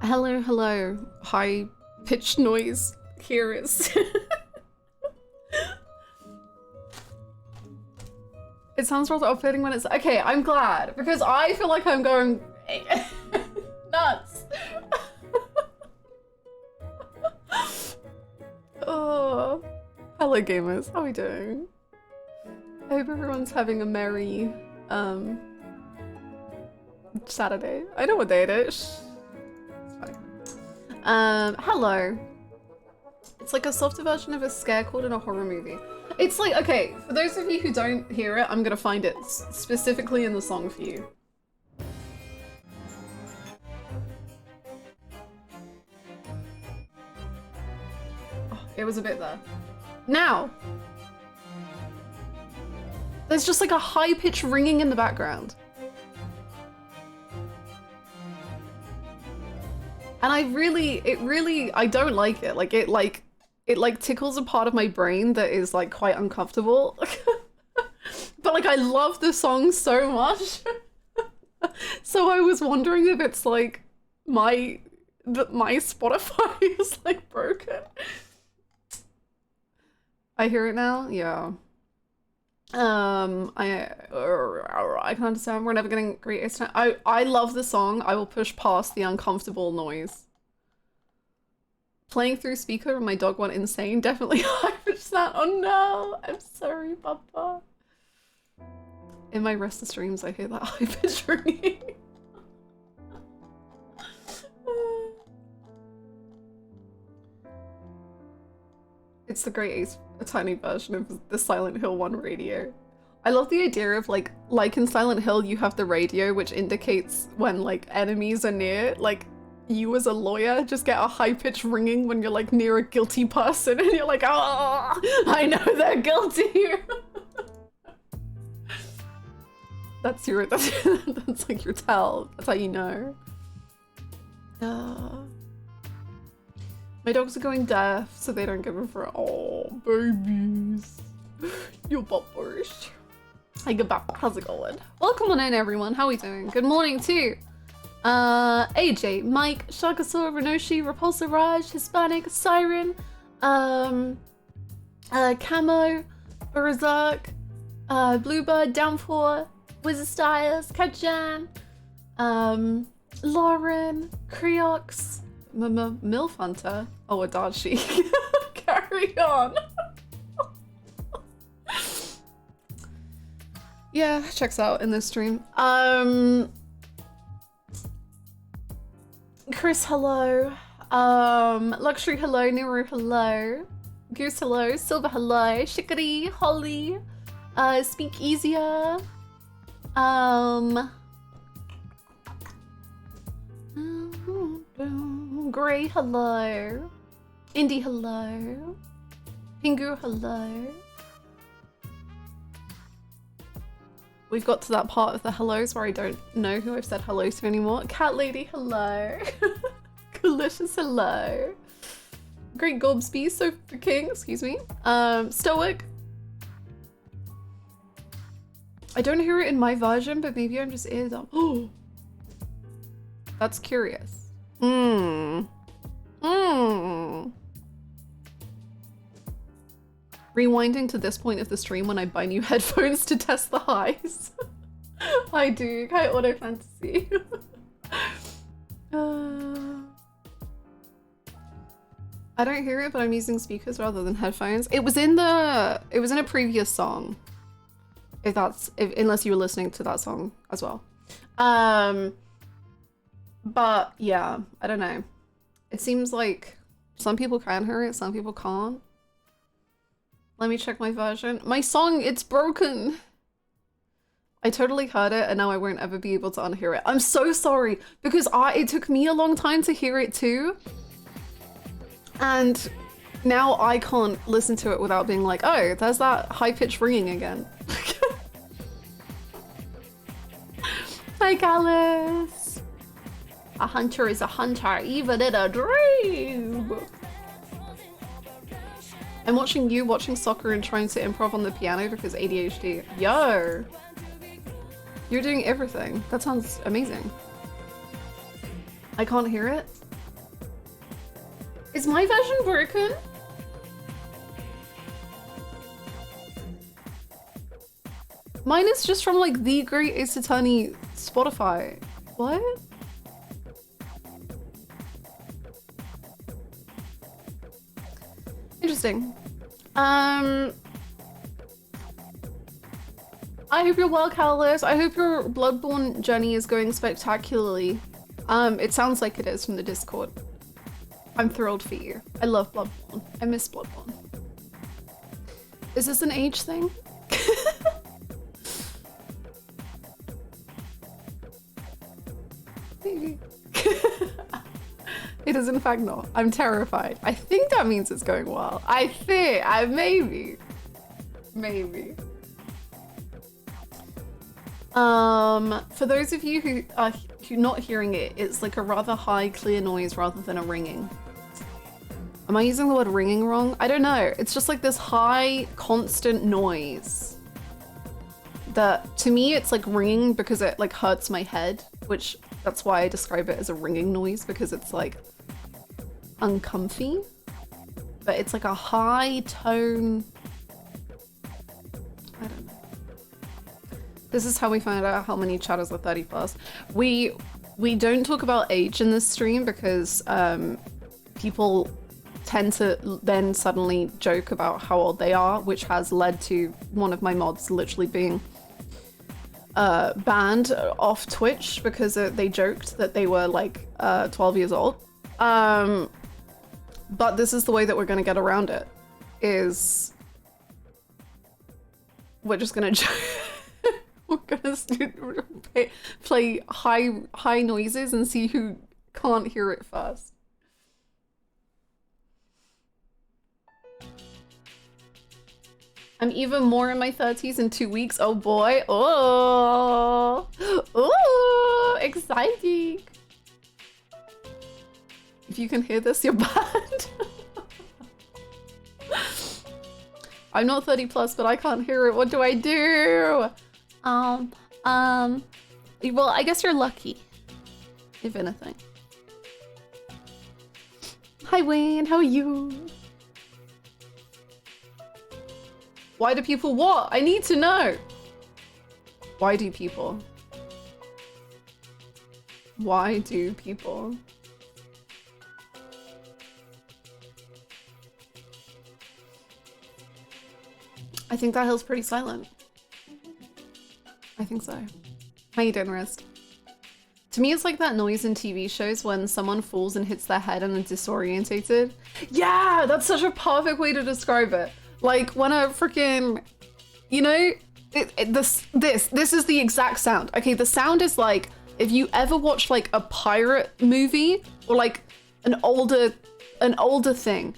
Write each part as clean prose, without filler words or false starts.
Hello, hello. High pitched noise. Here is. It sounds rather off-putting when it's okay. I'm glad because I feel like I'm going nuts. Oh, hello gamers. How are we doing? I hope everyone's having a merry Saturday. I know what day it is. It's fine. Hello. It's like a softer version of a scare quote in a horror movie. It's like, okay, for those of you who don't hear it, I'm gonna find it specifically in the song for you. Oh, it was a bit there. Now! There's just like a high-pitched ringing in the background. And I don't like it. Like, it tickles a part of my brain that is like quite uncomfortable. But like I love the song so much. So I was wondering if it's like my Spotify is like broken. I hear it now? Yeah. I can understand we're never getting great internet. I love the song. I will push past the uncomfortable noise. Playing through speaker and my dog went insane. Definitely high-pitched that. Oh no! I'm sorry, Papa. In my rest of streams, I hear that high-pitched ringing. It's the Great Ace, a tiny version of the Silent Hill 1 radio. I love the idea of like in Silent Hill, you have the radio which indicates when like enemies are near. Like you as a lawyer just get a high-pitched ringing when you're like near a guilty person and you're like, oh, I know they're guilty. That's like your tell. That's how you know. My dogs are going deaf, so they don't give a for. Oh, babies. You bumpers. Hey, good back. How's it going? Welcome on in, everyone. How are we doing? Good morning, too. AJ, Mike, Shakasaur, Renoshi, Repulsor Raj, Hispanic, Siren, Camo, Berserk, Bluebird, Downpour, Wizard Styles, Kajan, Lauren, Creox, Milf Hunter, oh, Adachi. Carry on. Yeah, checks out in this stream. Chris, hello. Luxury, hello. Nuru, hello. Goose, hello. Silver, hello. Shikari, Holly. Speak easier. Gray, hello. Indy, hello. Pingu, hello. We've got to that part of the hellos where I don't know who I've said hello to anymore. Cat Lady, hello. Delicious, hello. Great Gobsby, Sofa King, excuse me. Stoic. I don't hear it in my version, but maybe I'm just ear dumb. Oh, that's curious. Rewinding to this point of the stream when I buy new headphones to test the highs. Hi Duke, hi Auto Fantasy. I don't hear it, but I'm using speakers rather than headphones. It was in a previous song. Unless you were listening to that song as well. But yeah, I don't know. It seems like some people can hear it, some people can't. Let me check my version. My song, it's broken. I totally heard it and now I won't ever be able to unhear it. I'm so sorry because it took me a long time to hear it too. And now I can't listen to it without being like, oh, there's that high-pitched ringing again. Hi, Gallus. A hunter is a hunter, even in a dream. I'm watching soccer and trying to improv on the piano because ADHD. Yo! You're doing everything. That sounds amazing. I can't hear it. Is my version broken? Mine is just from like the Great Ace Attorney Spotify. What? Interesting. I hope you're well, Callus. I hope your Bloodborne journey is going spectacularly. It sounds like it is from the Discord. I'm thrilled for you. I love Bloodborne. I miss Bloodborne. Is this an age thing? Maybe. It is in fact not. I'm terrified. I think that means it's going well. Maybe. For those of you who are not hearing it, it's like a rather high, clear noise rather than a ringing. Am I using the word ringing wrong? I don't know. It's just like this high, constant noise that, to me, it's like ringing because it like hurts my head, which that's why I describe it as a ringing noise, because it's like uncomfy, but it's like a high tone. I don't know. This is how we find out how many chatters are 30 plus. We don't talk about age in this stream because people tend to then suddenly joke about how old they are, which has led to one of my mods literally being banned off Twitch because they joked that they were like 12 years old. But this is the way that we're gonna get around it, is we're just gonna we're gonna play high noises and see who can't hear it first. I'm even more in my 30s in 2 weeks. Oh boy. Oh, exciting. If you can hear this, you're bad. I'm not 30 plus, but I can't hear it. What do I do? Well, I guess you're lucky, if anything. Hi, Wayne. How are you? Why do people what? I need to know. Why do people? Why do people? I think that hill's pretty silent. I think so. How you doing, Rist? To me, it's like that noise in TV shows when someone falls and hits their head and are disorientated. Yeah, that's such a perfect way to describe it. Like when a freaking, you know, this is the exact sound. Okay, the sound is like if you ever watched like a pirate movie or like an older thing,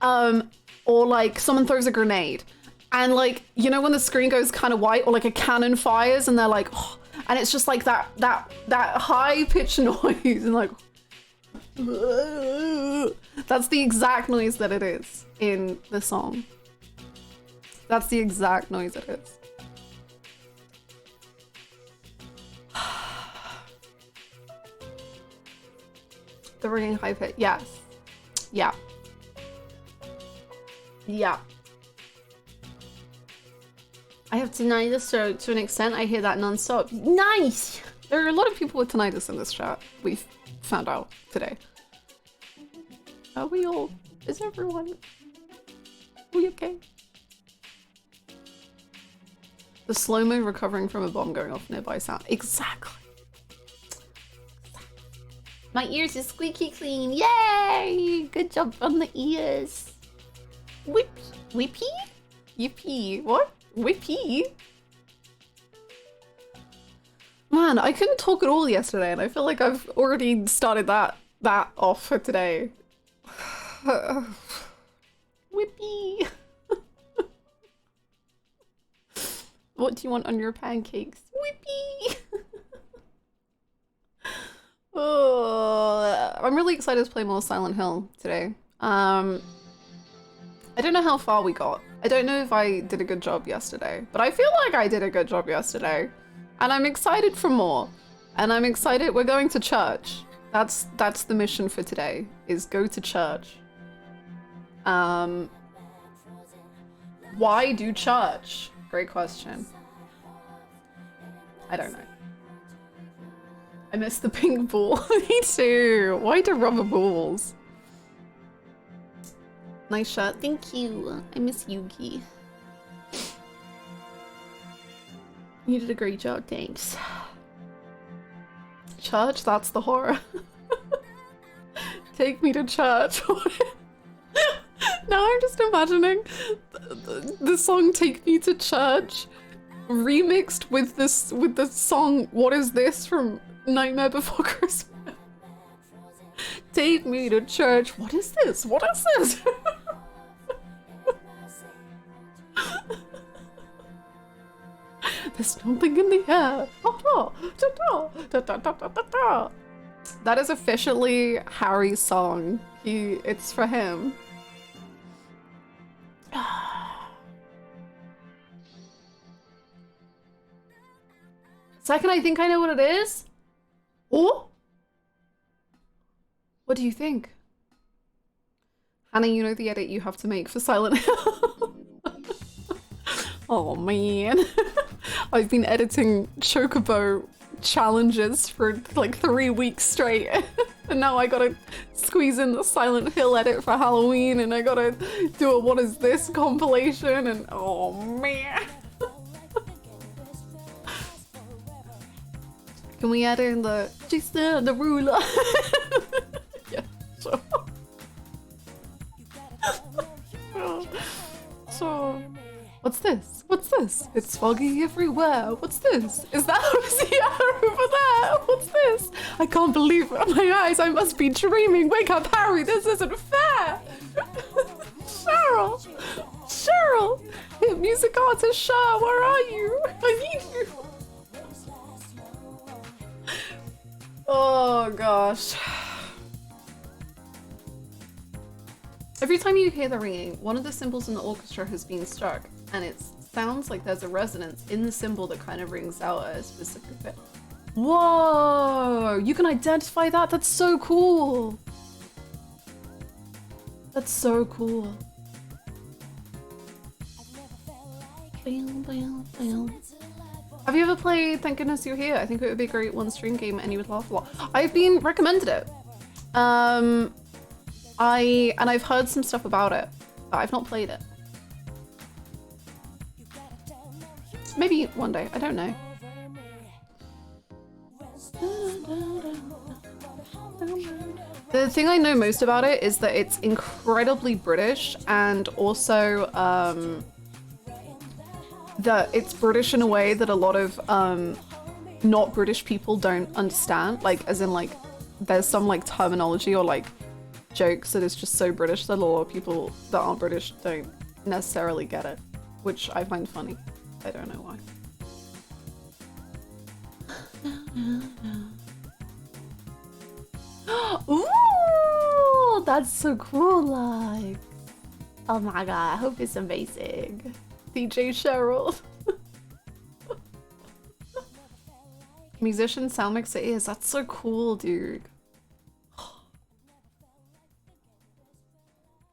or like someone throws a grenade. And like, you know, when the screen goes kind of white or like a cannon fires and they're like, oh, and it's just like that high pitched noise and like, that's the exact noise that it is in the song. That's the exact noise it is. The ringing high pitch, yes. Yeah. Yeah. I have tinnitus, so to an extent I hear that non-stop. Nice! There are a lot of people with tinnitus in this chat, we've found out today. Are we all? Is everyone? Are we okay? The slow-mo recovering from a bomb going off nearby sound. Exactly. My ears is squeaky clean. Yay! Good job on the ears. Whippy? Yippee. What? Whippy? Man, I couldn't talk at all yesterday and I feel like I've already started that off for today. Whippy. What do you want on your pancakes? Whippy. Oh, I'm really excited to play more Silent Hill today. I don't know how far we got. I don't know if I did a good job yesterday, but I feel like I did a good job yesterday. And I'm excited for more. And I'm excited we're going to church. That's the mission for today, is go to church. Why do church? Great question. I don't know. I miss the pink ball. Me too. Why do rubber balls? Nice shirt. Thank you. I miss Yuki. You did a great job. Thanks. Church? That's the horror. Take me to church. Now I'm just imagining the song "Take Me to Church" remixed with the song "What Is This" from Nightmare Before Christmas. Take me to church. What is this? What is this? There's something in the air. That is officially Harry's song. It's for him. Second, I think I know what it is. Oh? What do you think? Hannah, you know the edit you have to make for Silent Hill. Oh man. I've been editing Chocobo challenges for like 3 weeks straight. And now I gotta squeeze in the Silent Hill edit for Halloween, and I gotta do a "What Is This" compilation, and oh man. Can we add in the "She's the ruler"? Yeah, sure. So, what's this? What's this? It's foggy everywhere. What's this? Is that Hosea over there? What's this? I can't believe it. My eyes, I must be dreaming. Wake up, Harry, this isn't fair. Cheryl! Cheryl! Hey, music artist Cher, where are you? I need you. Oh gosh. Every time you hear the ringing, one of the cymbals in the orchestra has been struck, and it sounds like there's a resonance in the cymbal that kind of rings out at a specific bit. Whoa! You can identify that? That's so cool! That's so cool. Have you ever played Thank Goodness You're Here? I think it would be a great one-stream game and you would laugh a lot. I've been recommended it. I've heard some stuff about it, but I've not played it. Maybe one day, I don't know. The thing I know most about it is that it's incredibly British, and also that it's British in a way that a lot of not British people don't understand. Like, as in, like, there's some like terminology or like jokes that is just so British that a lot of people that aren't British don't necessarily get it, which I find funny. I don't know why. Ooh, that's so cool, like. Oh my god, I hope it's amazing. DJ Cheryl. Musician sound mix it is. That's so cool, dude.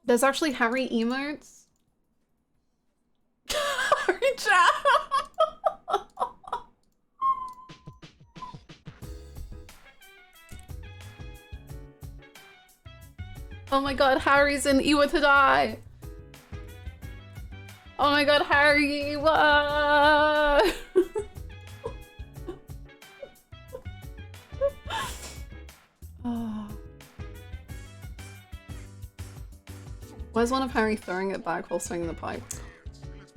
There's actually Harry emotes. Harry chat. Oh my god, Harry's in Iwa to Die. Oh my god, Harry, what? Oh. Where's one of Harry throwing it back while swinging the pipe?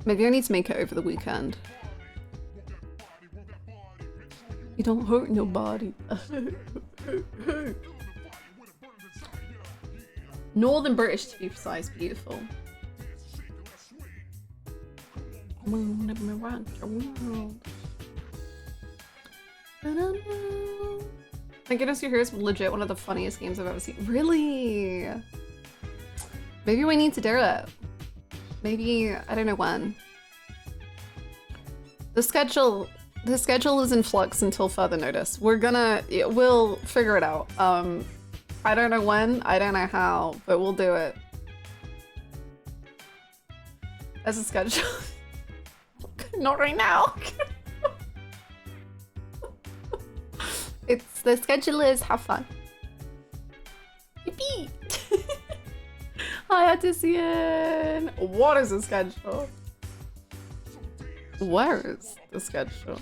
Maybe I need to make it over the weekend. You don't hurt nobody. Northern British, to be precise, beautiful. Thank goodness You're Here is legit one of the funniest games I've ever seen. Really? Maybe we need to do it. Maybe, I don't know when. The schedule The schedule is in flux until further notice. We'll figure it out. I don't know when, I don't know how, but we'll do it. As a schedule. Not right now. The schedule is have fun. Yippee! Hi, Artisan! What is the schedule? Where is the schedule?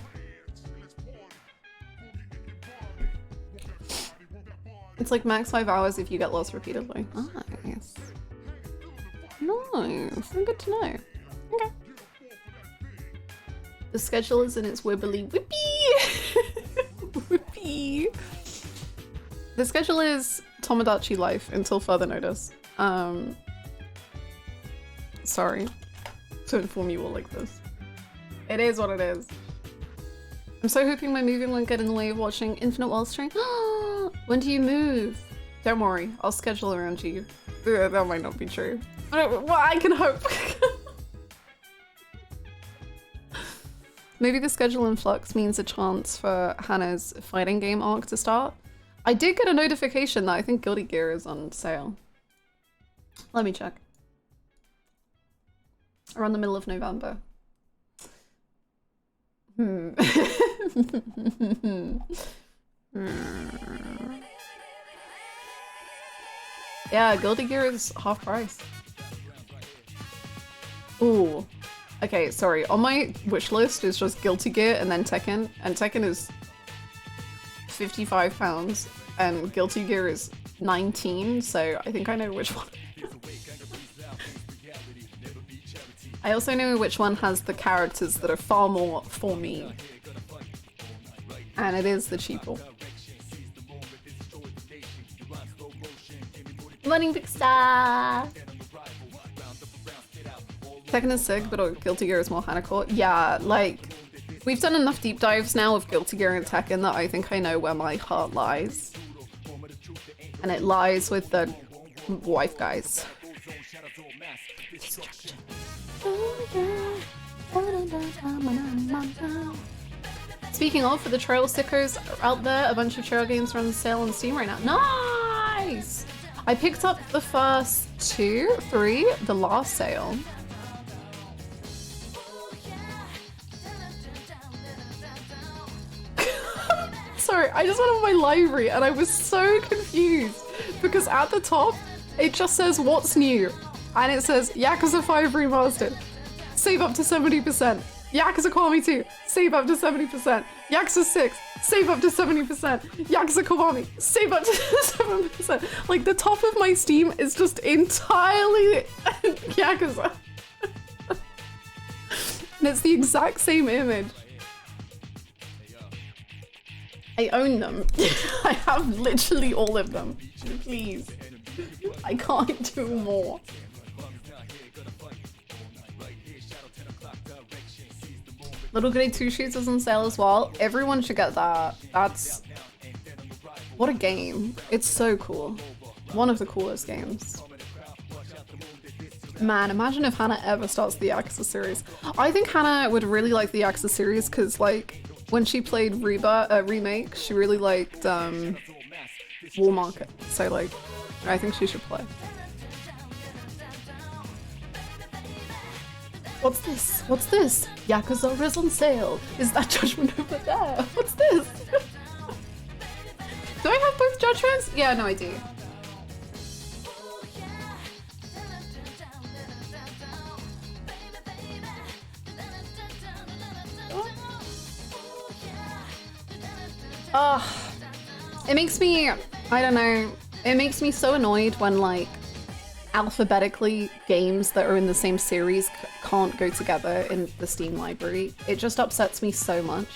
It's like max 5 hours if you get lost repeatedly. Nice. Nice. Good to know. Okay. The schedule is in its wibbly whippy. Whippy. The schedule is Tomodachi life until further notice. Sorry to inform you all like this. It is what it is. I'm so hoping my moving won't get in the way of watching Infinite World stream. When do you move? Don't worry, I'll schedule around you. That might not be true. Well, I can hope. Maybe the schedule in flux means a chance for Hannah's fighting game arc to start. I did get a notification that I think Guilty Gear is on sale. Let me check. Around the middle of November. Yeah, Guilty Gear is half price. Ooh. Okay, sorry. On my wish list is just Guilty Gear and then Tekken. And Tekken is £55 and Guilty Gear is 19, so I think I know which one. I also know which one has the characters that are far more for me. And it is the cheaper. Morning, Big Star! Tekken is sick, but Guilty Gear is more Hanacore. Yeah, like, we've done enough deep dives now of Guilty Gear and Tekken that I think I know where my heart lies. And it lies with the wife guys. Speaking of, for the trail stickers out there, a bunch of trail games are on sale on Steam right now. Nice! I picked up the first 2, 3, the last sale. Sorry, I just went on my library and I was so confused because at the top, it just says what's new. And it says Yakuza 5 Remastered, save up to 70%. Yakuza Kiwami 2, save up to 70%. Yakuza 6, save up to 70%. Yakuza Kiwami, save up to 7%. Like the top of my Steam is just entirely Yakuza. And it's the exact same image. I own them. I have literally all of them. Please. I can't do more. Little Goody 2 Shoes is on sale as well. Everyone should get that. That's... What a game. It's so cool. One of the coolest games. Man, imagine if Hannah ever starts the Yakuza series. I think Hannah would really like the Yakuza series because, like, when she played Remake, she really liked War Market. So, like, I think she should play. What's this? What's this? Yakuza is on sale. Is that Judgment over there? What's this? Do I have both Judgments? Yeah, no, I do. It makes me, I don't know, it makes me so annoyed when, like, alphabetically games that are in the same series can't go together in the Steam library. It just upsets me so much,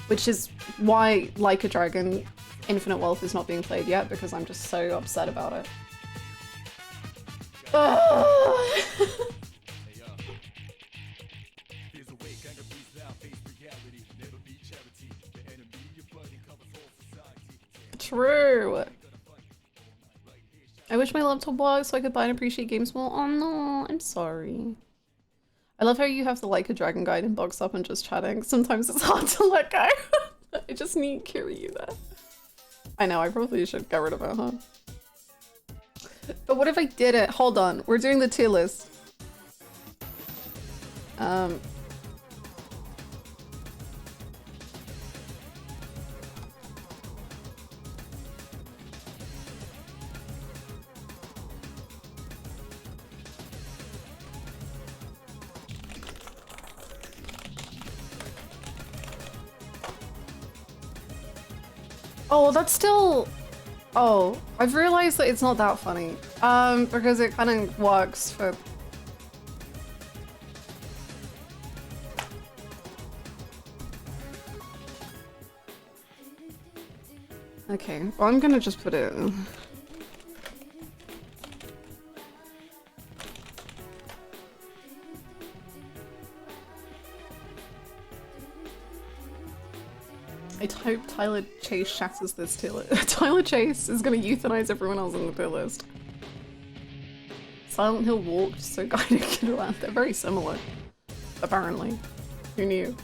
which is why Like a Dragon Infinite Wealth is not being played yet, because I'm just so upset about it. True. I wish my laptop worked so I could buy and appreciate games more. Oh no, I'm sorry. I love how you have to like a dragon guide and box up and just chatting. Sometimes it's hard to let go. I just need Kiryu there. I know, I probably should get rid of it, huh? But what if I did it? Hold on, we're doing the tier list. Oh, that's still... Oh, I've realized that it's not that funny. Because it kind of works for... Okay, well, I'm gonna just put it... I hope Tyler Chase shatters this tier list. Tyler Chase is gonna euthanize everyone else on the tier list. Silent Hill walked, so guiding it around. They're very similar, apparently. Who knew?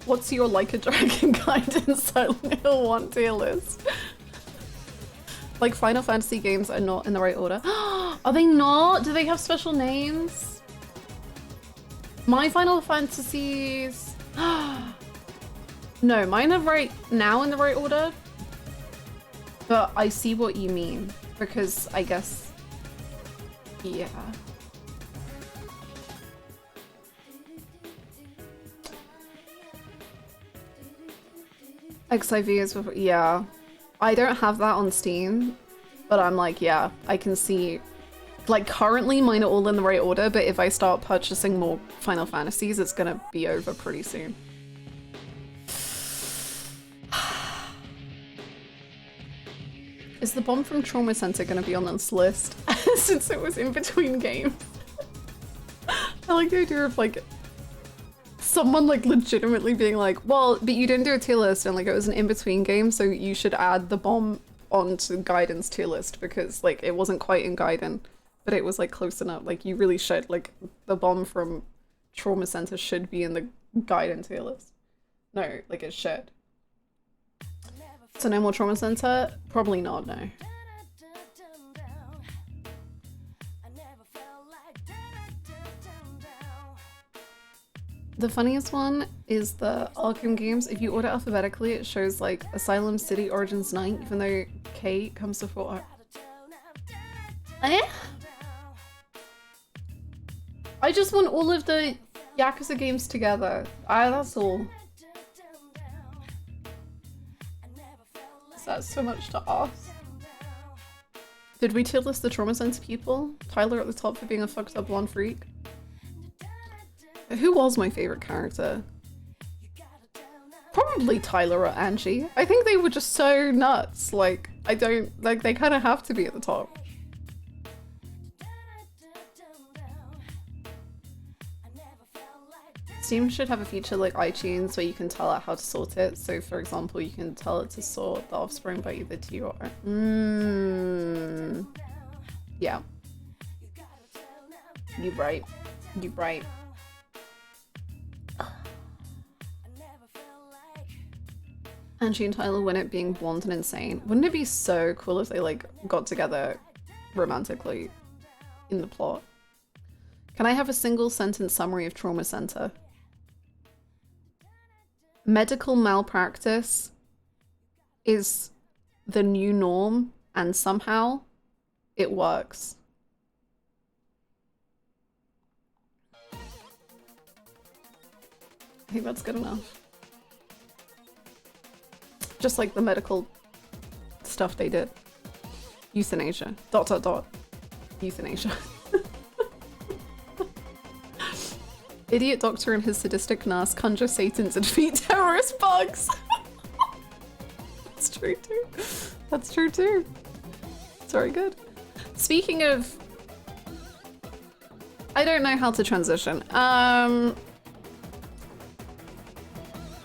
What's your like a dragon guide in Silent Hill 1 tier list? Like Final Fantasy games are not in the right order. Are they not? Do they have special names? My Final Fantasies... No, mine are right now in the right order. But I see what you mean. Because I guess... Yeah. XIV is... Yeah. I don't have that on Steam. But I'm like, yeah, I can see... Like, currently mine are all in the right order, but if I start purchasing more Final Fantasies, it's gonna be over pretty soon. Is the bomb from Trauma Center gonna be on this list? Since it was in between games. I like the idea of, like, someone, like, legitimately being like, well, but you didn't do a tier list, and, like, it was an in-between game, so you should add the bomb onto Gaiden's tier list, because, like, it wasn't quite in Gaiden. But it was like close enough. Like you really should. Like the bomb from Trauma Center should be in the Gaiden tier list. No, like it should. So no more Trauma Center? Probably not, no. The funniest one is the Arkham games. If you order alphabetically, it shows like Asylum, City, Origins, Night, even though K comes before R. Eh? I just want all of the Yakuza games together. That's all. Is that so much to ask? Did we tier list the Trauma Center people? Tyler at the top for being a fucked up blonde freak? Who was my favorite character? Probably Tyler or Angie. I think they were just so nuts. Like, I don't, like, they kind of have to be at the top. Steam should have a feature like iTunes where you can tell it how to sort it. So for example, you can tell it to sort The Offspring by either T or R. Yeah. You right. You right. Angie and Tyler win it being blonde and insane. Wouldn't it be so cool if they like got together romantically in the plot? Can I have a single sentence summary of Trauma Center? Medical malpractice is the new norm and somehow it works. I think that's good enough. Just like the medical stuff they did. Euthanasia. ... Euthanasia. Idiot doctor and his sadistic nurse conjure Satan to defeat terrorist bugs. That's true too. That's true too. It's very good. Speaking of... I don't know how to transition.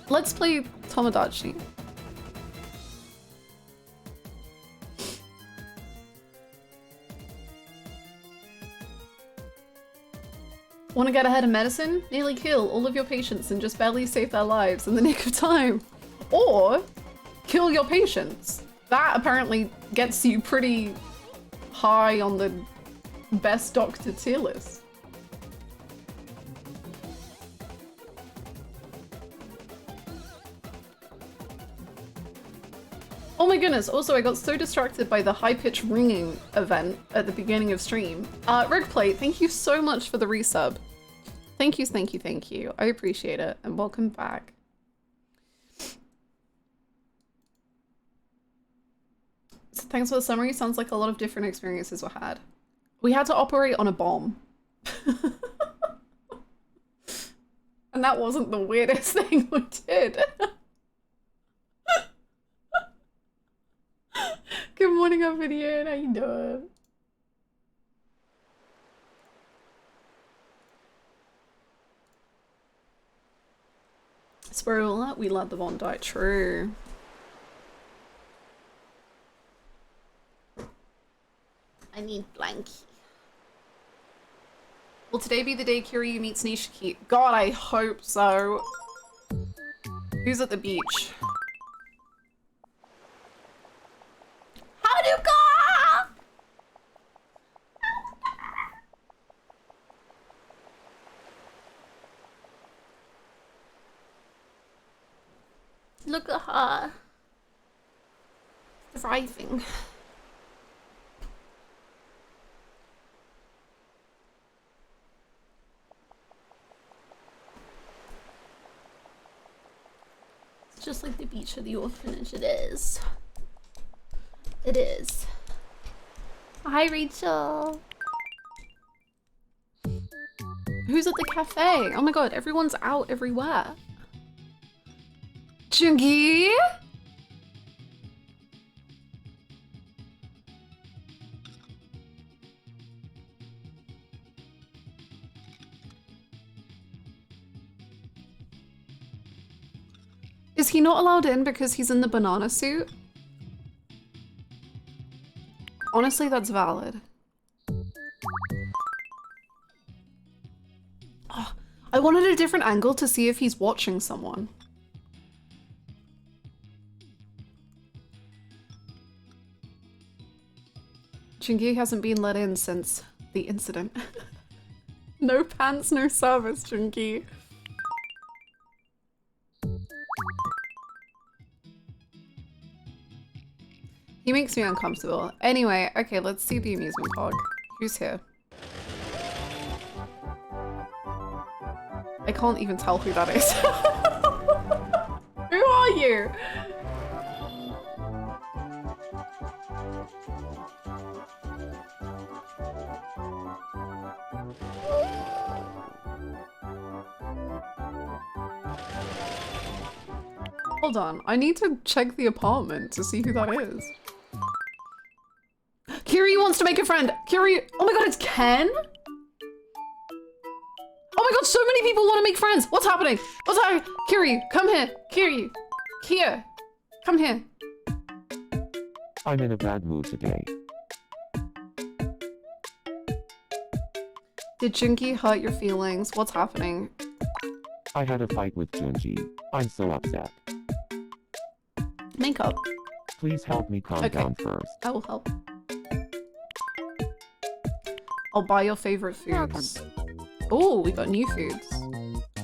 Let's play Tomodachi. Want to get ahead of medicine? Nearly kill all of your patients and just barely save their lives in the nick of time. Or kill your patients. That apparently gets you pretty high on the best doctor tier list. Oh my goodness, also I got so distracted by the high-pitched ringing event at the beginning of stream. Rigplate, thank you so much for the resub. Thank you, thank you, thank you. I appreciate it, and welcome back. So thanks for the summary, sounds like a lot of different experiences were had. We had to operate on a bomb. And that wasn't the weirdest thing we did. Good morning, Ophidian. How you doing? Spoiler, we let the bomb die. True. I need blankie. Will today be the day Kiryu meets Nishiki? God, I hope so. Who's at the beach? Haruka! Look at her. Thriving. It's just like the beach of the orphanage. It is. It is. Hi, Rachel. Who's at the cafe? Oh my god, everyone's out everywhere. Jungi? Is he not allowed in because he's in the banana suit? Honestly, that's valid. Oh, I wanted a different angle to see if he's watching someone. Jungi hasn't been let in since the incident. No pants, no service, Jungi. He makes me uncomfortable. Anyway, okay, let's see the amusement park. Who's here? I can't even tell who that is. Who are you? Hold on, I need to check the apartment to see who that is. Kiryu wants to make a friend. Kiryu, oh my god, it's Ken? Oh my god, so many people want to make friends. What's happening? What's happening? Kiryu, come here. Kiryu, here, come here. I'm in a bad mood today. Did Jungi hurt your feelings? What's happening? I had a fight with Junji. I'm so upset. Makeup. Please help me calm down first. I will help. I'll buy your favorite foods. Oh, we got new foods.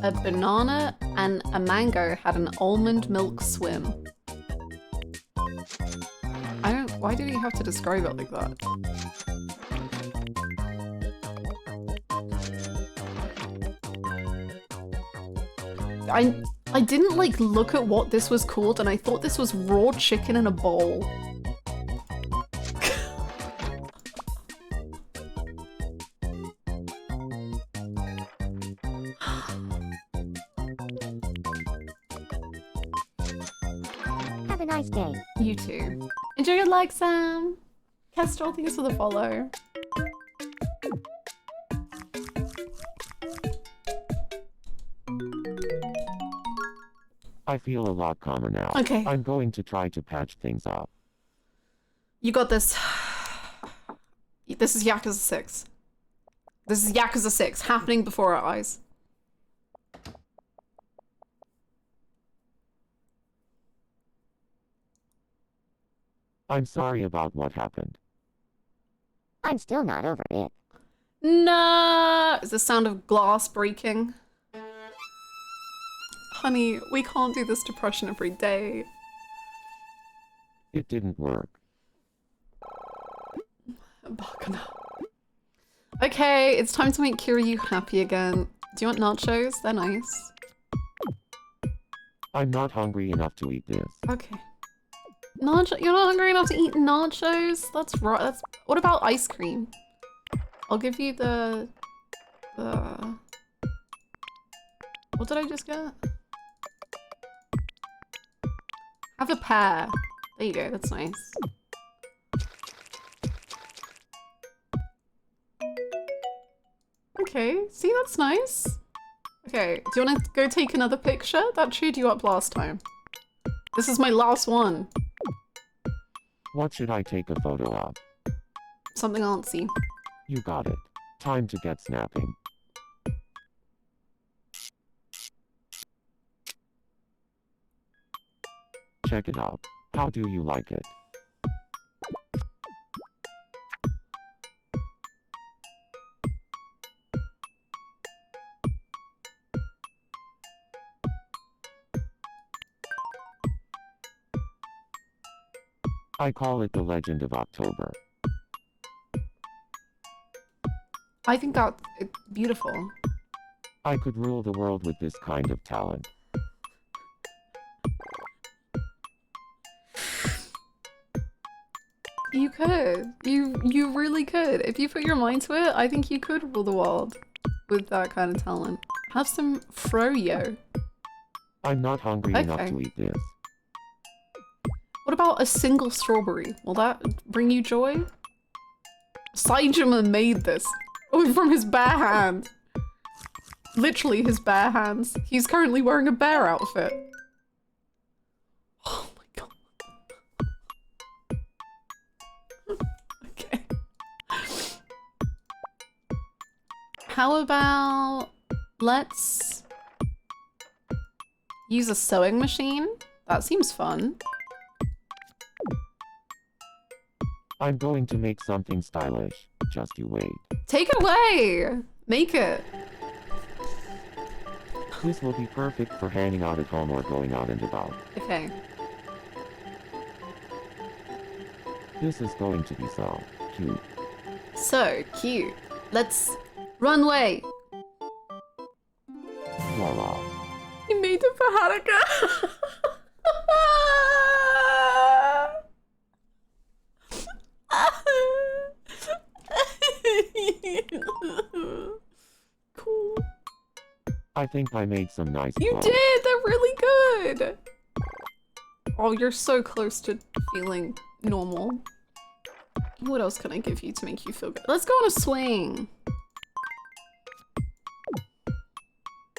A banana and a mango had an almond milk swim. Why do you have to describe it like that? I didn't like look at what this was called and I thought this was raw chicken in a bowl. Have a nice day. You too. Enjoy your like, Sam. Kestrel, thanks for the follow. I feel a lot calmer now. Okay. I'm going to try to patch things up. You got this. This is Yakuza 6. This is Yakuza 6 happening before our eyes. I'm sorry about what happened. I'm still not over it. No! Is the sound of glass breaking? Honey, we can't do this depression every day. It didn't work. Bakana. Okay, it's time to make Kiryu happy again. Do you want nachos? They're nice. I'm not hungry enough to eat this. Okay. Nacho, you're not hungry enough to eat nachos? That's right. That's. What about ice cream? I'll give you the. What did I just get? Have a pear. There you go. That's nice. Okay. See, that's nice. Okay. Do you want to go take another picture? That cheered you up last time. This is my last one. What should I take a photo of? Something artsy. You got it. Time to get snapping. Check it out. How do you like it? I call it the Legend of October. I think that's beautiful. I could rule the world with this kind of talent. You could. You really could. If you put your mind to it, I think you could rule the world with that kind of talent. Have some froyo. I'm not hungry enough Okay. to eat this. What about a single strawberry? Will that bring you joy? Saijima made this from his bare hand. Literally his bare hands. He's currently wearing a bear outfit. Oh my god. Okay. How about let's use a sewing machine? That seems fun. I'm going to make something stylish. Just you wait. Take it away! Make it. This will be perfect for hanging out at home or going out and about. Okay. This is going to be so cute. So cute. Let's runway. Voila. He made it for Haruka. Cool. I think I made some nice You clothes. did! They're really good! Oh, you're so close to feeling normal. What else can I give you to make you feel good? Let's go on a swing.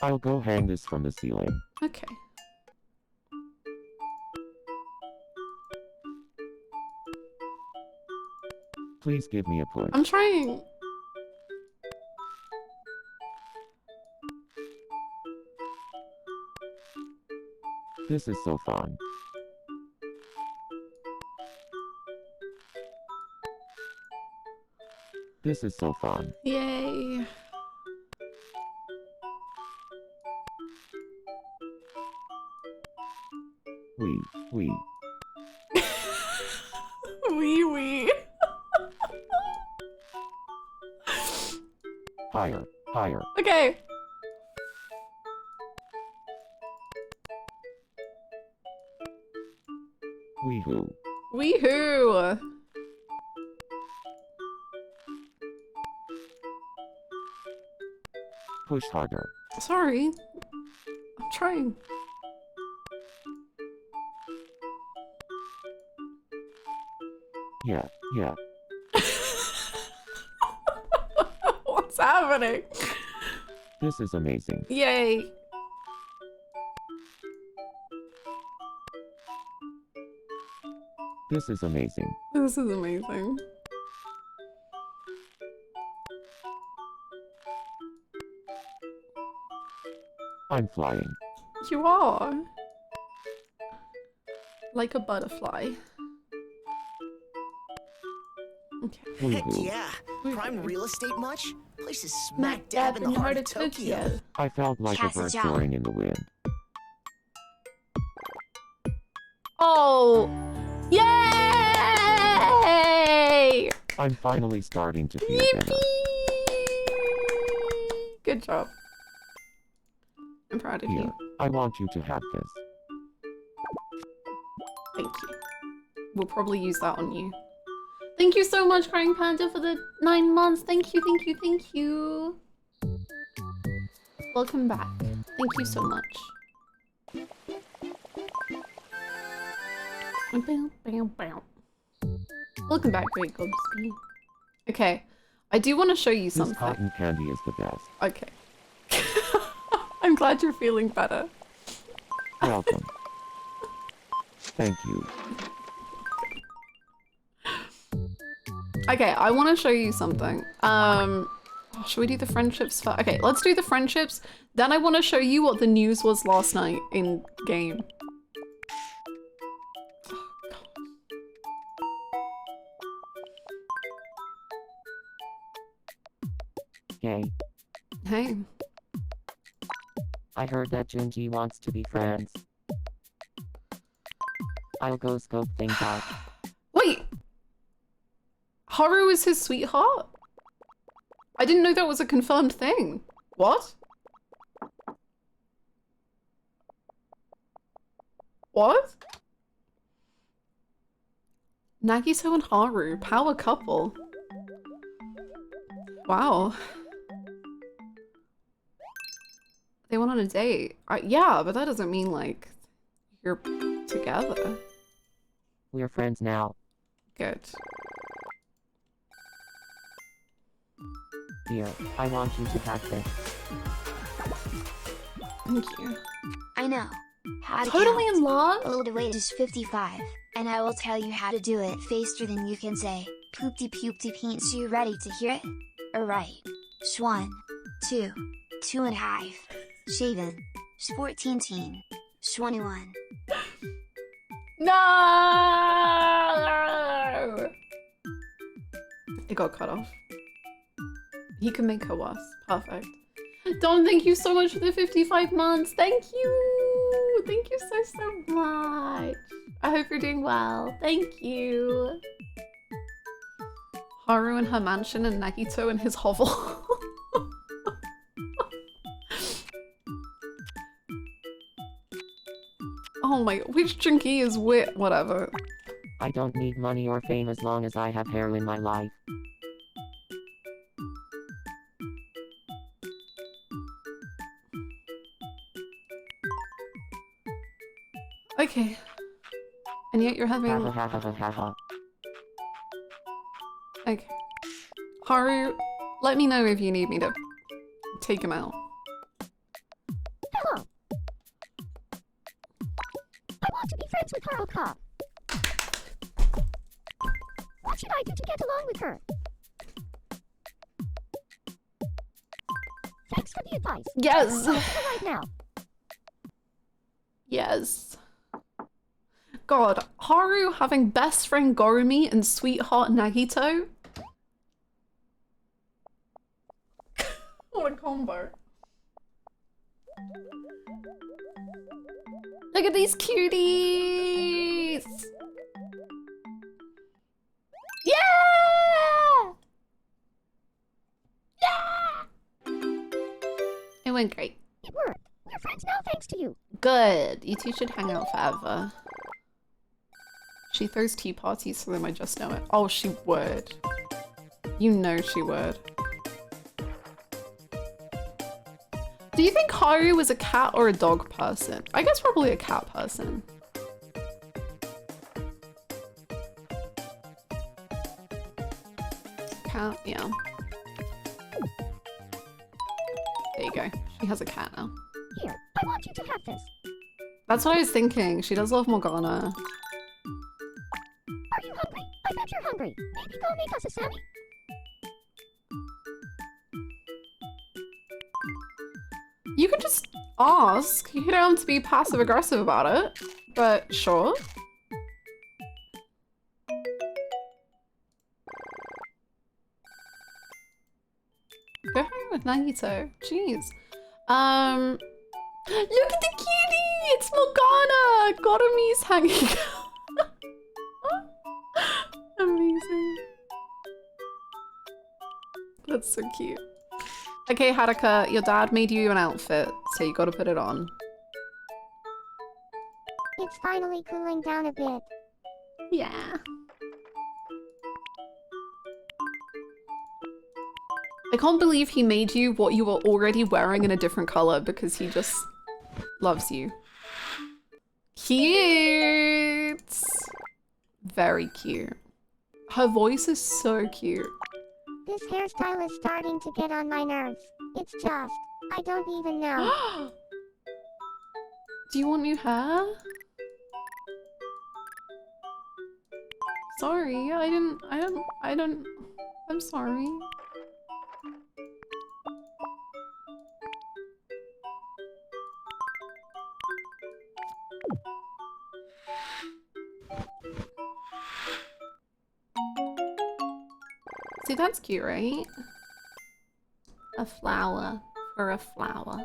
I'll go hang this from the ceiling. Okay. Please give me a push. I'm trying. This is so fun. This is so fun. Yay. Wee, wee. Wee. Higher, higher. Okay. Wee-hoo. Weehoo. Push harder. Sorry. I'm trying. Yeah, yeah. What's happening? This is amazing. Yay. This is amazing. This is amazing. I'm flying. You are. Like a butterfly. Okay. Heck Woohoo. yeah! Prime Woohoo. real estate much? Place is Smack dab in the heart of Tokyo. I felt like a bird soaring in the wind. Oh! Yay! I'm finally starting to feel better. Yippee! Good job. I'm proud of Here, you. I want you to have this. Thank you. We'll probably use that on you. Thank you so much, Crying Panda, for the 9 months. Thank you, thank you, thank you. Welcome back. Thank you so much. Bow, bow, bow. Welcome back, Great Gobsby. Okay, I do want to show you This something. cotton candy is the best. Okay. I'm glad you're feeling better. Welcome. Thank you. Okay, I want to show you something. Should we do the friendships first? Okay, let's do the friendships. Then I want to show you what the news was last night in game. Hey, Hey. I heard that Junji wants to be friends. I'll go scope things out. Wait! Haru is his sweetheart? I didn't know that was a confirmed thing. What? What? Nagito and Haru, power couple. Wow. They went on a date. Yeah, but that doesn't mean, like, you're together. We're friends now. Good. Here, I want you to have this. Thank you. I know how to Totally count. in love? A little weight is 55, and I will tell you how to do it faster than you can say. Poopty poopty peens. You ready to hear it? Alright. 1, 2, 2.5, shaven, 14 teen, 21. No! It got cut off. He can make her worse. Perfect. Don, thank you so much for the 55 months. Thank you. Thank you so much. I hope you're doing well. Thank you. Haru in her mansion and Nagito in his hovel. Oh my, which Junkie is wit? Whatever. I don't need money or fame as long as I have hair in my life. Okay. And yet you're having... Ha ha ha ha ha ha. Okay. Haru, let me know if you need me to take him out. Hello. I want to be friends with Haruka. What should I do to get along with her? Thanks for the advice. Yes! Right now. Yes. God, Haru having best friend Gorumi and sweetheart Nagito? What a combo. Look at these cuties! Yeah! Yeah! It went great. It worked. We're friends now thanks to you. Good. You two should hang out forever. She throws tea parties for them, I just know it. Oh, she would. You know she would. Do you think Haru was a cat or a dog person? I guess probably a cat person. Cat, yeah. There you go. She has a cat now. Here, I want you to have this. That's what I was thinking. She does love Morgana. Are you hungry? I bet you're hungry. Maybe go make us a sandwich. You can just ask. You don't have to be passive aggressive about it, but sure. Go home with Nagito. Jeez. Look at the cutie! It's Morgana! Gotomi's hanging out. Amazing. That's so cute. Okay, Haruka, your dad made you an outfit, so you gotta put it on. It's finally cooling down a bit. Yeah. I can't believe he made you what you were already wearing in a different color because he just loves you. Cute! Very cute. Her voice is so cute. This hairstyle is starting to get on my nerves. It's just, I don't even know. Do you want new hair? Sorry, I'm sorry. See, that's cute, right? A flower for a flower.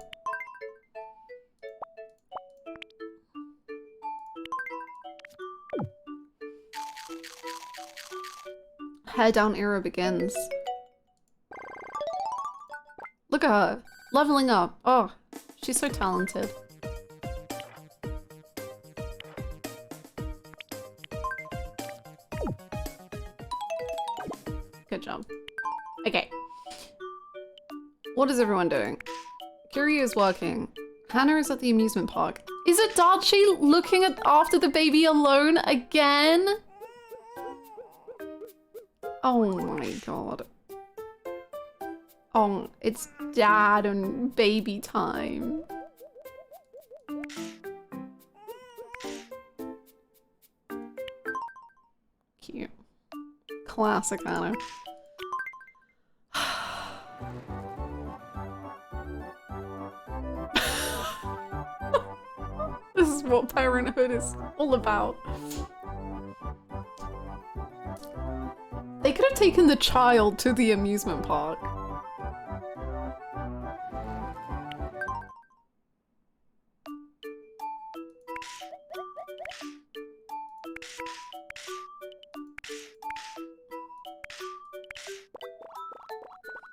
Hair down era begins. Look at her, leveling up. Oh, she's so talented. Good job. Okay. What is everyone doing? Kiryu is working. Hannah is at the amusement park. Is Adachi looking after the baby alone again? Oh my god. Oh, it's dad and baby time. Cute. Classic Hannah. This is what parenthood is all about. They could have taken the child to the amusement park.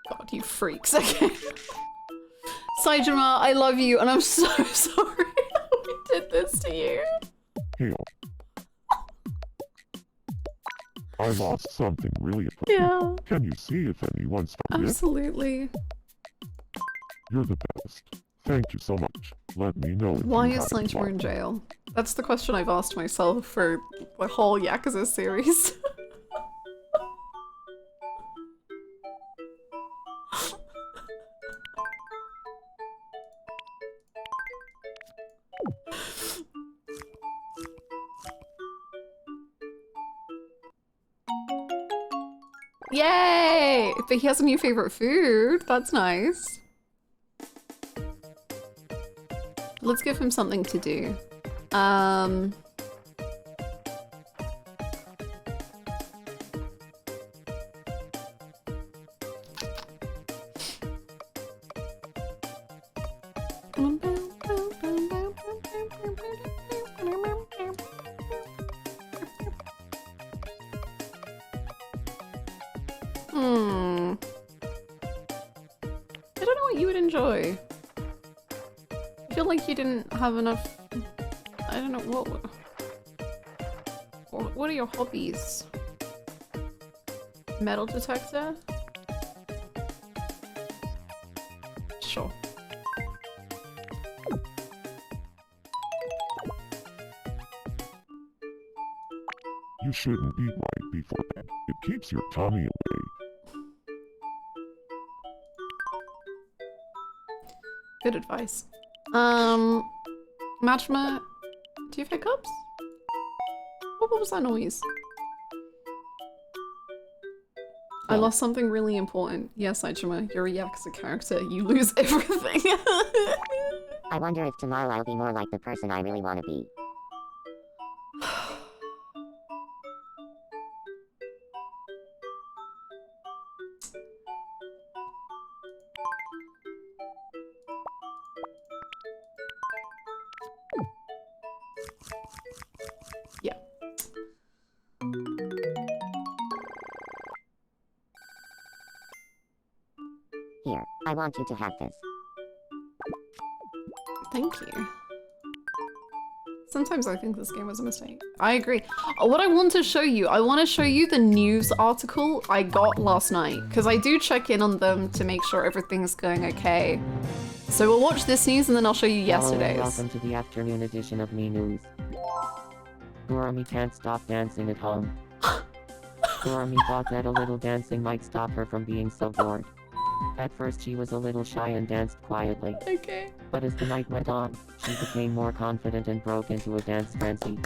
God, you freaks. Okay. Saijima, I love you, and I'm so sorry that we did this to you. Hey, I lost something really important. Yeah, Can you see if anyone's found it? absolutely. You're the best. Thank you so much. Let me know if Why you is have it Saijima in jail? That's the question I've asked myself for the whole Yakuza series. Yay! But he has a new favorite food. That's nice. Let's give him something to do. I don't know what you would enjoy. I feel like you didn't have enough. I don't know what are your hobbies? Metal detector? Sure. You shouldn't eat right before bed. It keeps your tummy away. Good advice. Majima, do you have hiccups? What was that noise? I lost something really important. Yes, Saijima, you're a Yakuza character. You lose everything. I I wonder if tomorrow I'll be more like the person I really want to be. Yeah. Here, I want you to have this. Thank you. Sometimes I think this game was a mistake. I agree. What I want to show you, I want to show you the news article I got last night, because I do check in on them to make sure everything's going okay. So we'll watch this news and then I'll show you yesterday's. Hello and welcome to the afternoon edition of Me News. Gurami can't stop dancing at home. Gurami thought that a little dancing might stop her from being so bored. At first she was a little shy and danced quietly. Okay. But as the night went on, she became more confident and broke into a dance frenzy.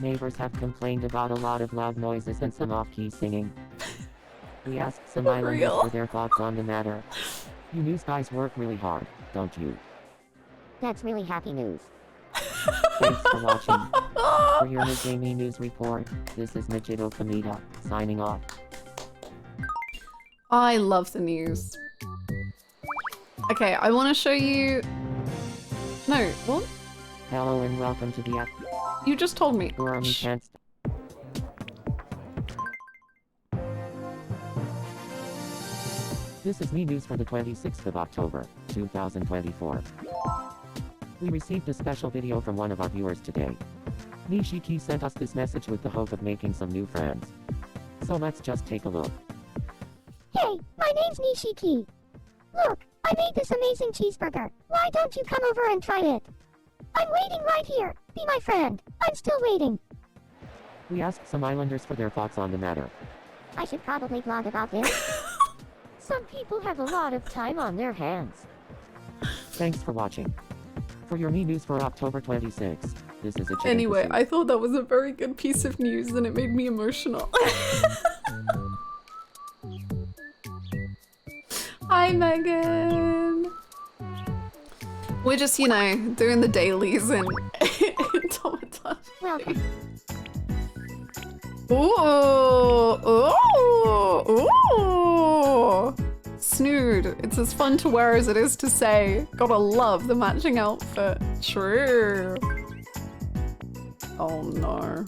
Neighbors have complained about a lot of loud noises and some off-key singing. We asked some islanders for their thoughts on the matter. You news guys work really hard, don't you? That's really happy news. Thanks for watching. For your midday Me News report, this is Majito Kamita, signing off. I love the news. Okay, I want to show you... No, what? Hello and welcome to the app. You just told me. Gurami can't This is Me News for the 26th of October, 2024. We received a special video from one of our viewers today. Nishiki sent us this message with the hope of making some new friends. So let's just take a look. Hey, my name's Nishiki. Look, I made this amazing cheeseburger. Why don't you come over and try it? I'm waiting right here. Be my friend. I'm still waiting. We asked some islanders for their thoughts on the matter. I should probably blog about this. Some people have a lot of time on their hands. Thanks for watching. For your Me News for October 26th, this is a chicken Anyway, pursuit. I thought that was a very good piece of news and it made me emotional. Hi, Megan. We're just, you know, doing the dailies in Tomato. Welcome. Ooh, ooh, ooh. Snood. It's as fun to wear as it is to say. Gotta love the matching outfit. True. Oh no.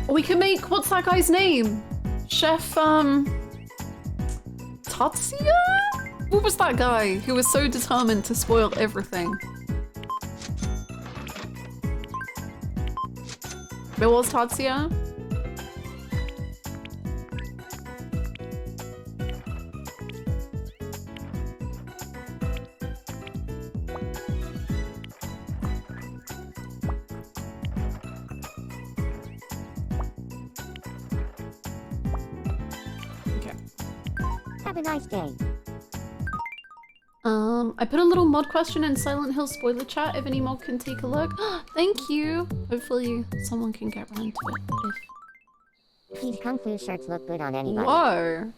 We can make, what's that guy's name? Chef, Tatsuya? What was that guy who was so determined to spoil everything? It was Tatsuya? Have a nice day. I put a little mod question in Silent Hill spoiler chat if any mod can take a look. Thank you! Hopefully someone can get around to it. These kung fu shirts look good on anybody. Whoa!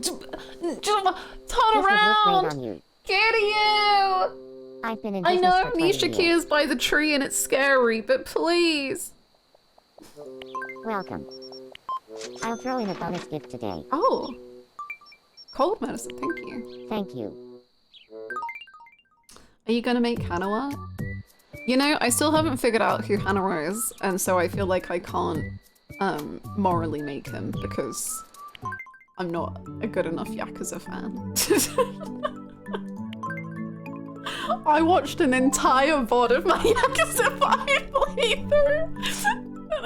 Turn This would look great around! on you. Get you! I've been in I business know for 20 Nishiki years. is by the tree and it's scary, but please! Welcome. I'll throw in a bonus gift today. Oh! Cold medicine, thank you. Thank you. Are you gonna make Hanawa? You know, I still haven't figured out who Hanawa is, and so I feel like I can't morally make him because I'm not a good enough Yakuza fan. I watched an entire VOD of my Yakuza 5 playthrough, and I'm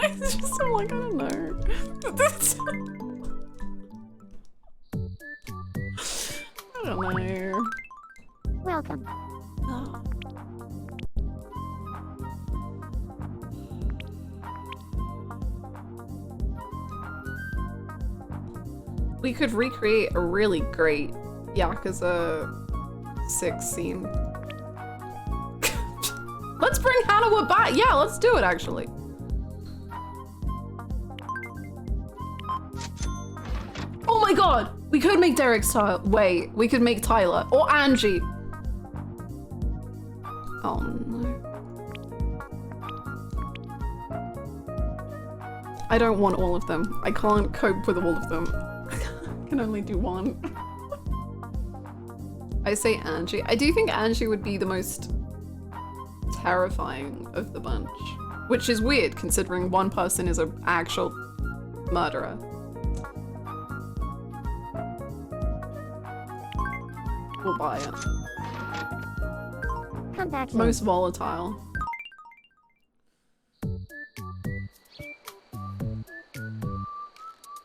like, I don't know. I don't know. Welcome. We could recreate a really great Yakuza 6 scene. Let's bring Hanawa back! Yeah, let's do it actually. my god! We could make Derek's Tyler. Wait, we could make Tyler. Or Angie. Oh no. I don't want all of them. I can't cope with all of them. I can only do one. I say Angie. I do think Angie would be the most terrifying of the bunch. Which is weird considering one person is an actual murderer. We'll buy it. Come back soon. Most volatile.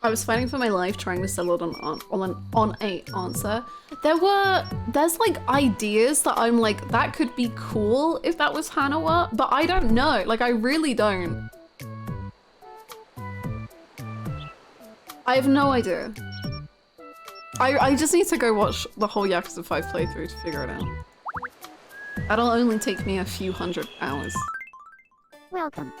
I was fighting for my life trying to settle it on a answer. There's like ideas that I'm like, that could be cool if that was Hannah, but I don't know. Like, I really don't. I have no idea. I just need to go watch the whole Yakuza 5 playthrough to figure it out. That'll only take me a few hundred hours. Welcome.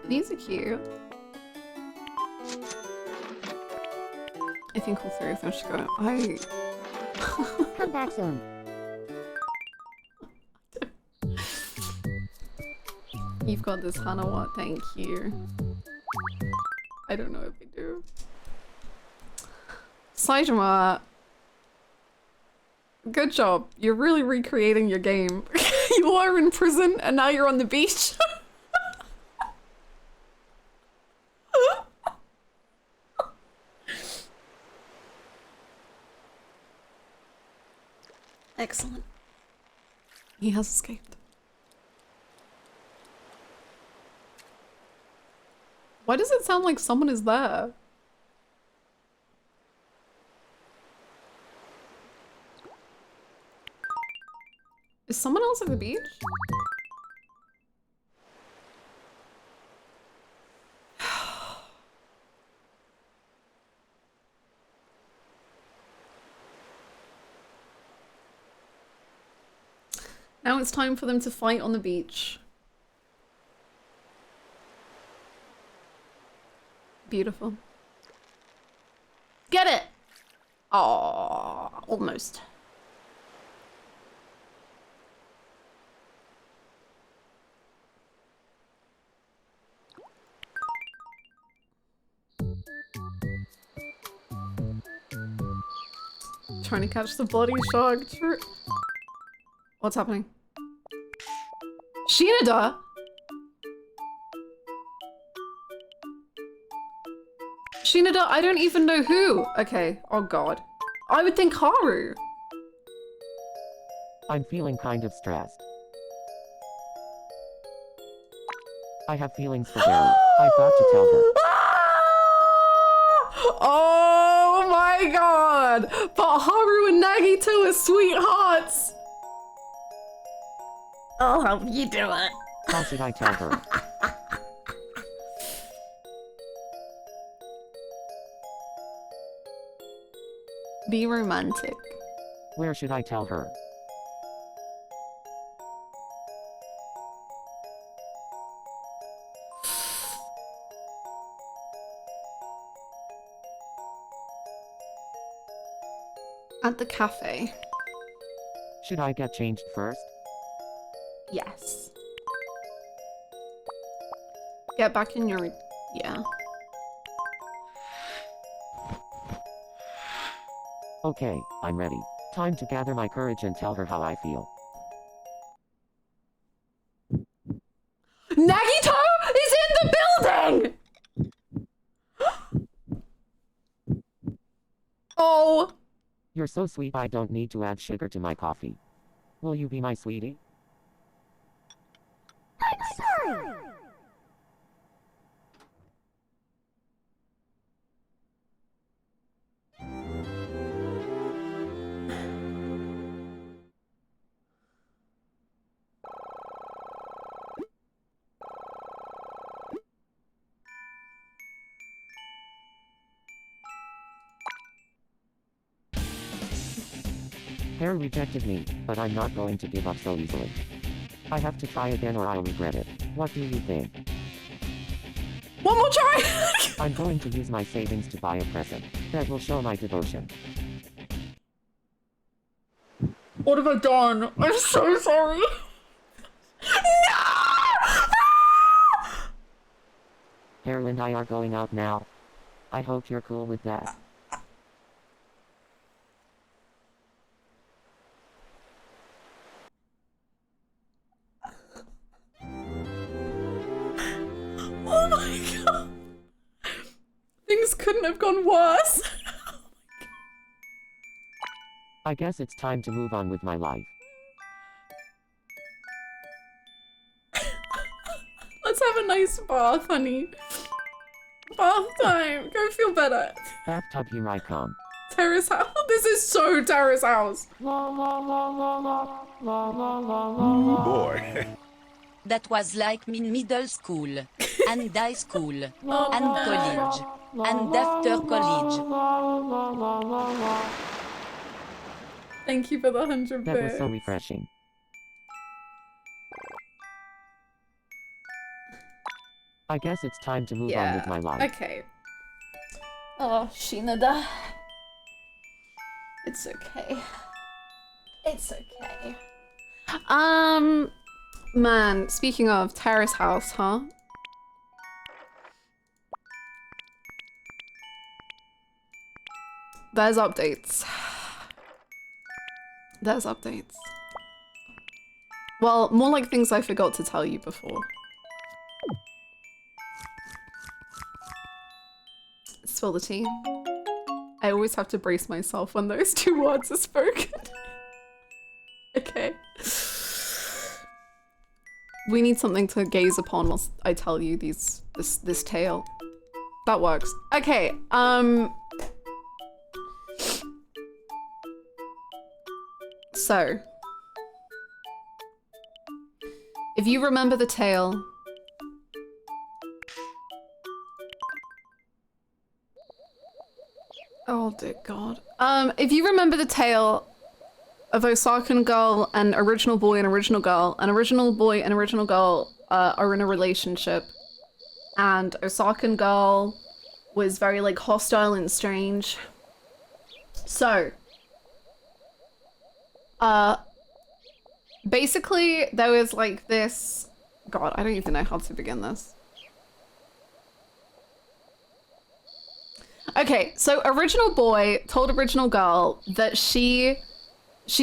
These are cute. I think all three of them should go. Come back soon. You've got this, Hannah. Thank you. I don't know if I do. Saitama, good job. You're really recreating your game. You are in prison and now you're on the beach. Excellent. He has escaped. Why does it sound like someone is there? Is someone else at the beach? Now it's time for them to fight on the beach. Beautiful. Get it! Aww, almost. Trying to catch the bloody shark. What's happening? Shinada? Shinada, I don't even know who. Okay, oh god. I would think Haru. I'm feeling kind of stressed. I have feelings for Gary. I've got to tell her. Oh my god! But Haru and Nagito are sweethearts! I'll help you do it. How should I tell her? Be romantic. Where should I tell her? At the cafe. Should I get changed first? Yes. Get back in your... yeah. Okay, I'm ready. Time to gather my courage and tell her how I feel. Nagito is in the building! Oh. You're so sweet I don't need to add sugar to my coffee. Will you be my sweetie? I'm sorry. hair rejected me, but I'm not going to give up so easily. I have to try again or I'll regret it. What do you think? One more try! I'm going to use my savings to buy a present. That will show my devotion. What have I done? I'm so sorry. No! Harold and I are going out now. I hope you're cool with that. Oh my god. Things couldn't have gone worse. I guess it's time to move on with my life. Let's have a nice bath, honey. Bath time. Go feel better. Bathtub, here I come. Terrace house. This is so Terrace house. Boy. That was like me in middle school, and high school, and college, and after college. Thank you for the 100 That was bits. so refreshing. I guess it's time to move on with my life. Okay. Oh, Shinada. It's okay. It's okay. Man, speaking of Terrace house, huh? There's updates. There's updates. Well, more like things I forgot to tell you before. Spill the tea. I always have to brace myself when those two words are spoken. Okay. We need something to gaze upon whilst I tell you this tale. That works. Okay, so if you remember the tale, oh dear God. If you remember the tale of Osakan girl and original boy and original girl, and original boy and original girl are in a relationship, and Osakan girl was very like hostile and strange. So, basically there was like this, God, I don't even know how to begin this. Okay, so original boy told original girl that she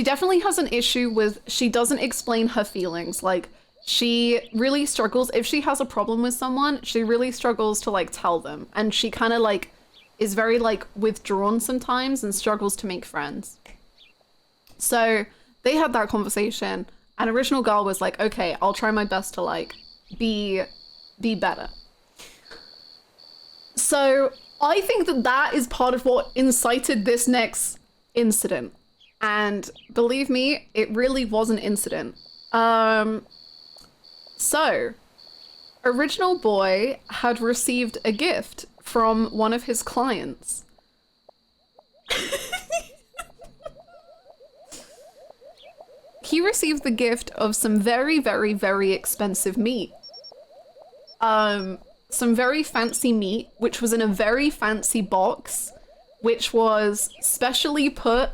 definitely has an issue with, she doesn't explain her feelings. Like, she really struggles, if she has a problem with someone, she really struggles to like tell them. And she kind of like is very like withdrawn sometimes and struggles to make friends. So they had that conversation and original girl was like, okay, I'll try my best to like be better. So I think that that is part of what incited this next incident. And believe me, it really was an incident. So, original boy had received a gift from one of his clients. He received the gift of some very, very, very expensive meat. Some very fancy meat, which was in a very fancy box, which was specially put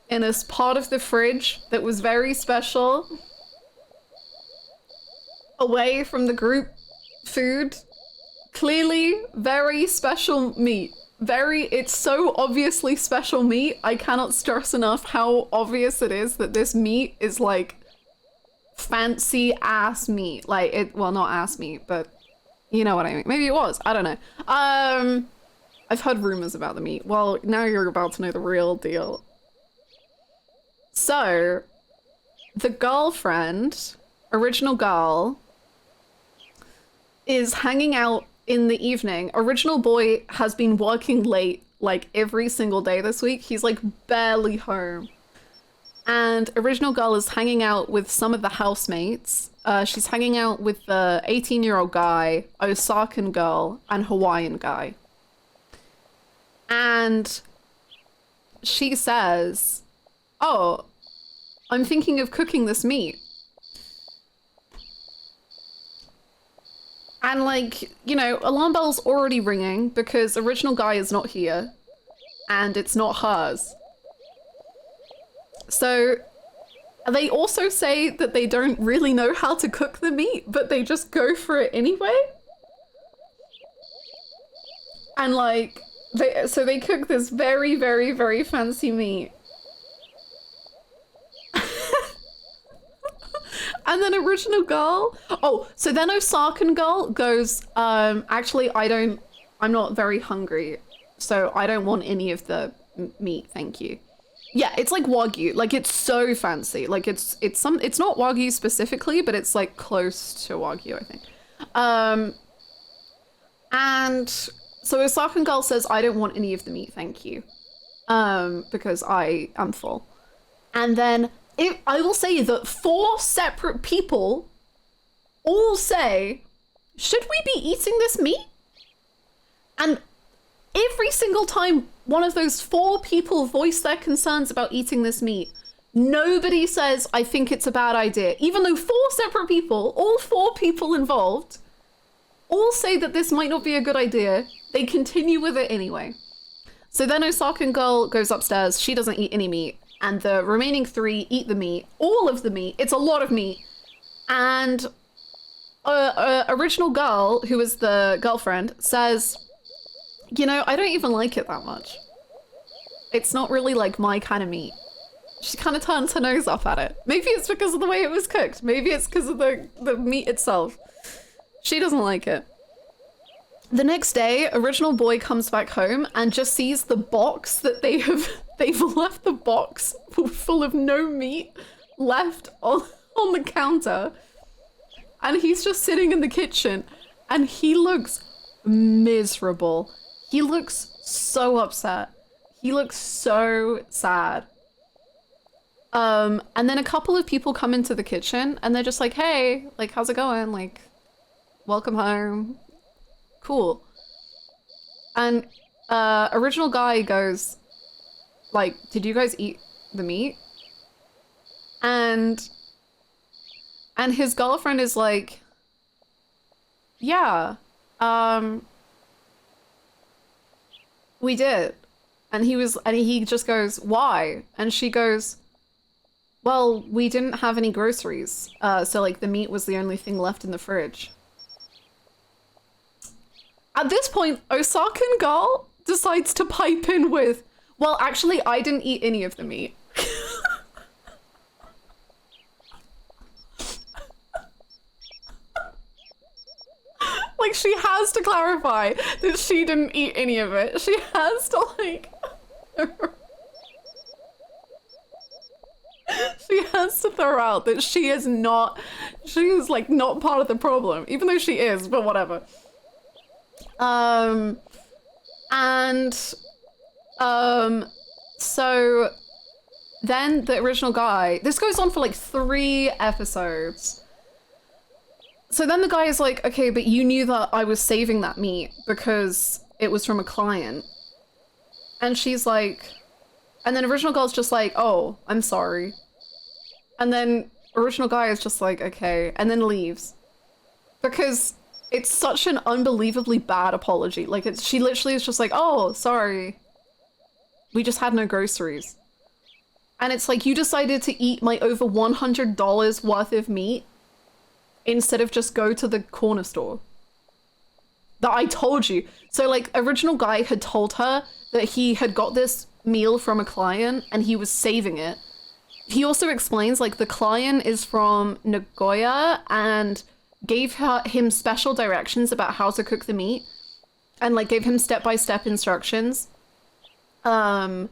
in a part of the fridge that was very special, away from the group food. Clearly very special meat. It's so obviously special meat. I cannot stress enough how obvious it is that this meat is like fancy ass meat. Like it, well, not ass meat, but you know what I mean. Maybe it was, I don't know. I've heard rumors about the meat. Well, now you're about to know the real deal. So, the girlfriend, original girl, is hanging out in the evening. Original boy has been working late like every single day this week. He's like barely home. And original girl is hanging out with some of the housemates. She's hanging out with the 18-year-old guy, Osakan girl, and Hawaiian guy. And she says, oh, I'm thinking of cooking this meat. And like, you know, alarm bell's already ringing because original guy is not here and it's not hers. So they also say that they don't really know how to cook the meat, but they just go for it anyway. And like, they cook this very, very, very fancy meat. And then original girl. Oh, so then Osakan girl goes, actually, I'm not very hungry, so I don't want any of the meat, thank you. Yeah, it's like Wagyu, like it's so fancy. Like it's not Wagyu specifically, but it's like close to Wagyu, I think. And so Osakan girl says, I don't want any of the meat, thank you. Because I am full. And then I will say that 4 separate people all say, should we be eating this meat? And every single time one of those 4 people voice their concerns about eating this meat, nobody says, I think it's a bad idea. Even though 4 separate people, all 4 people involved, all say that this might not be a good idea, they continue with it anyway. So then Osakan girl goes upstairs, she doesn't eat any meat. And the remaining 3 eat the meat, all of the meat. It's a lot of meat. And original girl, who is the girlfriend, says, you know, I don't even like it that much. It's not really like my kind of meat. She kind of turns her nose up at it. Maybe it's because of the way it was cooked. Maybe it's because of the meat itself. She doesn't like it. The next day, original boy comes back home and just sees the box that they've left the box full of no meat left on the counter. And he's just sitting in the kitchen and he looks miserable. He looks so upset. He looks so sad. And then a couple of people come into the kitchen and they're just like, hey, like, how's it going? Like, welcome home. Cool. And original guy goes, like, did you guys eat the meat? And his girlfriend is like, yeah, we did. And he just goes, why? And she goes, well, we didn't have any groceries. So like the meat was the only thing left in the fridge. At this point, Osakan girl decides to pipe in with, well, actually, I didn't eat any of the meat. Like, she has to clarify that she didn't eat any of it. She has to, like... She has to throw out that she is, like, not part of the problem. Even though she is, but whatever. So then the original guy, this goes on for like 3 episodes. So then the guy is like, okay, but you knew that I was saving that meat because it was from a client. And she's like, and then original girl's just like, oh, I'm sorry. And then original guy is just like, okay, and then leaves. Because it's such an unbelievably bad apology. Like, she literally is just like, oh, sorry. We just had no groceries. And it's like, you decided to eat my over $100 worth of meat instead of just go to the corner store. That I told you. So like, original guy had told her that he had got this meal from a client and he was saving it. He also explains, like, the client is from Nagoya and gave him special directions about how to cook the meat and like gave him step-by-step instructions. And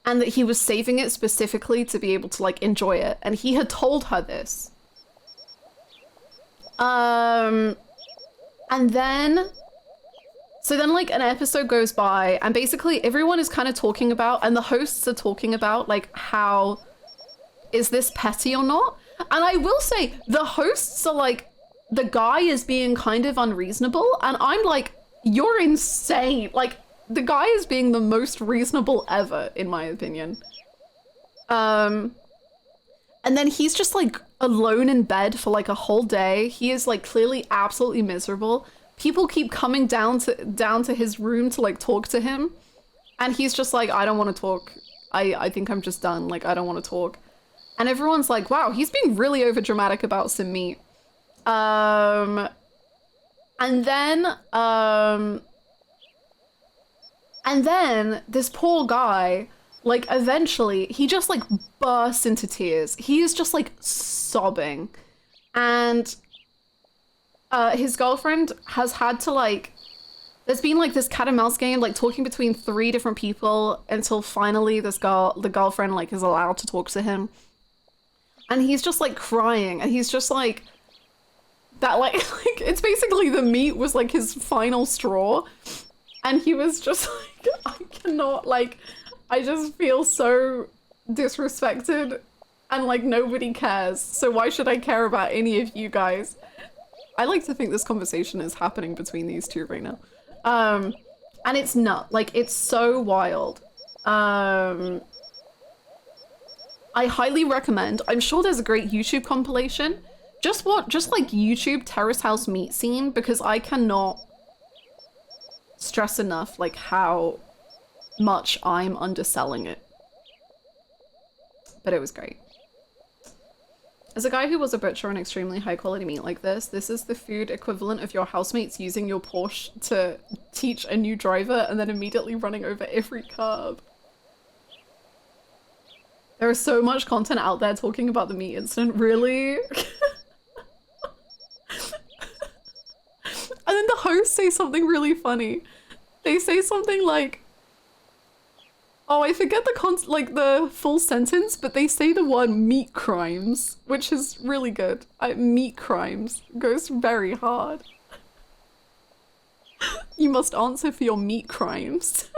that he was saving it specifically to be able to like enjoy it. And he had told her this. And then, so then like an episode goes by and basically everyone is kind of talking about, and the hosts are talking about like, how is this petty or not? And I will say the hosts are like, the guy is being kind of unreasonable, and I'm like, you're insane. Like, the guy is being the most reasonable ever, in my opinion. And then he's just like alone in bed for like a whole day. He is like clearly absolutely miserable. People keep coming down to his room to like talk to him. And he's just like, I don't want to talk. I think I'm just done. Like, I don't want to talk. And everyone's like, wow, he's being really over dramatic about some meat. And then this poor guy, like, eventually, he just, like, bursts into tears. He is just, like, sobbing. And his girlfriend has had to, like, there's been, like, this cat and mouse game, like, talking between 3 different people until finally the girlfriend, like, is allowed to talk to him. And he's just, like, crying. And he's just, like, that, like it's basically the meat was, like, his final straw. And he was just, like, I cannot, like... I just feel so disrespected and like nobody cares. So why should I care about any of you guys? I like to think this conversation is happening between these two right now. And it's not, like, it's so wild. I highly recommend, I'm sure there's a great YouTube compilation. Just like YouTube Terrace House meat scene, because I cannot stress enough like how much I'm underselling it. But it was great. As a guy who was a butcher on extremely high quality meat like this is the food equivalent of your housemates using your Porsche to teach a new driver and then immediately running over every curb. There is so much content out there talking about the meat incident, really? And then the hosts say something really funny. They say something like, oh, I forget the full sentence, but they say the word meat crimes, which is really good. Meat crimes goes very hard. You must answer for your meat crimes.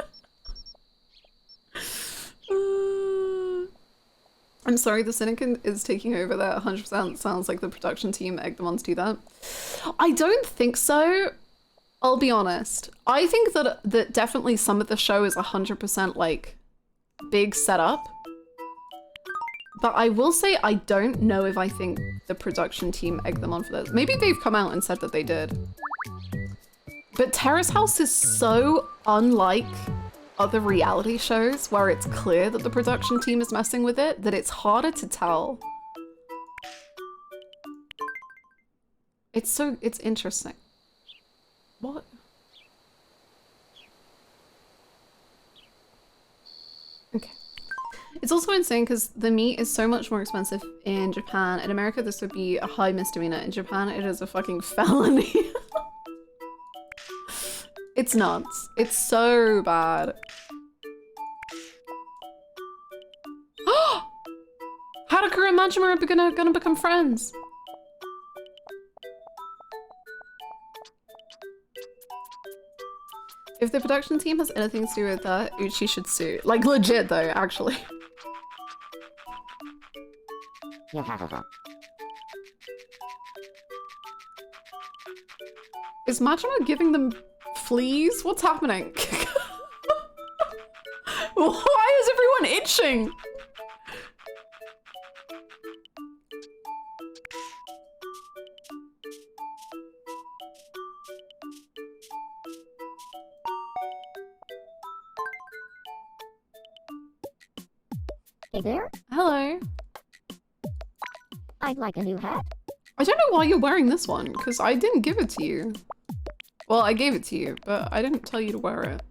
I'm sorry, the Cynic is taking over there. 100% sounds like the production team egged them on to do that. I don't think so. I'll be honest. I think that definitely some of the show is 100% like big setup. But I will say I don't know if I think the production team egged them on for this. Maybe they've come out and said that they did. But Terrace House is so unlike other reality shows where it's clear that the production team is messing with it that it's harder to tell. It's interesting. What? Okay. It's also insane because the meat is so much more expensive in Japan. In America, this would be a high misdemeanor. In Japan, it is a fucking felony. It's nuts. It's so bad. Haruka and Majima are gonna become friends. If the production team has anything to do with that, Uchi should sue. Like, legit though, actually. Is Majima giving them fleas? What's happening? Why is everyone itching? Hey there. Hello. I'd like a new hat. I don't know why you're wearing this one, because I didn't give it to you. Well, I gave it to you, but I didn't tell you to wear it.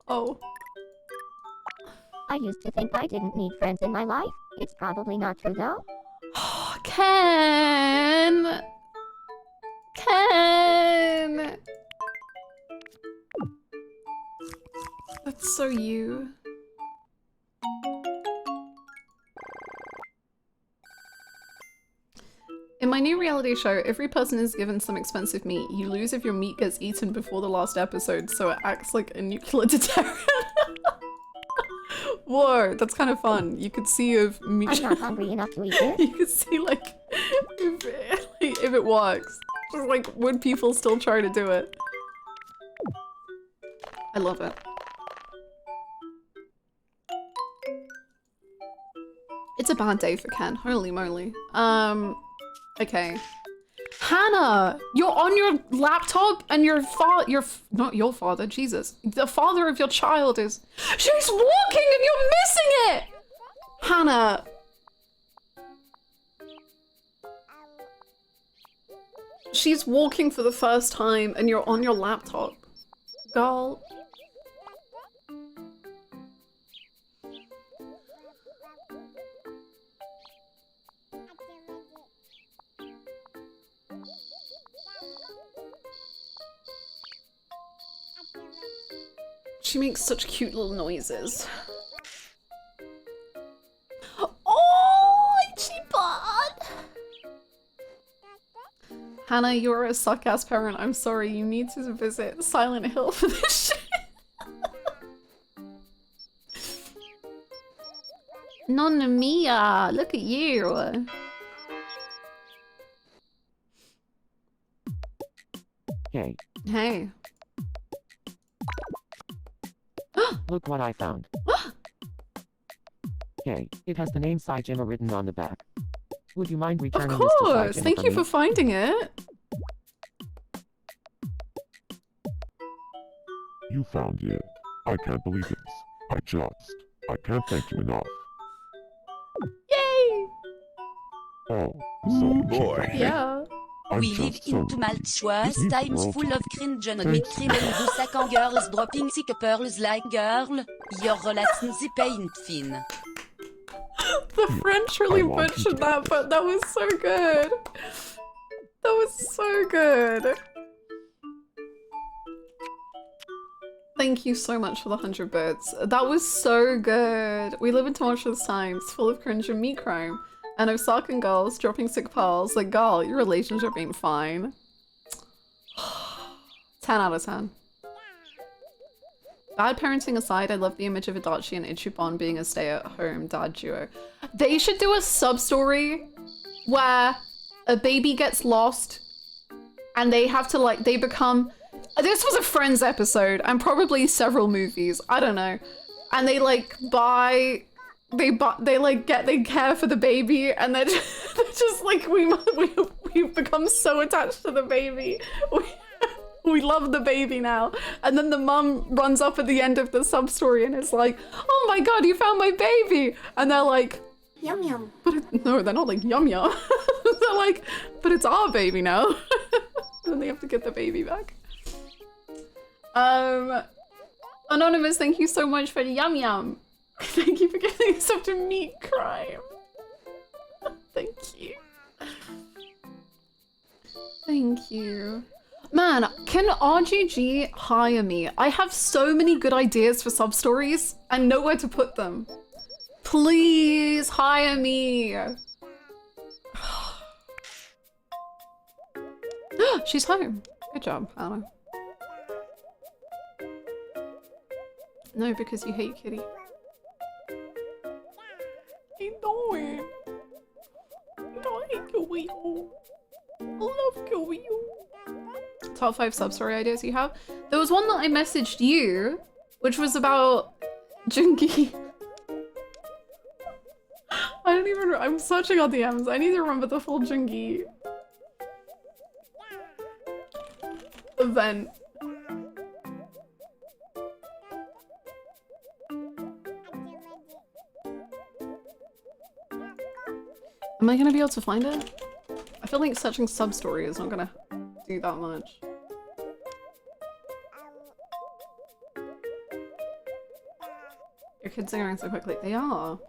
Oh. I used to think I didn't need friends in my life. It's probably not true though. Ken! Ken! That's so you. In my new reality show, every person is given some expensive meat. You lose if your meat gets eaten before the last episode, so it acts like a nuclear deterrent. Whoa, that's kind of fun. You could see if meat. I'm not hungry enough to eat it. You could see like if if it works. Just like, would people still try to do it? I love it. It's a bad day for Ken. Holy moly. Okay. Hannah, you're on your laptop and not your father, Jesus. The father of your child is... She's walking and you're missing it! Hannah. She's walking for the first time and you're on your laptop. Girl. She makes such cute little noises. Oh, itchy butt! Hannah, you're a suck-ass parent. I'm sorry. You need to visit Silent Hill for this shit. Nonna mia! Look at you! Hey. Hey. Look what I found. Hey, it has the name Saijima written on the back. Would you mind returning Of this to course! Saijima Thank you me? for finding it. You found it. I can't believe it. I can't thank you enough. Yay! Oh, so boy. Yeah. I'm We live just so in tumultuous Disney times World. full of cringe and with tremendous second girls dropping sick pearls like girl. Your relations painful. The French really I want you butchered to that, but that was so good. That was so good. Thank you so much for the 100 bits. That was so good. We live in tumultuous times, full of cringe and meat crime. And Osakan girls dropping sick pearls. Like, girl, your relationship ain't fine. 10 out of 10. Bad parenting aside, I love the image of Adachi and Ichiban being a stay-at-home dad duo. They should do a sub-story where a baby gets lost and they have to, like, they become... This was a Friends episode and probably several movies. I don't know. And they, like, they care for the baby and they're just like, we've become so attached to the baby. We love the baby now. And then the mum runs up at the end of the sub-story and is like, oh my god, you found my baby. And they're like, Yum yum. no, they're not like yum yum. They're like, but it's our baby now. And then they have to get the baby back. Anonymous, thank you so much for the yum yum. Thank you for getting us up to meat crime. Thank you. Thank you. Man, can RGG hire me? I have so many good ideas for sub-stories and nowhere to put them. Please hire me. She's home. Good job, Anna. No, because you hate Kitty. I know. I hate Kiwi. I love Kiwi. Top 5 sub-story ideas you have? There was one that I messaged you, which was about Jungi. I don't even... I'm searching on DMs. I need to remember the full Jungi event. Am I gonna be able to find it? I feel like searching sub-story is not gonna do that much. Your kids are going so quickly. They are.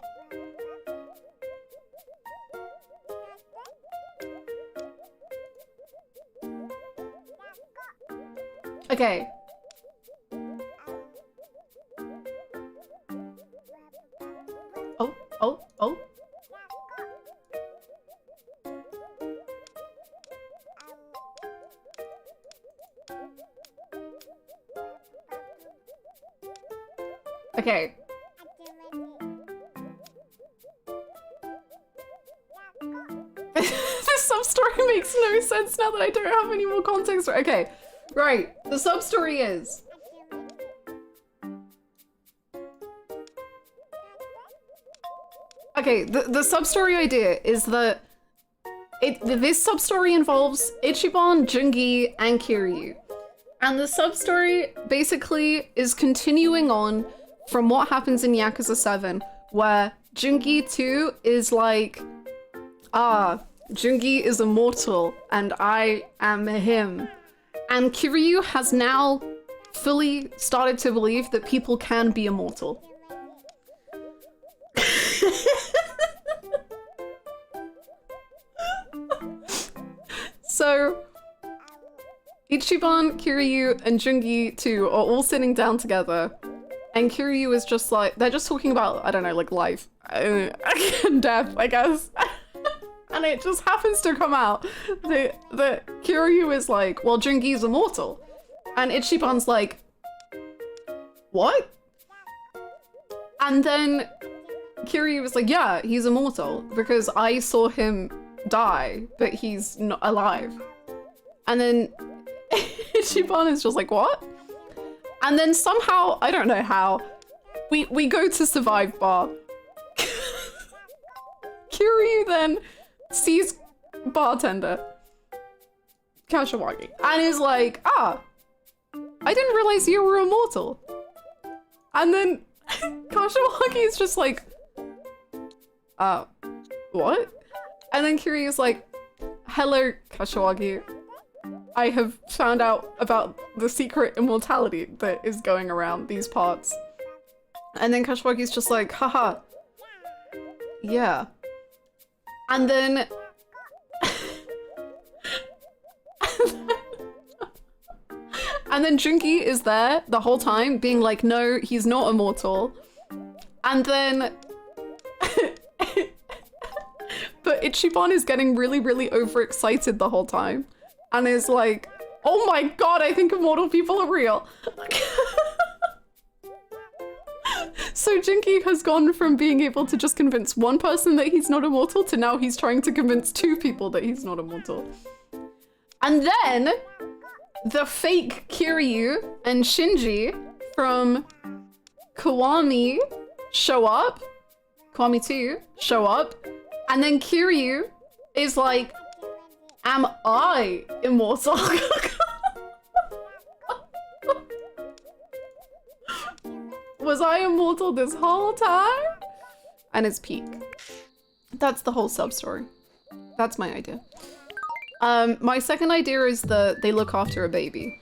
Okay. Oh. Okay. This This sub-story makes no sense now that I don't have any more context. Okay, right. The sub-story is... Okay, the sub-story idea is that this sub-story involves Ichiban, Jungi, and Kiryu. And the sub-story basically is continuing on from what happens in Yakuza 7, where Jungi 2 is like, Jungi is immortal, and I am him. And Kiryu has now fully started to believe that people can be immortal. So, Ichiban, Kiryu, and Jungi 2 are all sitting down together, and Kiryu is just like, they're just talking about, I don't know, like life and death, I guess. And it just happens to come out that Kiryu is like, well, Jungi's immortal. And Ichiban's like, what? And then Kiryu was like, yeah, he's immortal because I saw him die, but he's not alive. And then Ichiban is just like, what? And then somehow, I don't know how, we go to Survive Bar. Kiryu then sees bartender Kashiwagi and is like, I didn't realize you were immortal. And then Kashiwagi is just like, what? And then Kiryu is like, hello, Kashiwagi. I have found out about the secret immortality that is going around these parts. And then Kashiwagi's just like, haha, yeah. And then... and then Jungi is there the whole time being like, no, he's not immortal. And then... but Ichiban is getting really, really overexcited the whole time. And is like, oh my god, I think immortal people are real. So Jungi has gone from being able to just convince one person that he's not immortal to now he's trying to convince 2 people that he's not immortal. And then the fake Kiryu and Shinji from Kiwami show up. Kiwami 2 show up. And then Kiryu is like, am I immortal? Was I immortal this whole time? And it's peak. That's the whole sub-story. That's my idea. My second idea is that they look after a baby.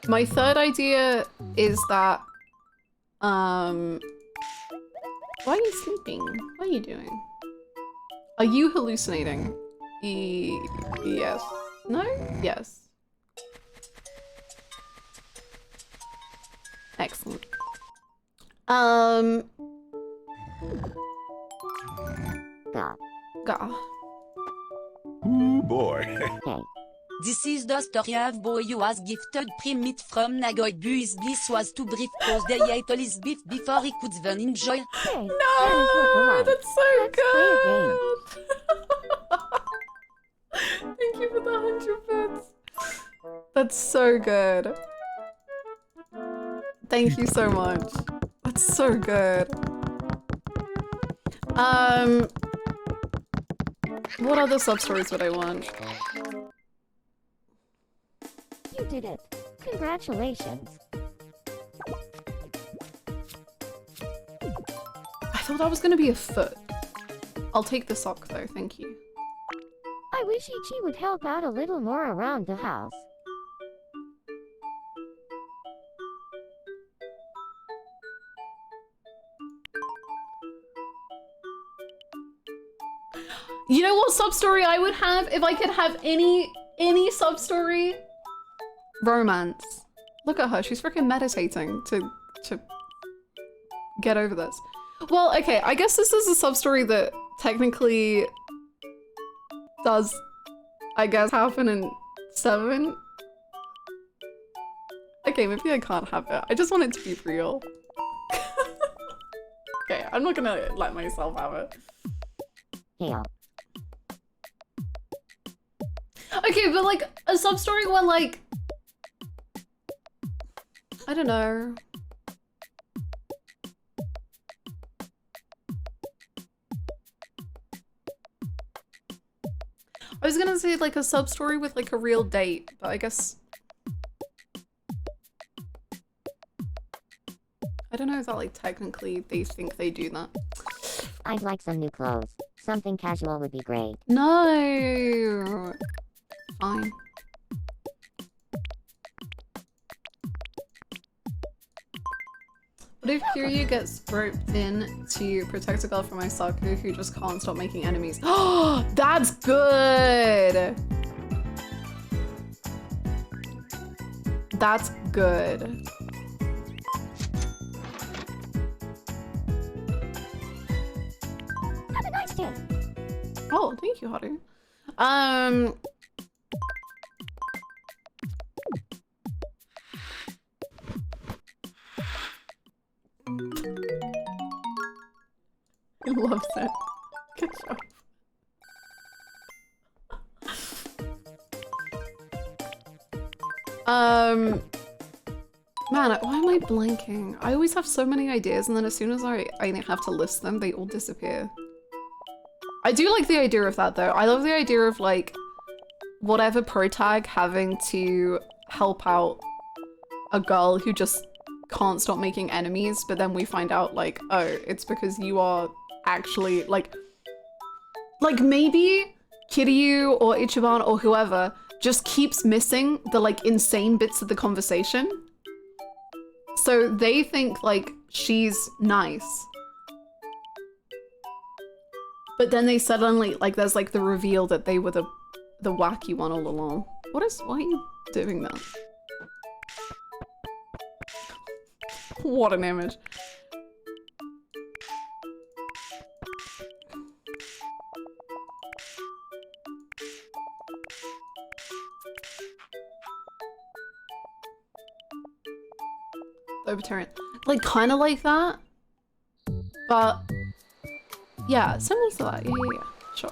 My third idea is that, why are you sleeping? What are you doing? Are you hallucinating? Yes. No? Yes. Excellent. Gah. Ooh boy. Hey. This is the story of boy who was gifted primate from Nagoya. His bliss was too brief cause they ate all his beef before he could even enjoy. Hey. No! That's so Let's play a good! Thank you for the 100 bits. That's so good. Thank you so much. That's so good. What other sub-stories would I want? You did it. Congratulations. I thought that was gonna be a foot. I'll take the sock though, thank you. I wish Ichi would help out a little more around the house. You know what sub-story I would have if I could have any sub-story? Romance. Look at her, she's freaking meditating to get over this. Well, okay, I guess this is a sub-story that technically does, I guess, happen in 7. Okay, maybe I can't have it. I just want it to be real. Okay, I'm not gonna let myself have it. Yeah. Okay, but like a sub story where like I don't know. I was gonna say like a sub story with like a real date, but I guess I don't know if that like technically they think they do that. I'd like some new clothes. Something casual would be great. No. Fine. What if Kiryu gets roped in to protect a girl from Isaku who just can't stop making enemies? Oh, that's good! That's good. Have a nice day. Oh, thank you, Haru. He loves it. Good job. Man, why am I blanking? I always have so many ideas and then as soon as I have to list them, they all disappear. I do like the idea of that though. I love the idea of like whatever pro tag having to help out a girl who just can't stop making enemies, but then we find out like, oh, it's because you are actually like maybe Kiryu or Ichiban or whoever just keeps missing the like insane bits of the conversation. So they think like she's nice. But then they suddenly like there's like the reveal that they were the wacky one all along. Why are you doing that? What an image. Libertarian. Like, kind of like that. But, yeah, similar to that. Yeah. Sure.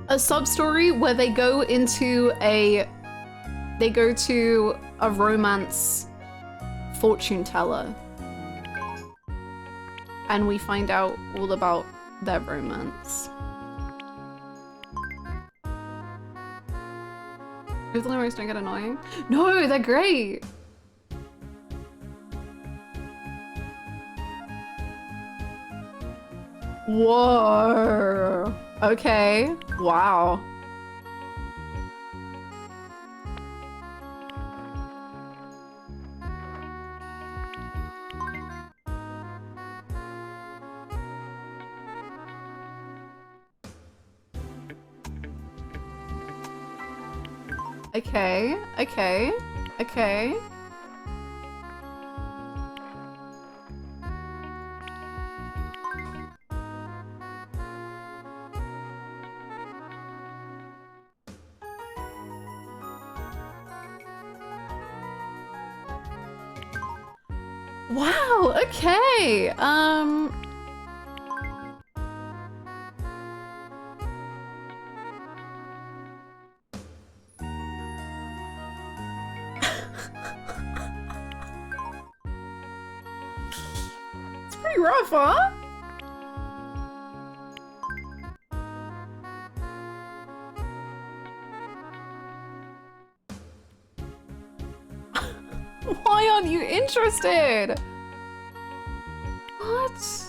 A sub-story where they go to a romance fortune teller and we find out all about their romance. If the lyrics don't get annoying? No, they're great! Whoa. Okay. Wow. Okay. Okay. Okay. Wow, okay. It's pretty rough, huh? Why aren't you interested? What?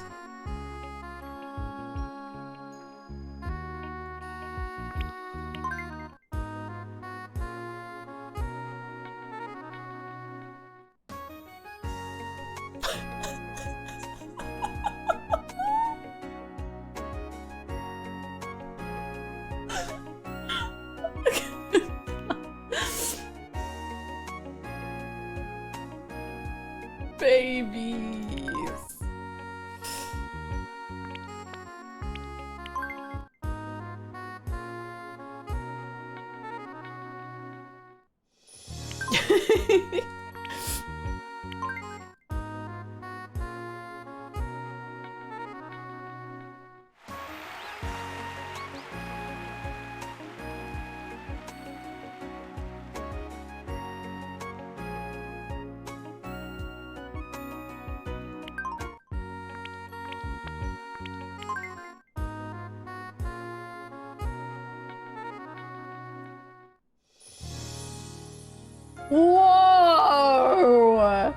Whoa!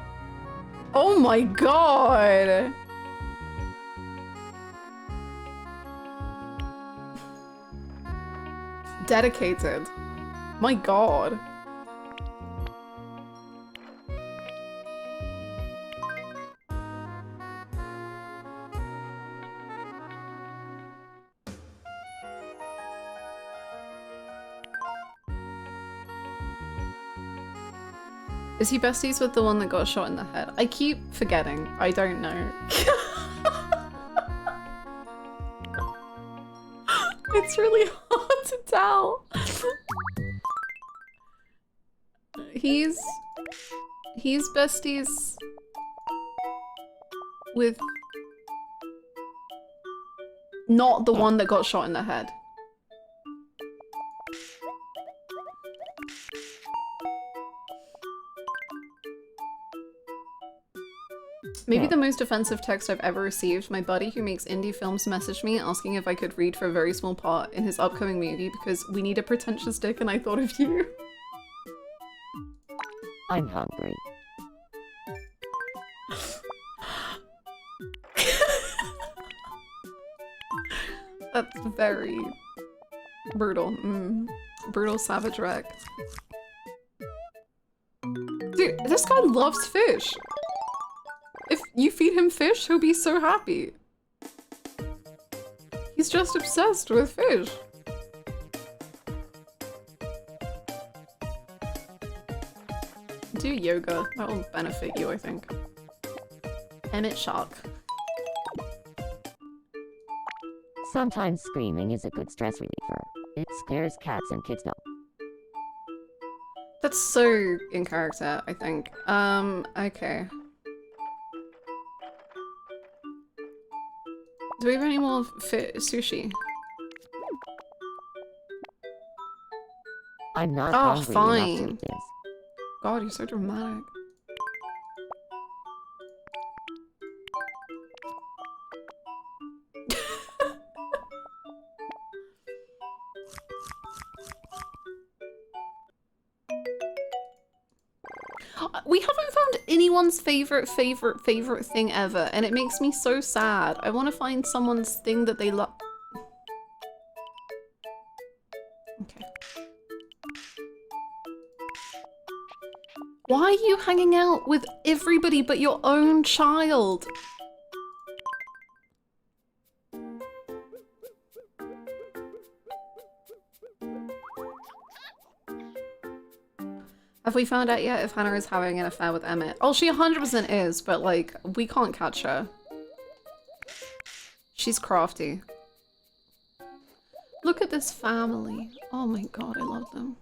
Oh my god! Dedicated. My god. Is he besties with the one that got shot in the head? I keep forgetting. I don't know. It's really hard to tell. He's besties with not the one that got shot in the head. Maybe the most offensive text I've ever received. My buddy who makes indie films messaged me asking if I could read for a very small part in his upcoming movie because we need a pretentious dick and I thought of you. I'm hungry. That's very brutal. Brutal savage wreck. Dude, this guy loves fish. If you feed him fish, he'll be so happy. He's just obsessed with fish. Do yoga. That will benefit you, I think. Emmett Shark. Sometimes screaming is a good stress reliever. It scares cats and kids though. That's so in character, I think. Okay. Do we have any more sushi? I'm not Oh, hungry fine. enough to eat this. God, you're so dramatic. We haven't found anyone's favorite thing ever, and it makes me so sad. I want to find someone's thing that they love. Okay. Why are you hanging out with everybody but your own child? Have we found out yet if Hannah is having an affair with Emmett? Oh, she 100% is, but like, we can't catch her. She's crafty. Look at this family. Oh my god, I love them.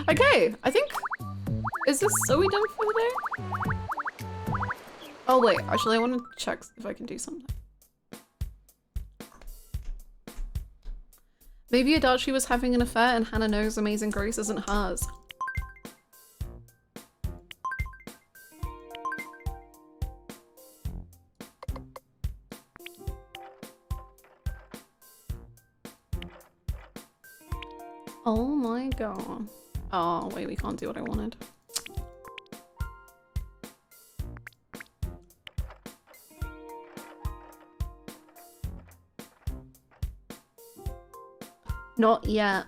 Okay, I think... Is this... Are we done for the day? Oh wait, actually I want to check if I can do something. Maybe Adachi was having an affair and Hannah knows Amazing Grace isn't hers. Oh my god. Oh wait, we can't do what I wanted. Not yet.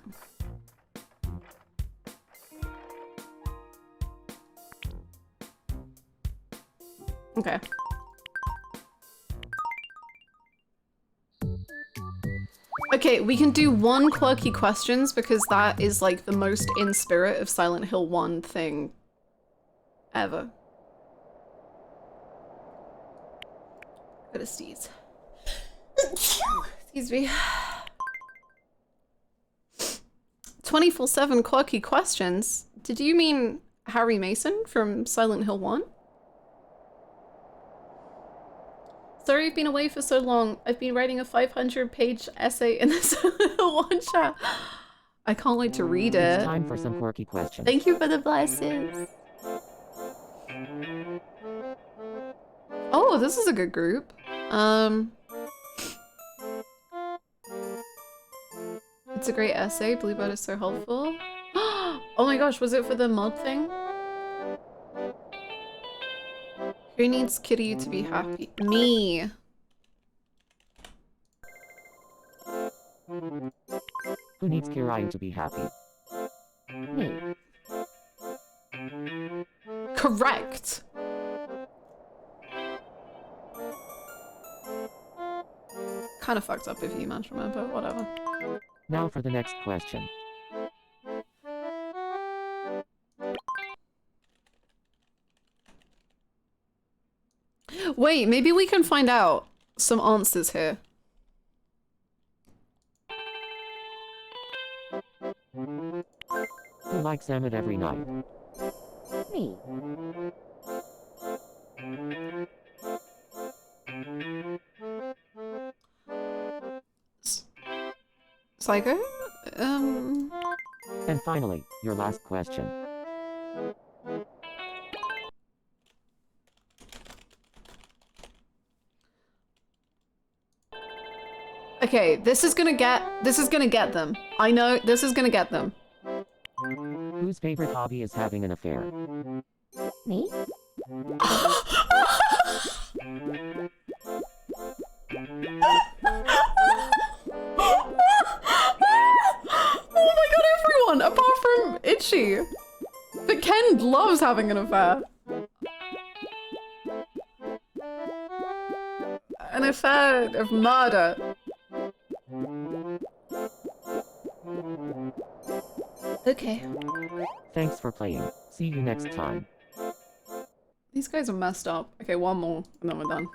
Okay. Okay, we can do one quirky questions because that is like the most in spirit of Silent Hill 1 thing ever. Gotta sneeze. Excuse me. 24/7 quirky questions. Did you mean Harry Mason from Silent Hill 1? Sorry I've been away for so long. I've been writing a 500-page essay in the Silent Hill 1 chat. I can't wait to read it. It's time for some quirky questions. Thank you for the blessings. Oh, this is a good group. It's a great essay. Bluebird is so helpful. Oh my gosh, was it for the mod thing? Who needs Kitty to be happy? Me. Who needs Kirayu to be happy? Me. Correct. Kind of fucked up if you mention it, but whatever. Now for the next question. Wait, maybe we can find out some answers here. Who likes Emmett every night? Me. Psycho? And finally, your last question. Okay, this is gonna get them. I know this is gonna get them. Whose favorite hobby is having an affair? Me? Oh my god, everyone apart from Itchy. But Ken loves having an affair. An affair of murder. Okay. Thanks for playing. See you next time. These guys are messed up. Okay, one more and then we're done.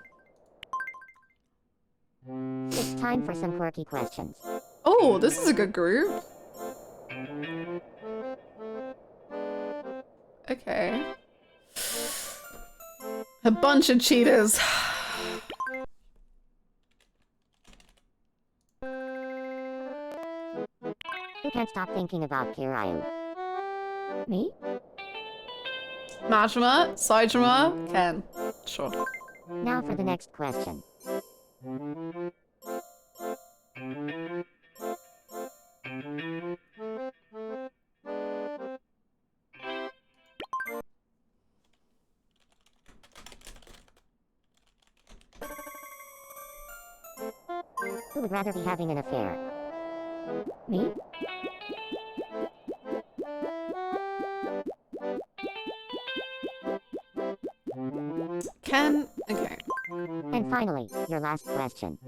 It's time for some quirky questions. Oh, this is a good group. Okay. A bunch of cheaters. Who can't stop thinking about Kirayu? Me? Majima, Saijima, Ken. Sure. Now for the next question. Who would rather be having an affair? Me? Ken, okay. And finally, your last question.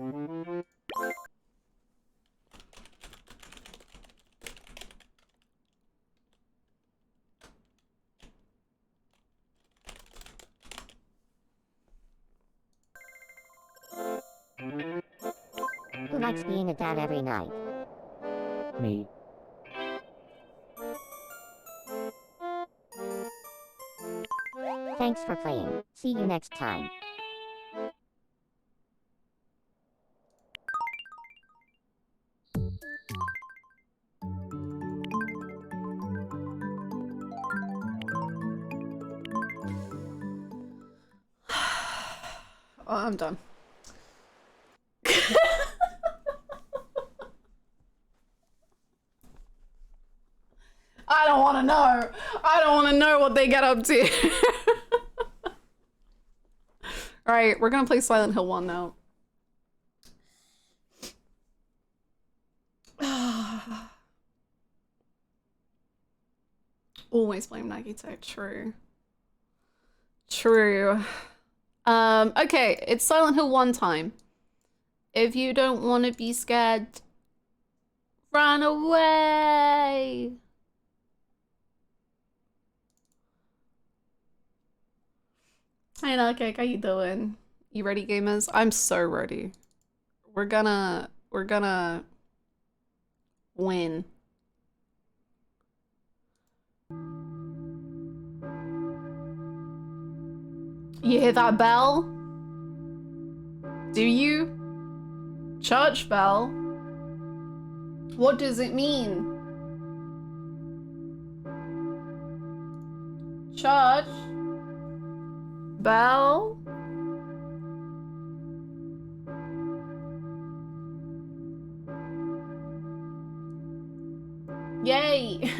Who likes being a dad every night? Me. Thanks for playing. See you next time. Oh, I'm done. I don't want to know. I don't want to know what they get up to. All right, we're gonna play Silent Hill 1 now. Always blame Nagito. True. True. Okay, it's Silent Hill 1 time. If you don't want to be scared, run away. Hi, Nalcake. How you doing? You ready, gamers? I'm so ready. We're gonna win. You hear that bell? Do you? Church bell? What does it mean? Church bell? Yay!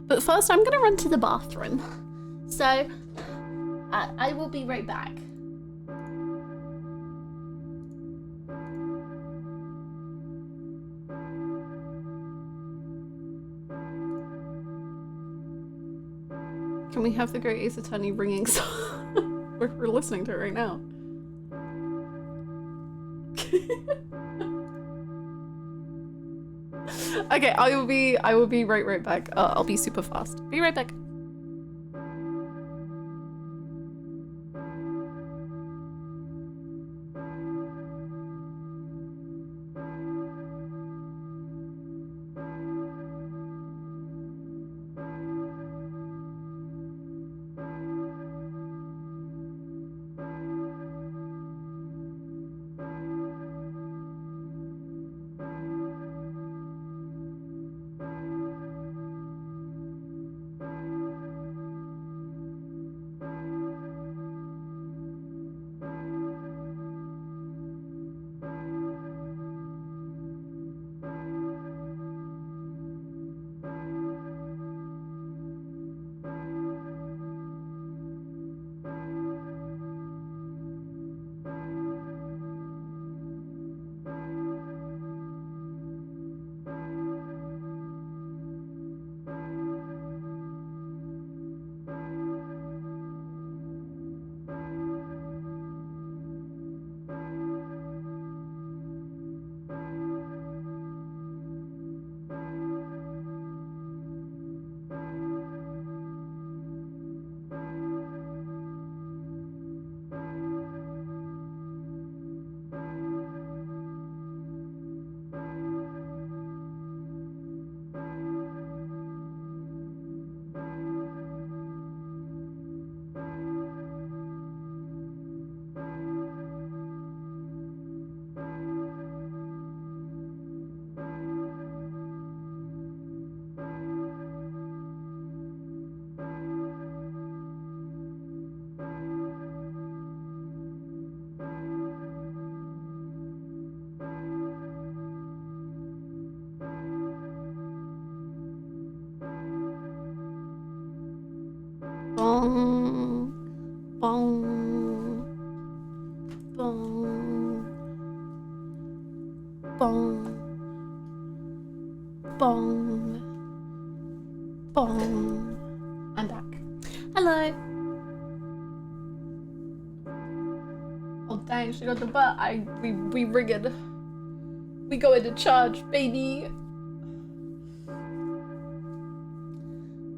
But first I'm gonna run to the bathroom. So, I will be right back. Can we have the Great Ace Attorney ringing song? We're listening to it right now. Okay, I will be right back. I'll be super fast. Be right back. Bong, bong, bong, bong, bong, bong. I'm back. Hello. Oh dang, she got the butt. We rigged. We go into charge, baby.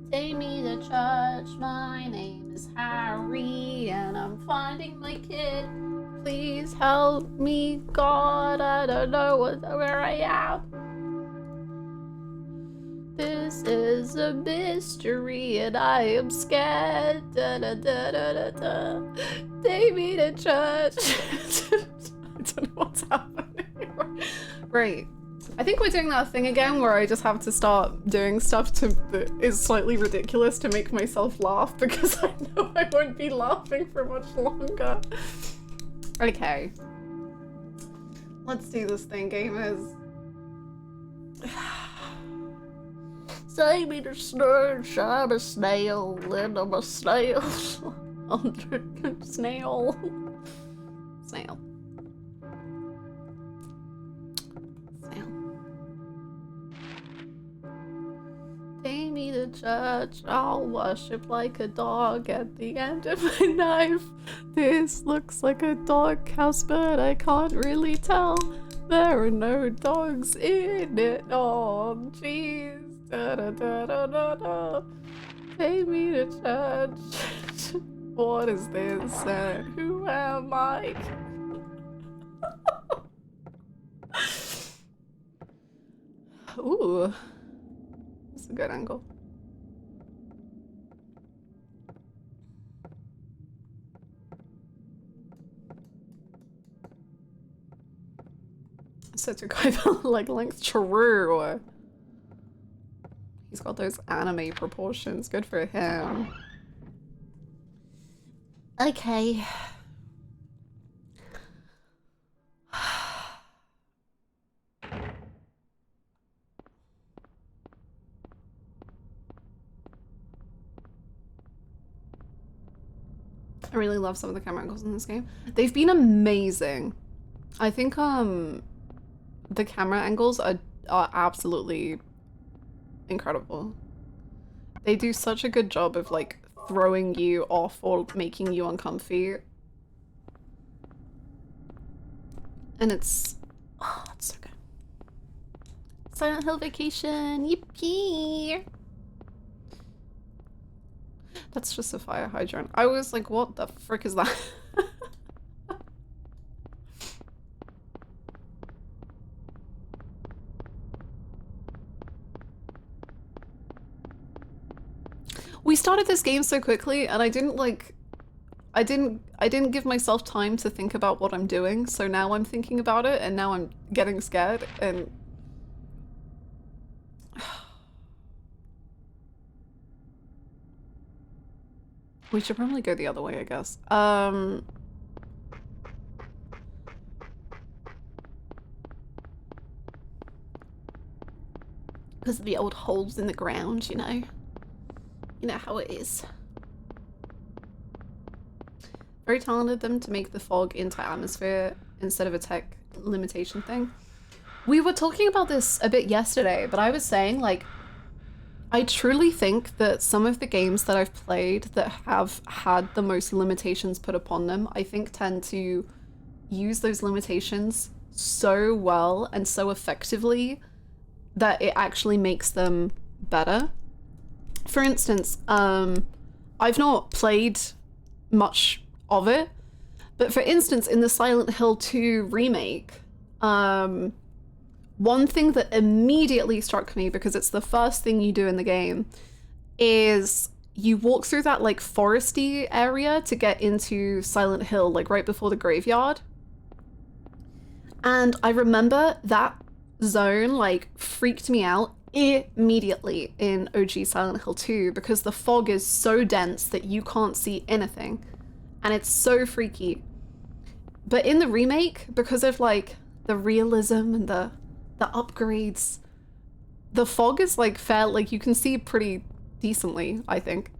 Take me to church, my name is Harry, and I'm finding my kid. Please help me, God, I don't know where I am. This is a mystery, and I am scared. Da, da, da, da, da, da. Take me to church. I don't know what's happening. Right. I think we're doing that thing again where I just have to start doing stuff that is slightly ridiculous to make myself laugh because I know I won't be laughing for much longer. Okay. Let's do this thing, gamers. Say me to snurge, I'm a snail, and I'm a snail. Snail. Snail. Take me to church, I'll worship like a dog at the end of my knife. This looks like a dog house, but I can't really tell. There are no dogs in it. Oh, jeez. Da da da da da da. Take me to church. What is this? Who am I? Ooh. That's a good angle. Such a guy like length true. He's got those anime proportions. Good for him. Okay. I really love some of the camera angles in this game. They've been amazing. I think the camera angles are absolutely incredible. They do such a good job of like throwing you off or making you uncomfy. And it's so good. Silent Hill Vacation, yippee! That's just a fire hydrant. I was like, what the frick is that? We started this game so quickly and I didn't give myself time to think about what I'm doing, so now I'm thinking about it and now I'm getting scared and we should probably go the other way, I guess. Because of the old holes in the ground, you know? You know how it is. Very talented of them to make the fog into atmosphere instead of a tech limitation thing. We were talking about this a bit yesterday, but I was saying, like, I truly think that some of the games that I've played that have had the most limitations put upon them, I think tend to use those limitations so well and so effectively that it actually makes them better. For instance, I've not played much of it, but for instance, in the Silent Hill 2 remake, one thing that immediately struck me, because it's the first thing you do in the game, is you walk through that like foresty area to get into Silent Hill, like right before the graveyard. And I remember that zone like freaked me out immediately in OG Silent Hill 2 because the fog is so dense that you can't see anything and it's so freaky. But in the remake, because of like the realism and the upgrades, the fog is like fair, like you can see pretty decently, I think.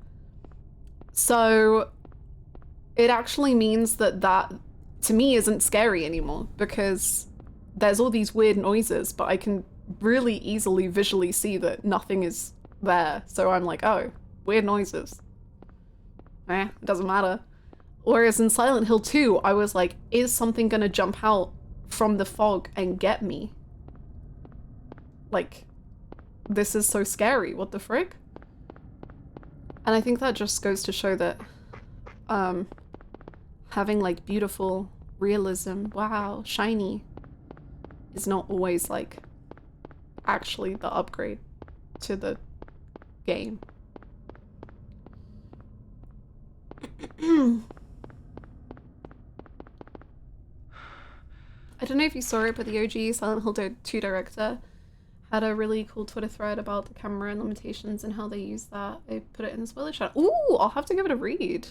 So it actually means that to me isn't scary anymore because there's all these weird noises, but I can really easily visually see that nothing is there. So I'm like, oh, weird noises. It doesn't matter. Whereas in Silent Hill 2, I was like, is something gonna jump out from the fog and get me? Like, this is so scary, what the frick? And I think that just goes to show that having like beautiful realism, wow, shiny, is not always like actually the upgrade to the game. I don't know if you saw it, but the OG Silent Hill 2 director had a really cool Twitter thread about the camera and limitations and how they use that. They put it in the spoiler chat. Ooh, I'll have to give it a read.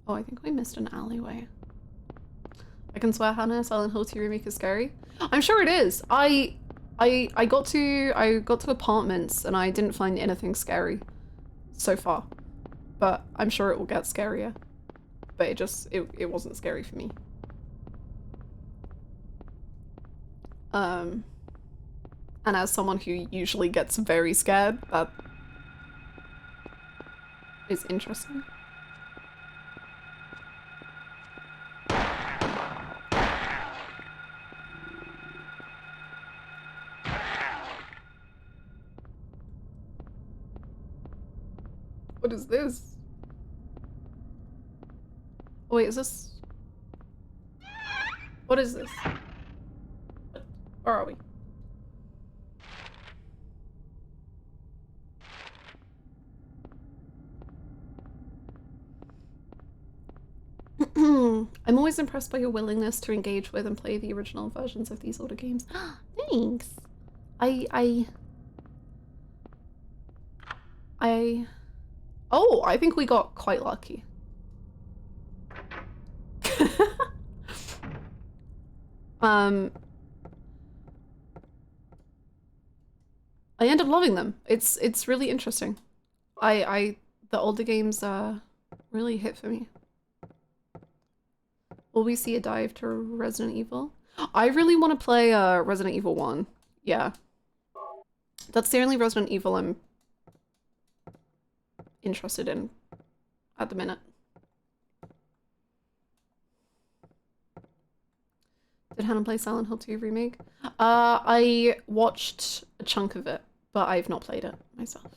Oh, I think we missed an alleyway. I can swear, Hannah, Silent Hill 2 remake is scary. I'm sure it is. I got to apartments and I didn't find anything scary so far, but I'm sure it will get scarier. But it wasn't scary for me. And as someone who usually gets very scared, that is interesting. What is this? Oh wait, is this... What is this? Where are we? I'm always impressed by your willingness to engage with and play the original versions of these older games. Thanks. Oh, I think we got quite lucky. I end up loving them. It's really interesting. The older games really hit for me. Will we see a dive to Resident Evil? I really want to play Resident Evil 1. Yeah. That's the only Resident Evil I'm interested in at the minute. Did Hannah play Silent Hill 2 Remake? I watched a chunk of it, but I've not played it myself.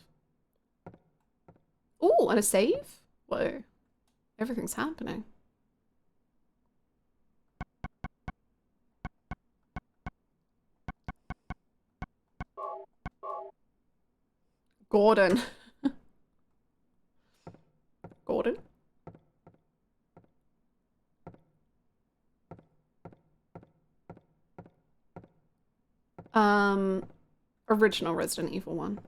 Ooh, and a save? Whoa. Everything's happening. Gordon. Gordon? Original Resident Evil 1.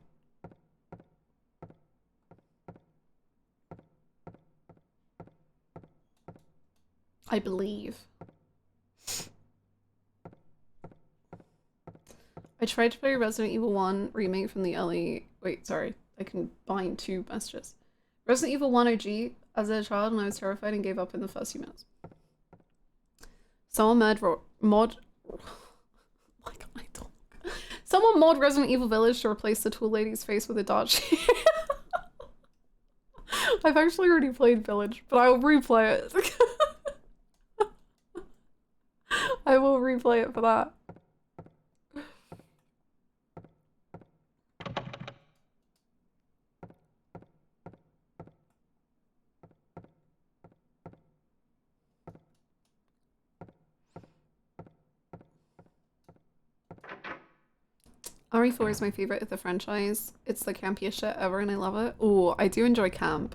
I believe. I tried to play Resident Evil 1 remake from the early... Wait, sorry. I combined two messages. Resident Evil 1 OG as a child, and I was terrified and gave up in the first few minutes. Someone Someone mod Resident Evil Village to replace the Tool Lady's face with a dart sheet. I've actually already played Village, but I'll replay it. I will replay it for that. RE4 is my favorite of the franchise. It's the campiest shit ever and I love it. Ooh, I do enjoy camp.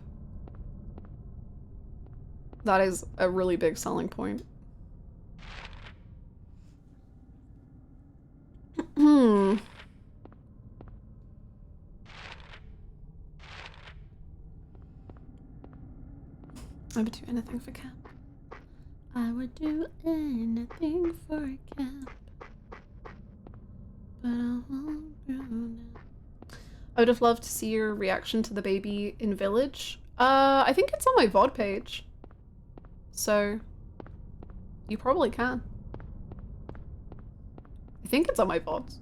That is a really big selling point. I would do anything for camp. I would do anything for camp. But I won't do now. I would have loved to see your reaction to the baby in Village. I think it's on my VOD page. So you probably can. I think it's on my VODs.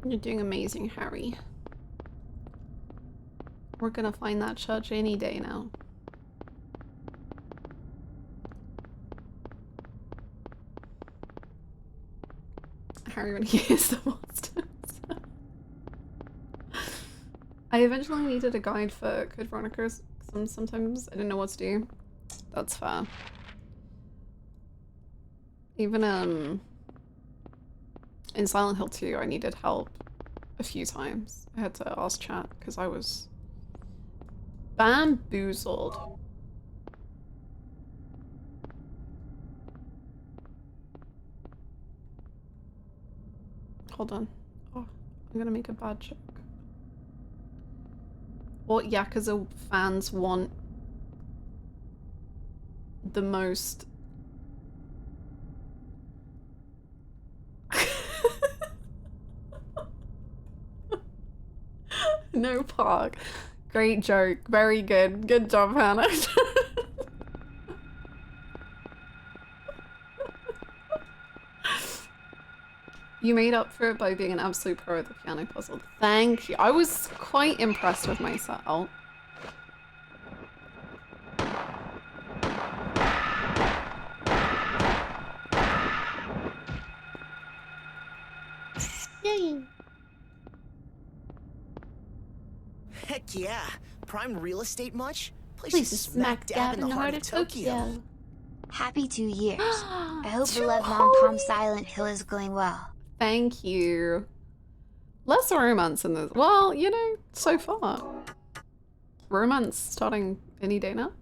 You're doing amazing, Harry. We're gonna find that church any day now. Harry when he is the monsters. I eventually needed a guide for Code Veronicas. Sometimes I didn't know what to do. That's fair. Even in Silent Hill 2, I needed help a few times. I had to ask chat because I was bamboozled. Hold on. Oh, I'm gonna make a bad joke. What Yakuza fans want the most No park. Great joke. Very good. Good job, Hannah. You made up for it by being an absolute pro at the piano puzzle. Thank you. I was quite impressed with myself. Yay. Heck yeah. Prime real estate much? Place Place is smack dab in the heart of Tokyo. Happy 2 years. I hope the 2 Love whole Mom Palm Silent Hill is going well. Thank you. Less romance in this. Well, you know, so far. Romance starting any day now.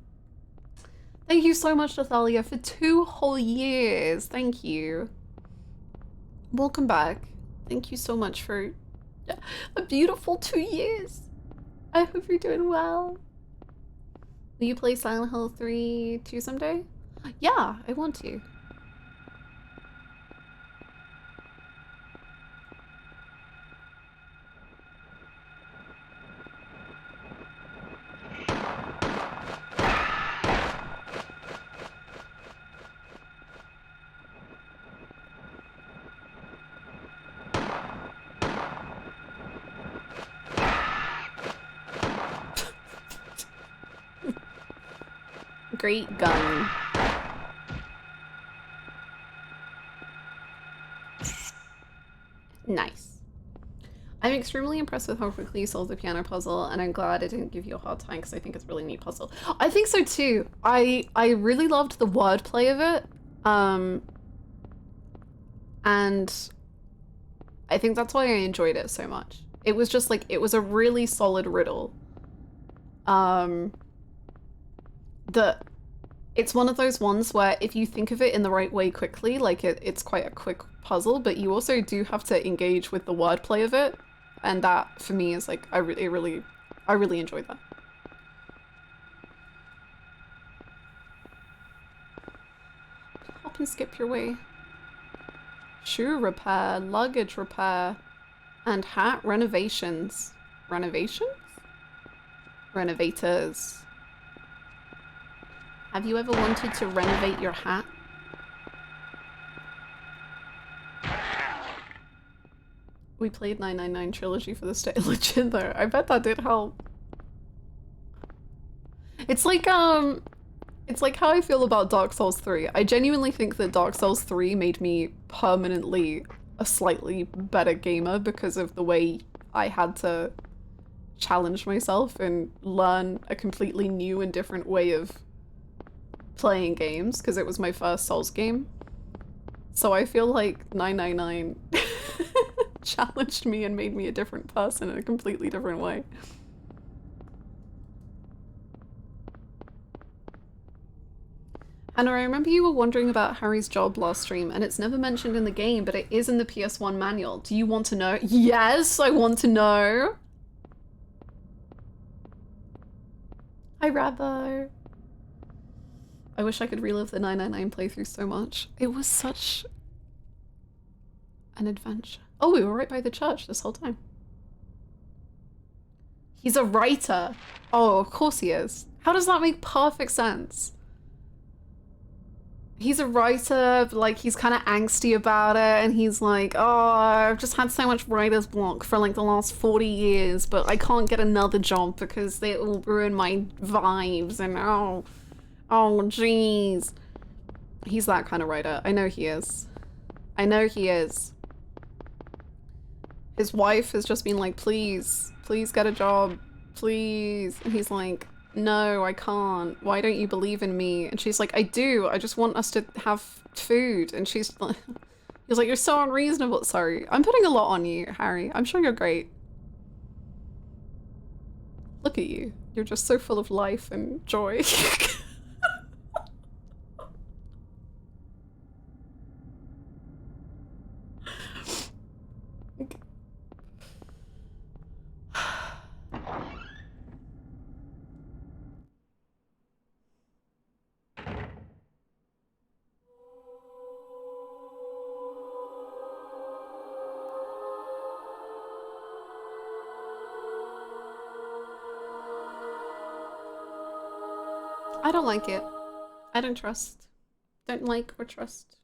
Thank you so much, Nathalia, for 2 whole years. Thank you. Welcome back. Thank you so much for a beautiful 2 years. I hope you're doing well. Will you play Silent Hill 3 too someday? Yeah, I want to. Great gun. Nice. I'm extremely impressed with how quickly you solved the piano puzzle, and I'm glad it didn't give you a hard time because I think it's a really neat puzzle. I think so too. I really loved the wordplay of it. And I think that's why I enjoyed it so much. It was just like, it was a really solid riddle. It's one of those ones where if you think of it in the right way quickly, like it's quite a quick puzzle, but you also do have to engage with the wordplay of it. And that for me is like, I really enjoyed that. Hop and skip your way. Shoe repair, luggage repair, and hat renovations. Renovations? Renovators. Have you ever wanted to renovate your hat? We played 999 Trilogy for the state. Legit though. I bet that did help. It's like how I feel about Dark Souls 3. I genuinely think that Dark Souls 3 made me permanently a slightly better gamer because of the way I had to challenge myself and learn a completely new and different way of playing games because it was my first Souls game. So I feel like 999 challenged me and made me a different person in a completely different way. Hannah, I remember you were wondering about Harry's job last stream, and it's never mentioned in the game, but it is in the PS1 manual. Do you want to know? Yes, I want to know! Hi, Rabo. I wish I could relive the 999 playthrough so much. It was such an adventure. Oh, we were right by the church this whole time. He's a writer. Oh, of course he is. How does that make perfect sense? He's a writer, like he's kind of angsty about it, and he's like, oh, I've just had so much writer's block for like the last 40 years, but I can't get another job because they will ruin my vibes, and oh jeez. He's that kind of writer. I know he is. I know he is. His wife has just been like, please get a job, please. And he's like, no, I can't. Why don't you believe in me? And she's like, I do. I just want us to have food. And she's like, he's like, you're so unreasonable. Sorry, I'm putting a lot on you, Harry. I'm sure you're great. Look at you. You're just so full of life and joy. I don't like it. I don't trust. Don't like or trust.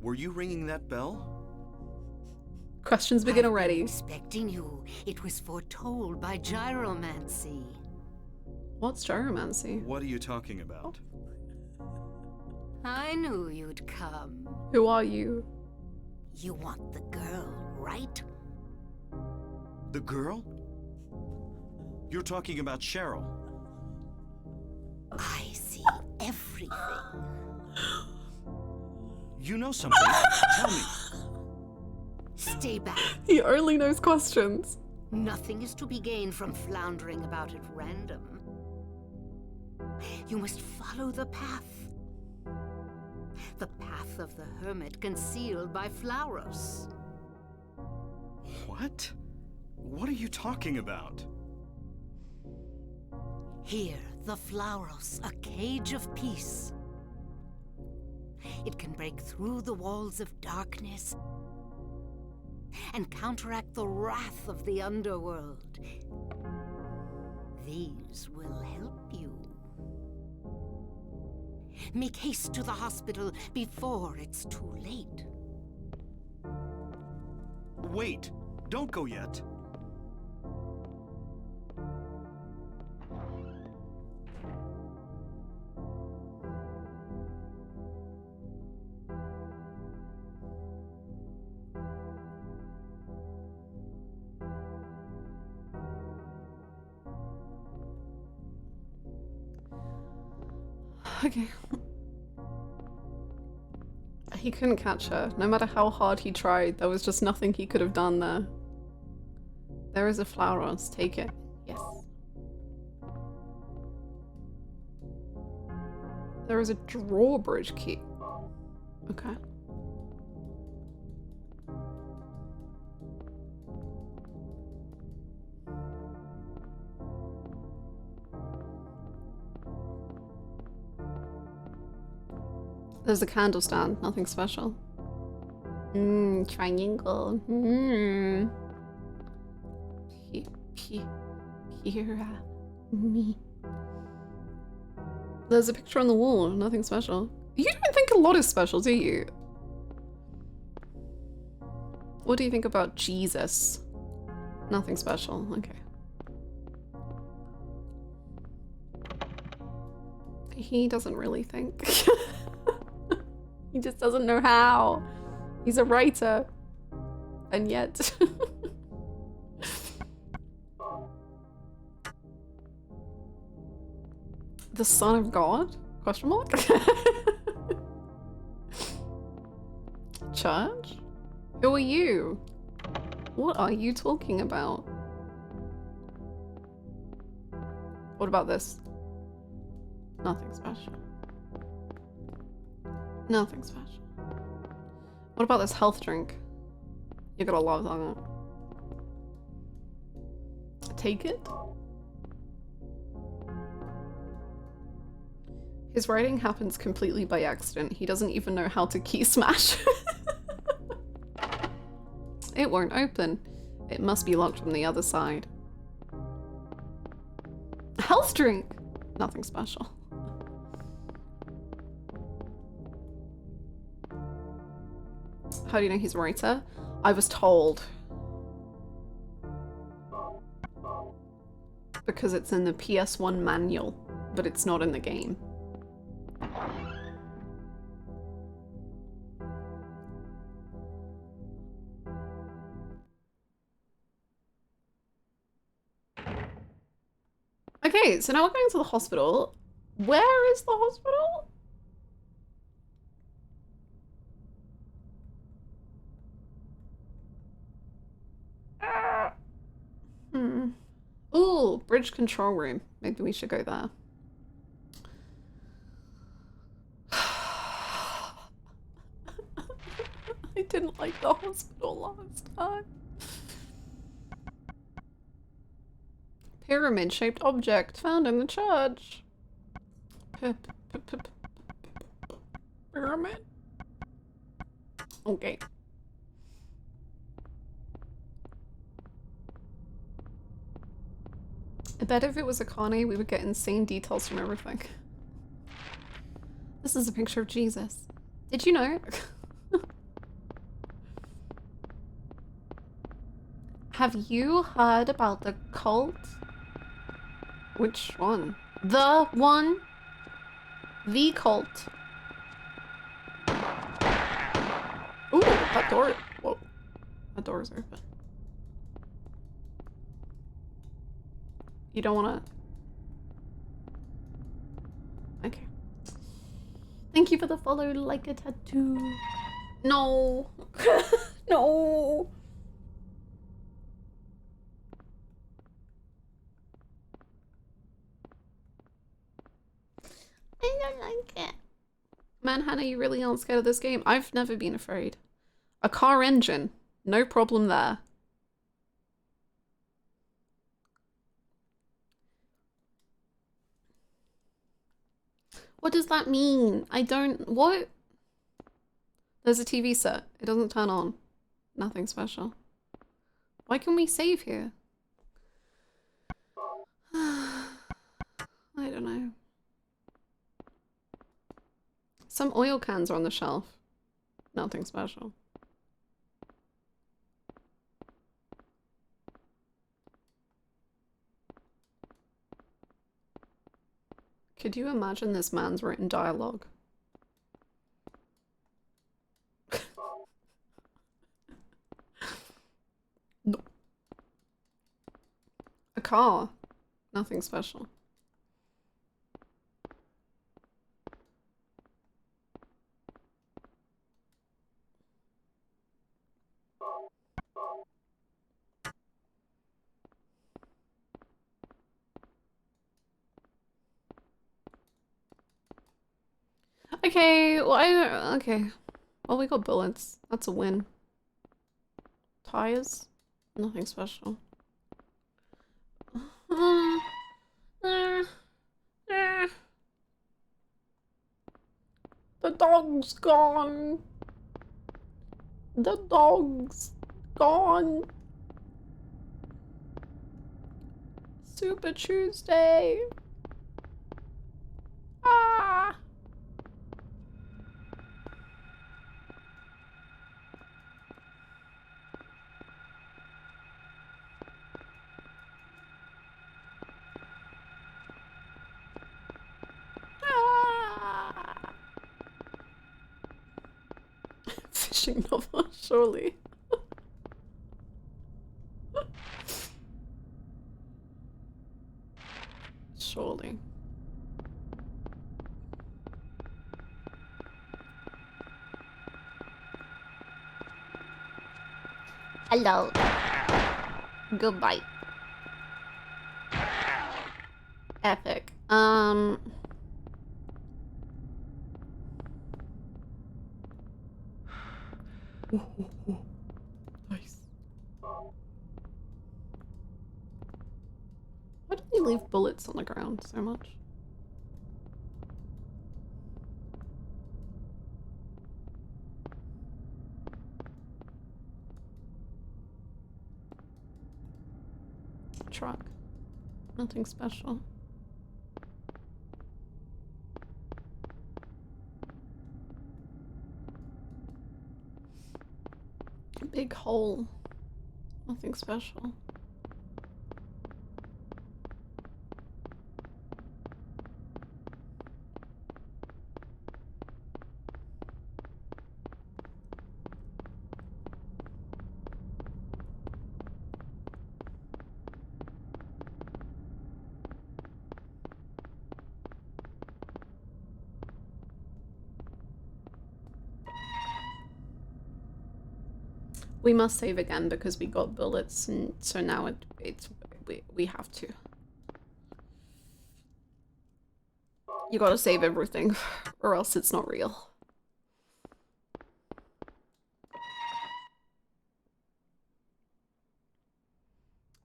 Were you ringing that bell? Questions begin I've been already. expecting you. It was foretold by gyromancy. What's gyromancy? What are you talking about? I knew you'd come. Who are you? You want the girl, right? The girl? You're talking about Cheryl. I see everything. You know something. Tell me. Stay back. He only knows questions. Nothing is to be gained from floundering about at random. You must follow the path. The path of the hermit concealed by Flauros. What? What are you talking about? Here, the Flauros, a cage of peace. It can break through the walls of darkness and counteract the wrath of the underworld. These will help you. Make haste to the hospital before it's too late. Wait, don't go yet. Okay. He couldn't catch her. No matter how hard he tried, there was just nothing he could have done there. There is a Flauros. Take it. Yes. There is a drawbridge key. Okay. There's a candle stand, nothing special. Triangle. Me. There's a picture on the wall, nothing special. You don't think a lot is special, do you? What do you think about Jesus? Nothing special, okay. He doesn't really think. He just doesn't know how. He's a writer. And yet. The Son of God? Question mark? Church? Who are you? What are you talking about? What about this? Nothing special. Nothing special. What about this health drink? You're gonna love that. Take it? His writing happens completely by accident. He doesn't even know how to key smash. It won't open. It must be locked from the other side. Health drink! Nothing special. How do you know he's a writer? I was told. Because it's in the PS1 manual, but it's not in the game. Okay, so now we're going to the hospital. Where is the hospital? Ooh, bridge control room. Maybe we should go there. I didn't like the hospital last time. Pyramid-shaped object found in the church. Pyramid? Okay. I bet if it was a Connie, we would get insane details from everything. This is a picture of Jesus. Did you know? Have you heard about the cult? Which one? The one? The cult. Ooh, that door. Whoa. That door is open. You don't wanna... Okay. Thank you for the follow, like a tattoo. No. No. I don't like it. Man, Hannah, you really aren't scared of this game? I've never been afraid. A car engine. No problem there. What does that mean? I don't... What? There's a TV set. It doesn't turn on. Nothing special. Why can we save here? I don't know. Some oil cans are on the shelf. Nothing special. Could you imagine this man's written dialogue? No. A car. Nothing special. Okay, well, okay. Well, we got bullets. That's a win. Tires? Nothing special. The dog's gone. The dog's gone. Super Tuesday. Ah. Fishing novel, surely. Surely. Hello. Goodbye. Epic. Nice. Why do they leave bullets on the ground so much? Truck. Nothing special. Big hole. Nothing special. We must save again because we got bullets, and so now we have to. You gotta save everything, or else it's not real.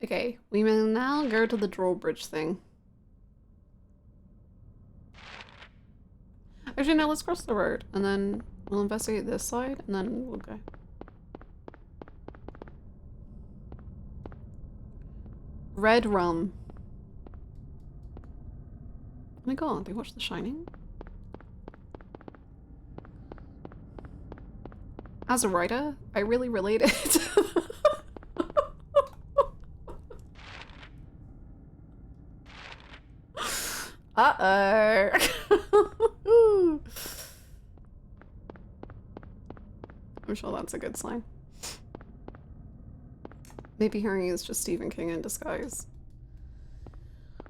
Okay, we may now go to the drawbridge thing. Actually, no, let's cross the road, and then we'll investigate this side, and then we'll go. Red rum. Oh my god, they watched The Shining? As a writer, I really related. Uh-oh. I'm sure that's a good sign. Maybe Harry is just Stephen King in disguise.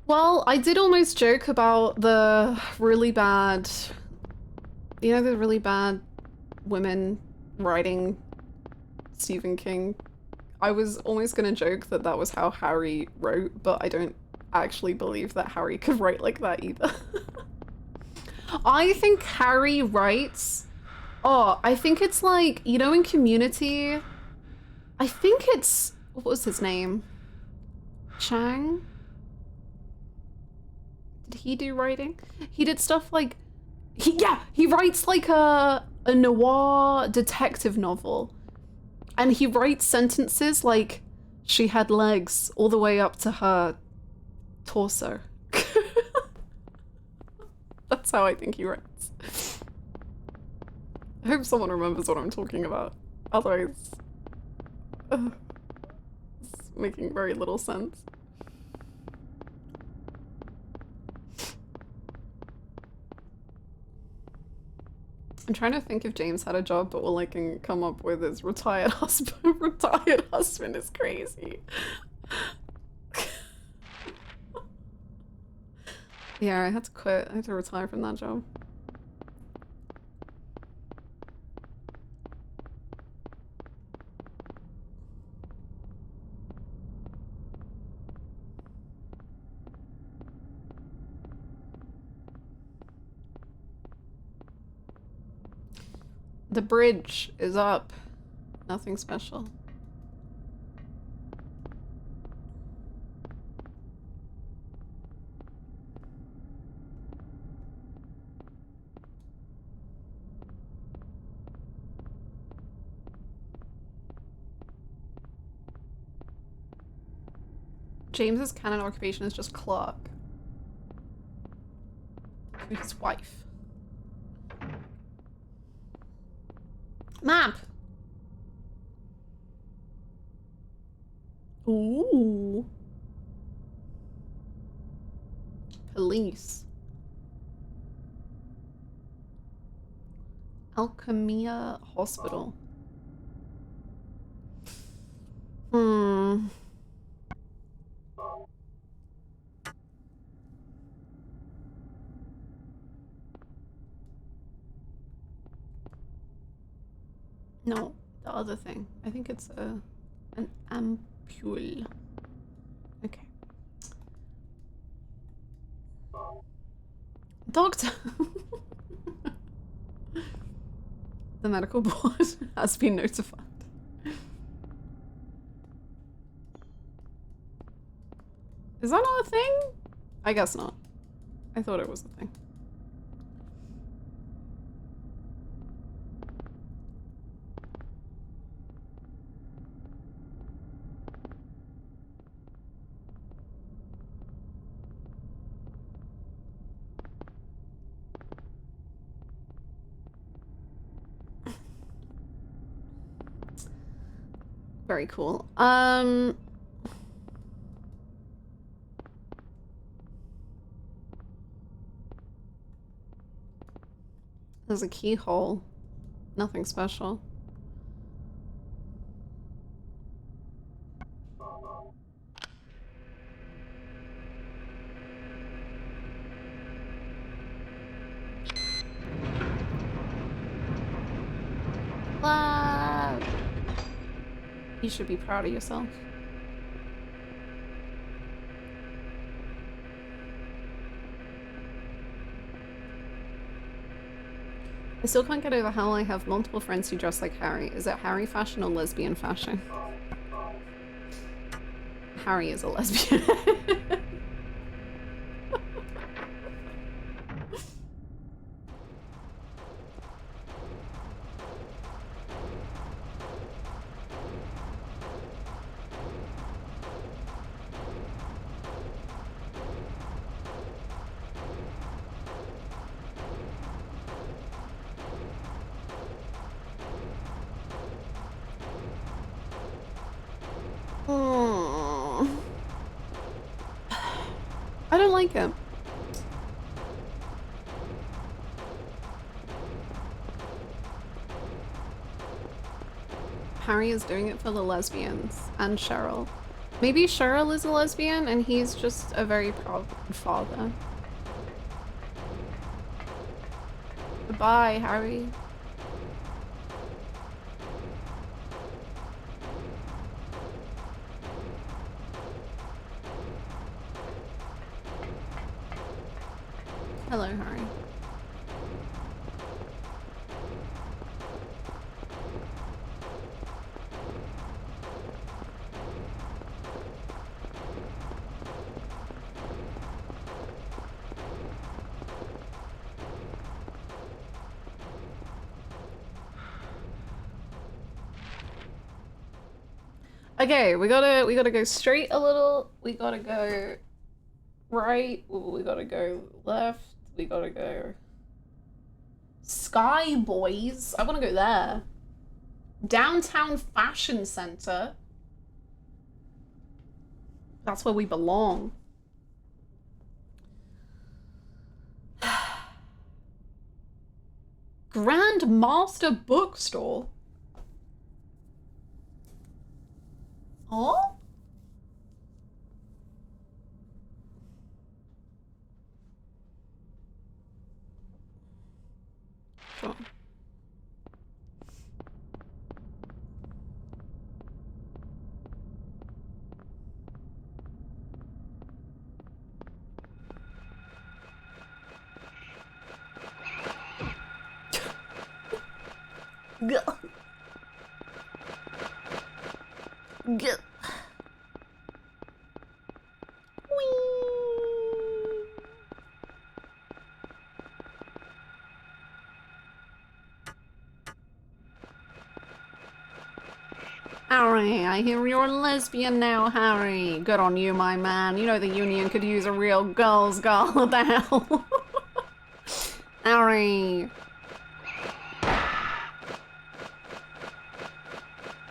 Well, I did almost joke about the really bad, you know, the really bad women writing Stephen King. I was almost gonna joke that that was how Harry wrote, but I don't actually believe that Harry could write like that either. I think Harry writes, oh, I think it's like, you know, in Community, I think it's, what was his name? Chang? Did he do writing? He did stuff like, he writes like a noir detective novel. And he writes sentences like, she had legs all the way up to her torso. That's how I think he writes. I hope someone remembers what I'm talking about. Otherwise, it's making very little sense. I'm trying to think if James had a job, but all I can come up with is retired husband. Retired husband is crazy. Yeah, I had to quit. I had to retire from that job. The bridge is up. Nothing special. James's canon occupation is just clerk. To his wife. Map! Ooh. Police. Alchemia Hospital. Hmm. No, the other thing. I think it's an ampule. Okay. Doctor! The medical board has been notified. Is that not a thing? I guess not. I thought it was a thing. Very cool. There's a keyhole. Nothing special. Wow. You should be proud of yourself. I still can't get over how I have multiple friends who dress like Harry. Is it Harry fashion or lesbian fashion? Harry is a lesbian. I don't like him. Harry is doing it for the lesbians and Cheryl. Maybe Cheryl is a lesbian and he's just a very proud father. Goodbye, Harry. Hello, Harry. Okay, we gotta go straight a little. We gotta go right. Ooh, we gotta go left. We gotta go Sky Boys. I wanna go there. Downtown Fashion Center. That's where we belong. Grand Master Bookstore. Oh? Sure. Go. Go. Harry, I hear you're a lesbian now, Harry. Good on you, my man. You know the Union could use a real girl's girl. What the hell? Harry.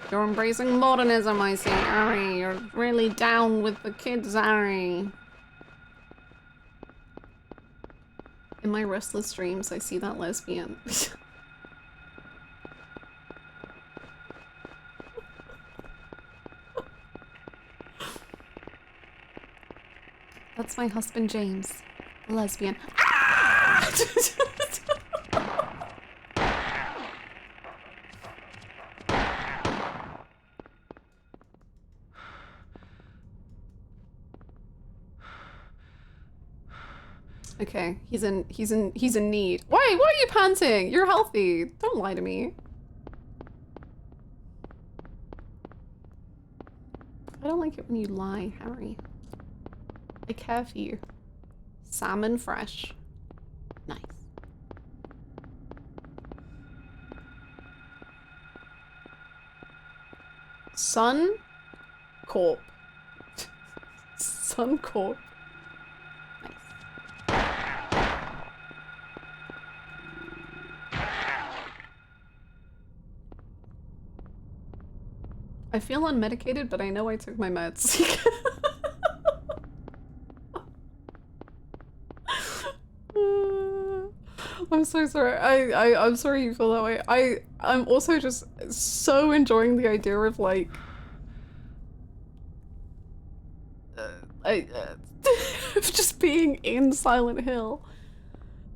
You're embracing modernism, I see, Harry. You're really down with the kids, Harry. In my restless dreams, I see that lesbian. That's my husband, James. A lesbian. Ah! Okay, he's in need. Why are you panting? You're healthy. Don't lie to me. I don't like it when you lie, Harry. I care for you. Salmon fresh. Nice. Sun Corp. Sun Corp. I feel unmedicated, but I know I took my meds. I'm so sorry. I'm sorry you feel that way. I'm also just so enjoying the idea of like just being in Silent Hill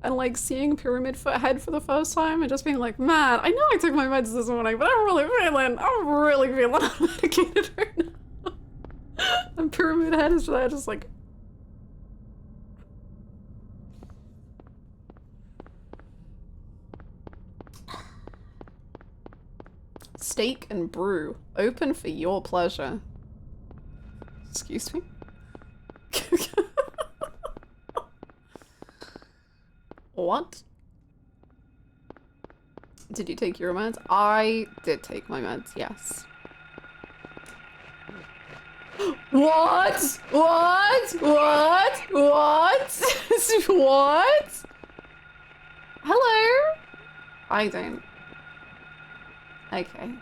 and like seeing Pyramid Head for the first time and just being like, man, I know I took my meds this morning, but I'm really feeling unmedicated right now. And Pyramid Head is there just like, steak and brew, open for your pleasure. Excuse me? What? Did you take your meds? I did take my meds, yes. What? What? What? What? What? Hello? I don't. Okay.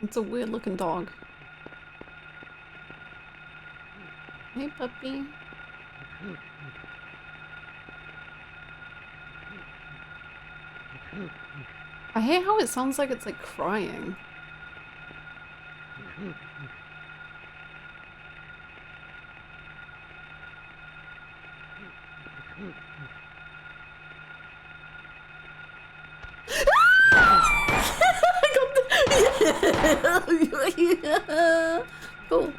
It's a weird looking dog. Hey, puppy. I hate how it sounds like it's like crying. Yeah. Cool.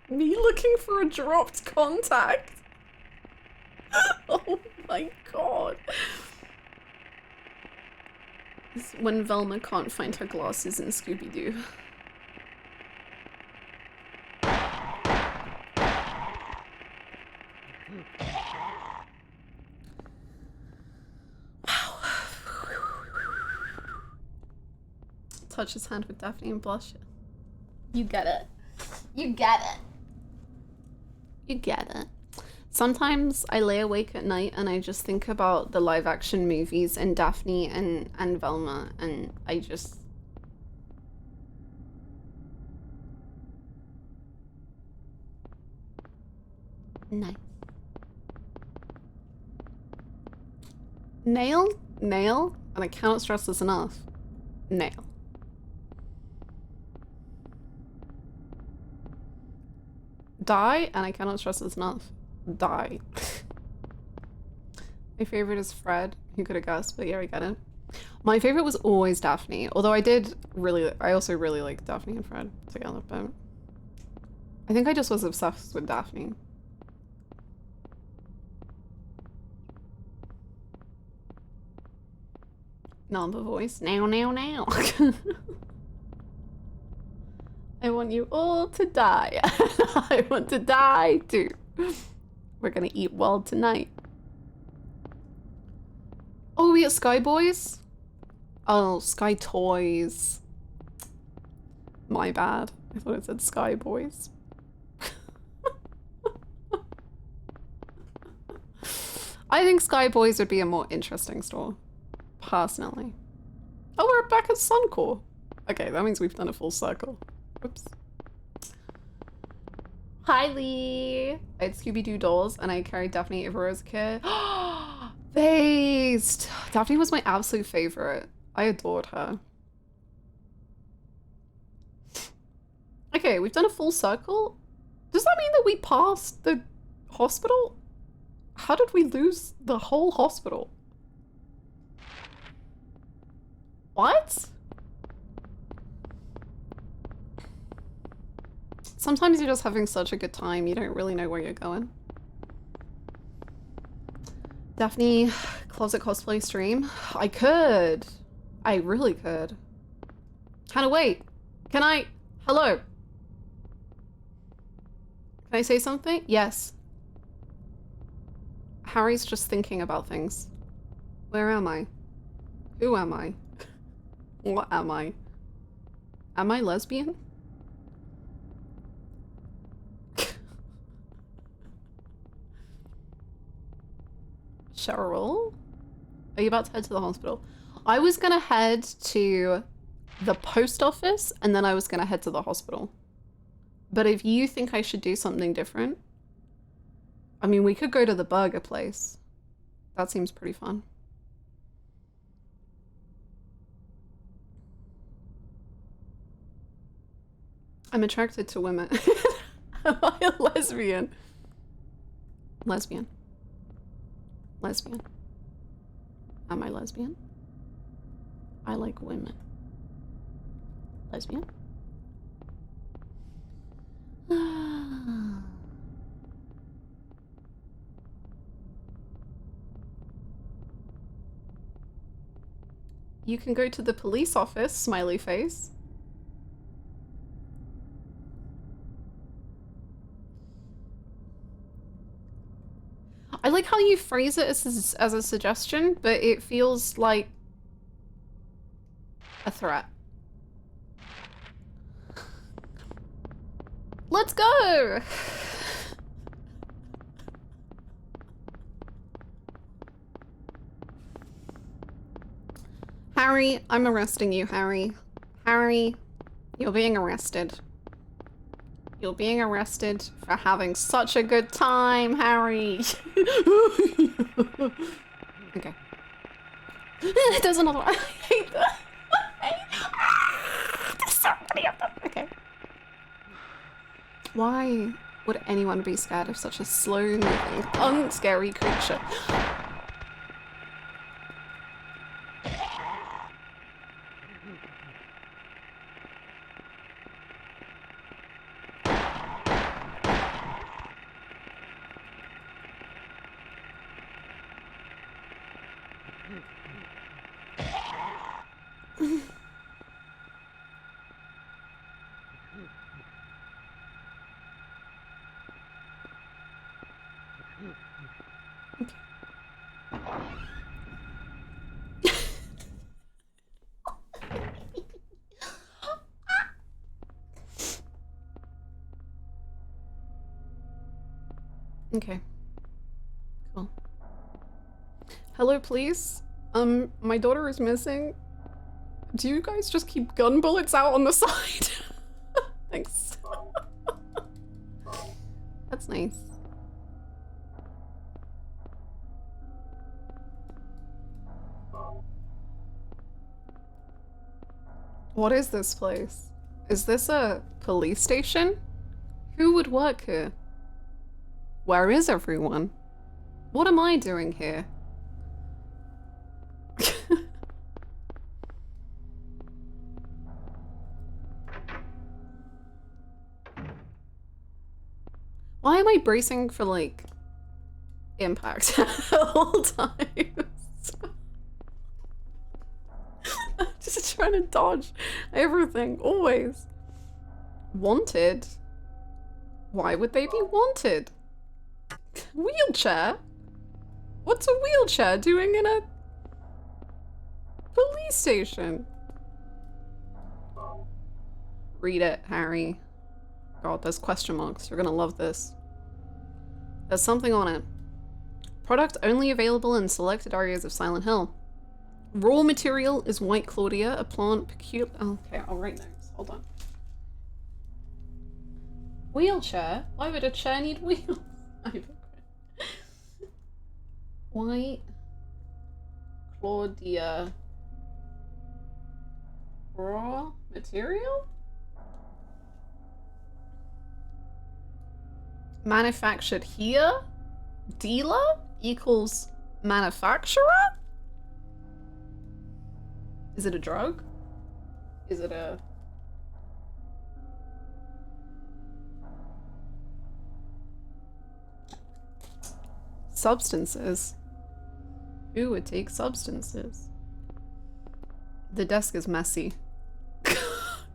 Me looking for a dropped contact. Oh my god. It's when Velma can't find her glasses in Scooby-Doo. Touch his hand with Daphne and blush. You get it. You get it. You get it. Sometimes I lay awake at night and I just think about the live action movies and Daphne and Velma, and I just... Nice. Nail, nail, and I cannot stress this enough. Nail. Die, and I cannot stress this enough. Die. My favorite is Fred. Who could have guessed? But yeah, I get it. My favorite was always Daphne. Although I also really like Daphne and Fred together, but I think I just was obsessed with Daphne. Number voice. Now, now, now. I want you all to die. I want to die too. We're gonna eat well tonight. Oh, we at Sky Boys? Oh, Sky Toys. My bad. I thought it said Sky Boys. I think Sky Boys would be a more interesting store. Personally. Oh, we're back at Suncore. Okay, that means we've done a full circle. Oops. Hi, Lee. I had Scooby-Doo dolls and I carried Daphne everywhere as a kid. Based. Daphne was my absolute favorite. I adored her. Okay, we've done a full circle. Does that mean that we passed the hospital? How did we lose the whole hospital? What? Sometimes you're just having such a good time, you don't really know where you're going. Daphne, closet cosplay stream? I could. I really could. Hannah, wait. Can I? Hello. Can I say something? Yes. Harry's just thinking about things. Where am I? Who am I? What am I? Am I lesbian? Cheryl? Are you about to head to the hospital? I was gonna head to the post office and then I was gonna head to the hospital. But if you think I should do something different, I mean, we could go to the burger place. That seems pretty fun. I'm attracted to women. Am I a lesbian? Lesbian. Lesbian. Am I lesbian? I like women. Lesbian? You can go to the police office, smiley face. I like how you phrase it as a suggestion, but it feels like a threat. Let's go! Harry, I'm arresting you, Harry. Harry, you're being arrested. You're being arrested for having such a good time, Harry. Okay. There's another one. I hate that. There's so many of them. Okay. Why would anyone be scared of such a slow-moving, unscary creature? Okay. Cool. Hello, police. My daughter is missing. Do you guys just keep gun bullets out on the side? Thanks. That's nice. What is this place? Is this a police station? Who would work here? Where is everyone? What am I doing here? Why am I bracing for, like, impact at all times? I'm just trying to dodge everything, always. Wanted? Why would they be wanted? Wheelchair? What's a wheelchair doing in a police station? Read it, Harry. God, there's question marks. You're gonna love this. There's something on it. Product only available in selected areas of Silent Hill. Raw material is White Claudia, a plant peculiar. Okay, I'll write notes. Hold on. Wheelchair? Why would a chair need wheels? White Claudia. Raw material? Manufactured here? Dealer equals manufacturer? Is it a drug? Is it a... Substances? Who would take substances? The desk is messy.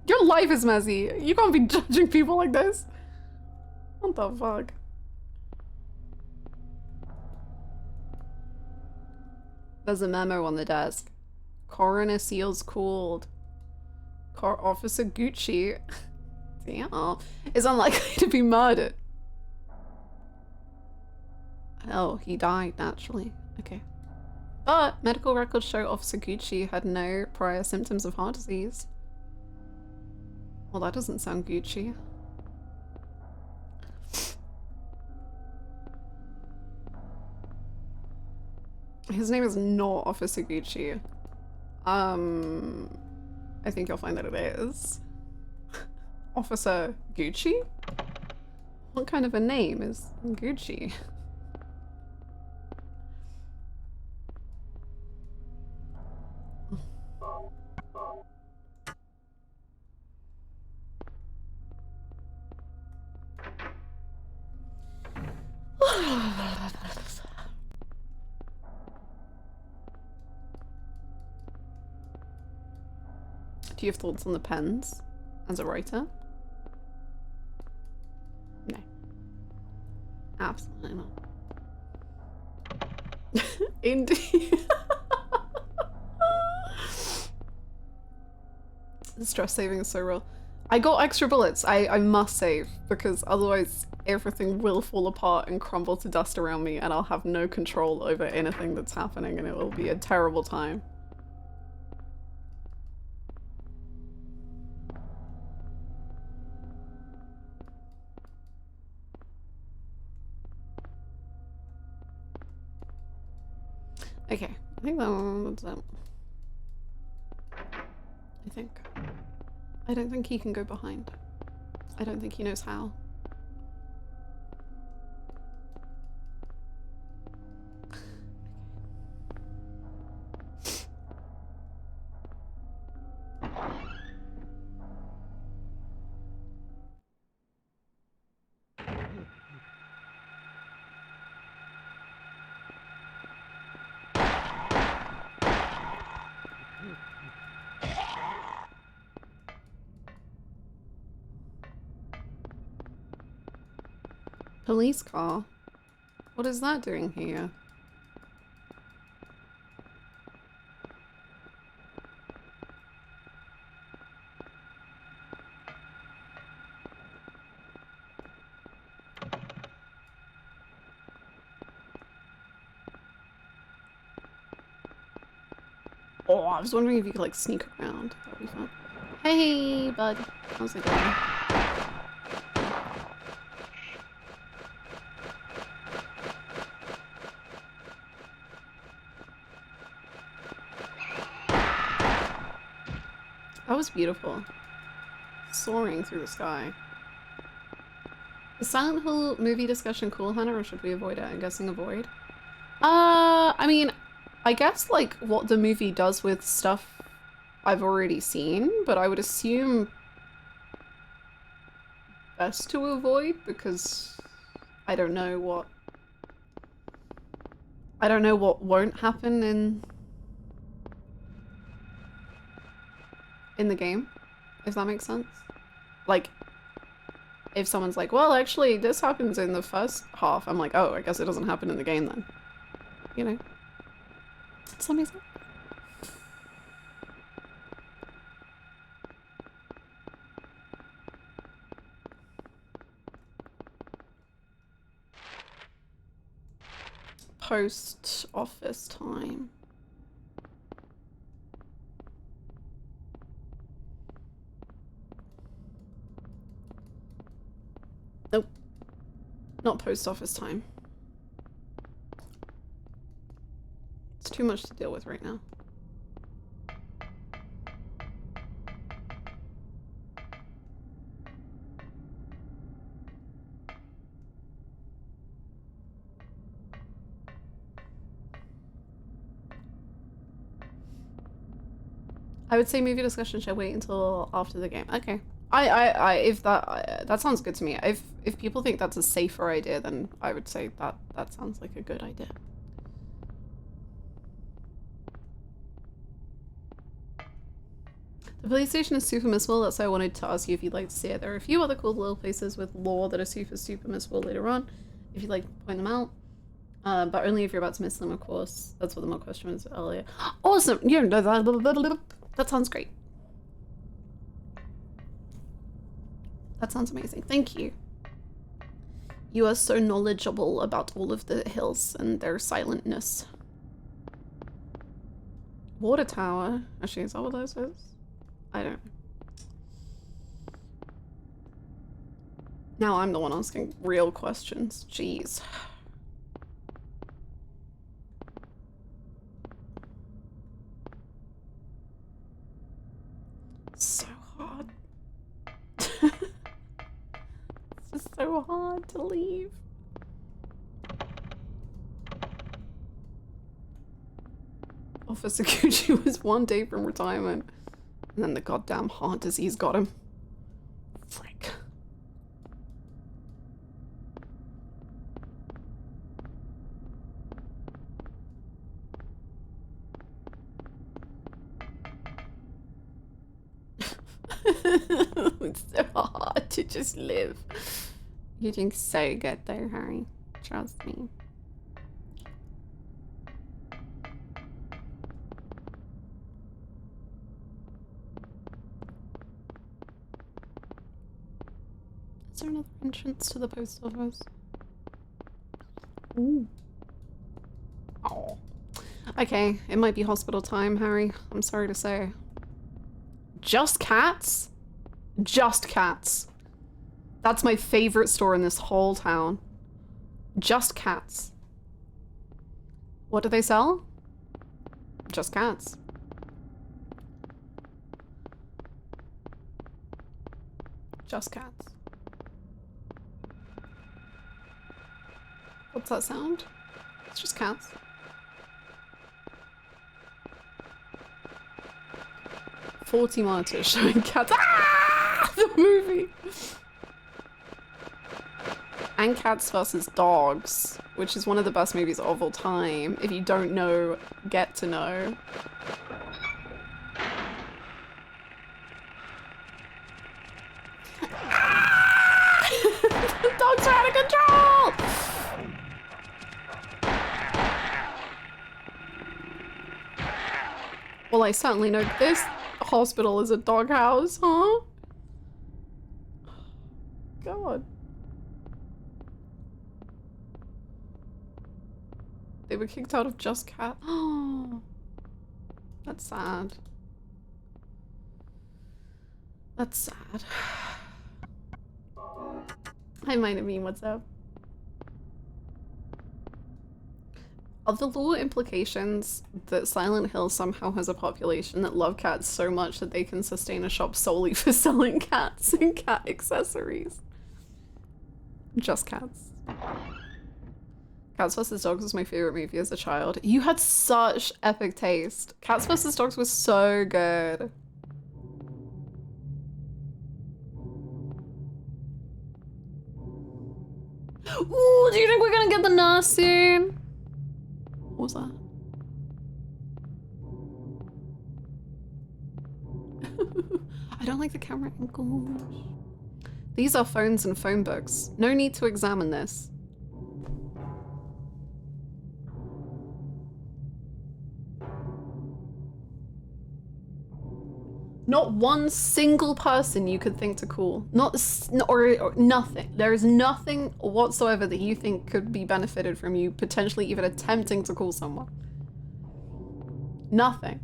Your life is messy. You can't be judging people like this. What the fuck? There's a memo on the desk. Coroner seals cooled. Officer Gucci, damn, is unlikely to be murdered. Oh, he died naturally. Okay. But medical records show Officer Gucci had no prior symptoms of heart disease. Well, that doesn't sound Gucci. His name is not Officer Gucci. I think you'll find that it is. Officer Gucci? What kind of a name is Gucci? Do you have thoughts on the pens as a writer? No. Absolutely not. Indeed. The stress saving is so real. I got extra bullets. I must save, because otherwise everything will fall apart and crumble to dust around me and I'll have no control over anything that's happening and it will be a terrible time. Okay, I think that's it. I think. I don't think he can go behind. I don't think he knows how. Police car? What is that doing here? Oh, I was wondering if you could like sneak around. That'd be fun. Hey, bud. How's it going? That was beautiful. Soaring through the sky. Is Silent Hill movie discussion cool, Hannah, or should we avoid it? I'm guessing avoid. I mean, I guess like what the movie does with stuff I've already seen, but I would assume best to avoid because I don't know what won't happen in the game, if that makes sense. Like, if someone's like, well, actually, this happens in the first half, I'm like, oh, I guess it doesn't happen in the game then. You know? Does that make sense? Post office time. Nope. Not post office time. It's too much to deal with right now. I would say movie discussion should wait until after the game. Okay. If that sounds good to me. If people think that's a safer idea, then I would say that sounds like a good idea. The police station is super missable. That's why I wanted to ask you if you'd like to see it. There are a few other cool little places with lore that are super missable later on, if you'd like to point them out. But only if you're about to miss them, of course. That's what the mock question was earlier. Awesome! Yeah, that sounds great. That sounds amazing. Thank you. You are so knowledgeable about all of the hills and their silentness. Water tower? Actually, is that what this is? I don't know. Now I'm the one asking real questions. Jeez. So hard. It's just so hard to leave. Officer Gucci was 1 day from retirement, and then the goddamn heart disease got him. Frick. It's so hard to just live. You're doing so good though, Harry. Trust me. Is there another entrance to the post office? Ooh. Oh. Okay, it might be hospital time, Harry. I'm sorry to say. Just cats? Just cats. That's my favorite store in this whole town. Just cats. What do they sell? Just cats. Just cats. What's that sound? It's just cats. "40 monitors showing cats." Ah! The movie! And Cats vs. Dogs, which is one of the best movies of all time. If you don't know, get to know. Ah! The dogs are out of control! Well, I certainly know this hospital is a doghouse, huh? God. They were kicked out of Just Cat. Oh, that's sad. That's sad. Hi, Minamine, what's up? Are the lore implications that Silent Hill somehow has a population that love cats so much that they can sustain a shop solely for selling cats and cat accessories? Just Cats. Cats vs. Dogs was my favorite movie as a child. You had such epic taste. Cats vs. Dogs was so good. Ooh, do you think we're gonna get the nurse soon? What was that? I don't like the camera angles. These are phones and phone books. No need to examine this. Not one single person you could think to call. Or nothing. There is nothing whatsoever that you think could be benefited from you potentially even attempting to call someone. Nothing.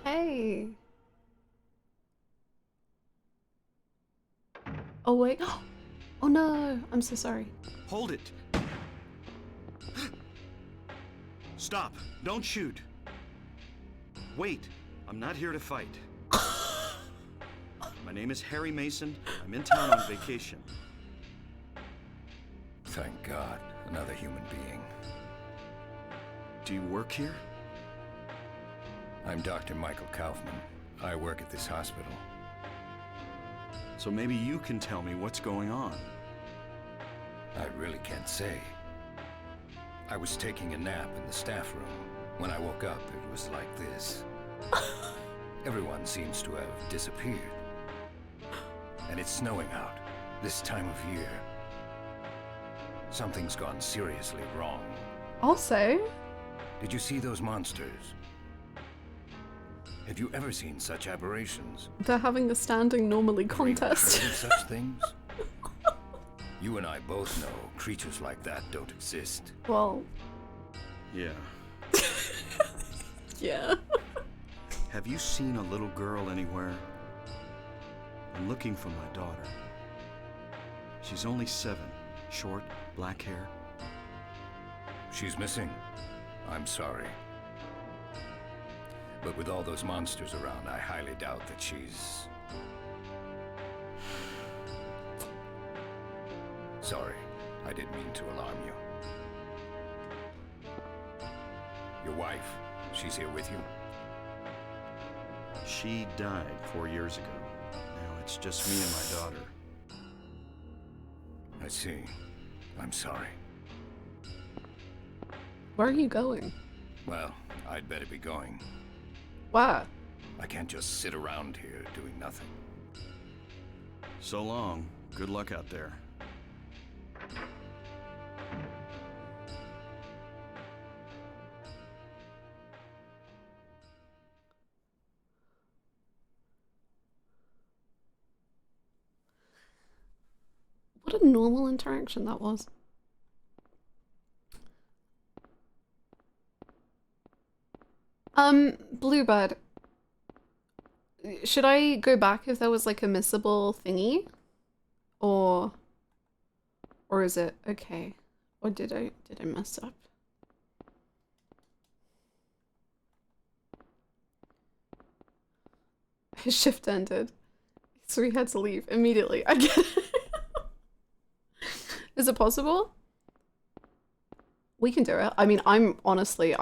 Hey. Oh wait. Oh no, I'm so sorry. Hold it. Stop. Don't shoot. Wait. I'm not here to fight. My name is Harry Mason. I'm in town on vacation. Thank God, another human being. Do you work here? I'm Dr. Michael Kaufman. I work at this hospital. So maybe you can tell me what's going on. I really can't say. I was taking a nap in the staff room. When I woke up, it was like this. Everyone seems to have disappeared. And it's snowing out, this time of year. Something's gone seriously wrong. Also, did you see those monsters? Have you ever seen such aberrations? they're having a standing normally contest. Have you heard of such things? You and I both know creatures like that don't exist. Well, Yeah. yeah. Have you seen a little girl anywhere? I'm looking for my daughter. She's only 7. Short, black hair. She's missing. I'm sorry. But with all those monsters around, I highly doubt that she's... Sorry, I didn't mean to alarm you. Your wife, she's here with you? She died 4 years ago. Now it's just me and my daughter. I see. I'm sorry. Where are you going? Well, I'd better be going. Where? I can't just sit around here doing nothing. So long. Good luck out there. What a normal interaction that was. Bluebird. Should I go back if there was like a missable thingy? Or is it okay? Or did I mess up? His shift ended, so he had to leave immediately. I get it. Is it possible? We can do it. I mean, I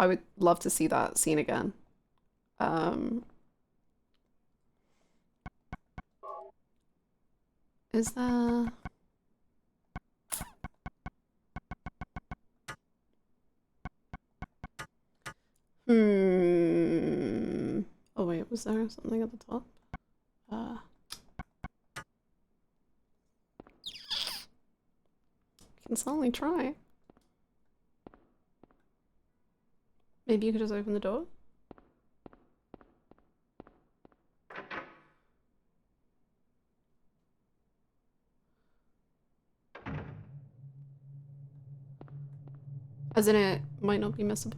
would love to see that scene again. Is there... Oh wait, was there something at the top? Can certainly try. Maybe you could just open the door? As in it might not be missable.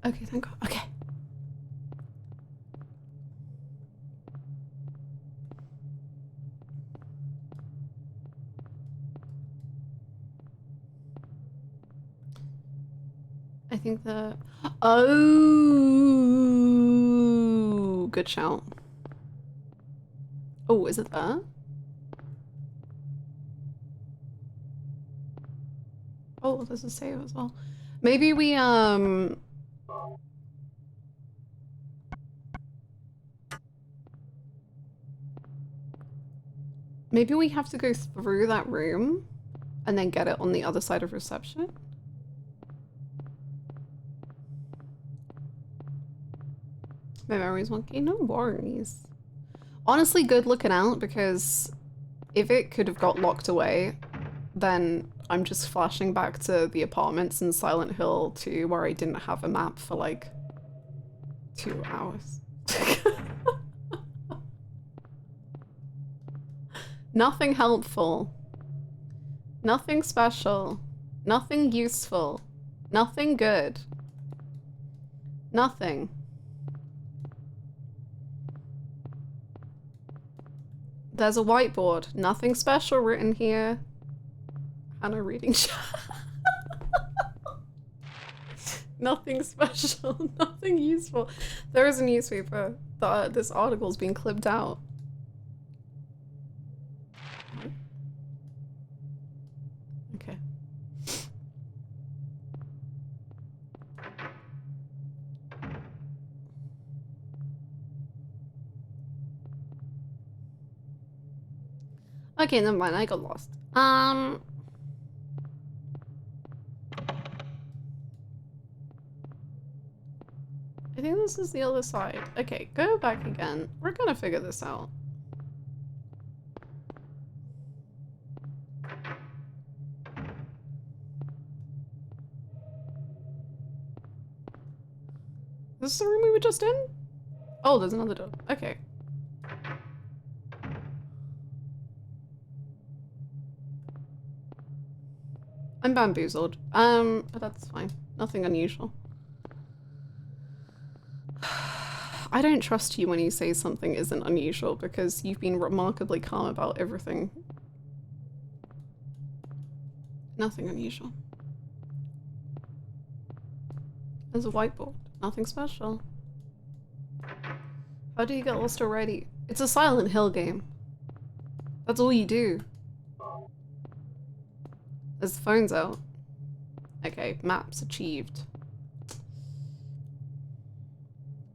Okay, thank God. Okay. I think the... Oh, good shout. Oh, is it there? Oh, there's a save as well. Maybe we, maybe we have to go through that room and then get it on the other side of reception. My memory's wonky, no worries. Honestly, good looking out, because if it could have got locked away, then I'm just flashing back to the apartments in Silent Hill 2 where I didn't have a map for like 2 hours. Nothing helpful. Nothing special. Nothing useful. Nothing good. Nothing. There's a whiteboard. Nothing special written here. Hannah reading chat. Nothing special. Nothing useful. There is a newspaper. This article's being clipped out. Okay. Okay, never mind. I got lost. I think this is the other side. Okay, go back again. We're gonna figure this out. This is the room we were just in? Oh, there's another door. Okay. I'm bamboozled. But that's fine. Nothing unusual. I don't trust you when you say something isn't unusual because you've been remarkably calm about everything. Nothing unusual. There's a whiteboard. Nothing special. How do you get lost already? It's a Silent Hill game. That's all you do. There's the phones out. Okay, maps achieved.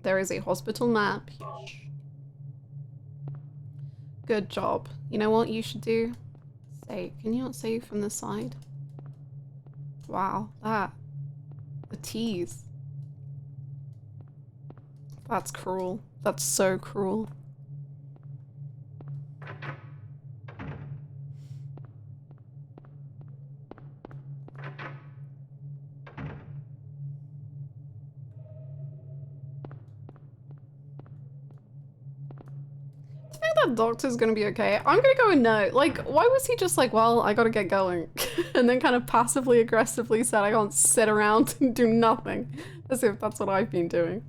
There is a hospital map. Good job. You know what you should do? Say, can you not save from the side? Wow, the tease. That's cruel. That's so cruel. that doctor's gonna be okay. I'm gonna go with no. Like, why was he just like, well, I gotta get going, and then kind of passively aggressively said I can't sit around and do nothing, as if that's what I've been doing.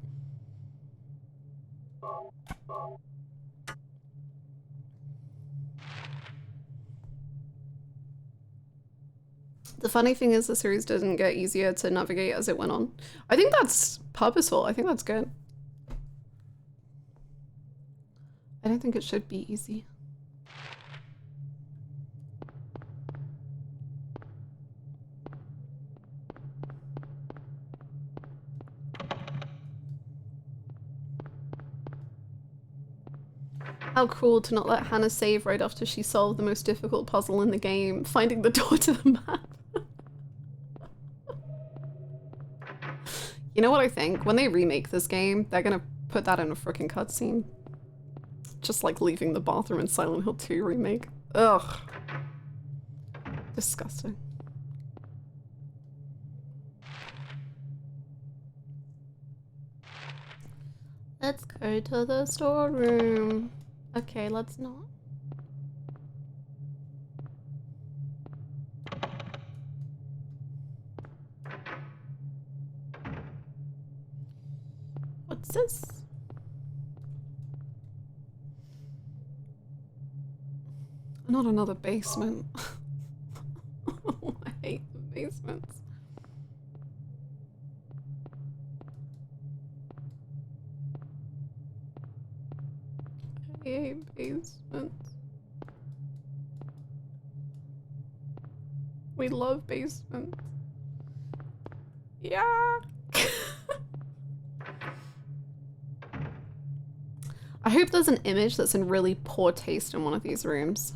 The funny thing is the series didn't get easier to navigate as it went on. I think that's purposeful. I think that's good. I don't think it should be easy. How cruel to not let Hannah save right after she solved the most difficult puzzle in the game, finding the door to the map. You know what I think? When they remake this game, they're gonna put that in a freaking cutscene. Just like leaving the bathroom in Silent Hill 2 remake. Ugh. Disgusting. Let's go to the storeroom. Okay, let's not. What's this? Not another basement. I hate the basements. I hate basements. We love basements. Yeah. I hope there's an image that's in really poor taste in one of these rooms.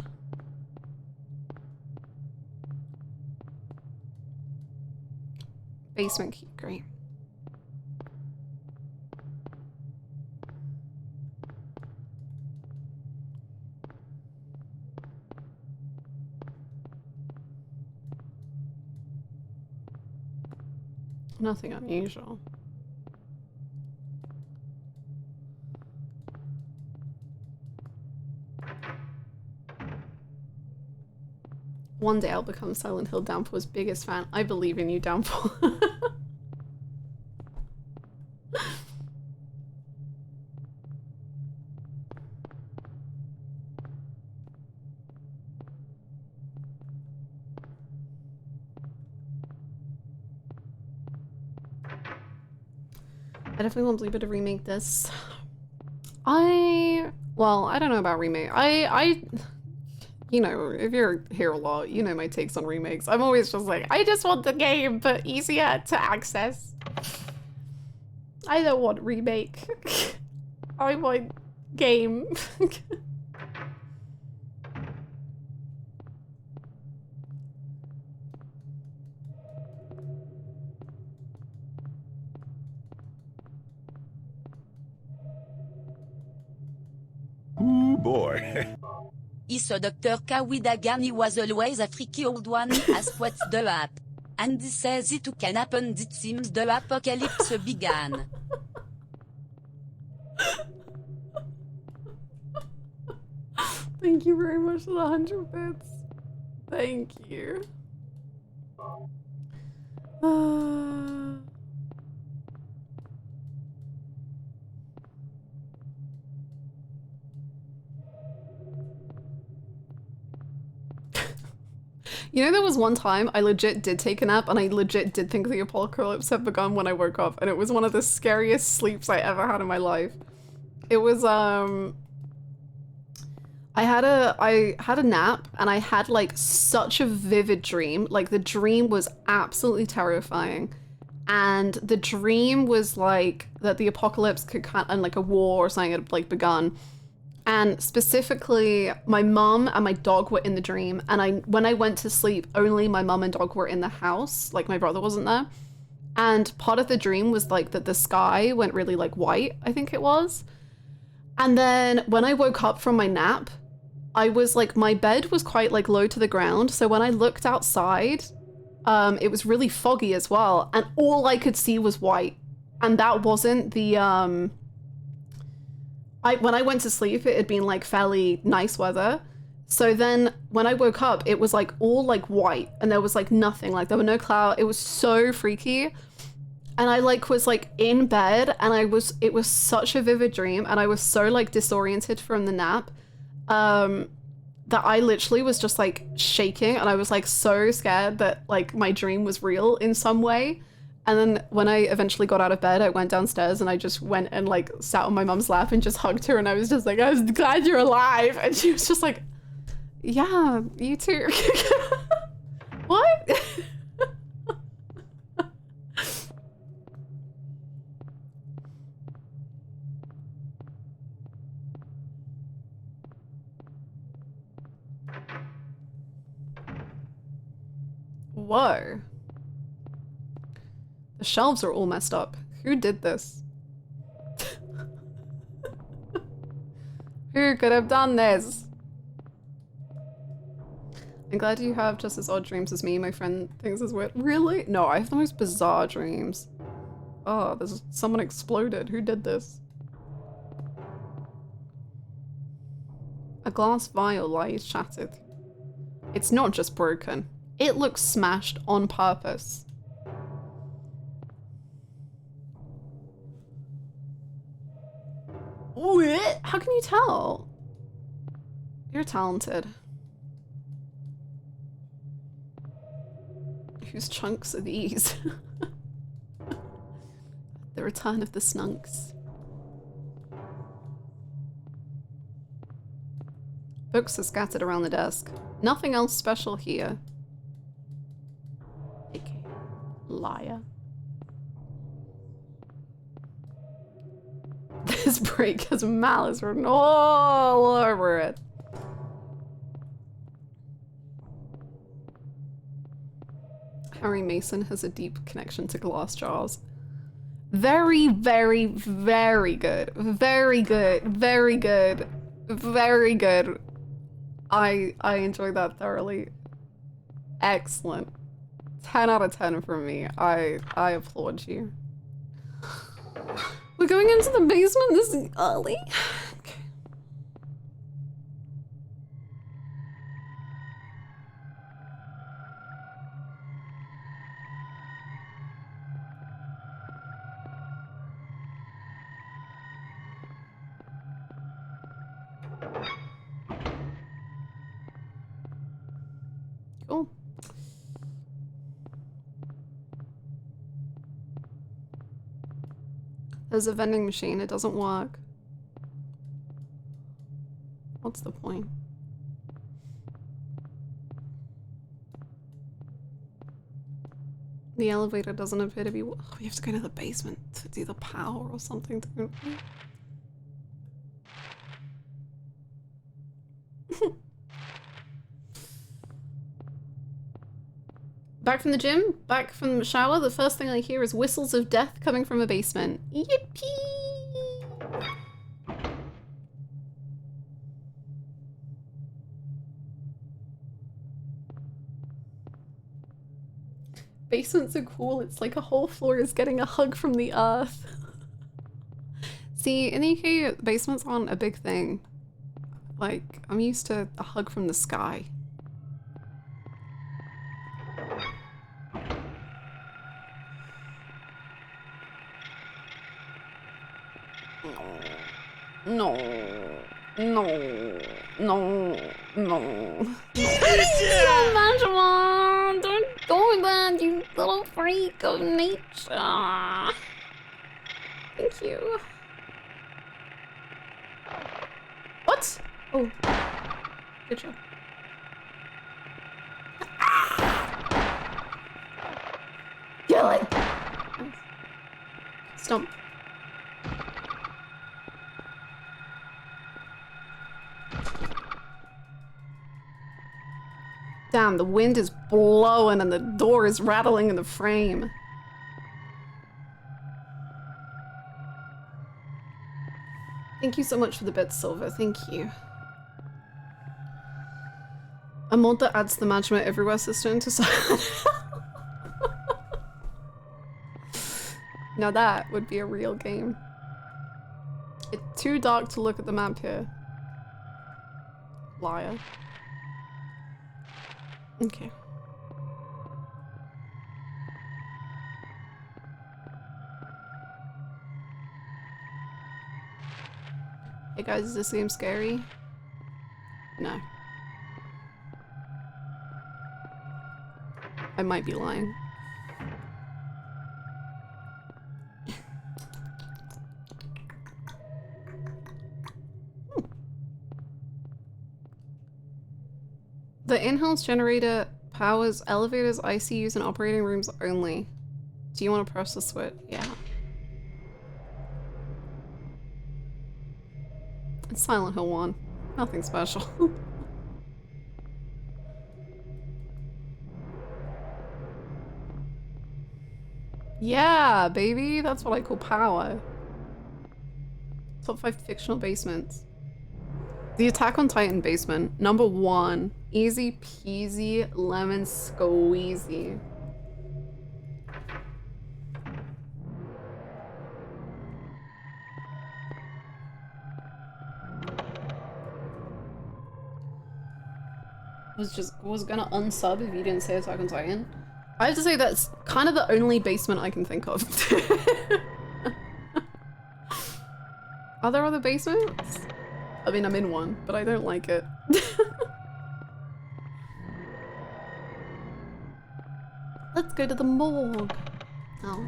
Basement key, great. Nothing unusual. One day I'll become Silent Hill Downpour's biggest fan. I believe in you, Downpour. I definitely want Bleeper to remake this. Well, I don't know about remake. You know, if you're here a lot, you know my takes on remakes. I'm always just like, I just want the game, but easier to access. I don't want remake. I want game. Ooh boy. Is a Dr. Kawidagan, he was always a freaky old one as what's the app. And he says it can happen, it seems the apocalypse began. Thank you very much for the 100 bits. Thank you. You know, there was one time I legit did take a nap and I legit did think the apocalypse had begun when I woke up, and it was one of the scariest sleeps I ever had in my life. It was, I had a nap and I had like such a vivid dream. Like the dream was absolutely terrifying. And the dream was like that the apocalypse could and like a war or something had like begun. And specifically, my mum and my dog were in the dream. And when I went to sleep, only my mum and dog were in the house. Like my brother wasn't there. And part of the dream was like that the sky went really like white, I think it was. And then when I woke up from my nap, I was like, my bed was quite like low to the ground. So when I looked outside, it was really foggy as well. And all I could see was white. And that wasn't the, when I went to sleep, it had been like fairly nice weather. So then when I woke up, it was like all like white and there was like nothing, like there were no clouds. It was so freaky. And I like was like in bed and it was such a vivid dream and I was so like disoriented from the nap that I literally was just like shaking and I was like so scared that like my dream was real in some way. And then when I eventually got out of bed, I went downstairs and I just went and like sat on my mom's lap and just hugged her and I was just like, I was glad you're alive. And she was just like, yeah, you too. What? Whoa. The shelves are all messed up. Who did this? Who could have done this? I'm glad you have just as odd dreams as me. My friend thinks it's weird. Really? No, I have the most bizarre dreams. Oh, there's someone exploded. Who did this? A glass vial lies shattered. It's not just broken. It looks smashed on purpose. What? How can you tell? You're talented. Whose chunks are these? The return of the snunks. Books are scattered around the desk. Nothing else special here. Okay. Liar. This break has malice written all over it. Harry Mason has a deep connection to glass jars. Very, very, very good. Very good. Very good. Very good. I enjoyed that thoroughly. Excellent. 10 out of 10 for me. I applaud you. We're going into the basement this early? Okay. Cool. There's a vending machine, it doesn't work. What's the point? The elevator doesn't appear to be. Oh, we have to go to the basement to do the power or something. Back from the gym, back from the shower, the first thing I hear is whistles of death coming from a basement. Yippee! Basements are cool. It's like a whole floor is getting a hug from the earth. See, in the UK, basements aren't a big thing. Like, I'm used to a hug from the sky. No, no, no, no. No, don't go with that, you little freak of nature. Thank you. What? Oh, good job. Kill it. Stomp. Damn, the wind is blowing and the door is rattling in the frame. Thank you so much for the bits, Silver. Thank you. A mod that adds the Management Everywhere system to Now that would be a real game. It's too dark to look at the map here. Liar. Okay. Hey guys, does this seem scary? No. I might be lying. The in-house generator powers elevators, ICUs, and operating rooms only. Do you want to press the switch? Yeah. It's Silent Hill 1. Nothing special. Yeah, baby! That's what I call power. Top 5 fictional basements. The Attack on Titan basement. Number 1. Easy peasy lemon squeezy. Was gonna unsub if you didn't say Attack on Titan. I have to say that's kind of the only basement I can think of. Are there other basements? I mean, I'm in one, but I don't like it. Let's go to the morgue. Oh.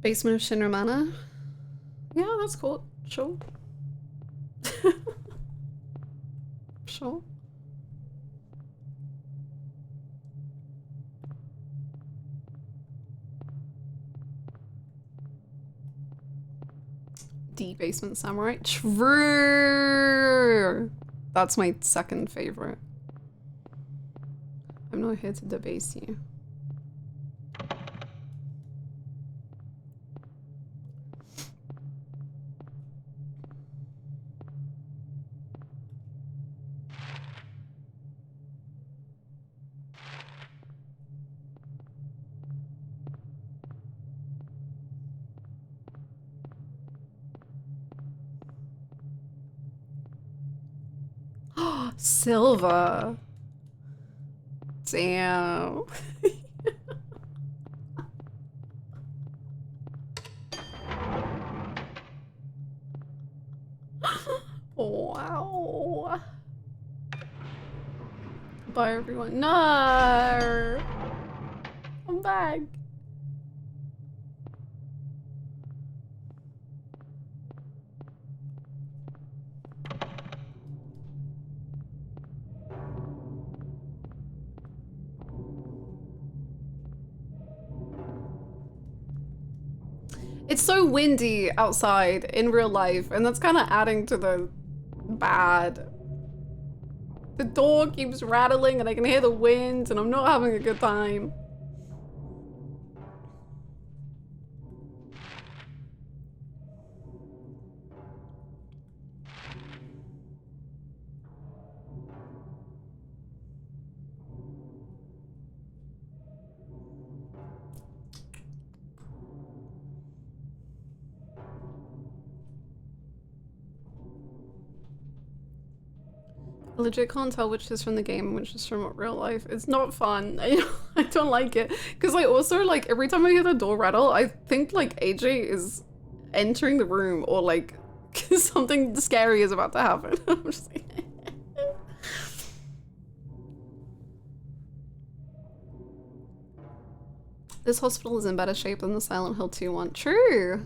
Basement of Shinra Manor? Yeah, that's cool. Sure. Sure. D Basement Samurai. True! That's my second favorite. I'm not here to debase you. Silva. Damn. Wow. Bye everyone. No. I'm back. It's so windy outside in real life, and that's kind of adding to the bad. The door keeps rattling and I can hear the wind and I'm not having a good time. I legit can't tell which is from the game and which is from real life. It's not fun. I don't like it. Because I also, like, every time I hear the door rattle, I think, like, AJ is entering the room or, like, something scary is about to happen. I'm just like... This hospital is in better shape than the Silent Hill 2 one. True!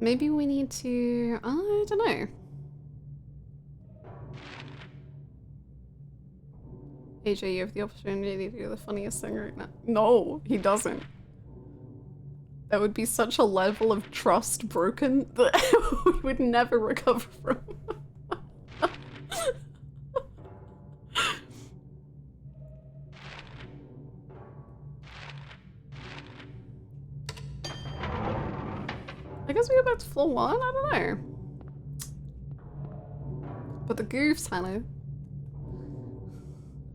Maybe we need to... I don't know. AJ, you have the opportunity to do the funniest thing right now. No, he doesn't. there would be such a level of trust broken that we would never recover from. I guess we go back to floor 1? I don't know. But the goofs, Hannah.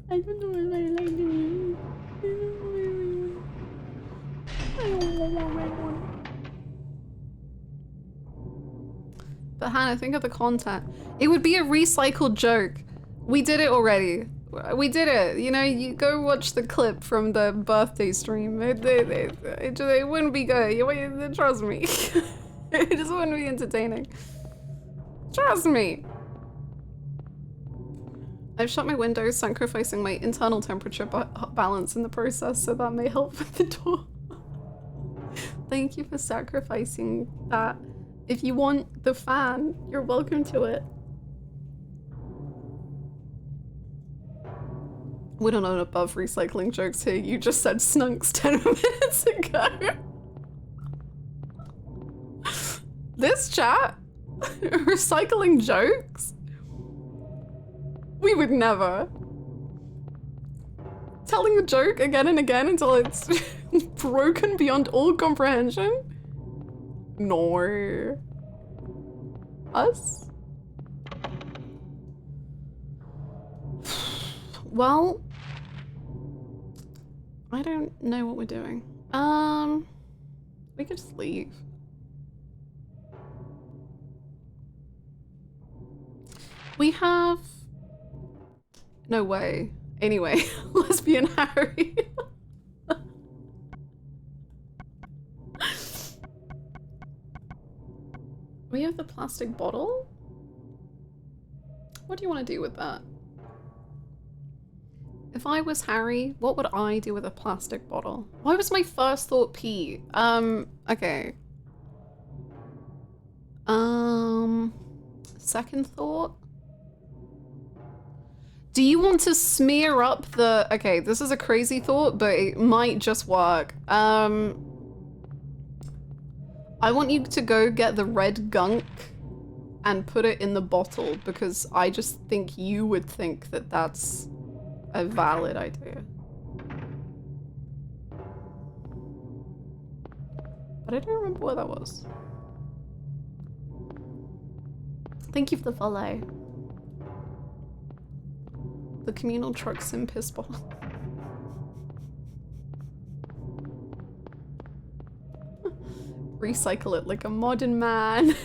I don't know if I like doing. I don't want red one. But Hannah, think of the content. It would be a recycled joke. We did it already. We did it. You know, you go watch the clip from the birthday stream. It wouldn't be good. You trust me. It just wouldn't be entertaining. Trust me. I've shut my windows, sacrificing my internal temperature balance in the process, so that may help with the door. Thank you for sacrificing that. If you want the fan, you're welcome to it. We don't know above recycling jokes here. You just said snunks 10 minutes ago. This chat? Recycling jokes? We would never. Telling a joke again and again until it's broken beyond all comprehension? No. Us? Well, I don't know what we're doing. We could just leave. We have... No way. Anyway, lesbian Harry. We have the plastic bottle? What do you want to do with that? If I was Harry, what would I do with a plastic bottle? Why was my first thought pee? Okay. Second thought? Do you want to smear up the... Okay, this is a crazy thought, but it might just work. I want you to go get the red gunk and put it in the bottle, because I just think you would think that that's a valid idea. But I don't remember what that was. Thank you for the follow. The communal truck sim piss bottle. Recycle it like a modern man.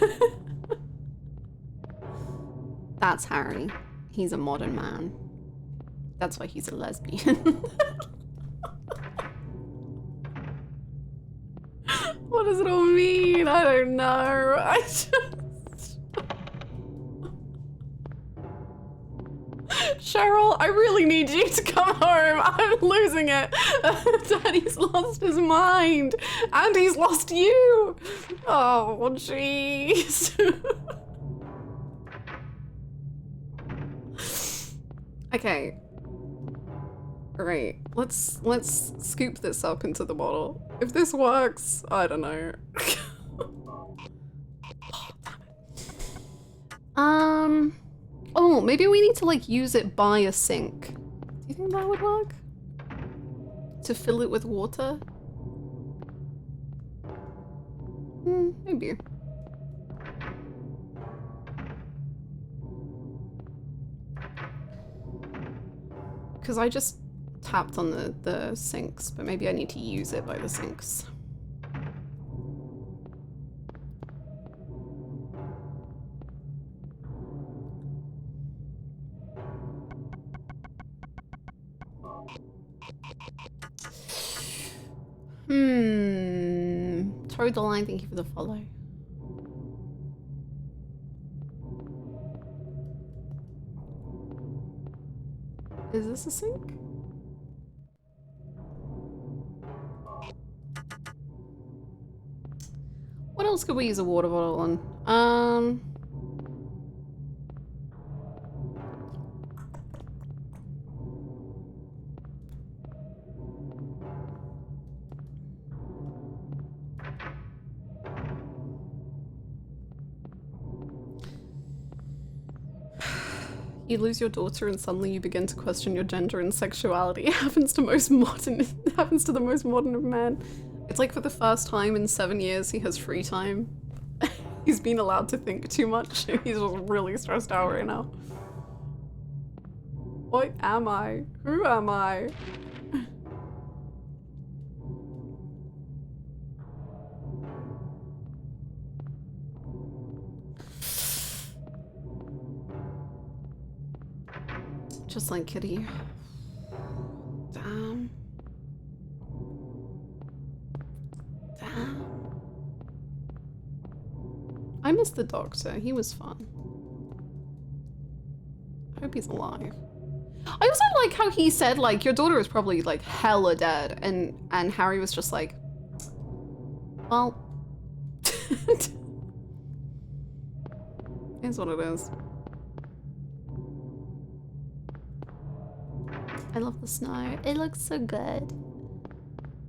That's Harry. He's a modern man. That's why he's a lesbian. What does it all mean? I don't know. I just... Cheryl, I really need you to come home. I'm losing it. Daddy's lost his mind. And he's lost you. Oh, jeez. Okay. Alright, let's scoop this up into the bottle. If this works, I don't know. Oh, maybe we need to like use it by a sink. Do you think that would work? To fill it with water? Maybe. Because I just tapped on the sinks, but maybe I need to use it by the sinks. Toad the line, thank you for the follow. Is this a sink? What else could we use a water bottle on? You lose your daughter and suddenly you begin to question your gender and sexuality. It happens to it happens to the most modern of men. It's like for the first time in 7 years he has free time. He's been allowed to think too much. He's just really stressed out right now. What am I? Who am I? Just like Kitty. Damn. Damn. I miss the doctor. He was fun. I hope he's alive. I also like how he said, like, your daughter is probably, like, hella dead. And Harry was just like, well. It's what it is. I love the snow. It looks so good.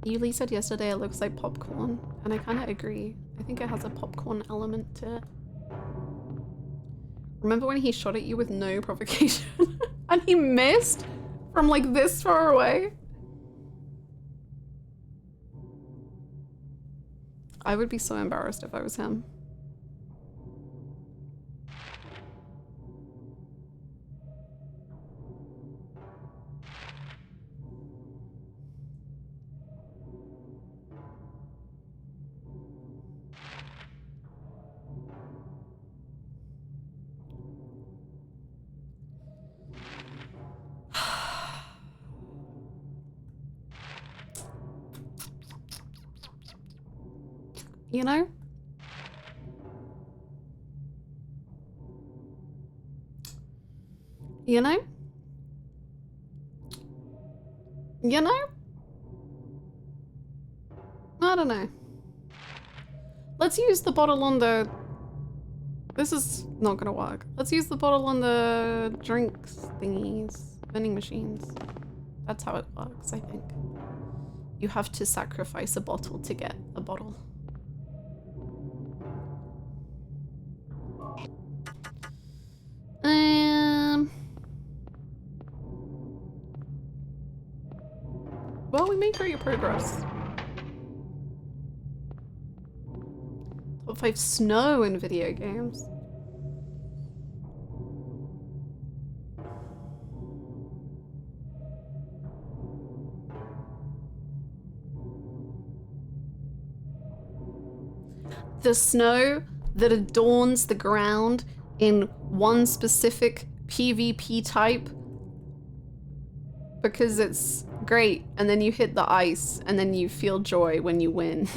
Yuli said yesterday it looks like popcorn, and I kind of agree. I think it has a popcorn element to it. Remember when he shot at you with no provocation? And he missed from like this far away? I would be so embarrassed if I was him. You know? You know? You know? I don't know. Let's use the bottle on the... This is not gonna work. Let's use the bottle on the drinks thingies. Vending machines. That's how it works, I think. You have to sacrifice a bottle to get a bottle. Well, we made great progress. Top 5 snow in video games. The snow that adorns the ground in one specific PvP type because it's great, and then you hit the ice and then you feel joy when you win.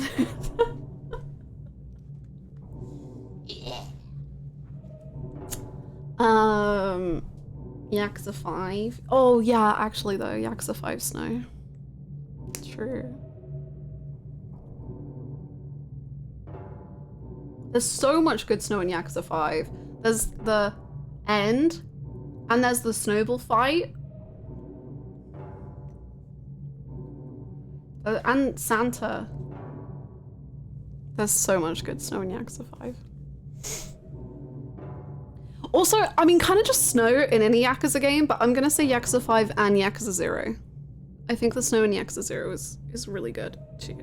Yakuza 5. Oh yeah, actually though, Yakuza 5 snow. True. There's so much good snow in Yakuza 5. There's the end, and there's the snowball fight. And Santa. There's so much good snow in Yakuza 5. Also, I mean, kind of just snow in any Yakuza game, but I'm gonna say Yakuza 5 and Yakuza 0. I think the snow in Yakuza 0 is really good too.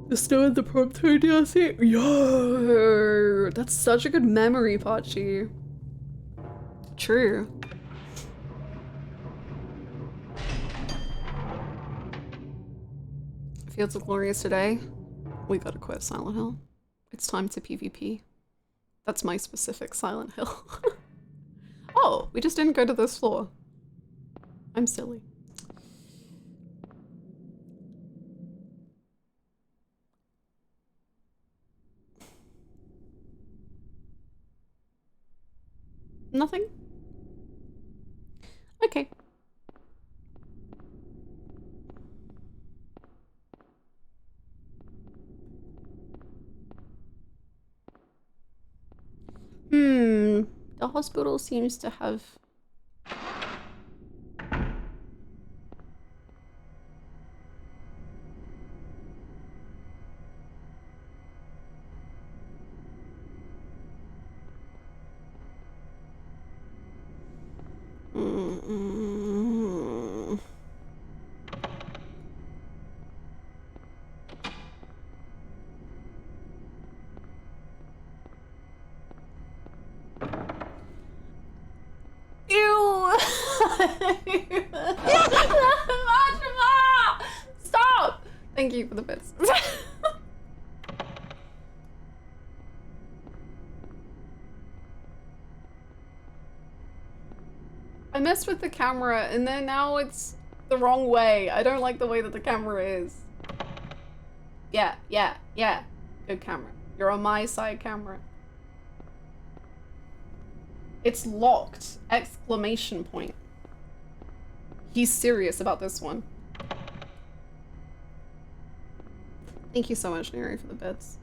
The snow in the Prompto DLC? Yo! That's such a good memory, Pachi. True. Fields of Glorious today. We gotta quit Silent Hill. It's time to PvP. That's my specific Silent Hill. Oh, we just didn't go to this floor. I'm silly. Nothing? Okay. The hospital seems to have... Stop! Thank you for the bits. I messed with the camera and then now it's the wrong way. I don't like the way that the camera is. Yeah. Good camera. You're on my side, camera. It's locked! Exclamation point. He's serious about this one. Thank you so much, Neri, for the bits.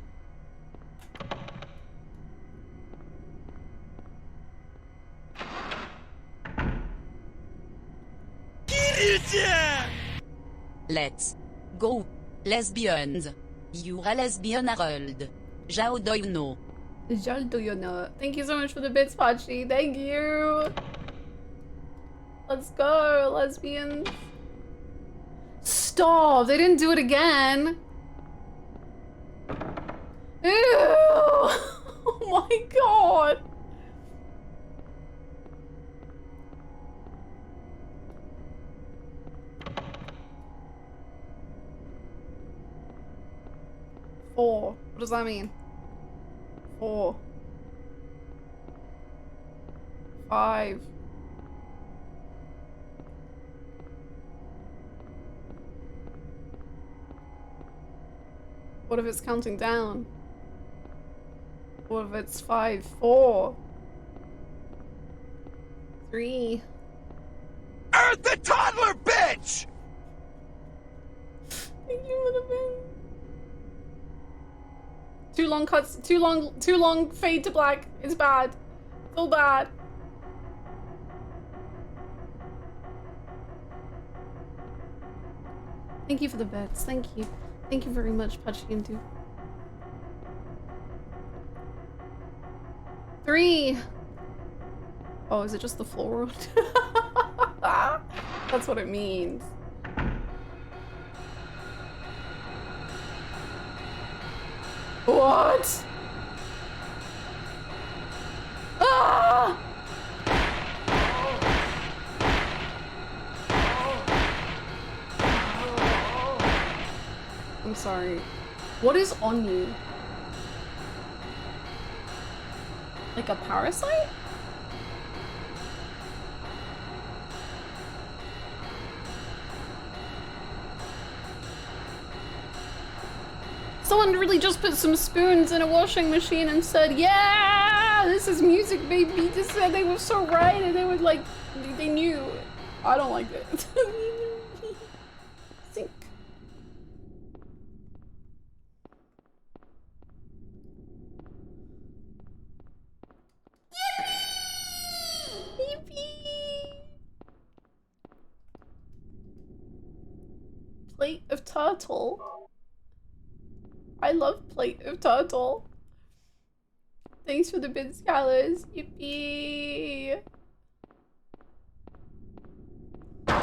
Let's go, lesbians. You're a lesbian, Harold. How do you know? Thank you so much for the bits, Pachi. Thank you. Let's go, lesbians. Stop! They didn't do it again. Ew! Oh my god. Four. What does that mean? 4. 5. What if it's counting down? What if it's 5, 4, 3? Earth the toddler, bitch! Thank you for the bin. Too long cuts, too long fade to black. It's bad. So bad. Thank you for the bets. Thank you. Thank you very much, Pachi and Duke. 3. Oh, is it just the floor? That's what it means. What? Ah! I'm sorry. What is on you? Like a parasite? Someone really just put some spoons in a washing machine and said, yeah, this is music, baby. This said they were so right, and they would like, they knew. I don't like it. Sink. Yippee! Plate of turtle. I love plate of turtle. Thanks for the bid scholars. Yippee! I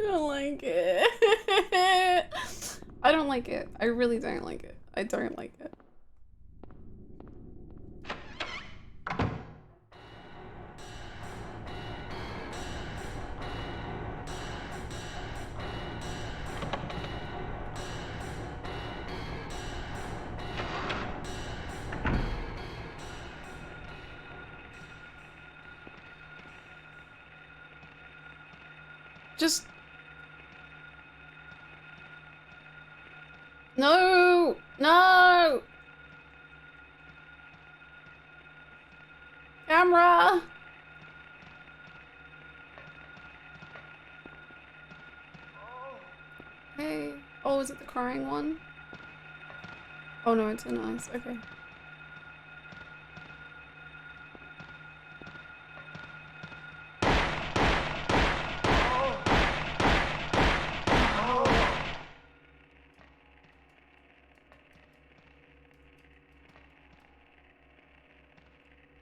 don't like it. I don't like it. I really don't like it. I don't like it. Just... No! No! Camera! Hey. Oh, is it the crying one? Oh no, it's a nice. Okay.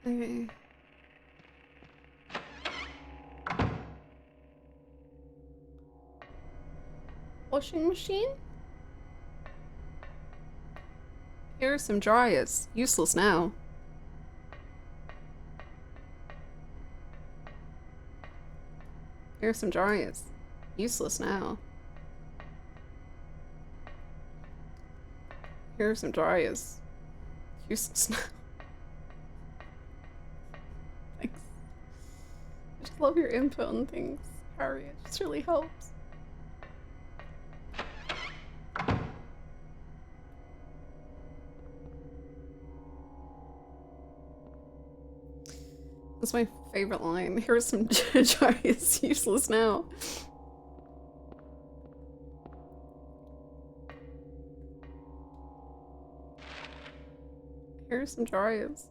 Okay. Washing machine? Here are some dryers. Useless now. Here are some dryers. Useless now. Here are some dryers. Useless now. Thanks. I just love your input on things, Harry. It just really helps. That's my favorite line. Here are some dryers. Useless now. Here are some dryers.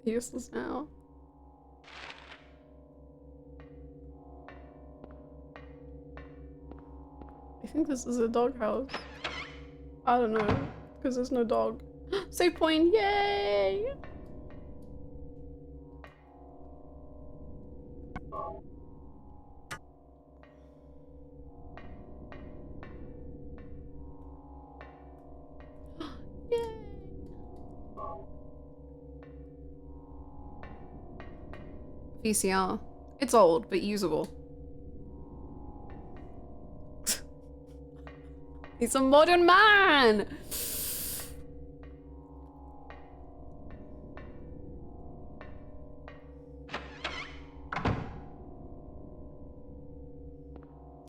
Useless now. I think this is a doghouse. I don't know, because there's no dog. Save point, yay! Yay! VCR. It's old, but usable. He's a modern man!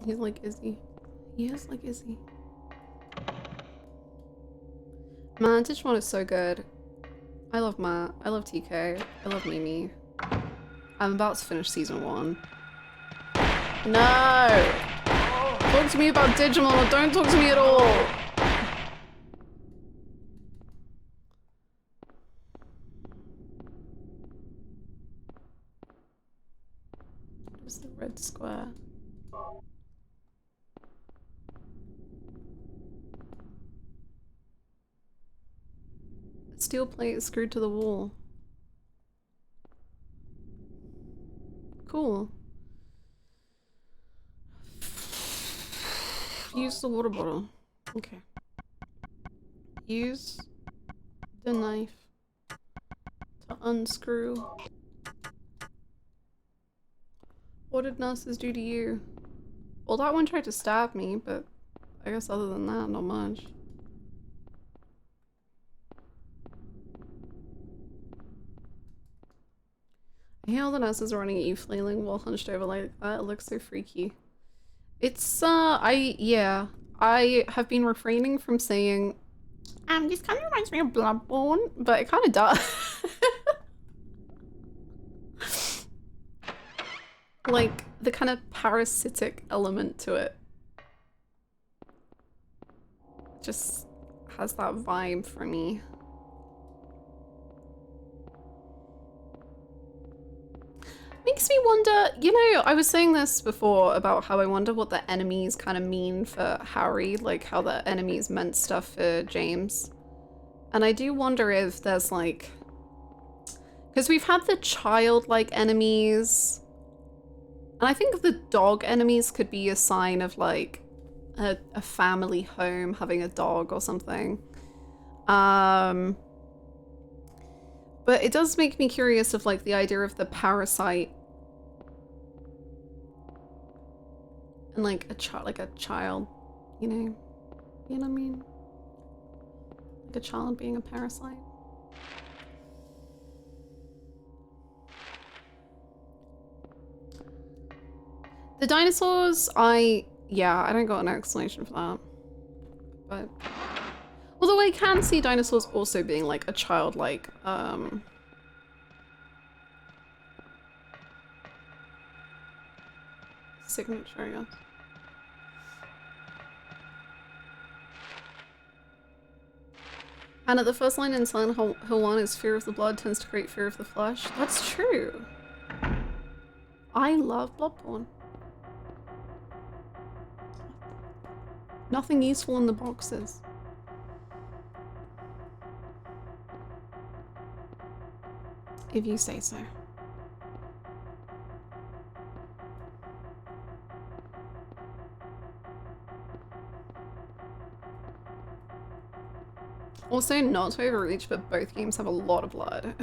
He's like Izzy. He is like Izzy. Man, Digimon is so good. I love Matt. I love TK. I love Mimi. I'm about to finish season 1. No! Talk to me about Digimon or don't talk to me at all! Where's the red square? A steel plate is screwed to the wall. Cool. Use the water bottle. Okay. Use the knife to unscrew. What did nurses do to you? Well, that one tried to stab me, but I guess other than that, not much. I hate all the nurses running at you flailing while hunched over like that. It looks so freaky. It's, yeah. I have been refraining from saying, this kind of reminds me of Bloodborne, but it kind of does. Like, the kind of parasitic element to it. Just has that vibe for me. Makes me wonder, you know, I was saying this before about how I wonder what the enemies kind of mean for Harry, like how the enemies meant stuff for James. And I do wonder if there's like, because we've had the childlike enemies, and I think the dog enemies could be a sign of like a family home having a dog or something. But it does make me curious of like the idea of the parasite and like a child, you know what I mean? Like a child being a parasite. The dinosaurs, I don't got an explanation for that. But although I can see dinosaurs also being like a childlike, signature, I guess. And at the first line in Silent Hill 1 is fear of the blood tends to create fear of the flesh. That's true. I love Bloodborne. Nothing useful in the boxes. If you say so. Also, not to overreach, but both games have a lot of blood.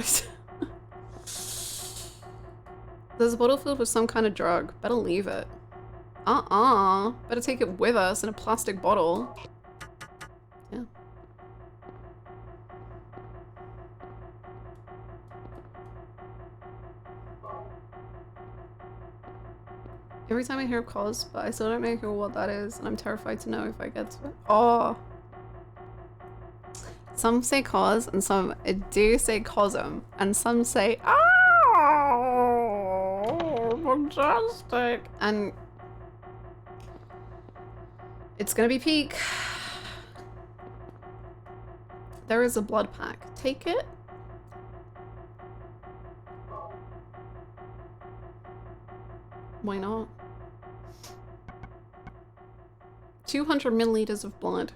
There's a bottle filled with some kind of drug. Better leave it. Better take it with us in a plastic bottle. Yeah. Every time I hear cause, but I still don't know what that is, and I'm terrified to know if I get to it. Oh. Some say cause, and some do say cosm, and some say, oh, fantastic. And it's gonna be peak. There is a blood pack. Take it. Why not? 200 milliliters of blood.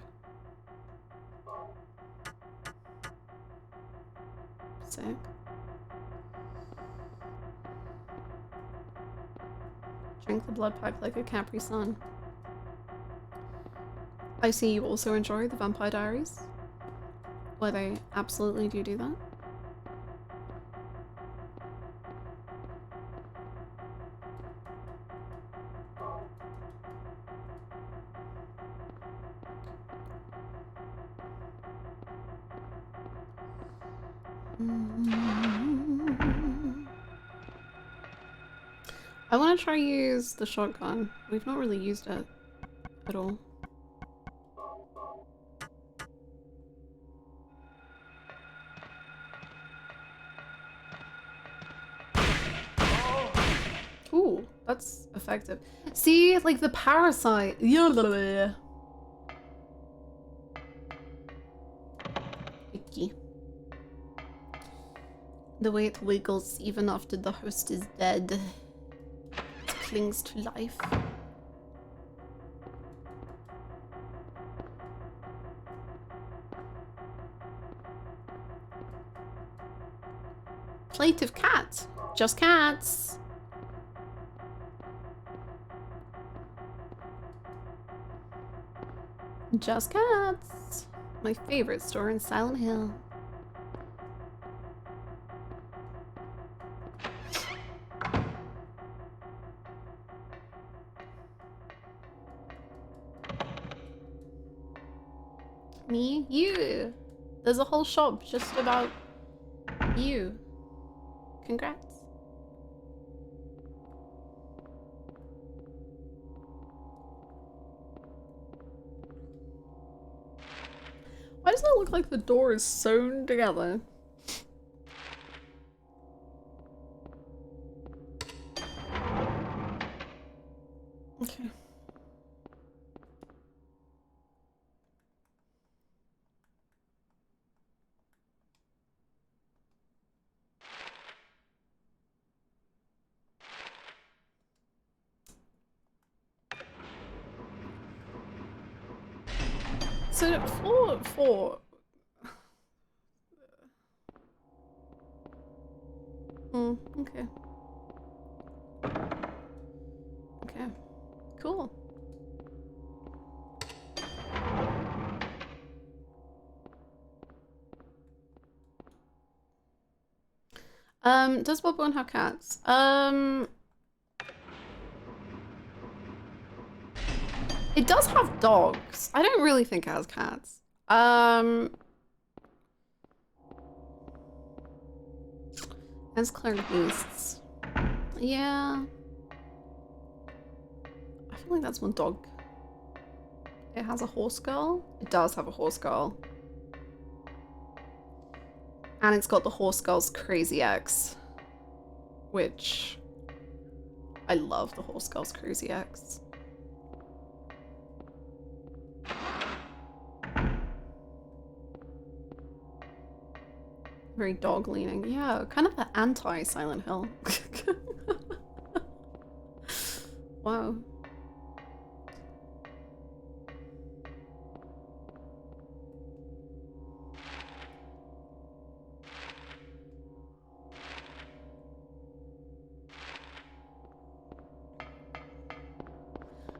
Sick. Drink the blood pack like a Capri Sun. I see you also enjoy the Vampire Diaries, where they absolutely do that. I want to try use the shotgun. We've not really used it at all. Ooh, that's effective. See, like the parasite. Icky. The way it wiggles even after the host is dead. It clings to life. Plate of cats. Just cats. Just Cats. My favorite store in Silent Hill. Me? You! There's a whole shop just about you. Congrats. Why does it look like the door is sewn together? Okay. So for okay. Okay. Cool. Does Bobbone have cats? It does have dogs. I don't really think it has cats. Has cleared beasts. Yeah. I feel like that's one dog. It has a horse girl. It does have a horse girl. And it's got the horse girl's crazy ex. Which I love the horse girl's crazy ex. Very dog leaning. Yeah, kind of the anti-Silent Hill. Wow.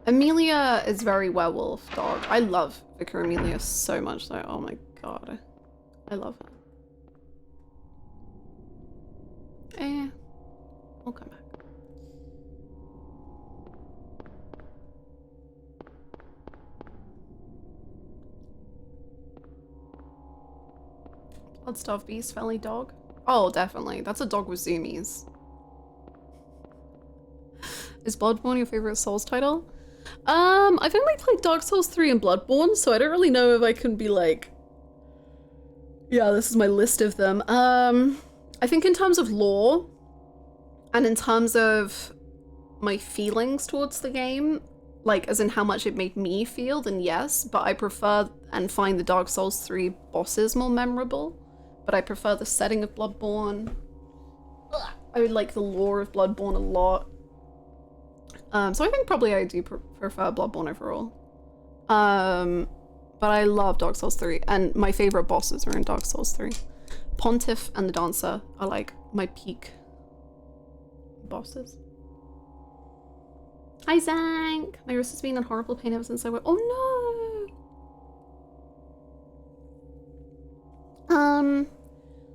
Amelia is very werewolf dog. I love Vicar Amelia so much though. Oh my god. I love her. Eh, we'll come back. Bloodstuff Beast Valley dog. Oh, definitely. That's a dog with zoomies. Is Bloodborne your favorite Souls title? I've only played Dark Souls 3 and Bloodborne, so I don't really know if I can be like, yeah, this is my list of them. I think in terms of lore and in terms of my feelings towards the game, like as in how much it made me feel, then yes, but I prefer and find the Dark Souls 3 bosses more memorable, but I prefer the setting of Bloodborne. I would like the lore of Bloodborne a lot. So I think probably I do prefer Bloodborne overall. But I love Dark Souls 3, and my favorite bosses are in Dark Souls 3. Pontiff and the Dancer are like my peak bosses. Hi Zank! My wrist has been in horrible pain ever since I went— oh no!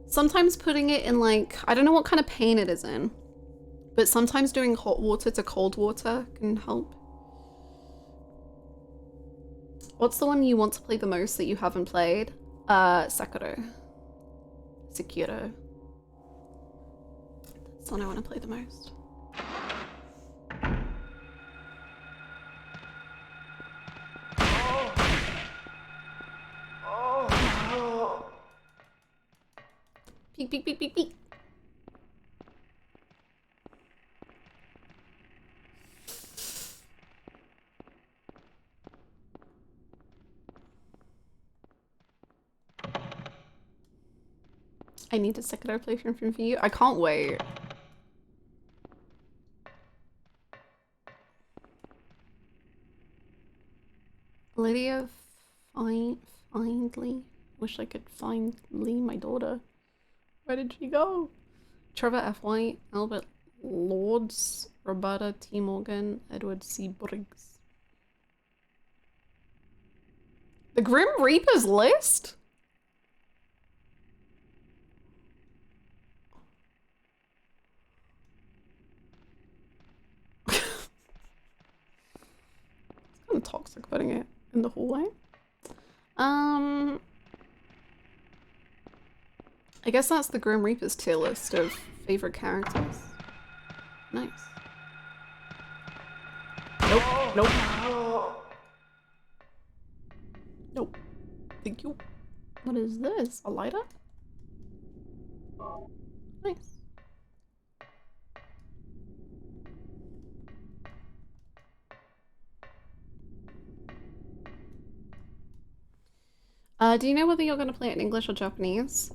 Sometimes putting it in like, I don't know what kind of pain it is in, but sometimes doing hot water to cold water can help. What's the one you want to play the most that you haven't played? Sekiro. Sekiro. That's the one I want to play the most. Peek, peek, peek, peek, peek. I need a Sekiro playthrough for you. I can't wait. Lydia Findley. Wish I could find Lee, my daughter. Where did she go? Trevor F. White, Albert Lords, Roberta T. Morgan, Edward C. Briggs. The Grim Reaper's list? It's kind of toxic putting it in the hallway. I guess that's the Grim Reaper's tier list of favorite characters. Nice. Nope, nope. Nope. Thank you. What is this? A lighter? Nice. Do you know whether you're going to play it in English or Japanese?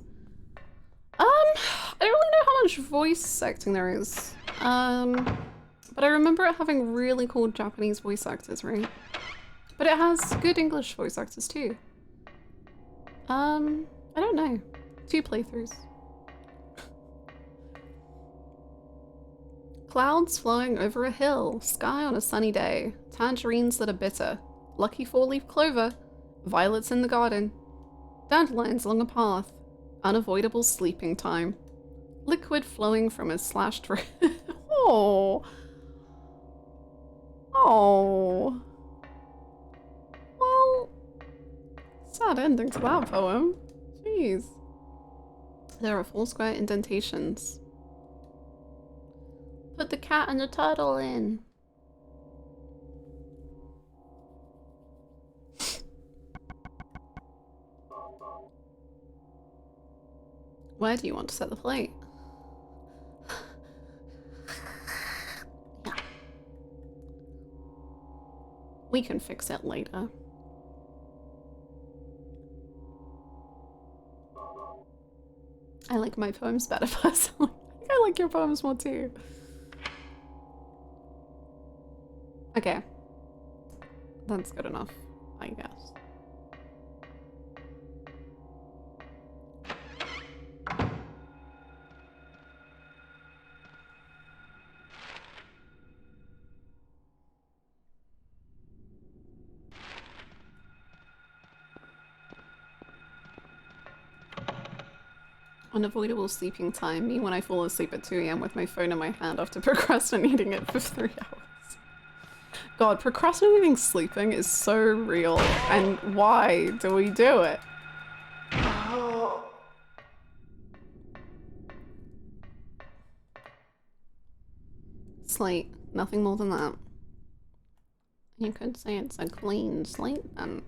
I don't really know how much voice acting there is. But I remember it having really cool Japanese voice actors, right? But it has good English voice actors too. I don't know. 2 playthroughs. Clouds flowing over a hill, sky on a sunny day, tangerines that are bitter, lucky 4-leaf clover, violets in the garden, dandelions along a path, unavoidable sleeping time, liquid flowing from a slashed wrist. Oh. Oh. Well, sad ending to that poem. Jeez. There are 4 square indentations. Put the cat and the turtle in. Where do you want to set the plate? Yeah. We can fix it later. I like my poems better personally. I like your poems more too. Okay. That's good enough, I guess. Unavoidable sleeping time. Me when I fall asleep at 2 AM with my phone in my hand after procrastinating it for 3 hours. God, procrastinating sleeping is so real. And why do we do it? Slate. Nothing more than that. You could say it's a clean slate then.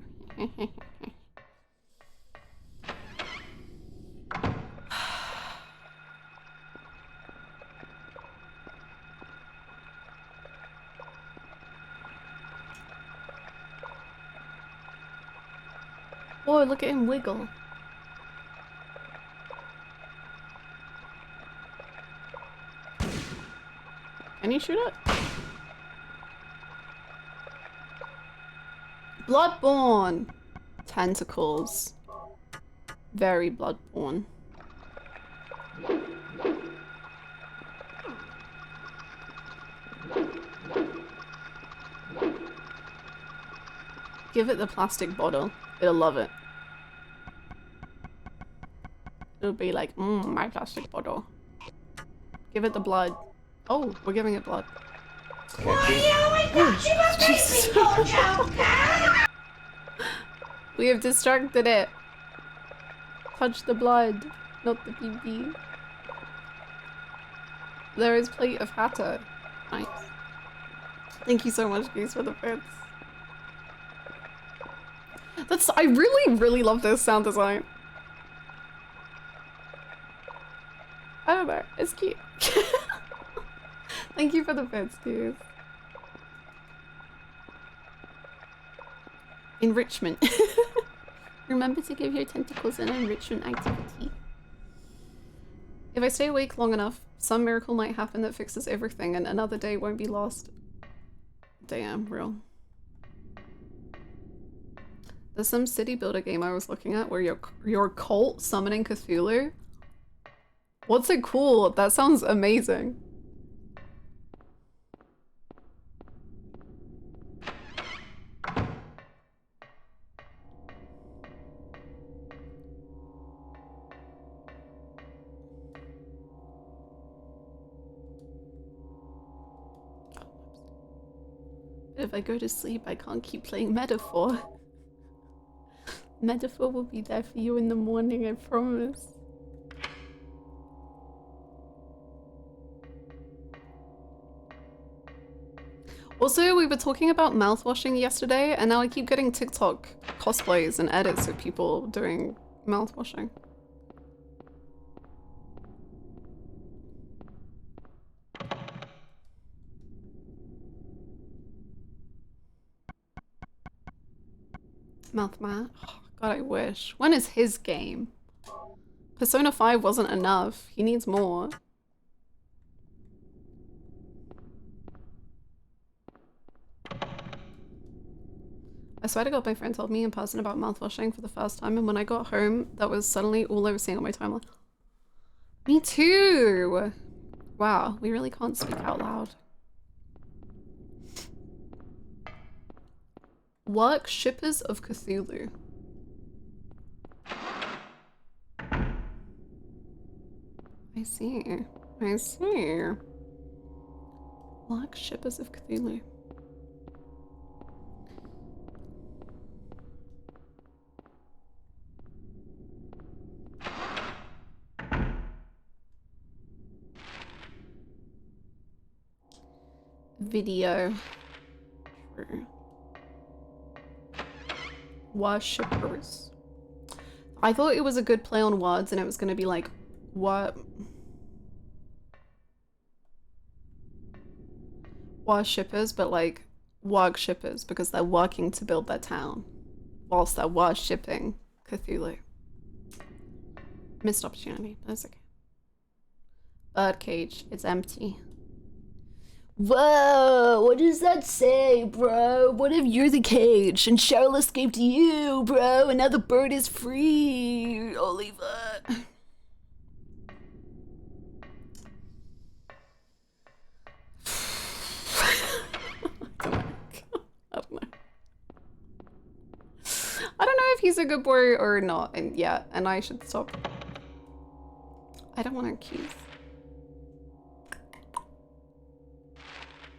Oh, look at him wiggle. Can you shoot it? Bloodborne! Tentacles. Very bloodborne. Give it the plastic bottle. It'll love it. It'll be like, my plastic bottle. Give it the blood. Oh, we're giving it blood. We have distracted it. Touch the blood, not the BB. There is plate of Hatter. Nice. Thank you so much, Goose, for the bits. I really love this sound design. I don't know, it's cute. Thank you for the bits, Goose. Enrichment. Remember to give your tentacles an enrichment activity. If I stay awake long enough, some miracle might happen that fixes everything and another day won't be lost. Damn, real. There's some city builder game I was looking at where you're cult summoning Cthulhu. What's it cool? That sounds amazing. If I go to sleep, I can't keep playing Metaphor. Metaphor will be there for you in the morning, I promise. Also, we were talking about mouthwashing yesterday, and now I keep getting TikTok cosplays and edits of people doing mouthwashing. Mouth mat. Oh, God, I wish. When is his game? Persona 5 wasn't enough. He needs more. I swear to God, my friend told me in person about mouthwashing for the first time, and when I got home, that was suddenly all I was seeing on my timeline. Me too! Wow, we really can't speak out loud. Work Shippers of Cthulhu. I see. I see. Work Shippers of Cthulhu. Video. True. Worshippers. I thought it was a good play on words and it was going to be like, what? Worshippers, but like workshippers because they're working to build their town whilst they're worshipping Cthulhu. Missed opportunity. That's okay. Birdcage. It's empty. Whoa, what does that say, bro? What if you're the cage and Cheryl escaped you, bro, and now the bird is free? Oliver. I don't know. I don't know if he's a good boy or not, and yeah, and I should stop I don't want our keys.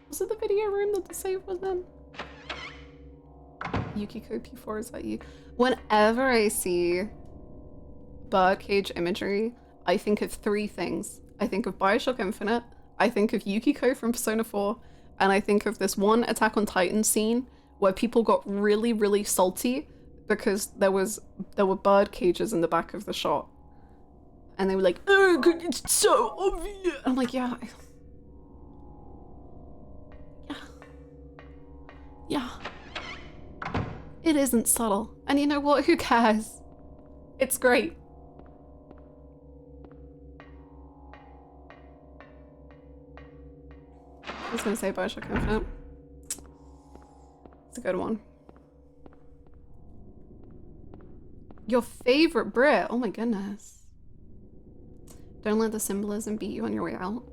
Was it the video room that the save was in? Yukiko P4, is that you? Whenever I see birdcage imagery, I think of three things. I think of Bioshock Infinite, I think of Yukiko from Persona 4, and I think of this one Attack on Titan scene where people got really, really salty because there were bird cages in the back of the shot. And they were like, oh, it's so obvious. I'm like, yeah. Yeah. It isn't subtle. And you know what? Who cares? It's great. I was gonna say Bioshock Infinite. It's a good one. Your favorite Brit? Oh my goodness. Don't let the symbolism beat you on your way out.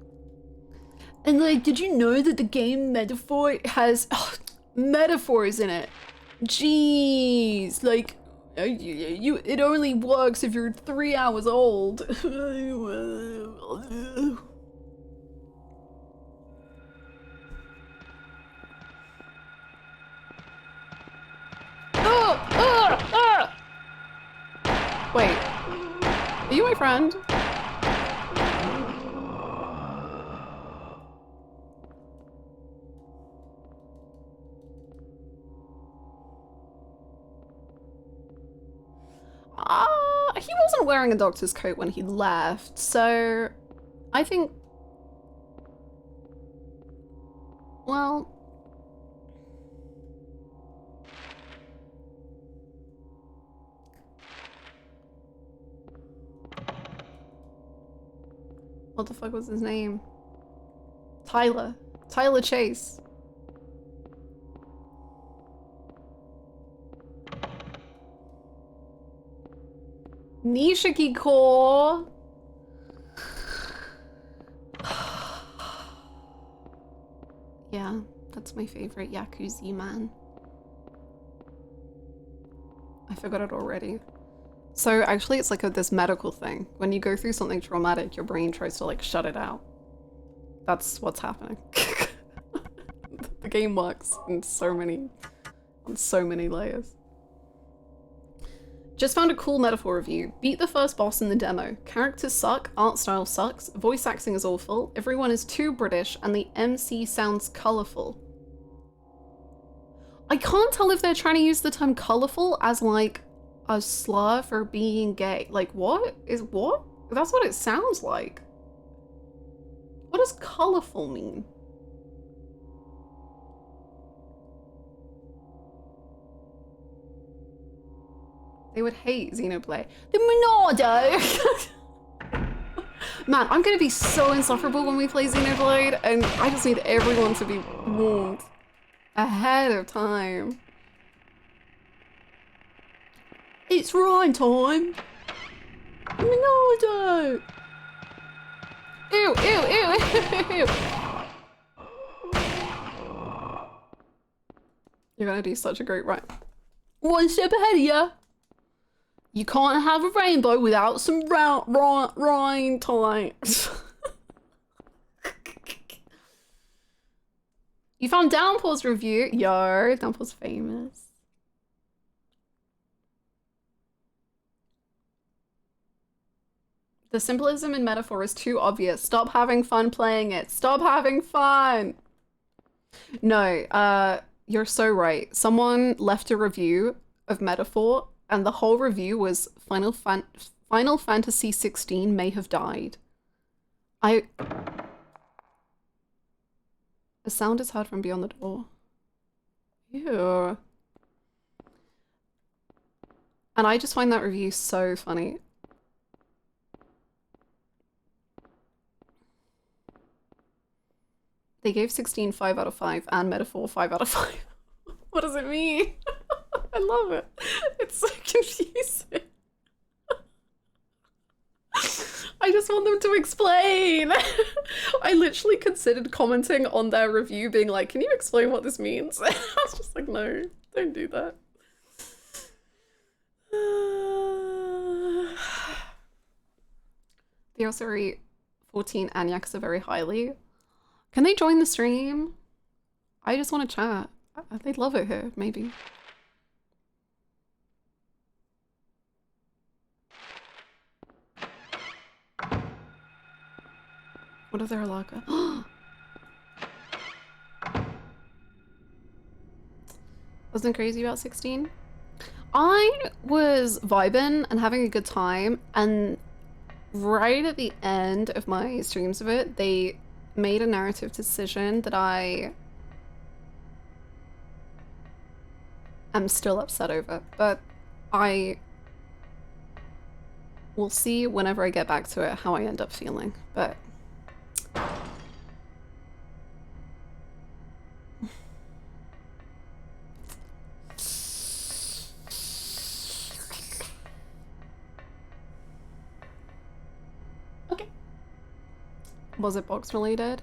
And like, did you know that the game Metaphor has metaphors in it? Jeez, like, it only works if you're 3 hours old. Wait, are you my friend? He wasn't wearing a doctor's coat when he left, so I think, well, what the fuck was his name? Tyler Chase. Nishiki core. Yeah, that's my favorite Yakuza man. I forgot it already. So actually it's like this medical thing. When you go through something traumatic, your brain tries to like shut it out. That's what's happening. The game works in so many layers. Just found a cool Metaphor review. Beat the first boss in the demo. Characters suck, art style sucks, voice acting is awful, everyone is too British, and the MC sounds colourful. I can't tell if they're trying to use the term colourful as like a slur for being gay. Like what? That's what it sounds like. What does colourful mean? They would hate Xenoblade. The Monado! Man, I'm gonna be so insufferable when we play Xenoblade, and I just need everyone to be warned ahead of time. It's Ryan time! Monado! Ew, ew, ew, ew! You're gonna do such a great rhyme. One step ahead of ya! You can't have a rainbow without some rain times. You found Downpour's review? Yo, Downpour's famous. The symbolism in Metaphor is too obvious. Stop having fun playing it. Stop having fun! No, you're so right. Someone left a review of Metaphor and the whole review was Final Fantasy 16 may have died. The sound is heard from beyond the door. Ew. And I just find that review so funny. They gave 16 5 out of 5 and Metaphor 5 out of 5. What does it mean? I love it. It's so confusing. I just want them to explain. I literally considered commenting on their review being like, can you explain what this means? I was just like, no, don't do that. They also rate 14 and yakuza very highly. Can they join the stream? I just want to chat. They'd love it here, maybe. What is their alaka? Wasn't crazy about 16? I was vibing and having a good time, and right at the end of my streams of it, they made a narrative decision that I am still upset over, but I will see whenever I get back to it how I end up feeling, but okay. Was it box related?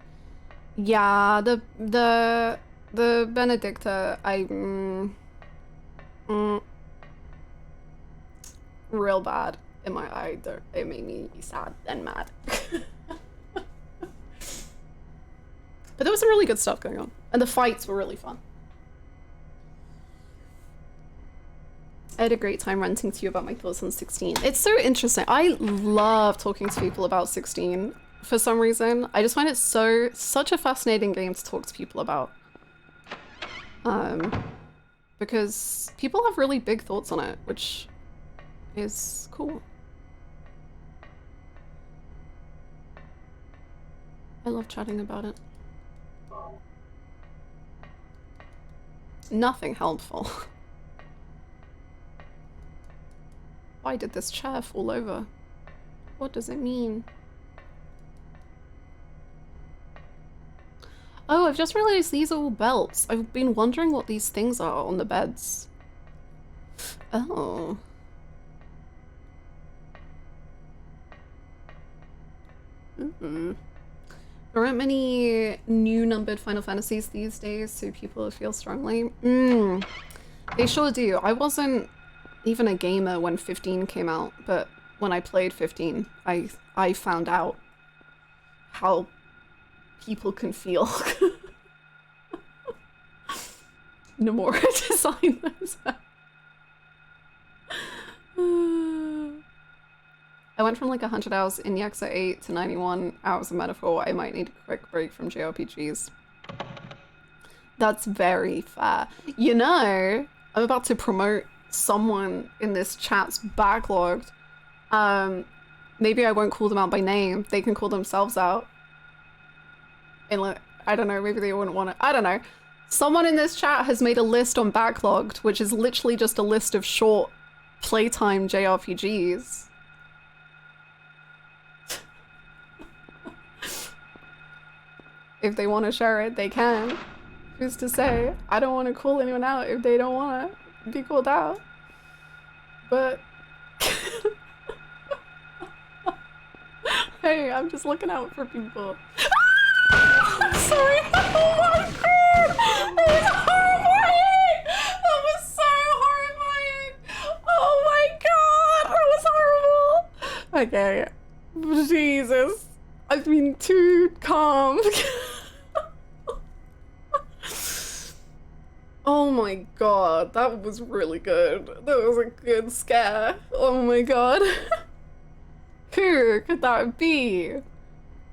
Yeah, the Benedicta, real bad in my eye. It made me sad and mad. But there was some really good stuff going on, and the fights were really fun. I had a great time ranting to you about my thoughts on 16. It's so interesting. I love talking to people about 16 for some reason. I just find it such a fascinating game to talk to people about. Because people have really big thoughts on it, which is cool. I love chatting about it. Nothing helpful. Why did this chair fall over? What does it mean? Oh, I've just realized these are all belts. I've been wondering what these things are on the beds. Oh. There aren't many new numbered Final Fantasies these days, so people feel strongly. They sure do. I wasn't even a gamer when 15 came out, but when I played 15, I found out how people can feel. Nomura designed those. I went from like 100 hours in Yakuza 8 to 91 hours of metaphor. I might need a quick break from JRPGs. That's very fair. You know, I'm about to promote someone in this chat's backlogged. Maybe I won't call them out by name. They can call themselves out. And like, I don't know, maybe they wouldn't want to. I don't know. Someone in this chat has made a list on Backlogged, which is literally just a list of short playtime JRPGs. If they want to share it, they can. Who's to say? I don't want to call anyone out if they don't want to be called out. But hey, I'm just looking out for people. I'm sorry. Oh my god! That was horrifying! That was so horrifying! Oh my god! That was horrible! Okay. Jesus. I've been too calm. Oh my god, that was really good. That was a good scare. Oh my god. Who could that be?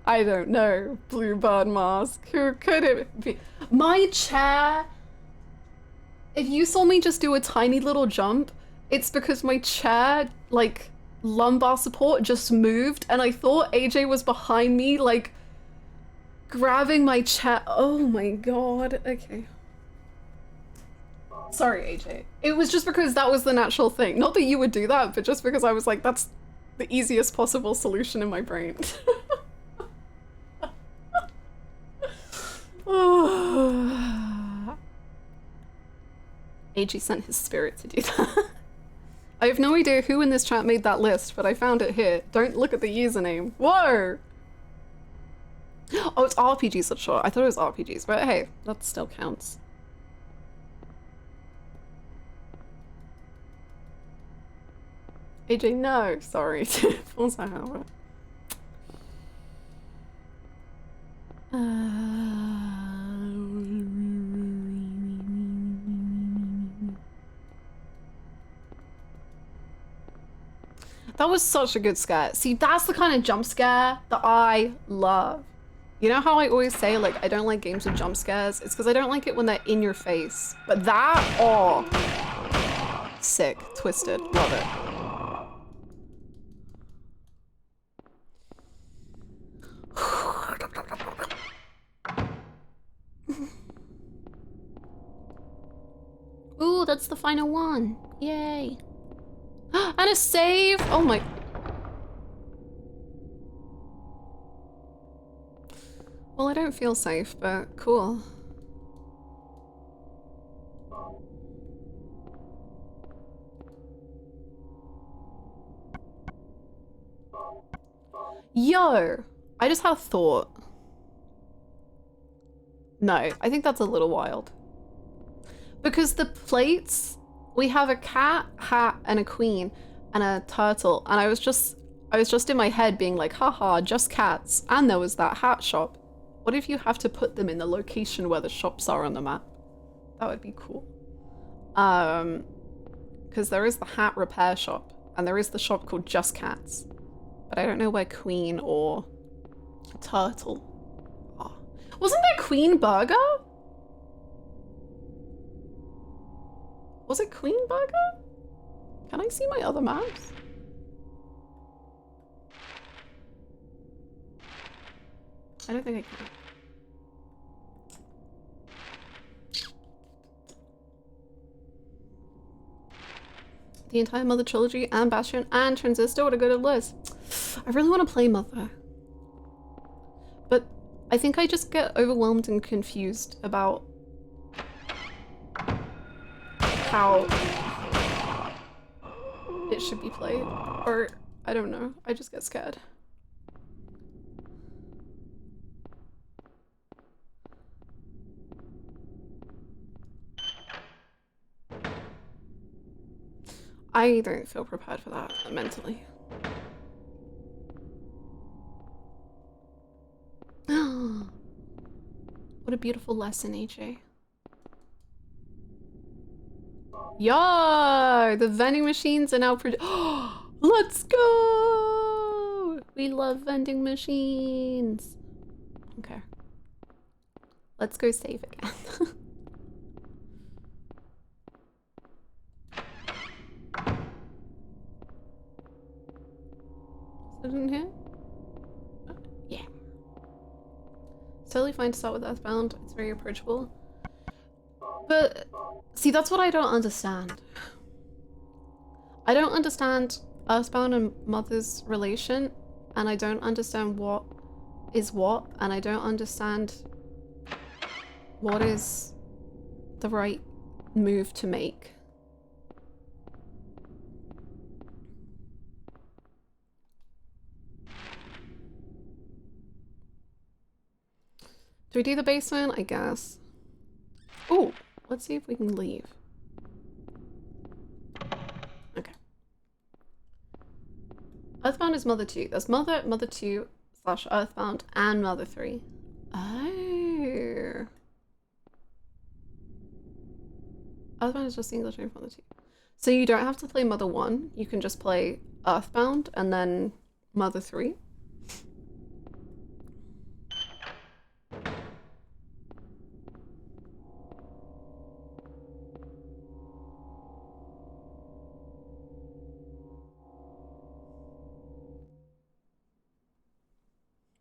I don't know. Bluebird Mask. Who could it be? My chair. If you saw me just do a tiny little jump, it's because my chair, like, lumbar support just moved, and I thought AJ was behind me, like, grabbing my chair. Oh my god. Okay. Sorry, AJ. It was just because that was the natural thing. Not that you would do that, but just because I was like, that's the easiest possible solution in my brain. AJ sent his spirit to do that. I have no idea who in this chat made that list, but I found it here. Don't look at the username. Whoa! Oh, it's RPGs, that's sure. I thought it was RPGs, but hey, that still counts. AJ, no, sorry. That was such a good scare. See, that's the kind of jump scare that I love. You know how I always say, like, I don't like games with jump scares? It's because I don't like it when they're in your face. But that, oh, sick, twisted, love it. Ooh, that's the final one. Yay. And a save! Oh my... Well, I don't feel safe, but cool. Yo! I just had a thought. No, I think that's a little wild. Because the plates, we have a cat, hat, and a queen, and a turtle, and I was just in my head being like, haha, just cats, and there was that hat shop. What if you have to put them in the location where the shops are on the map? That would be cool. Because there is the hat repair shop, and there is the shop called Just Cats, but I don't know where queen or turtle are. Wasn't there Queen Burger? Was it Queen Burger? Can I see my other maps? I don't think I can. The entire Mother trilogy and Bastion and Transistor, what a good list. I really want to play Mother. But I think I just get overwhelmed and confused about how it should be played. Or, I don't know, I just get scared. I don't feel prepared for that mentally. What a beautiful lesson, AJ. Yo, the vending machines are now let's go! We love vending machines. Okay. Let's go save again. Is it in here? Yeah. It's totally fine to start with Earthbound. It's very approachable. But, see, that's what I don't understand. I don't understand Earthbound and Mother's relation, and I don't understand what is what, and I don't understand what is the right move to make. Do we do the basement? I guess. Oh, let's see if we can leave. Okay. Earthbound is Mother 2. There's Mother, Mother 2 / Earthbound, and Mother 3. Oh. Earthbound is just the English name for Mother 2. So you don't have to play Mother 1. You can just play Earthbound and then Mother 3.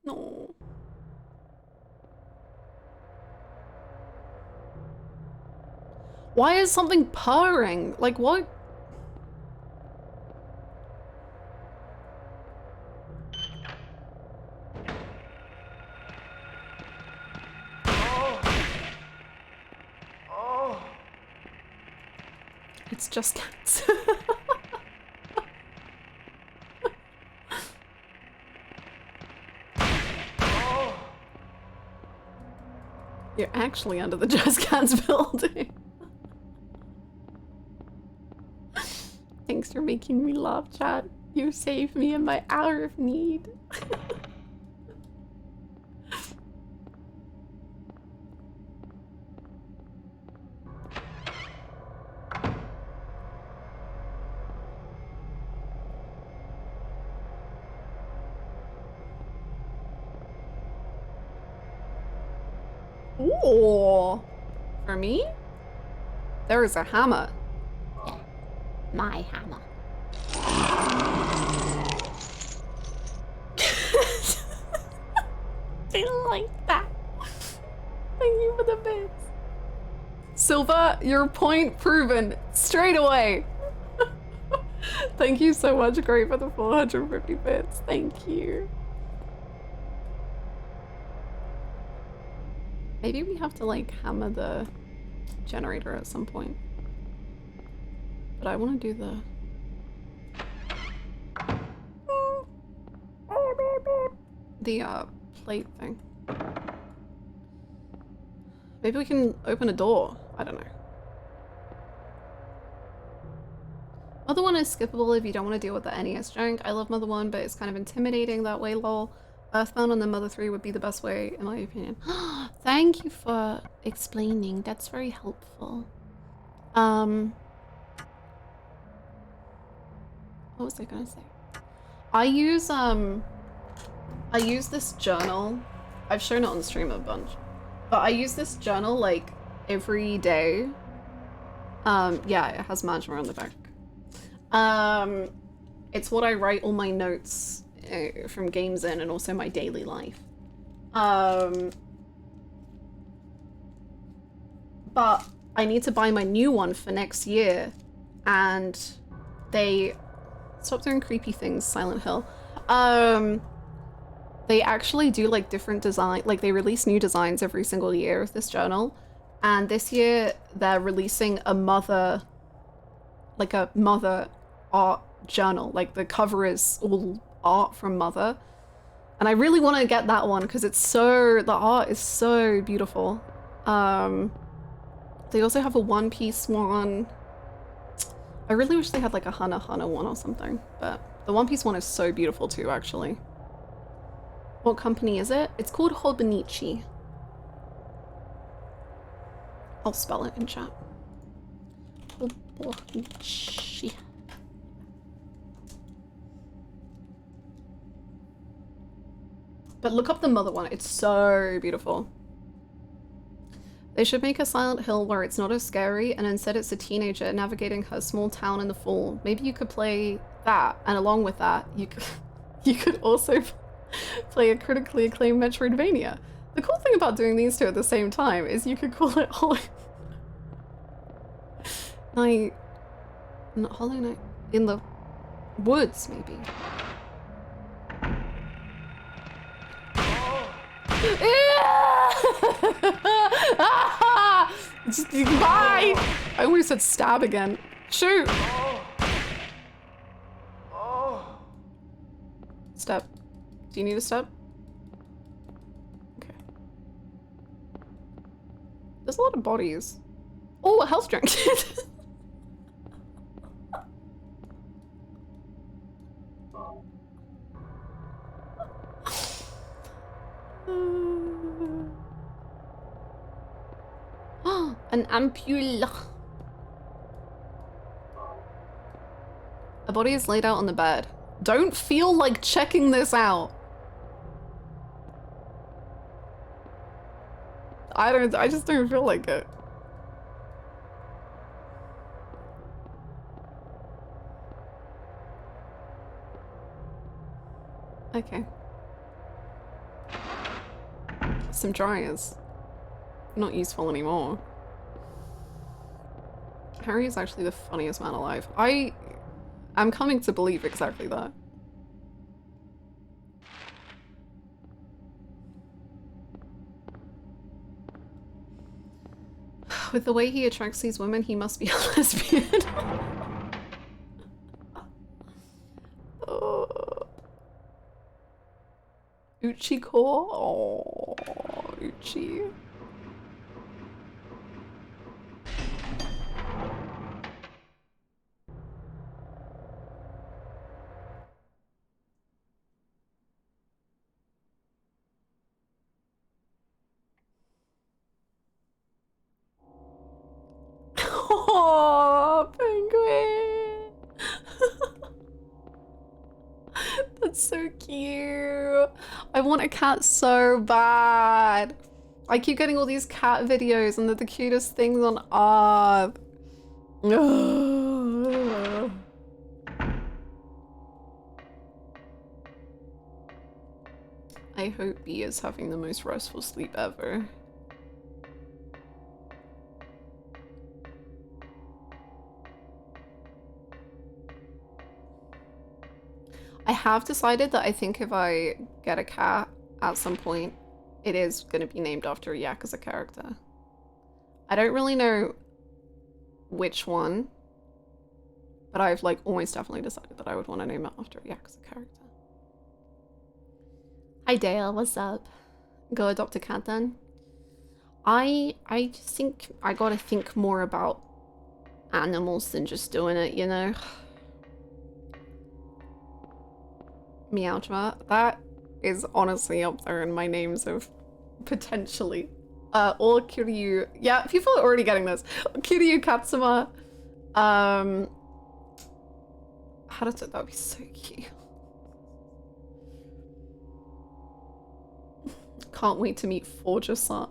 No. Why is something purring? Like what? It's just cats. You're actually under the Just Cats building. Thanks for making me laugh, chat. You saved me in my hour of need. Ooh. For me? There is a hammer. Yeah, my hammer. I like that. Thank you for the bits. Silva, your point proven straight away. Thank you so much, Great, for the 450 bits. Thank you. Maybe we have to like hammer the generator at some point. But I want to do the plate thing. Maybe we can open a door. I don't know. Mother 1 is skippable if you don't want to deal with the NES junk. I love Mother 1, but it's kind of intimidating that way, lol. Earthbound on the Mother 3 would be the best way, in my opinion. Thank you for explaining. That's very helpful. What was I gonna say? I use this journal. I've shown it on stream a bunch. But I use this journal like every day. Yeah, it has Majima on the back. It's what I write all my notes from games in and also my daily life. But I need to buy my new one for next year, and they stop doing creepy things, Silent Hill. They actually do like different design, like they release new designs every single year of this journal, and this year they're releasing a mother art journal. Like the cover is all art from Mother, and I really want to get that one because the art is so beautiful. They also have a One Piece one. I really wish they had like a Hana one or something, but the One Piece one is so beautiful too, actually. What company is it? It's called Hobonichi. I'll spell it in chat. Hobonichi. But look up the Mother one, it's so beautiful. They should make a Silent Hill where it's not as scary and instead it's a teenager navigating her small town in the fall. Maybe you could play that, and along with that, you could also play a critically acclaimed Metroidvania. The cool thing about doing these two at the same time is you could call it Hollow Knight, not Hollow Knight, in the woods, maybe. Just, bye! I almost said stab again. Shoot! Step. Do you need a step? Okay. There's a lot of bodies. Oh, a health drink. An ampule. A body is laid out on the bed. Don't feel like checking this out. I just don't feel like it. Okay. Some dryers. Not useful anymore. Harry is actually the funniest man alive. I'm coming to believe exactly that. With the way he attracts these women, he must be a lesbian. Oh. Uchiko? Oh, Uchi. Oh, penguin! That's so cute. I want a cat so bad. I keep getting all these cat videos and they're the cutest things on earth. I hope B is having the most restful sleep ever. I have decided that I think if I get a cat at some point, it is going to be named after a yakuza character. I don't really know which one, but I've like almost definitely decided that I would want to name it after a yakuza character. Hi Dale, what's up? Go adopt a cat then. I just think I gotta think more about animals than just doing it, you know? Meowjma, that is honestly up there in my names of potentially. Or Kiryu. Yeah, people are already getting this. Kiryu Katsuma. How does it? That would be so cute. Can't wait to meet Forger-san.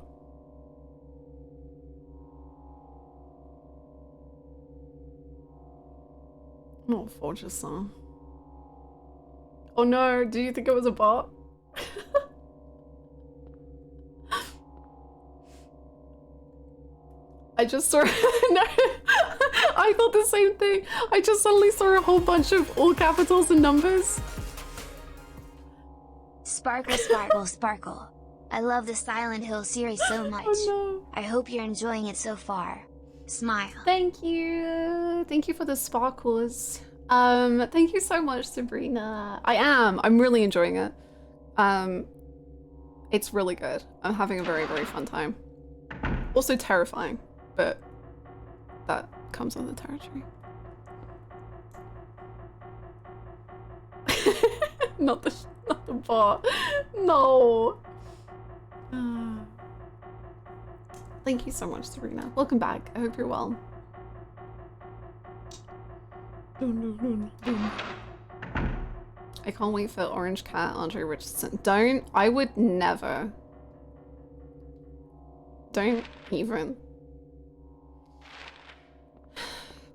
Oh, Forger-san. Oh no, do you think it was a bot? I just saw no, I thought the same thing. I just suddenly saw a whole bunch of all capitals and numbers. Sparkle, sparkle, sparkle. I love the Silent Hill series so much. Oh no. I hope you're enjoying it so far. Smile. Thank you. Thank you for the sparkles. Thank you so much, Sabrina. I'm really enjoying it. It's really good. I'm having a very, very fun time. Also terrifying, but that comes with the territory. not the bar. No. Thank you so much, Sabrina. Welcome back. I hope you're well. I can't wait for Orange Cat, Andre Richardson. Don't. I would never. Don't even.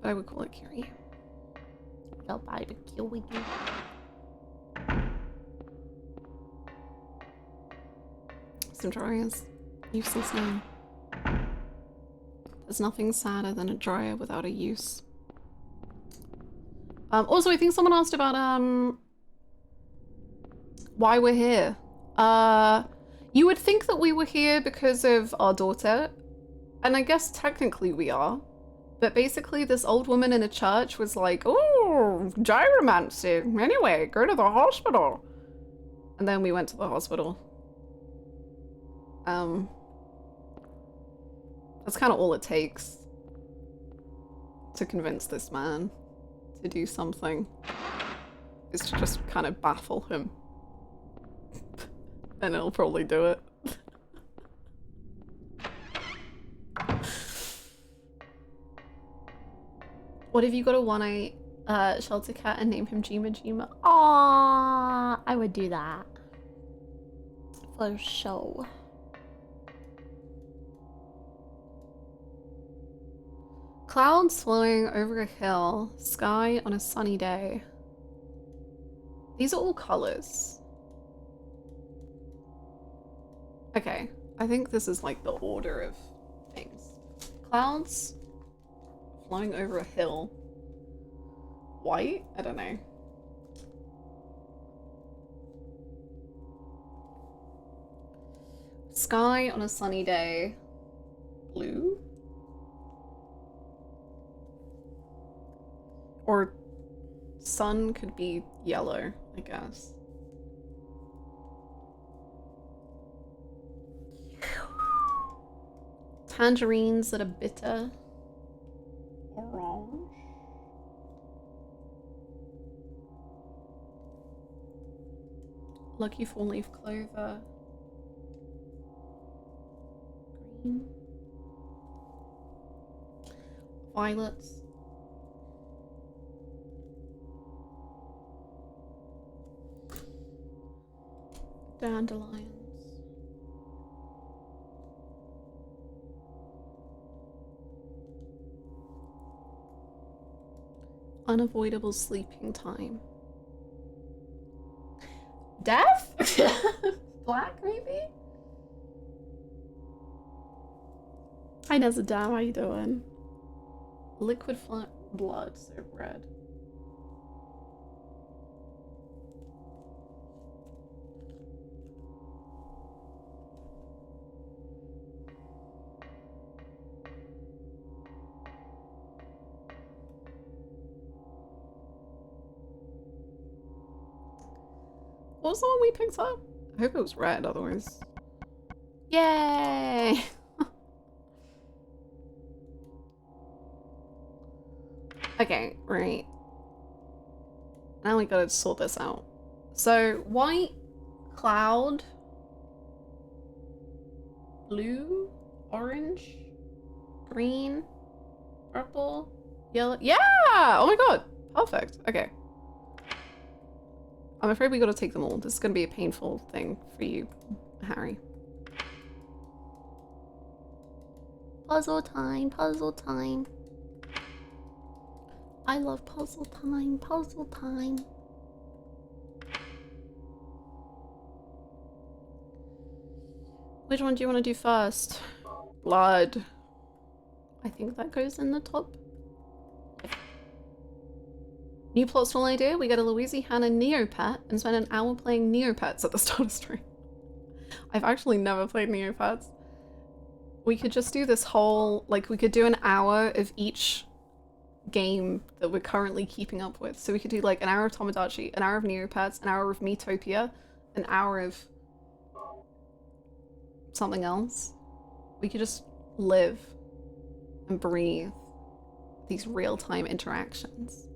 But I would call it Curie. I'll buy the Curie. Some dryers. Useless now. There's nothing sadder than a dryer without a use. Also, I think someone asked about why we're here. You would think that we were here because of our daughter, and I guess technically we are. But basically, this old woman in a church was like, "Oh, gyromancy. Anyway, go to the hospital." And then we went to the hospital. That's kind of all it takes to convince this man to do something, is to just kind of baffle him. And he'll probably do it. What if you got a one-eye shelter cat and name him Jima Jima? Aww, I would do that. For sure. Clouds flowing over a hill, sky on a sunny day. These are all colors. Okay, I think this is like the order of things. Clouds flowing over a hill. White? I don't know. Sky on a sunny day. Blue? Or sun could be yellow, I guess. Tangerines that are bitter. Orange. Lucky four-leaf clover. Green. Violets. Dandelions. Unavoidable sleeping time. Death? Black, maybe? Hi, Nezadam, how you doing? Liquid blood, so red. What was the one we picked up? I hope it was red, otherwise. Yay! Okay, right. Now we gotta sort this out. So, white, cloud, blue, orange, green, purple, yellow. Yeah! Oh my god! Perfect. Okay. I'm afraid we gotta take them all. This is gonna be a painful thing for you, Harry. Puzzle time, puzzle time. I love puzzle time, puzzle time. Which one do you want to do first? Blood. I think that goes in the top. New plot stall idea, we get a louiseyhannah Neopet and spend an hour playing Neopets at the start of stream. I've actually never played Neopets. We could just do this whole, like, we could do an hour of each game that we're currently keeping up with. So we could do like an hour of Tomodachi, an hour of Neopets, an hour of Miitopia, an hour of something else. We could just live and breathe these real-time interactions.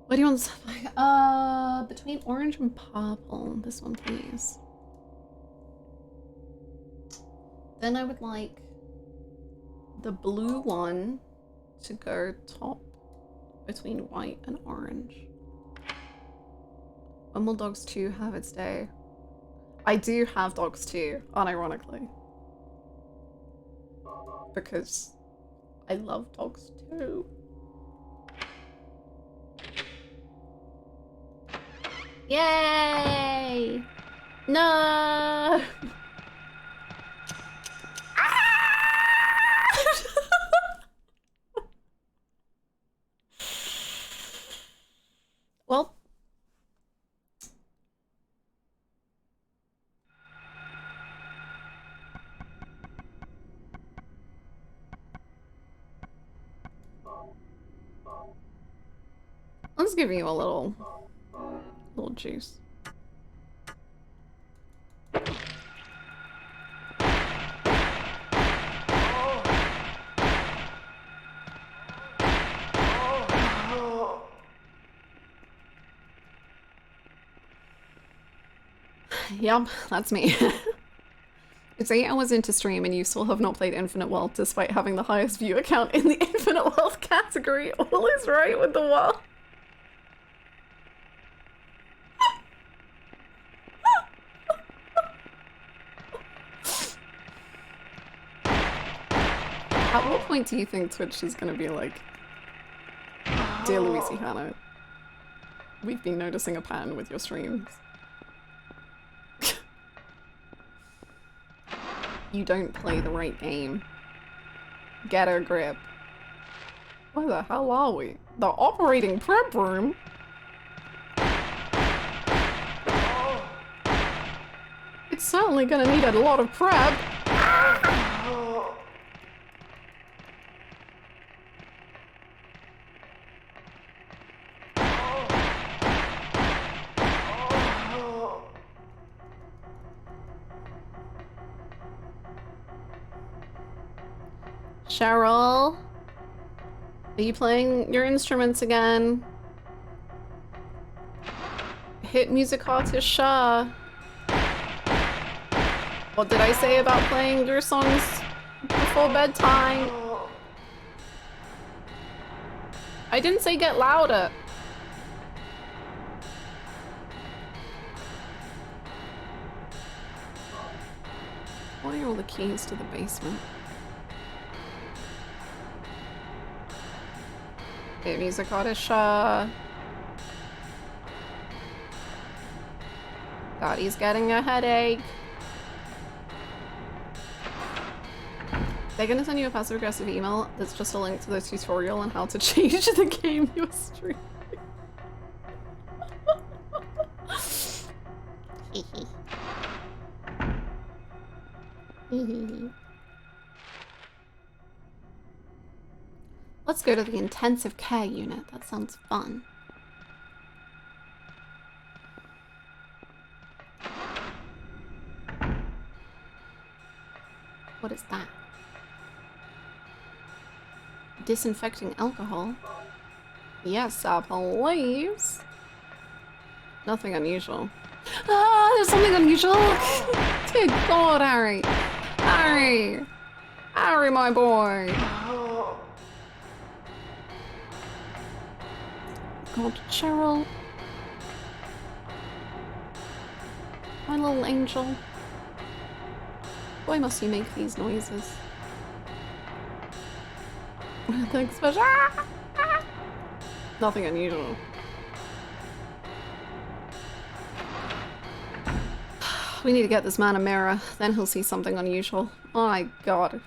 What do you want? Between orange and purple. This one, please. Then I would like the blue one to go top between white and orange. When will Dogs 2 have its day? I do have Dogs 2, unironically. Because I love Dogs 2. Yay! No! Well, let's give you a little juice. Yep, that's me. It's 8 hours into stream and you still have not played Infinite World despite having the highest viewer count in the Infinite World category. All is right with the world. At what point do you think Twitch is gonna be like, dear louiseyhannah, we've been noticing a pattern with your streams. You don't play the right game. Get a grip. Where the hell are we? The operating prep room? It's certainly gonna need a lot of prep. Cheryl, are you playing your instruments again? Hit music artist Shah. What did I say about playing your songs before bedtime? I didn't say get louder. What are all the keys to the basement? Musikalischer. God, he's getting a headache. They're gonna send you a passive-aggressive email that's just a link to the tutorial on how to change the game you're streaming. Let's go to the intensive care unit. That sounds fun. What is that? Disinfecting alcohol? Yes, please. Nothing unusual. Ah, there's something unusual! Good God, Harry! Harry! Harry, my boy! God, Cheryl. My little angel. Why must you make these noises? Thanks for nothing unusual. We need to get this man a mirror, then he'll see something unusual. Oh my God.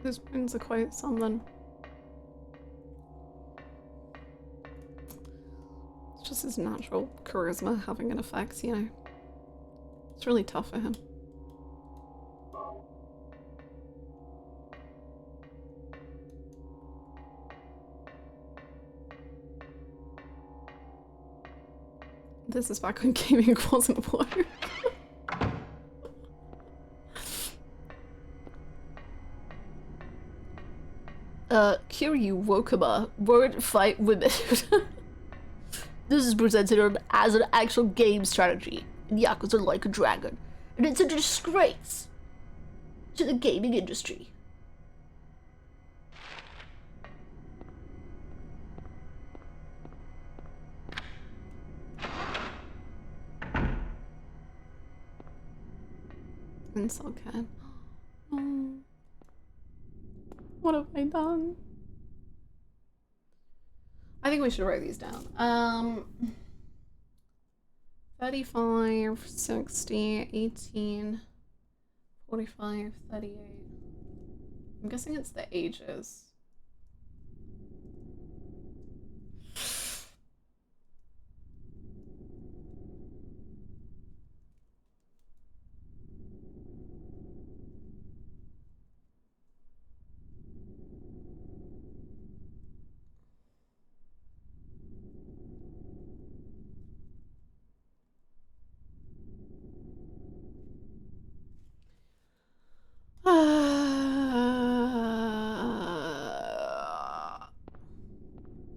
His bones are quite something. It's just his natural charisma having an effect, you know. It's really tough for him. This is back when gaming wasn't woke. Kiryu Wokaba, word fight women. This is presented as an actual game strategy. Yakuza like a dragon, and it's a disgrace to the gaming industry. Insult cat. Oh. What have I done? I think we should write these down. 35, 60, 18, 45, 38. I'm guessing it's the ages.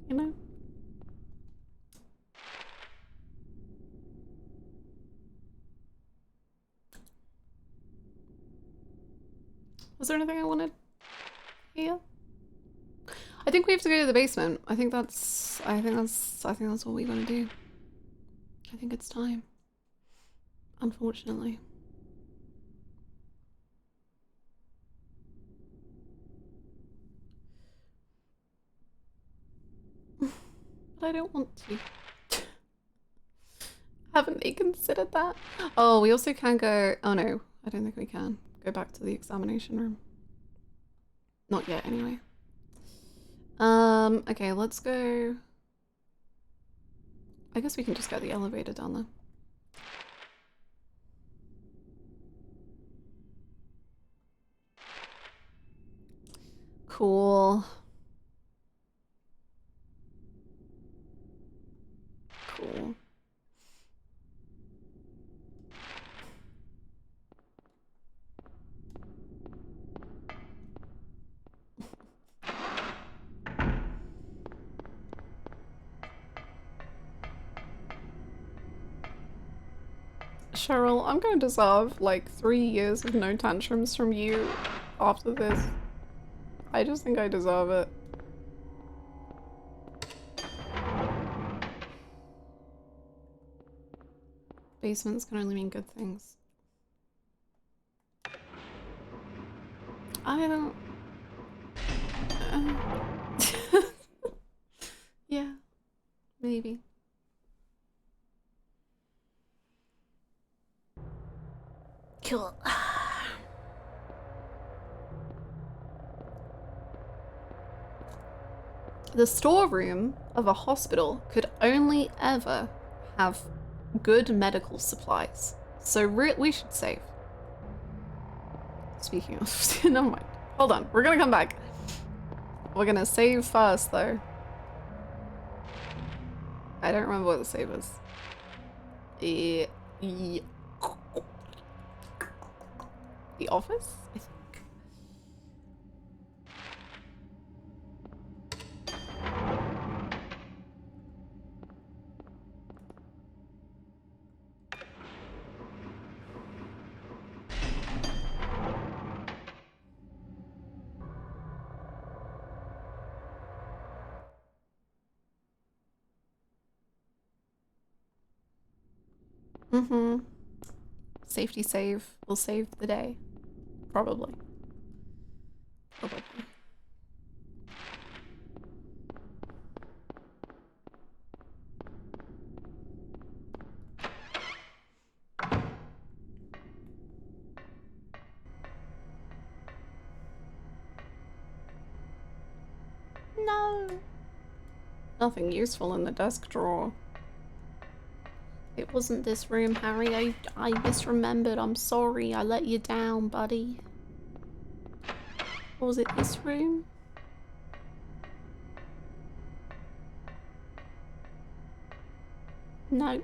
You know? Was there anything I wanted here? I think we have to go to the basement. I think that's what we gotta do. I think it's time. Unfortunately. But I don't want to. Haven't they considered that? Oh, we also can go. Oh no, I don't think we can. Go back to the examination room. Not yet, anyway. Okay, let's go. I guess we can just get the elevator down there. Cool. Cool. Cheryl, I'm going to deserve like 3 years of no tantrums from you after this. I just think I deserve it. Basements can only mean good things. I don't... yeah, maybe. Cool. The storeroom of a hospital could only ever have good medical supplies. So we should save. Speaking of, never mind. Hold on, we're gonna come back. We're gonna save first though. I don't remember what the save is. The office, I think. Mm-hmm. Safety save will save the day. Probably. Probably. No. Nothing useful in the desk drawer. It wasn't this room, Harry. I misremembered. I'm sorry. I let you down, buddy. Or was it this room? No.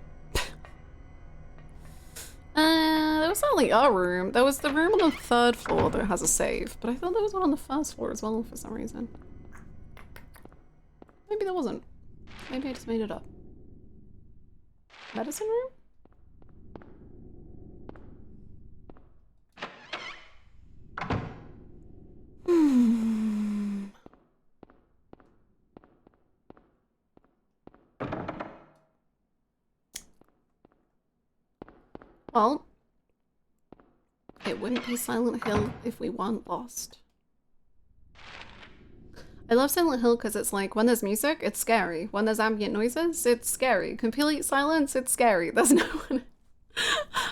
There was only a room. There was the room on the 3rd floor that has a save, but I thought there was one on the 1st floor as well for some reason. Maybe there wasn't. Maybe I just made it up. Medicine room? Well, it wouldn't be Silent Hill if we weren't lost. I love Silent Hill because it's like, when there's music, it's scary. When there's ambient noises, it's scary. Complete silence, it's scary. There's no one.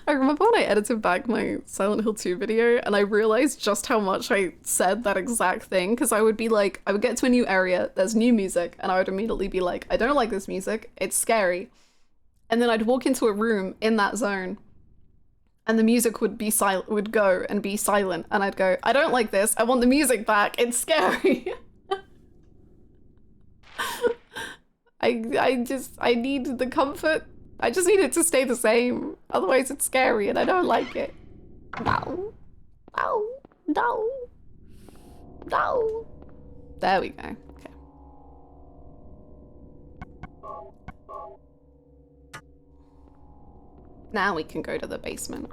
I remember when I edited back my Silent Hill 2 video and I realized just how much I said that exact thing, because I would be like, I would get to a new area, there's new music, and I would immediately be like, I don't like this music, it's scary. And then I'd walk into a room in that zone and the music would be silent, would go and be silent, and I'd go, I don't like this, I want the music back, it's scary. I need the comfort. I just need it to stay the same. Otherwise it's scary and I don't like it. No. No. No. No. There we go. Okay. Now we can go to the basement.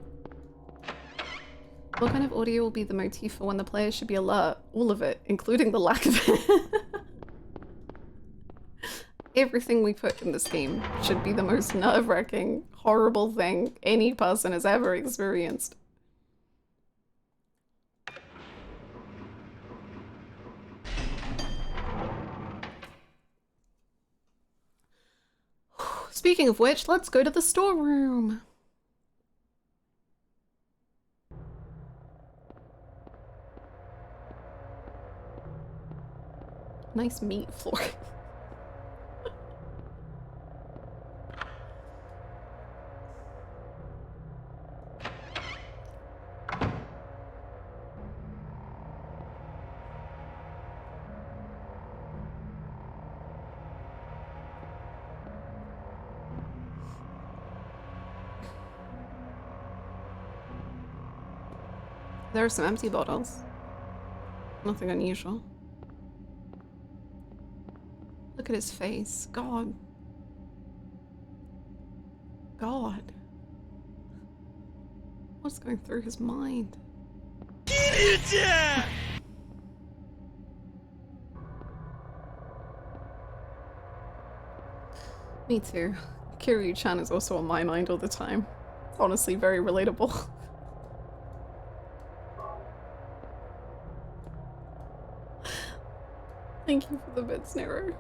What kind of audio will be the motif for when the players should be alert? All of it, including the lack of it. Everything we put in this game should be the most nerve-wracking, horrible thing any person has ever experienced. Speaking of which, let's go to the storeroom. Nice meat floor. There are some empty bottles. Nothing unusual. Look at his face. God. God. What's going through his mind? Me too. Kiryu-chan is also on my mind all the time. It's honestly very relatable. Thank you for the bits, Nero.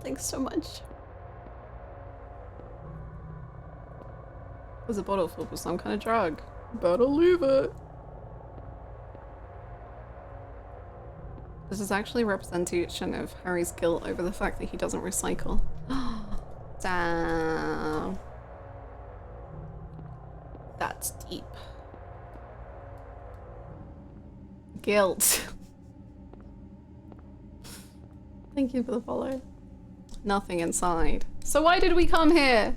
Thanks so much. Was a bottle filled with some kind of drug. Better leave it. This is actually a representation of Harry's guilt over the fact that he doesn't recycle. Damn. That's deep. Guilt. Thank you for the follow. Nothing inside. So why did we come here?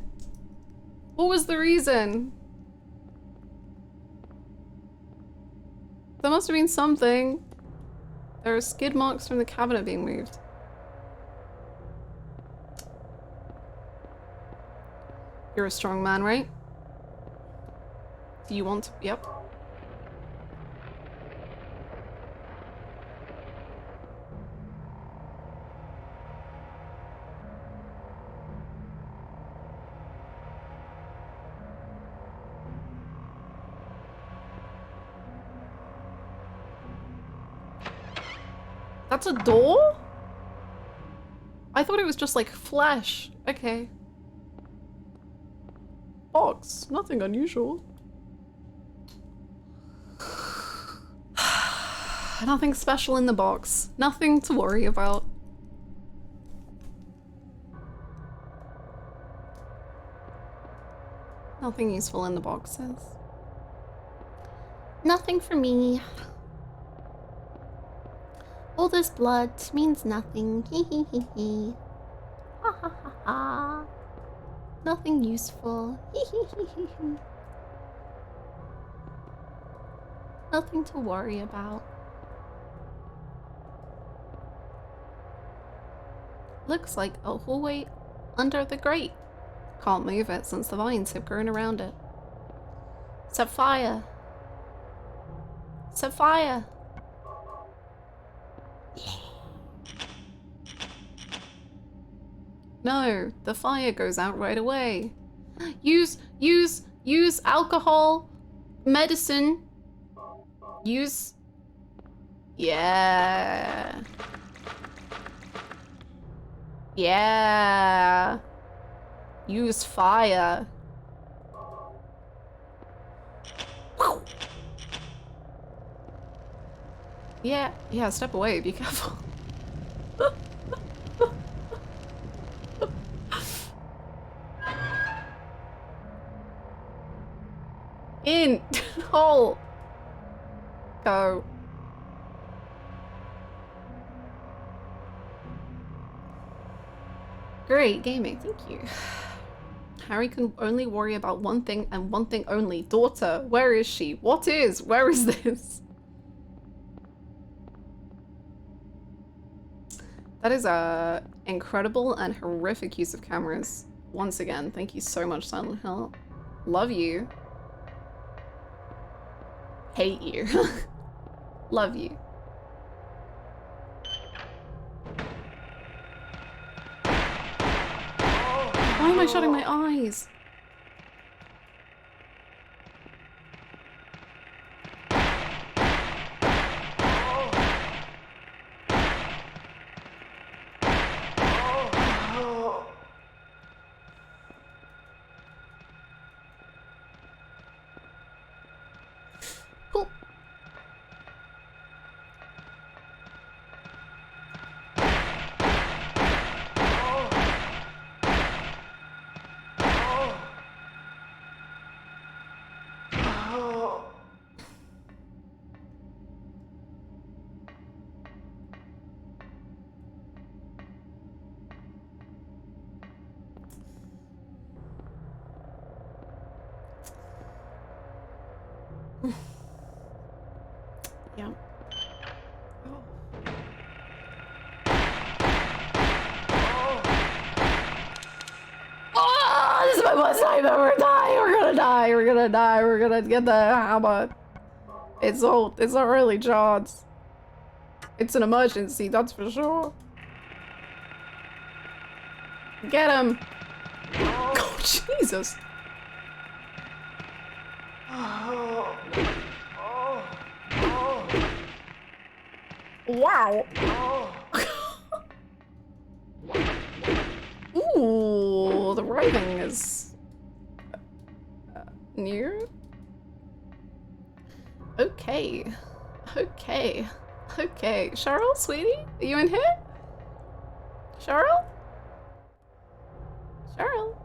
What was the reason? There must have been something. There are skid marks from the cabinet being moved. You're a strong man, right? Do you want to? Yep. That's a door? I thought it was just like flesh. Okay. Box. Nothing unusual. Nothing special in the box. Nothing to worry about. Nothing useful in the boxes. Nothing for me. All this blood means nothing. Hee hee hee hee. Ha ha ha ha. Nothing useful. Hee hee hee hee hee. Nothing to worry about. Looks like a hallway under the grate. Can't move it since the vines have grown around it. Set fire. Set fire. No, the fire goes out right away. Use alcohol, medicine. Use. Yeah. Yeah. Use fire. Yeah, step away, be careful. In! Hole! Go. Great gaming, thank you. Harry can only worry about one thing and one thing only. Daughter, where is she? What is? Where is this? That is a incredible and horrific use of cameras. Once again, thank you so much, Silent Hill. Love you. Hate you. Love you. Why am I shutting my eyes? Cool. my bus time, we're dying, we're gonna die, we're gonna die, we're gonna get the hammer. It's not really chance. It's an emergency, that's for sure. Get him! Oh, Jesus! Wow! Ooh, the writing is new. Okay. Okay. Okay. Cheryl, sweetie? Are you in here? Cheryl? Cheryl?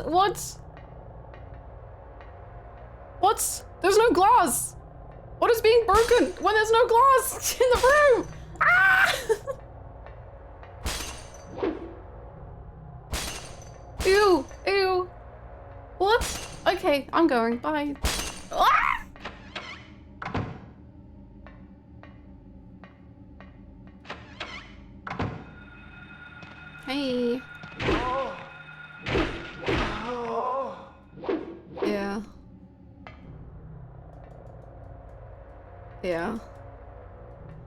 What? What? There's no glass! What is being broken when there's no glass in the room? Ah! Ew, ew. What? Okay, I'm going, bye. Ah! Hey. Yeah. Yeah.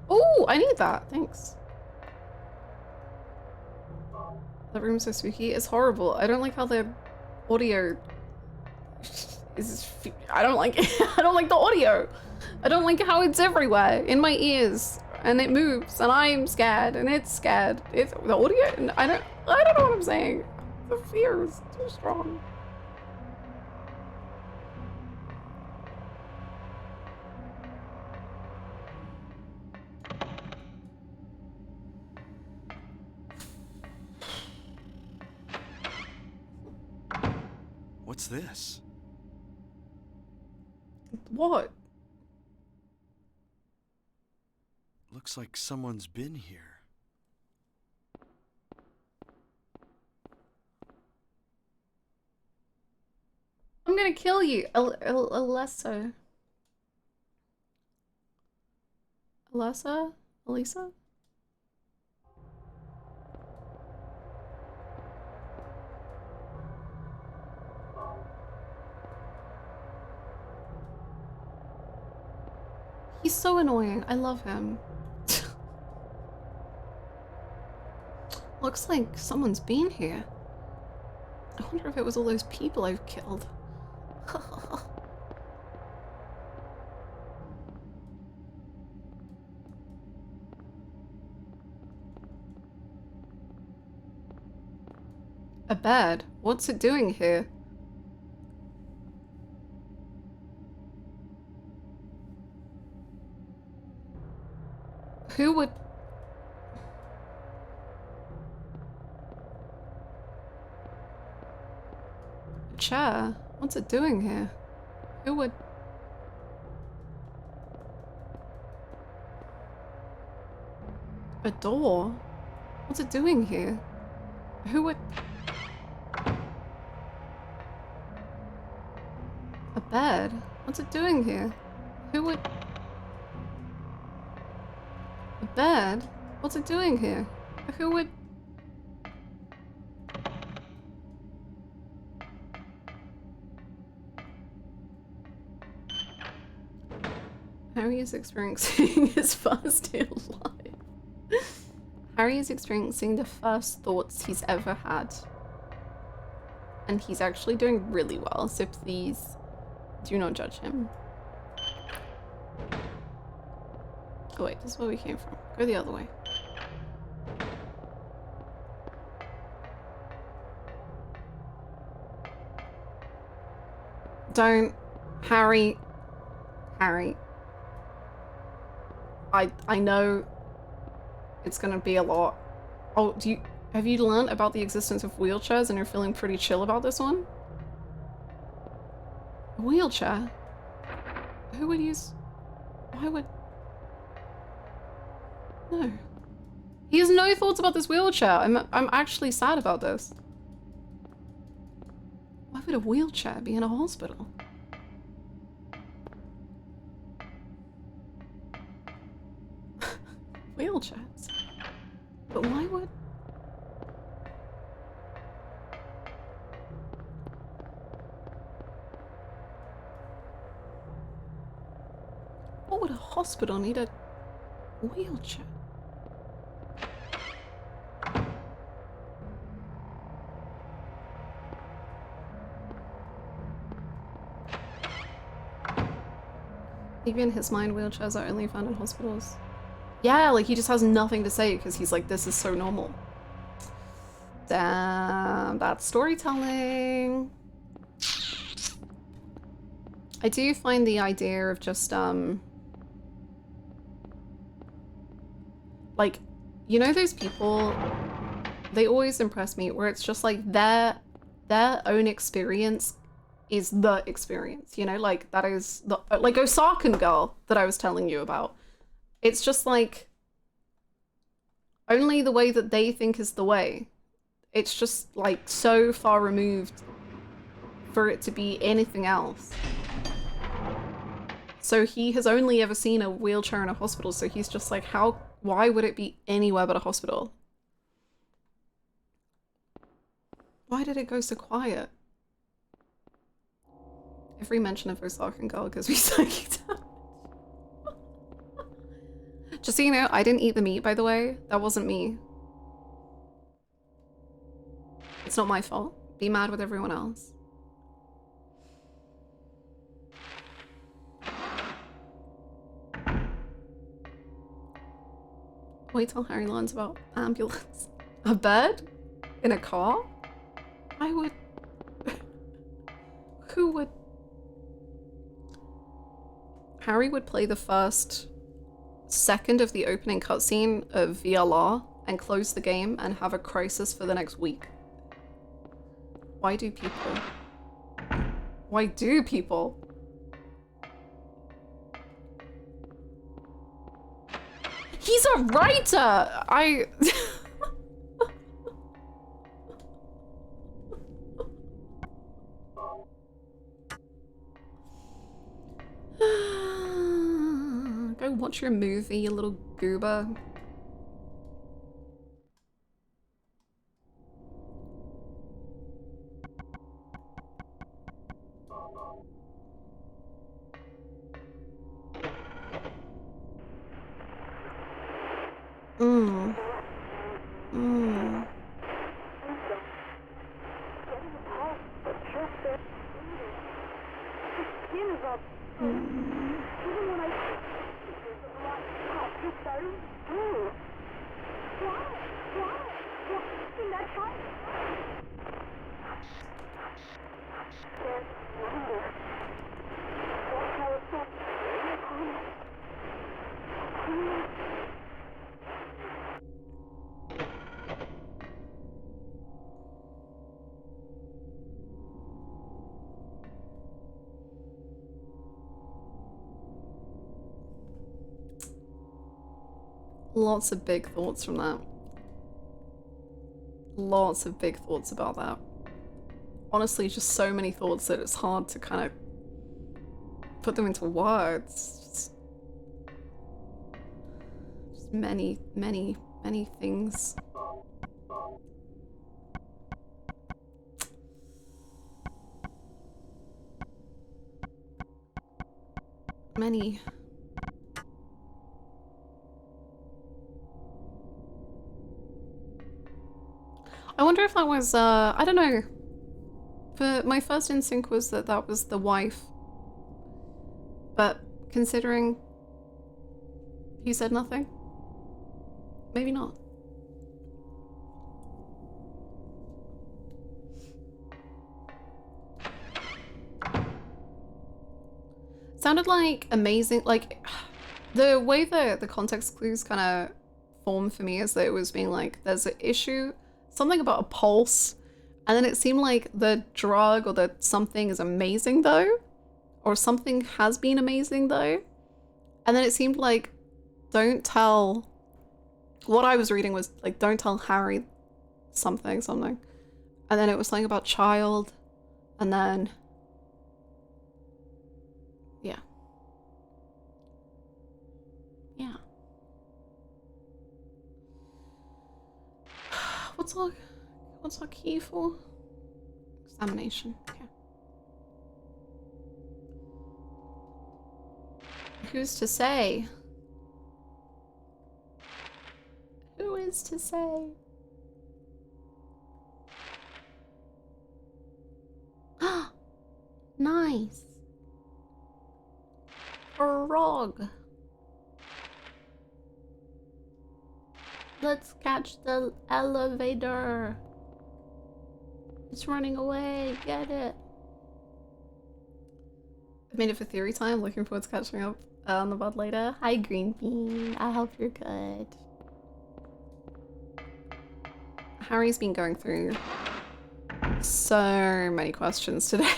Oh, I need that. Thanks. The room's so spooky. It's horrible. I don't like how the audio is. I don't like it. I don't like the audio. I don't like how it's everywhere in my ears and it moves and I'm scared and it's scared. It's the audio. I don't know what I'm saying. The fear is too strong. What's this? What? Looks like someone's been here. I'm gonna kill you, Alessa. Alessa? Elisa? He's so annoying. I love him. Looks like someone's been here. I wonder if it was all those people I've killed. A bed? What's it doing here? Who would... A chair? What's it doing here? Who would... A door? What's it doing here? Who would... A bed? What's it doing here? Who would... A bed? What's it doing here? Who would... Harry is experiencing his first day of life. Harry is experiencing the first thoughts he's ever had. And he's actually doing really well, so please do not judge him. Oh wait, this is where we came from. Go the other way. Don't. Harry. Harry. I know it's gonna be a lot. Oh, have you learned about the existence of wheelchairs and you're feeling pretty chill about this one? A wheelchair? Who would use... Why would... No. He has no thoughts about this wheelchair. I'm actually sad about this. would a wheelchair be in a hospital? Wheelchairs? But why would... What would a hospital need a wheelchair? Even in his mind, wheelchairs are only found in hospitals. Yeah, like he just has nothing to say because he's like, this is so normal. Damn, that's storytelling. I do find the idea of just, like, you know those people, they always impress me where it's just like their own experience is the experience, you know, like that is the, like Osakan girl that I was telling you about. It's just like only the way that they think is the way. It's just like so far removed for it to be anything else. So he has only ever seen a wheelchair in a hospital, so he's just like, why would it be anywhere but a hospital? Why did it go so quiet? Every mention of Osakan girl gives me psychic damage. Just so you know, I didn't eat the meat, by the way. That wasn't me. It's not my fault. Be mad with everyone else. Wait till Harry learns about ambulance. A bed? In a car? I would... Who would... Harry would play the first second of the opening cutscene of VLR and close the game and have a crisis for the next week. Why do people? Why do people? He's a writer! Go watch your movie, you little goober. Lots of big thoughts from that. Lots of big thoughts about that. Honestly, just so many thoughts that it's hard to kind of put them into words. Just many, many, many things. Many. I wonder if that was, I don't know. But my first instinct was that that was the wife. But considering he said nothing, maybe not. Sounded like amazing, like the way that the context clues kind of formed for me is that it was being like, there's an issue, something about a pulse, and then it seemed like the drug or the something is amazing though, or something has been amazing though, and then it seemed like, don't tell, what I was reading was like, don't tell Harry something, and then it was something about child, And then... yeah. Yeah. What's our key for? Examination. Okay. Who's to say? Who is to say? Nice. Frog. Let's catch the elevator. It's running away. Get it. I made it for theory time. Looking forward to catching up on the VOD later. Hi, Green Bean. I hope you're good. Harry's been going through so many questions today.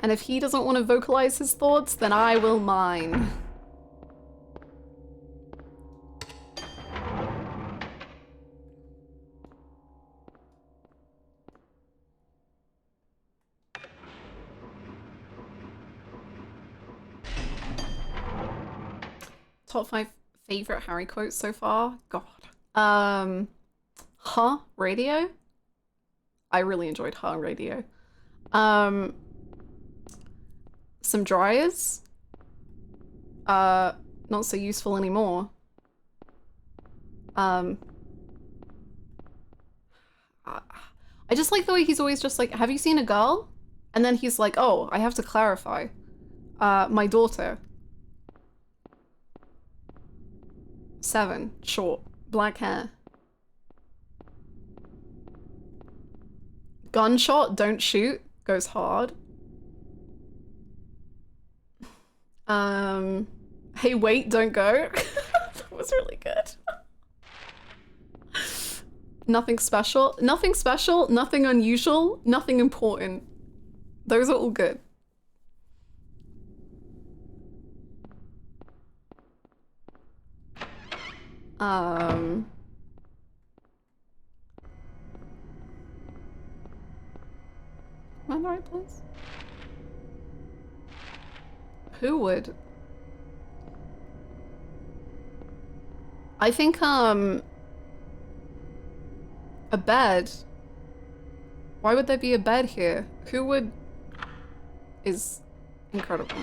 And if he doesn't want to vocalize his thoughts, then I will mine. Top 5 favorite Harry quotes so far? God. Huh? Radio? I really enjoyed Huh Radio. Some dryers? Not so useful anymore. I just like the way he's always just like, have you seen a girl? And then he's like, oh, I have to clarify. My daughter. 7, short, black hair. Gunshot, don't shoot, goes hard. Hey, wait, don't go. That was really good. Nothing special, nothing unusual, nothing important. Those are all good. Am I in the right place? Who would? I think, a bed. Why would there be a bed here? Who would is incredible.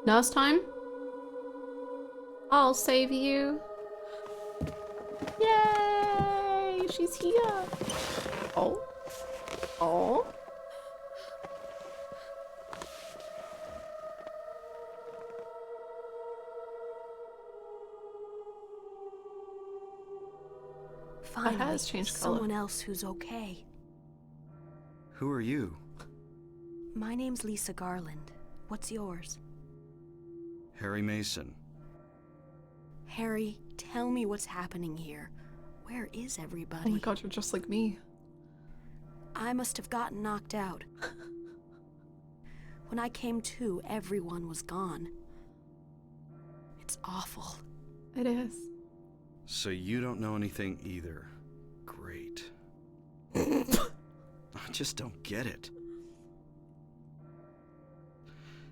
Nurse time? I'll save you. Yay! She's here. Oh. Oh. Finally, her hair's changed color. someone else who's okay. Who are you? My name's Lisa Garland. What's yours? Harry Mason. Harry, tell me what's happening here. Where is everybody? Oh my god, you're just like me. I must have gotten knocked out. When I came to, everyone was gone. It's awful. It is. So you don't know anything either. Great. I just don't get it.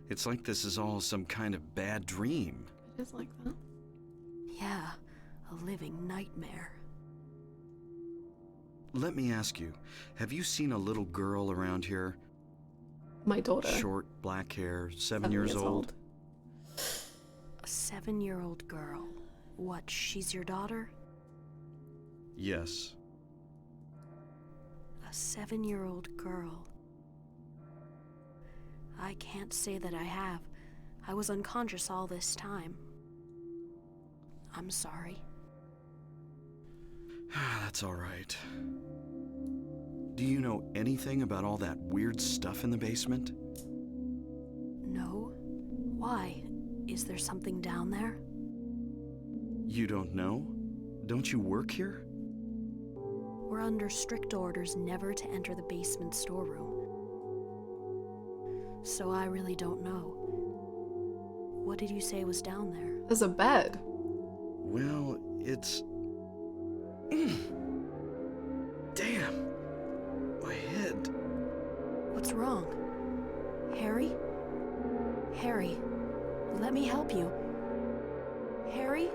It's like this is all some kind of bad dream. It is like that. Yeah, a living nightmare. Let me ask you, have you seen a little girl around here? My daughter. Short, black hair, 7 years old. A 7-year-old girl. What, she's your daughter? Yes. A 7-year-old girl. I can't say that I have. I was unconscious all this time. I'm sorry. That's all right. Do you know anything about all that weird stuff in the basement? No? Why? Is there something down there? You don't know? Don't you work here? We're under strict orders never to enter the basement storeroom. So I really don't know. What did you say was down there? There's a bed. Well, it's... Damn! My head. What's wrong? Harry? Harry, let me help you. Harry?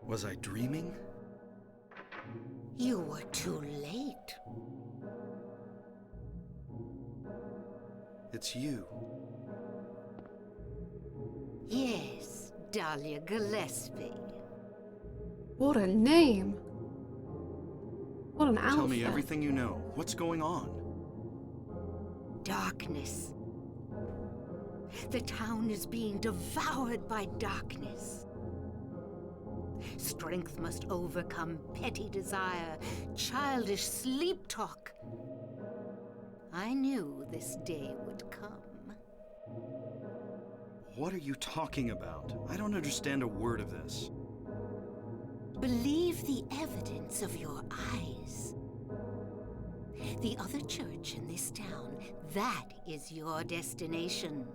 Was I dreaming? You were too late. It's you. Yes, Dahlia Gillespie. What a name. What an outfit. Tell me everything you know. What's going on? Darkness. The town is being devoured by darkness. Strength must overcome petty desire, childish sleep talk. I knew this day would come. What are you talking about? I don't understand a word of this. Believe the evidence of your eyes. The other church in this town, that is your destination.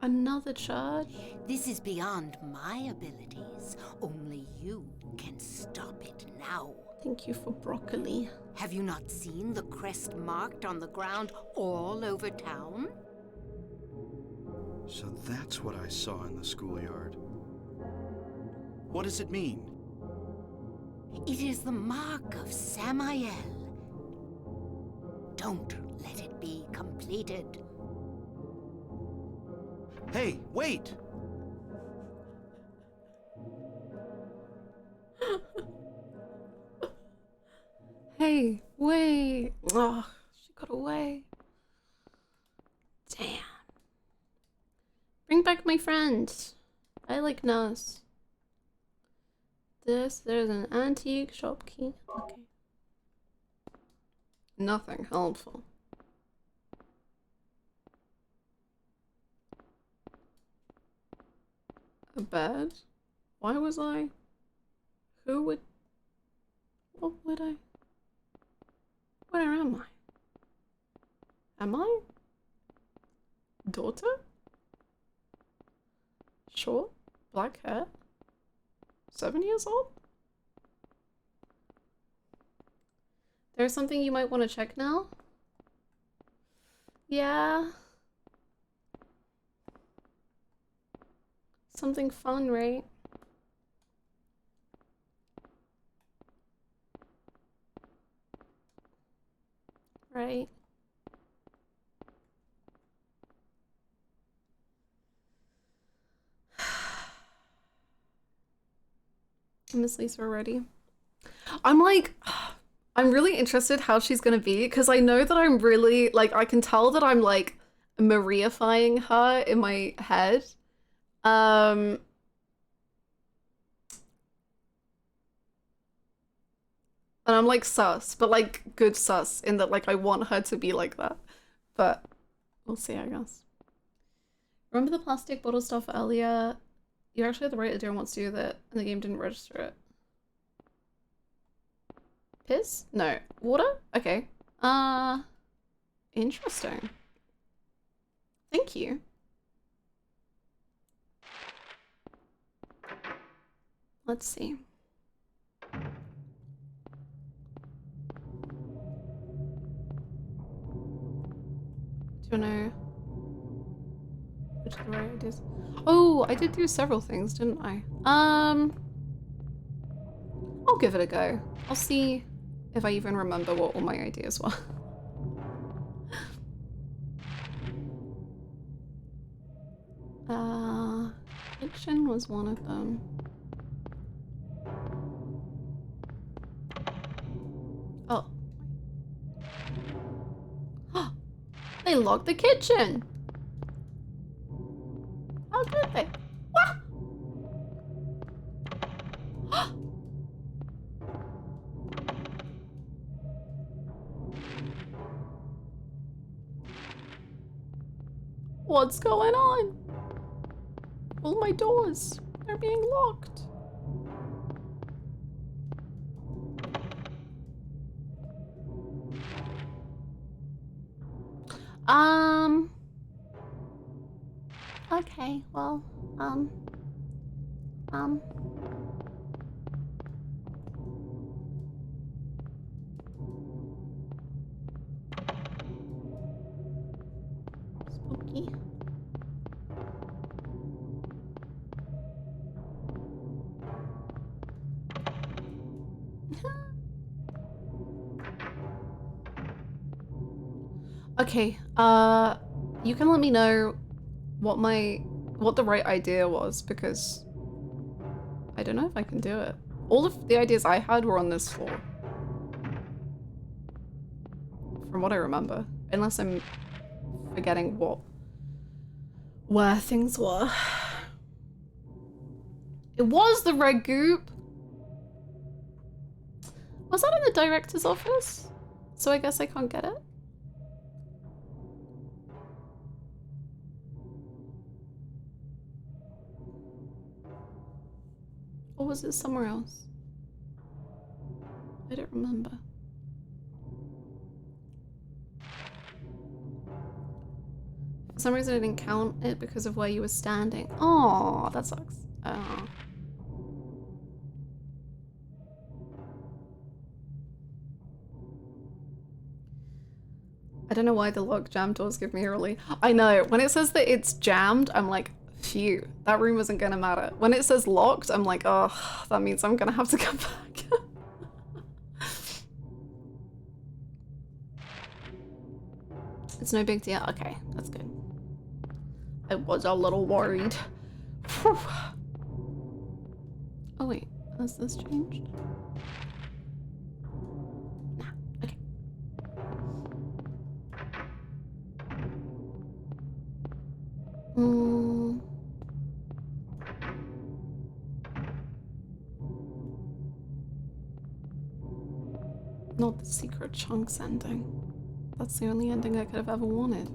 Another church? This is beyond my abilities. Only you can stop it now. Thank you for broccoli. Have you not seen the crest marked on the ground all over town? So that's what I saw in the schoolyard. What does it mean? It is the mark of Samael. Don't let it be completed. Hey, wait! Hey, wait. Oh, she got away. Damn. Bring back my friends. I like Nurse. There's an antique shop key. Okay. Nothing helpful. A bed? Why was I? Who would? What would I? Where am I? Am I? Daughter? Short? Black hair? 7 years old? There's something you might want to check now? Yeah. Something fun, right? Right. Miss Lisa already. I'm like, I'm really interested how she's gonna be because I know that I'm really like I can tell that I'm like Maria-fying her in my head. And I'm like sus, but like good sus in that like I want her to be like that. But we'll see, I guess. Remember the plastic bottle stuff earlier? You actually had the right idea on what to do with it, and the game didn't register it. Piss? No. Water? Okay. Interesting. Thank you. Let's see. Do you know which of the right ideas? Oh, I did do several things, didn't I? I'll give it a go. I'll see if I even remember what all my ideas were. Kitchen was one of them. Oh. They locked the kitchen! How did they? What? What's going on? All my doors, they're being locked. Okay, well, spooky. Okay, you can let me know what the right idea was, because I don't know if I can do it. All of the ideas I had were on this floor. From what I remember. Unless I'm forgetting where things were. It was the red goop! Was that in the director's office? So I guess I can't get it? Or was it somewhere else? I don't remember. For some reason I didn't count it because of where you were standing. Oh, that sucks. Oh. I don't know why the lock jam doors give me early. I know, when it says that it's jammed, I'm like, phew, that room isn't gonna matter. When it says locked, I'm like, oh, that means I'm gonna have to come back. It's no big deal. Okay, that's good. I was a little worried. Whew. Oh wait, has this changed? Nah, okay. Not the secret chunks ending. That's the only ending I could have ever wanted.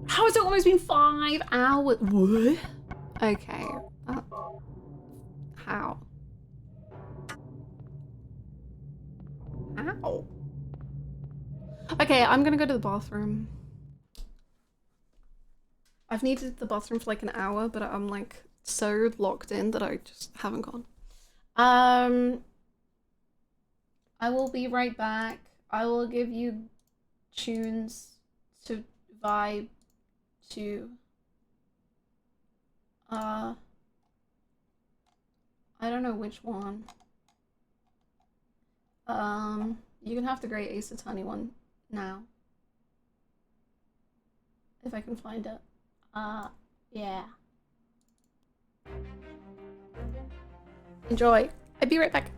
How has it almost been 5 hours? What? Okay. How? How? Okay, I'm gonna go to the bathroom. I've needed the bathroom for like an hour, but I'm like so locked in that I just haven't gone. I will be right back. I will give you tunes to vibe to. I don't know which one. You can have the Great Ace Attorney one now. If I can find it. Yeah. Enjoy. I'll be right back.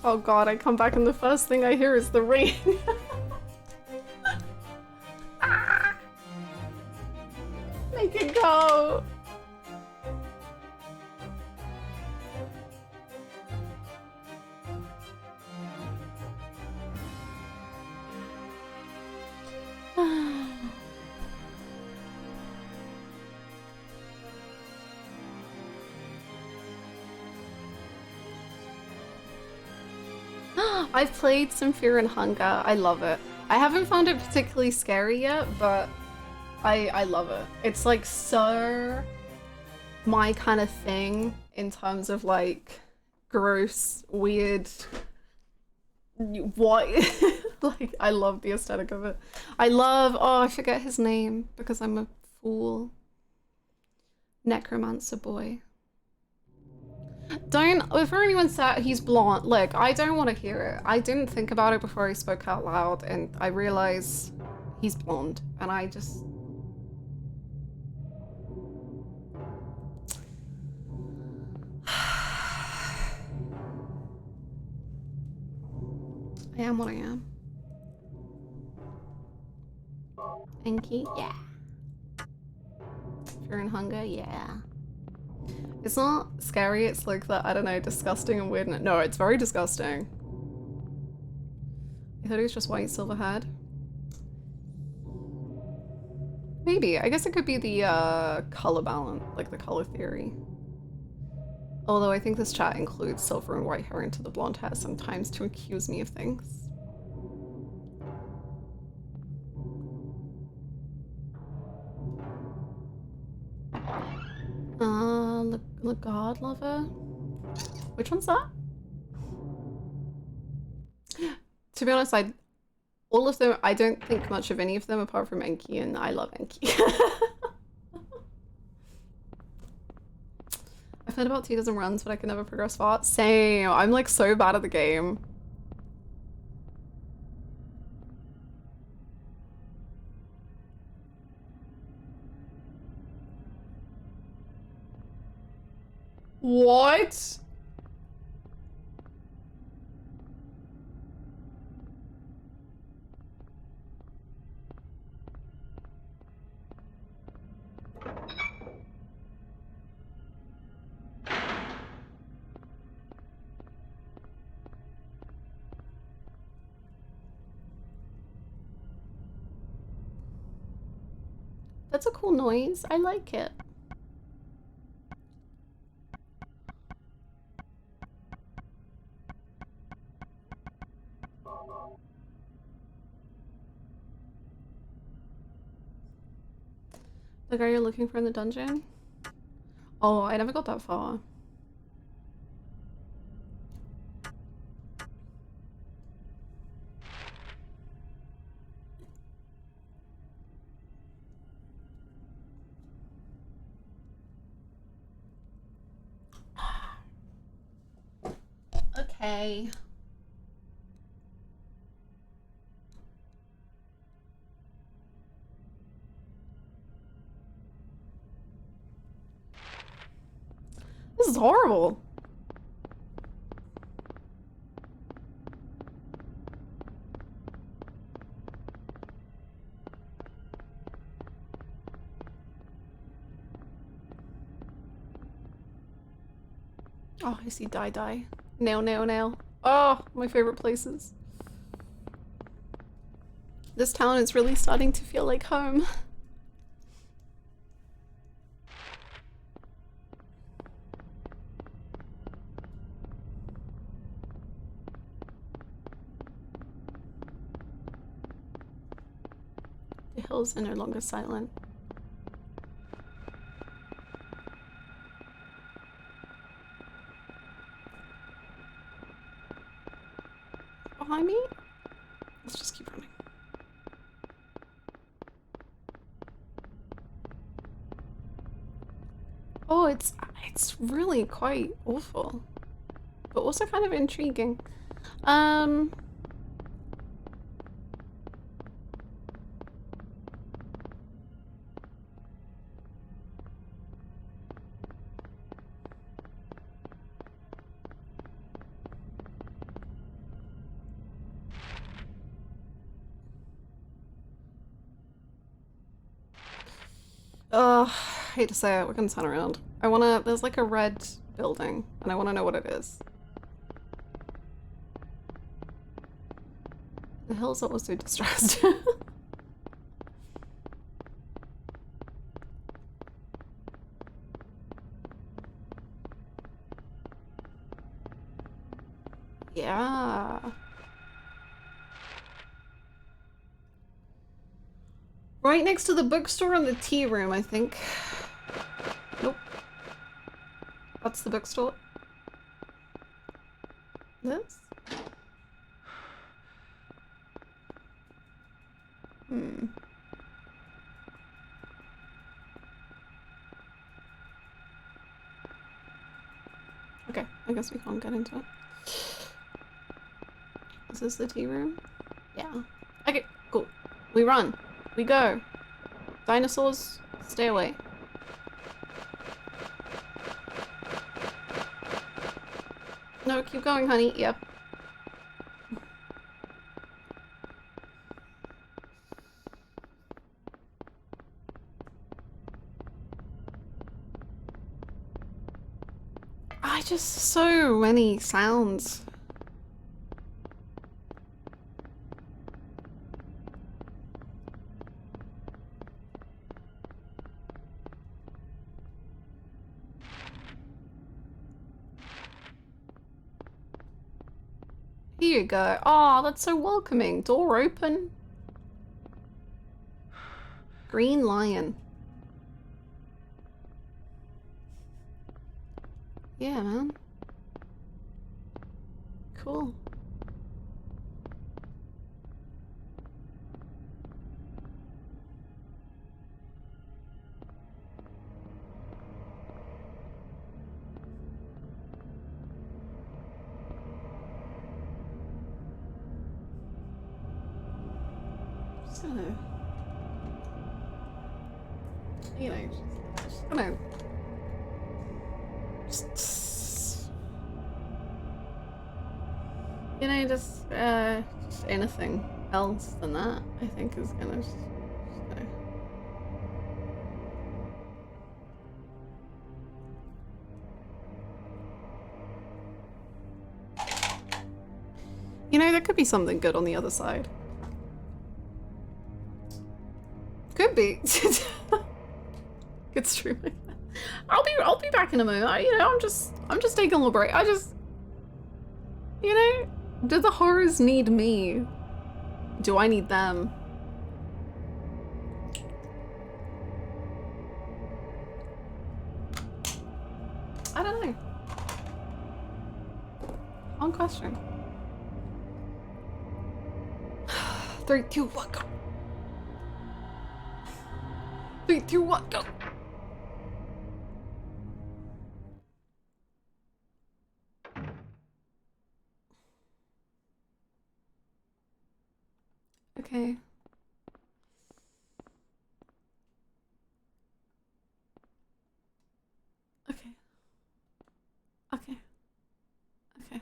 Oh god, I come back and the first thing I hear is the rain. Ah! Make it go! I've played some Fear and Hunger. I love it. I haven't found it particularly scary yet, but I love it. It's like so my kind of thing in terms of like gross, weird, what? Like, I love the aesthetic of it. I love, oh, I forget his name because I'm a fool. Necromancer boy. Don't, if anyone said he's blonde, look, I don't want to hear it. I didn't think about it before I spoke out loud, and I realized he's blonde, and I just... I am what I am. Enki, yeah. Fear and Hunger, yeah. It's not scary, it's like that, I don't know, disgusting and weird. No, it's very disgusting. I thought he was just white, silver haired. Maybe, I guess it could be the color balance, like the color theory. Although I think this chat includes silver and white hair into the blonde hair sometimes to accuse me of things. The God Lover? Which one's that? To be honest, all of them, I don't think much of any of them apart from Enki, and I love Enki. I've heard about 2 dozen runs, but I can never progress far. Same. I'm like so bad at the game. What? That's a cool noise. I like it. The guy you're looking for in the dungeon? Oh, I never got that far. Okay. This is horrible. Oh, I see die. Nail. Oh, my favorite places. This town is really starting to feel like home. The hills are no longer silent. Behind me? Let's just keep running. Oh, it's really quite awful, but also kind of intriguing. Hate to say it, we're gonna turn around. There's like a red building, and I wanna know what it is. The hell's always so distressed. Yeah. Right next to the bookstore and the tea room, I think. Nope. That's the bookstore. This? Hmm. Okay, I guess we can't get into it. Is this the tea room? Yeah. Okay, cool. We run. We go. Dinosaurs, stay away. No, keep going, honey. Yep. So many sounds. Here you go. Oh, that's so welcoming. Door open. Green lion. Yeah, man. Cool. Just gonna, you know, just gonna, you know, just anything else than that, I think is gonna just go. You know, there could be something good on the other side. Could be. Good stream. I'll be back in a moment. You know, I'm just taking a little break. You know, do the horrors need me? Do I need them? I don't know. One question. 3, 2, 1, go. 3, 2, 1, go. Okay. Okay. Okay. Okay.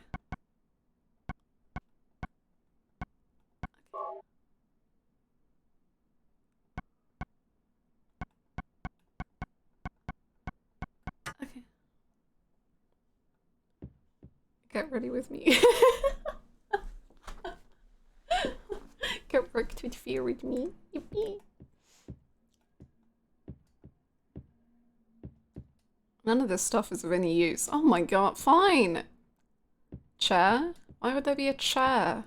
Okay. Get ready with me. Get wrecked with fear with me. Yippee. None of this stuff is of any use. Oh my god, fine. Chair? Why would there be a chair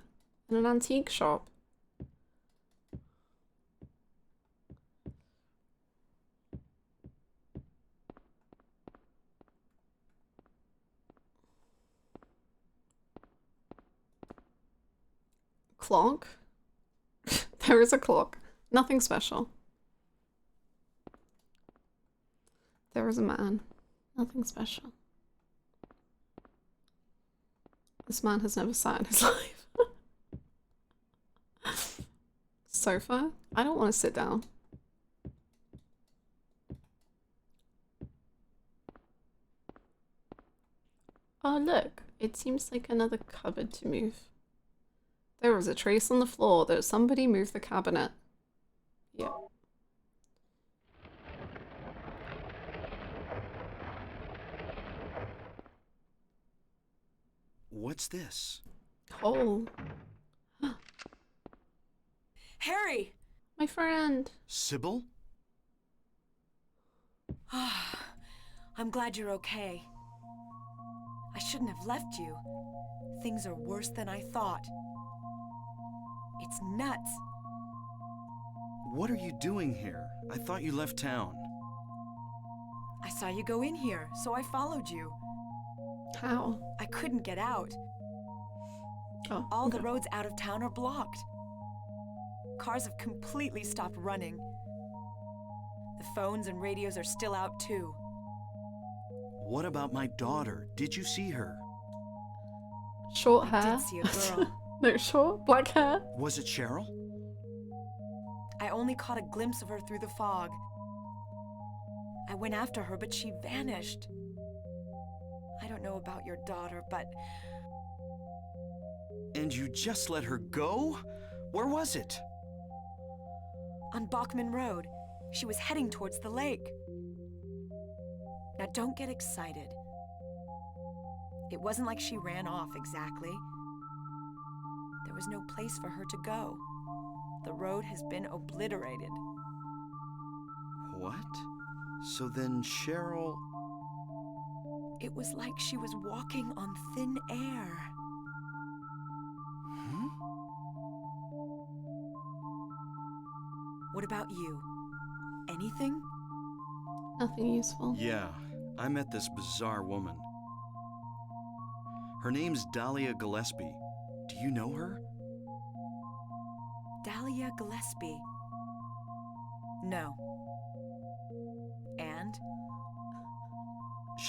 in an antique shop? Clock? There is a clock. Nothing special. There is a man. Nothing special. This man has never sat in his life. Sofa? I don't want to sit down. Oh look, it seems like another cupboard to move. There was a trace on the floor that somebody moved the cabinet. Yep. What's this? Oh. Harry! My friend. Sybil? I'm glad you're okay. I shouldn't have left you. Things are worse than I thought. It's nuts. What are you doing here? I thought you left town. I saw you go in here, so I followed you. How? I couldn't get out. Oh, All the okay. roads out of town are blocked. Cars have completely stopped running. The phones and radios are still out too. What about my daughter? Did you see her? Short I hair. did see a girl. No, short, black hair. Was it Cheryl? I only caught a glimpse of her through the fog. I went after her, but she vanished. I don't know about your daughter, but... And you just let her go? Where was it? On Bachman Road. She was heading towards the lake. Now don't get excited. It wasn't like she ran off exactly. There was no place for her to go. The road has been obliterated. What? So then Cheryl... It was like she was walking on thin air. Hmm? What about you? Anything? Nothing useful. Yeah, I met this bizarre woman. Her name's Dahlia Gillespie. Do you know her? Dahlia Gillespie. No. And?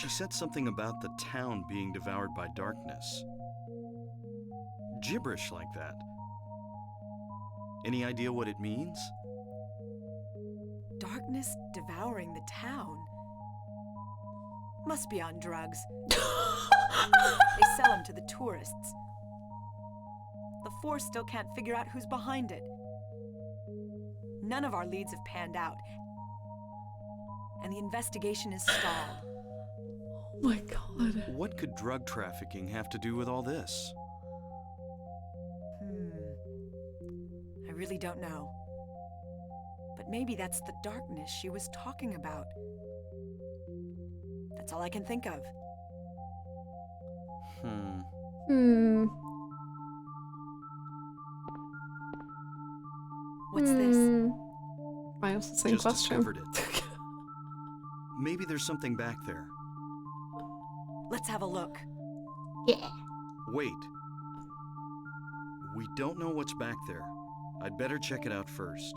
She said something about the town being devoured by darkness. Gibberish like that. Any idea what it means? Darkness devouring the town. Must be on drugs. They sell them to the tourists. The force still can't figure out who's behind it. None of our leads have panned out. And the investigation is stalled. Oh my god. What could drug trafficking have to do with all this? I really don't know. But maybe that's the darkness she was talking about. That's all I can think of. What's this? I asked the same Just question. discovered it. Maybe there's something back there. Let's have a look. Yeah. Wait. We don't know what's back there. I'd better check it out first.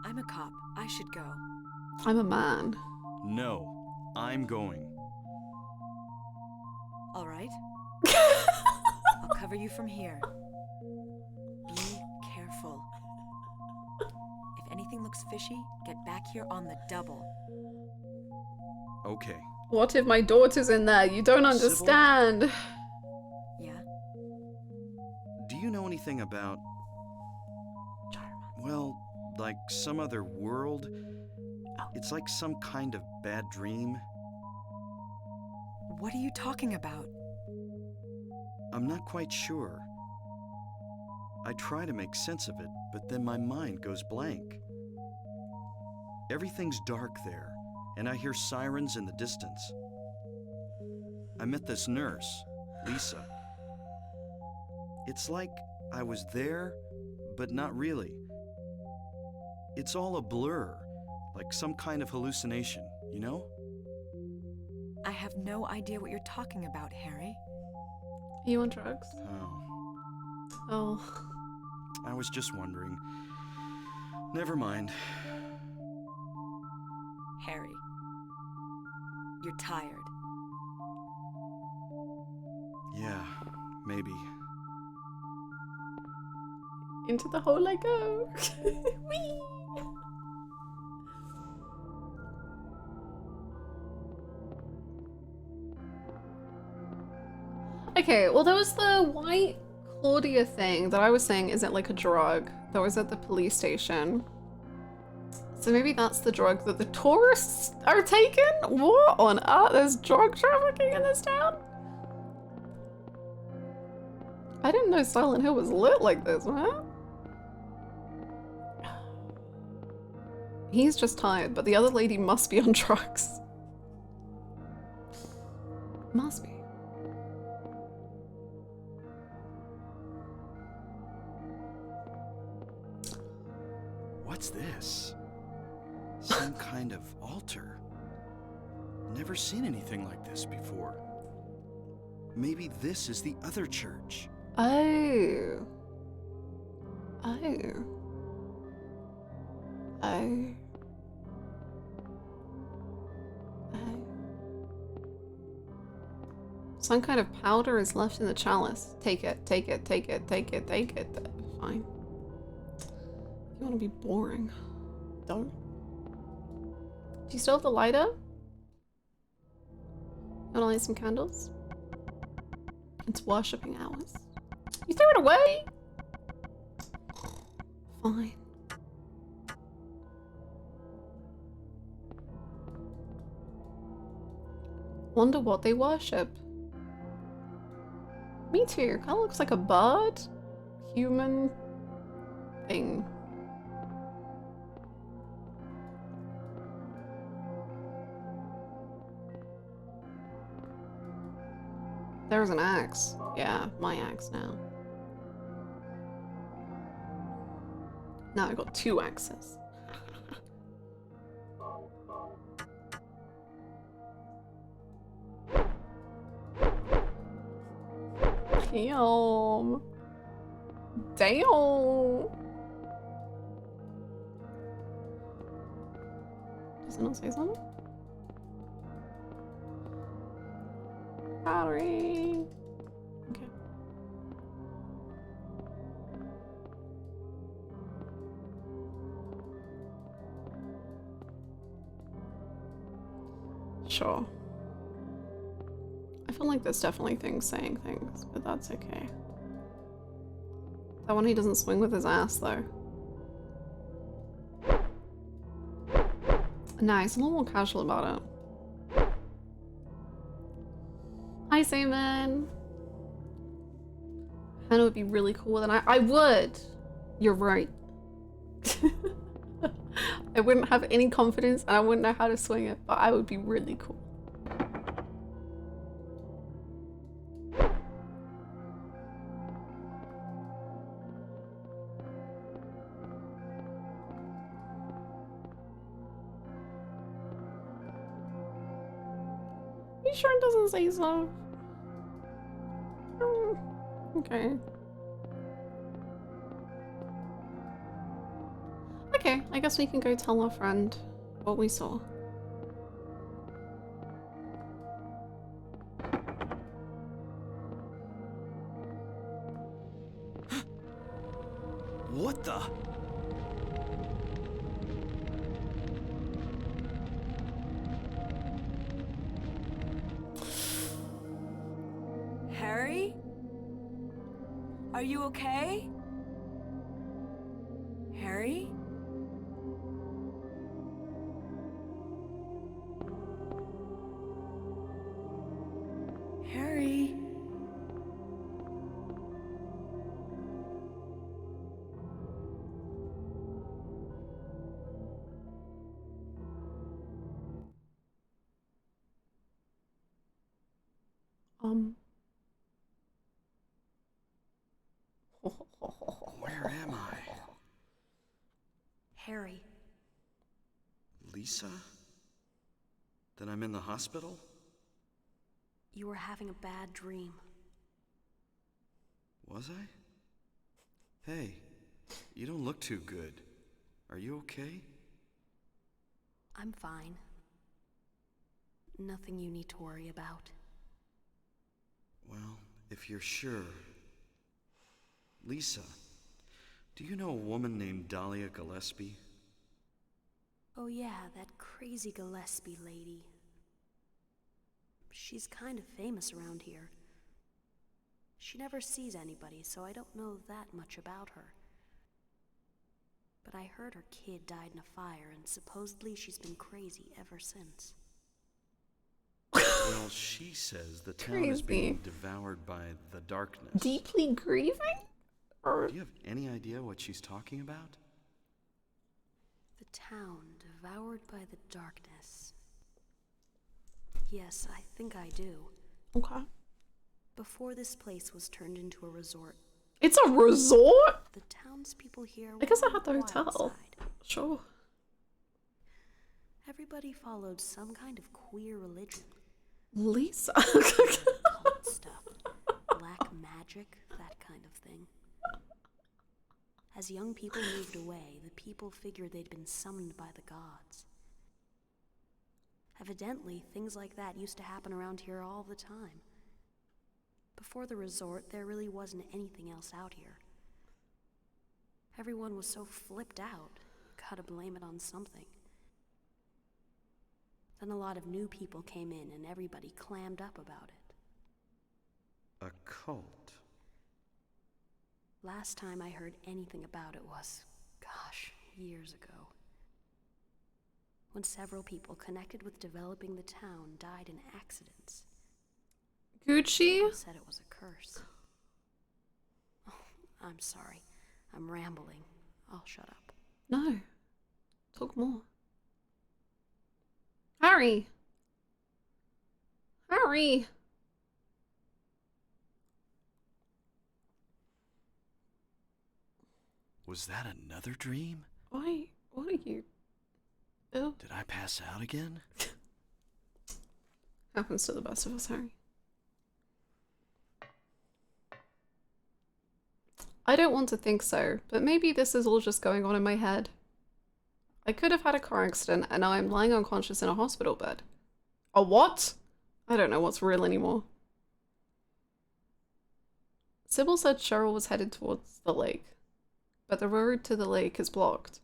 I'm a cop. I should go. I'm a man. No, I'm going. All right. I'll cover you from here. Be careful. If anything looks fishy, get back here on the double. Okay. What if my daughter's in there? You don't understand. Yeah? Do you know anything about... well, like some other world? It's like some kind of bad dream. What are you talking about? I'm not quite sure. I try to make sense of it, but then my mind goes blank. Everything's dark there, and I hear sirens in the distance. I met this nurse, Lisa. It's like I was there, but not really. It's all a blur, like some kind of hallucination, you know? I have no idea what you're talking about, Harry. Are you on drugs? Oh, I was just wondering. Never mind. Harry, you're tired. Yeah, maybe. Into the hole I go. Whee! Okay, well there was the white Claudia thing that I was saying isn't like a drug that was at the police station. So maybe that's the drug that the tourists are taking? What on earth? There's drug trafficking in this town? I didn't know Silent Hill was lit like this, man. He's just tired, but the other lady must be on drugs. Must be. What's this? Some kind of altar. Never seen anything like this before. Maybe this is the other church. Oh. Oh. Oh. Oh. Some kind of powder is left in the chalice. Take it, take it, take it, take it, take it. Fine. You want to be boring. Don't. Do you still have the lighter? You want to light some candles? It's worshipping hours. You threw it away? Fine. Wonder what they worship. Me too. Kind of looks like a bird. Human thing. There's an axe. Yeah, my axe now. Now I got 2 axes. Damn. Damn. Does it not say something? Battery. Okay. Sure. I feel like there's definitely things saying things, but that's okay. That one he doesn't swing with his ass though. Nice, a little more casual about it. Hi, Simon. Hannah would be really cool, and I would. You're right. I wouldn't have any confidence, and I wouldn't know how to swing it, but I would be really cool. You sure it doesn't say so? Okay. Okay, I guess we can go tell our friend what we saw. What the? Harry? Are you okay? Harry? Harry? Where am I? Harry. Lisa? Then I'm in the hospital? You were having a bad dream. Was I? Hey, you don't look too good. Are you okay? I'm fine. Nothing you need to worry about. Well, if you're sure. Lisa, do you know a woman named Dahlia Gillespie? Oh yeah, that crazy Gillespie lady. She's kind of famous around here. She never sees anybody, so I don't know that much about her. But I heard her kid died in a fire, and supposedly she's been crazy ever since. Well, she says the town is being devoured by the darkness. Deeply grieving? Or... Do you have any idea what she's talking about? The town devoured by the darkness. Yes, I think I do. Okay. Before this place was turned into a resort. It's a resort? The townspeople here I guess I were had the on the wild hotel. side. Sure. Everybody followed some kind of queer religion. Lisa. Occult stuff. Black magic, that kind of thing. As young people moved away, the people figured they'd been summoned by the gods. Evidently, things like that used to happen around here all the time. Before the resort, there really wasn't anything else out here. Everyone was so flipped out, gotta blame it on something. Then a lot of new people came in and everybody clammed up about it. A cult. Last time I heard anything about it was, gosh, years ago. When several people connected with developing the town died in accidents. Gucci? People said it was a curse. Oh, I'm sorry. I'm rambling. I'll shut up. No. Talk more. Harry! Harry! Was that another dream? Why? What are you? Ew. Did I pass out again? Happens to the best of us, Harry. I don't want to think so, but maybe this is all just going on in my head. I could have had a car accident and now I'm lying unconscious in a hospital bed. A what? I don't know what's real anymore. Sybil said Cheryl was headed towards the lake, but the road to the lake is blocked.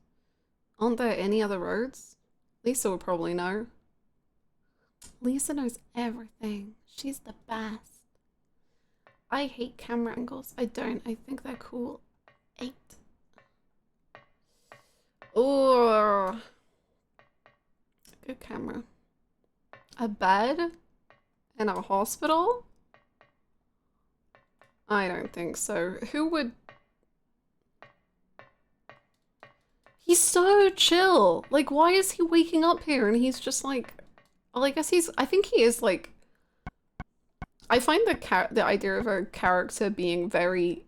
Aren't there any other roads? Lisa would probably know. Lisa knows everything. She's the best. I hate camera angles. I don't. I think they're cool. 8. Oh, good camera. A bed in a hospital? I don't think so. Who would? He's so chill. Like, why is he waking up here and he's just like, well, I guess I think he is like, I find the idea of a character being very,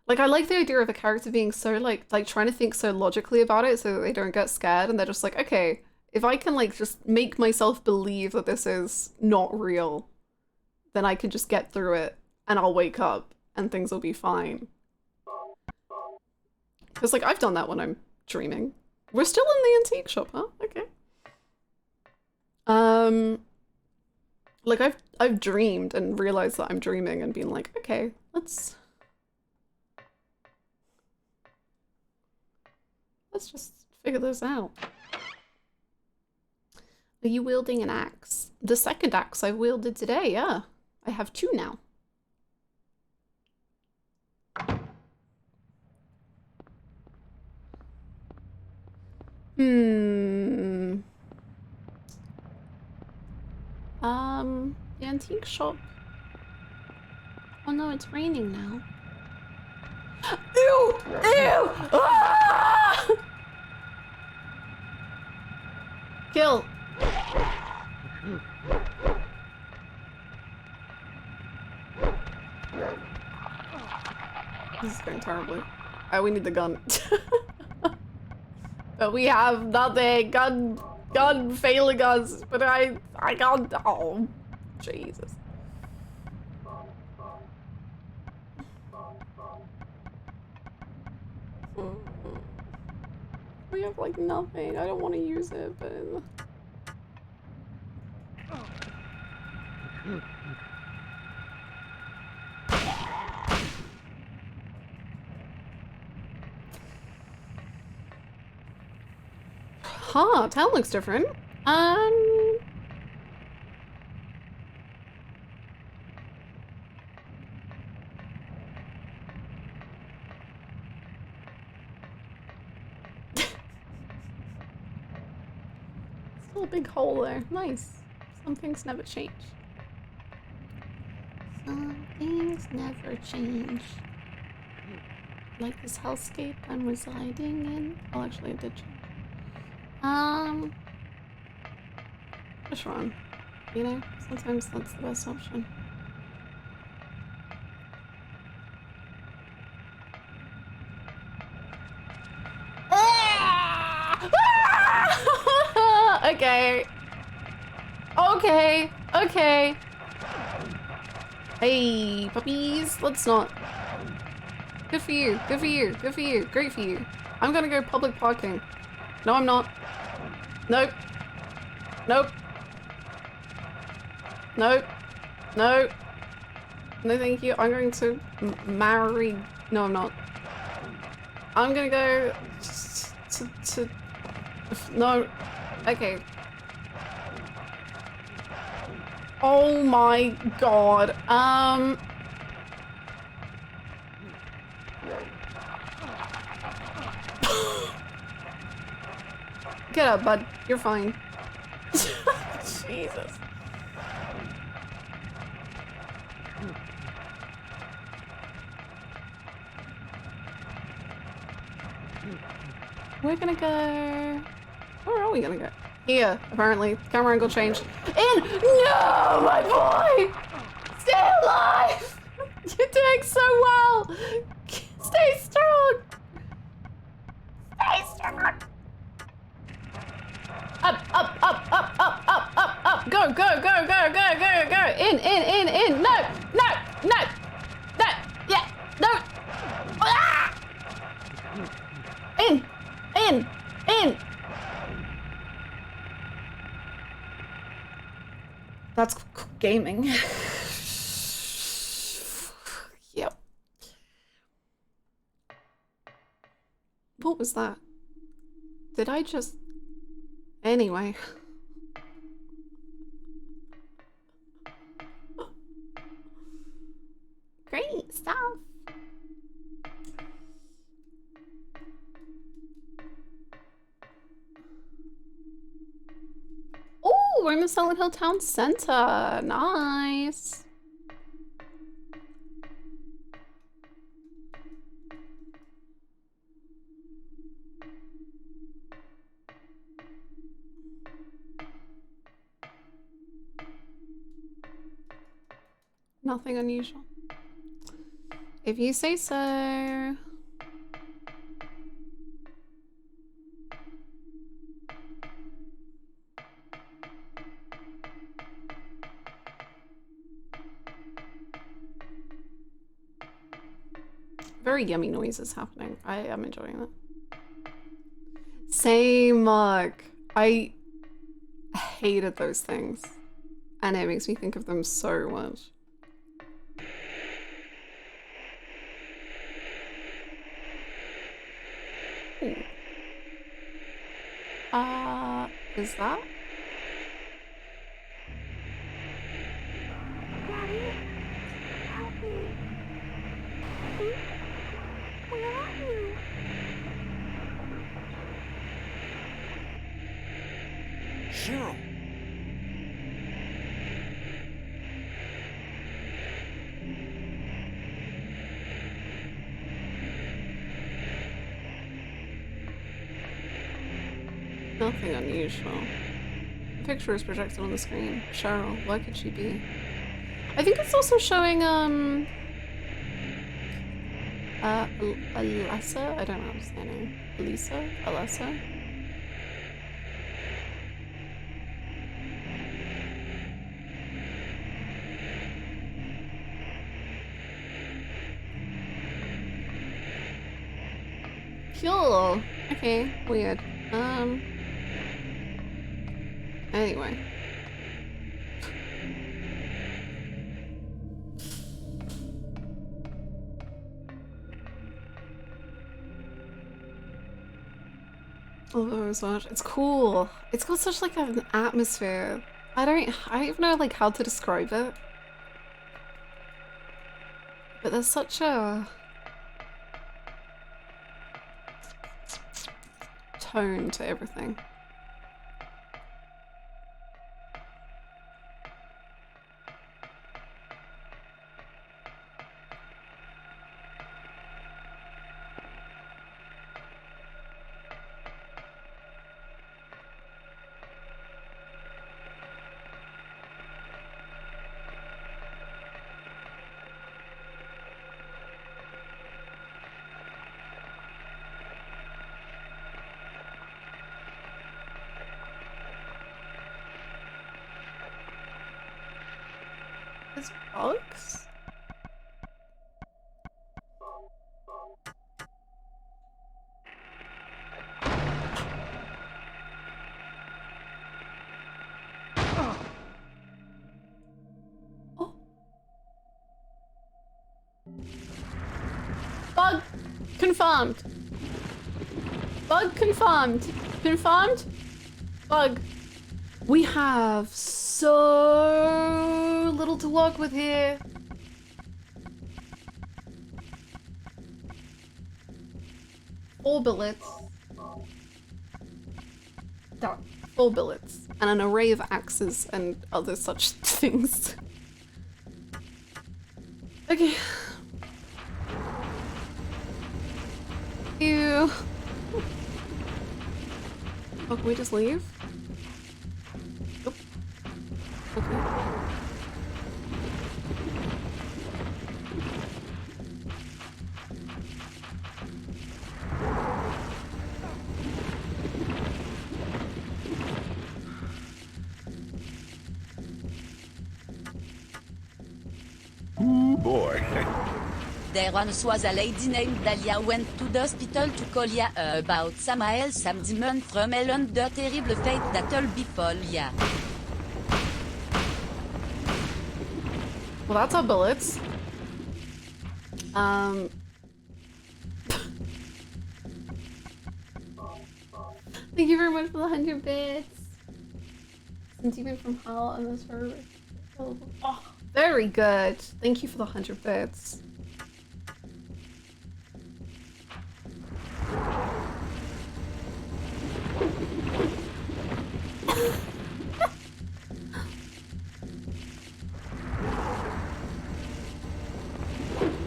like, I like the idea of a character being so like trying to think so logically about it so that they don't get scared and they're just like, okay, if I can like just make myself believe that this is not real, then I can just get through it and I'll wake up and things will be fine. Because like I've done that when I'm dreaming. We're still in the antique shop, huh? Okay. Like I've dreamed and realized that I'm dreaming and been like, okay, let's just figure this out. Are you wielding an axe? The second axe I wielded today, yeah. I have 2 now. The antique shop. Oh no, it's raining now. Ew! Ew! Ah! Kill! This is going terribly. We need the gun. But we have nothing. Gun failing us. But I can't. Oh, Jesus. We have like nothing. I don't want to use it, but. Huh, town looks different. Oh, a big hole there. Nice. Some things never change. Some things never change. Like this hellscape I'm residing in. Oh, actually, it did change. Just run. You know, sometimes that's the best option. Okay. Okay. Okay. Hey, puppies. Let's not. Good for you. Good for you. Good for you. Great for you. I'm gonna go public parking. No, I'm not. Nope. Nope. Nope. No. No, thank you. I'm going to marry. No, I'm not. I'm gonna go to no. Okay. Oh my god. Get up, bud. You're fine. Jesus. We're gonna go... Where are we gonna go? Here, apparently. Camera angle changed. In! No, my boy! Stay alive! You're doing so well! Stay strong! Stay strong! Up, up, up, up, up, up, up, up! Go, go, go, go, go, go, go! In! No! No! No! No! Yeah! No! Ah! In! That's gaming. Yep. What was that? Did I just... Anyway. Great stuff. Oh, we're in the Silent Hill Town Center. Nice. Nothing unusual. If you say so. Very yummy noises happening. I am enjoying that. Same, Mark. I hated those things. And it makes me think of them so much. Ooh. Is that? Daddy, help me. Where are you? Cheryl! Nothing unusual. The picture is projected on the screen. Cheryl, where could she be? I think it's also showing, Alessa? I don't know how to say her name. Alessa? Alessa? Cool. Okay, weird. Anyway. Oh, so much. It's cool. It's got such like an atmosphere. I don't even know like how to describe it. But there's such a tone to everything. these bugs? Oh. Bug confirmed. Bug confirmed. Confirmed? Bug. We have so little to work with here. Four billets. Done. 4 billets. And an array of axes and other such things. Okay. Ew. Oh, can we just leave? Nope. Okay. Ooh, boy. There once was a lady named Dahlia went to the hospital to call ya about Samael some demon from hell and the terrible fate that'll befall ya. Well, that's our bullets. Thank you very much for the 100 bits. Since you've been from hell and this for oh, very good. Thank you for the 100 bits.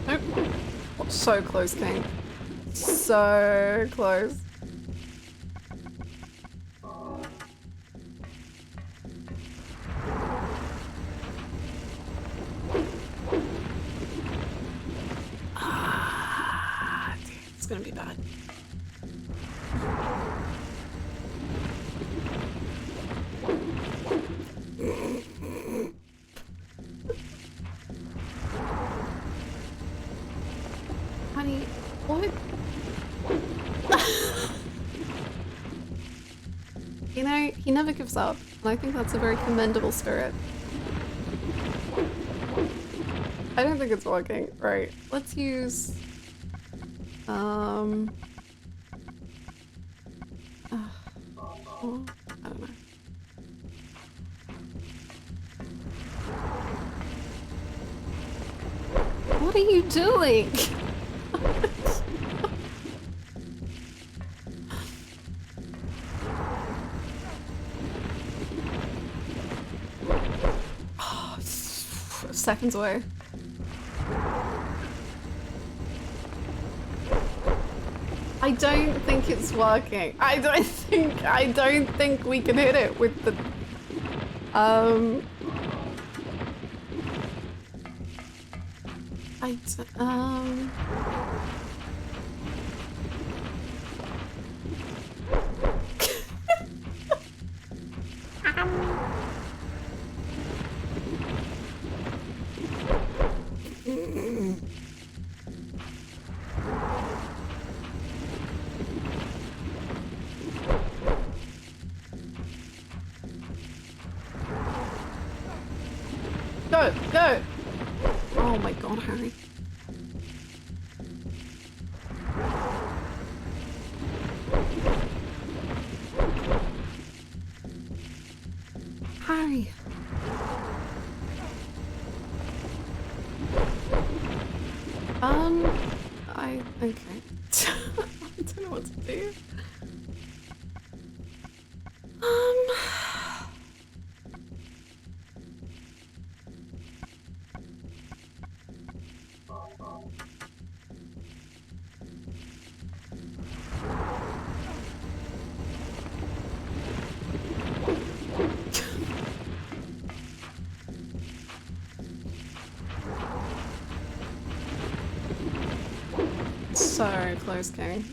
Nope. Oh, so close, King. So close. It's gonna be bad. Honey, what? You know, he never gives up, and I think that's a very commendable spirit. I don't think it's working. Right, let's use... I don't know. What are you doing? Oh, seconds away. I don't think it's working. I don't think we can hit it with the Go, go! Oh my god, Harry. Harry. Okay. I don't know what to do. So close, King.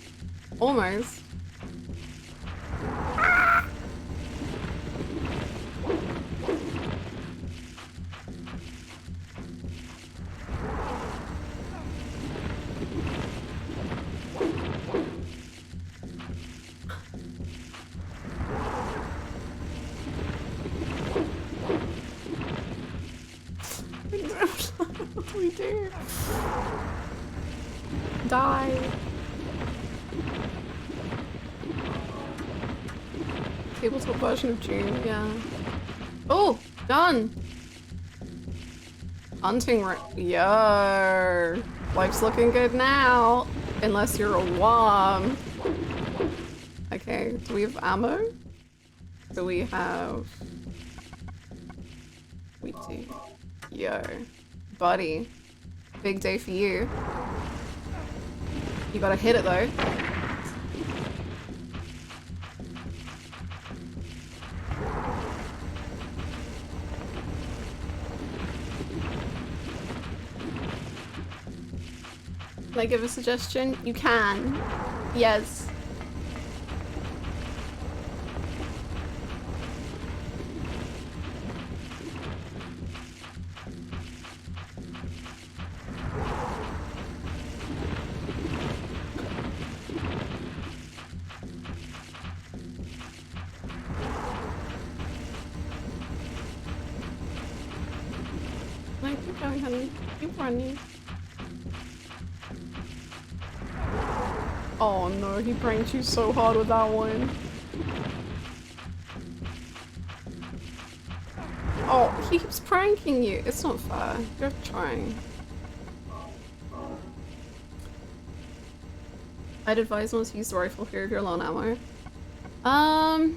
Almost. do? Die. Tabletop version of June, yeah. Oh, done. Hunting Yo. Life's looking good now. Unless you're a worm. Okay, do we have ammo? Do we have... We do. Yo. Buddy. Big day for you. You gotta hit it though. Can I give a suggestion? You can. Yes. No, keep going, honey. Keep running. Oh no, he pranked you so hard with that one. Oh, he keeps pranking you. It's not fair. You're trying. I'd advise not to use the rifle here if you're low on ammo.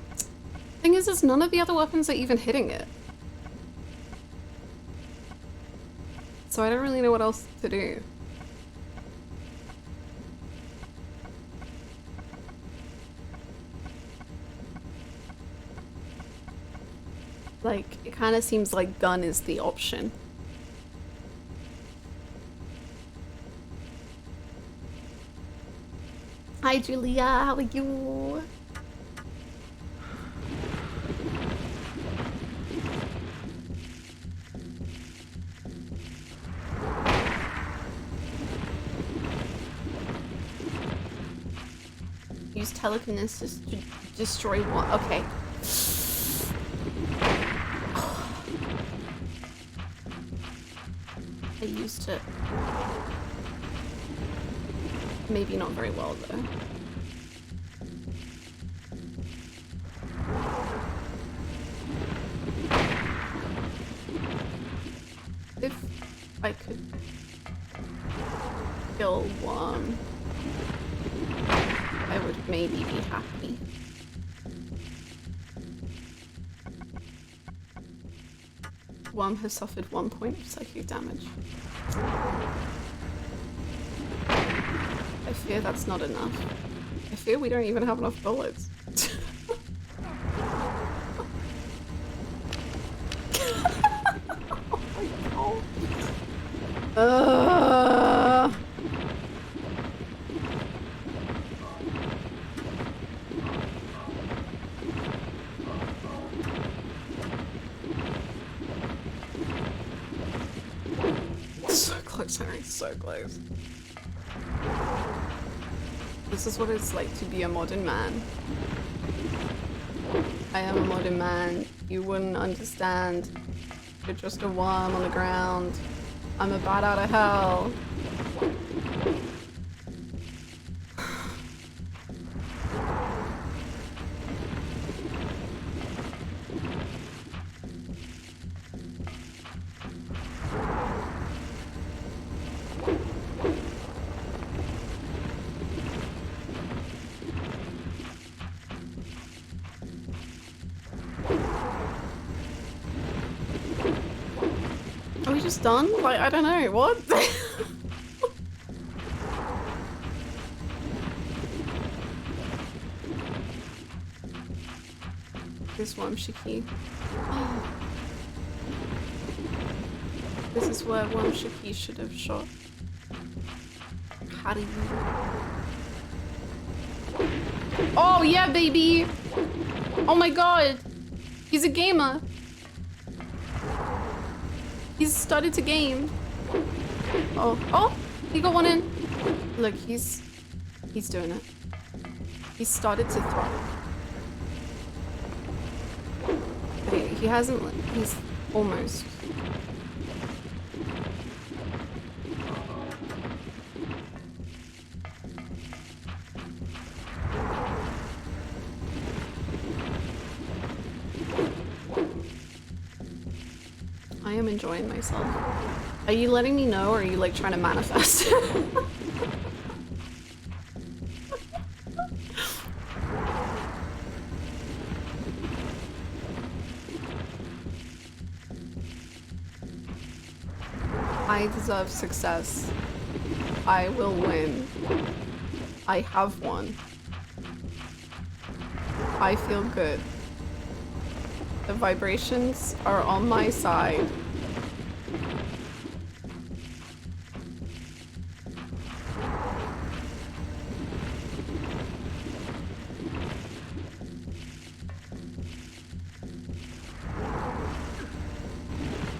Thing is none of the other weapons are even hitting it. So I don't really know what else to do. Like, it kind of seems like gun is the option. Hi Julia, how are you? Use telekinesis to destroy one. Okay. I used it. Maybe not very well though. If I could kill one, I would maybe be happy. Worm has suffered 1 point of psychic damage. I fear that's not enough. I fear we don't even have enough bullets. Oh my god. So close, Harry, so close. This is what it's like to be a modern man. I am a modern man. You wouldn't understand. You're just a worm on the ground. I'm a bat out of hell. Are we just done? Like, I don't know, what? This worm Shiki. This is where worm Shiki should have shot. How do you... Oh yeah, baby! Oh my god! He's a gamer! He's started to game. Oh, oh! He got one in. Look, he's doing it. He's started to throw. Okay, he hasn't. He's almost. am enjoying myself. Are you letting me know, or are you like trying to manifest? I deserve success. I will win. I have won. I feel good. The vibrations are on my side.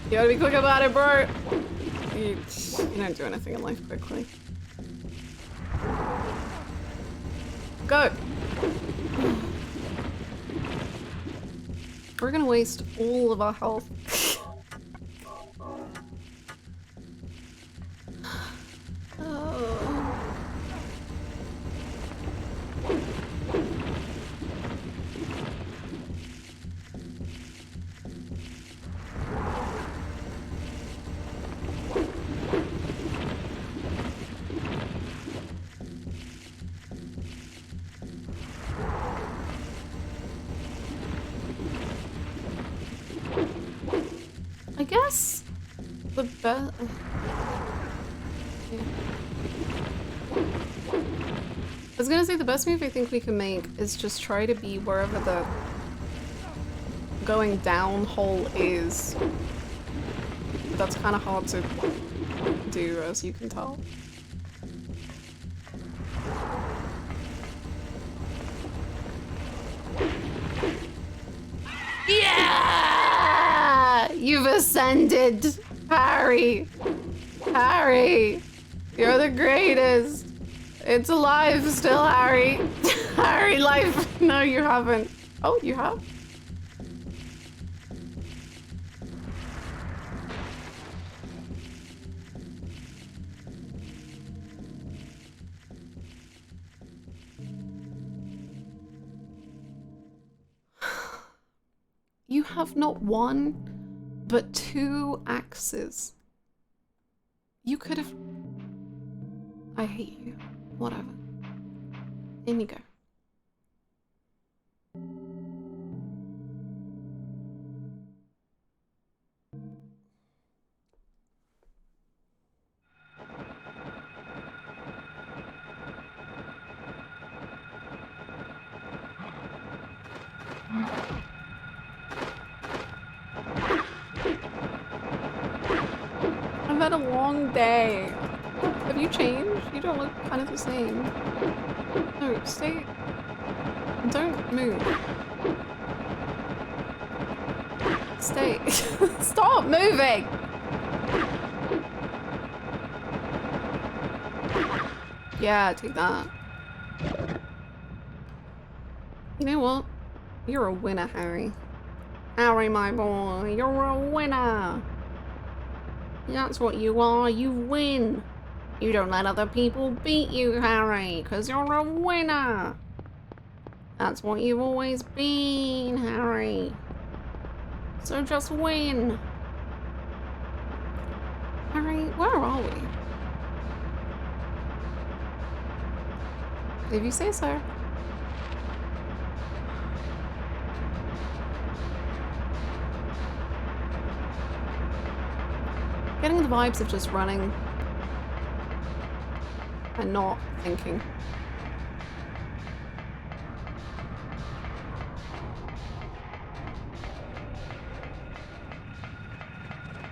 You gotta be quick about it, bro. You don't do anything in life quickly. Go! We're gonna waste all of our health. Oh. I guess the best. Yeah. I was gonna say the best move I think we can make is just try to be wherever the going down hole is. But that's kind of hard to do, as you can tell. Yeah! You've ascended! Harry! Harry! You're the greatest! It's alive still, Harry! Harry, life! No, you haven't. Oh, you have? You have not one, but 2 axes. You could have... I hate you. Whatever. In you go. I've had a long day. Have you changed? You don't look kind of the same. No, stay. Don't move. Stay. Stop moving! Yeah, take that. You know what? You're a winner, Harry. Harry, my boy, you're a winner! That's what you are, you win! You don't let other people beat you, Harry, because you're a winner! That's what you've always been, Harry. So just win! Harry, where are we? If you say so. Getting the vibes of just running and not thinking.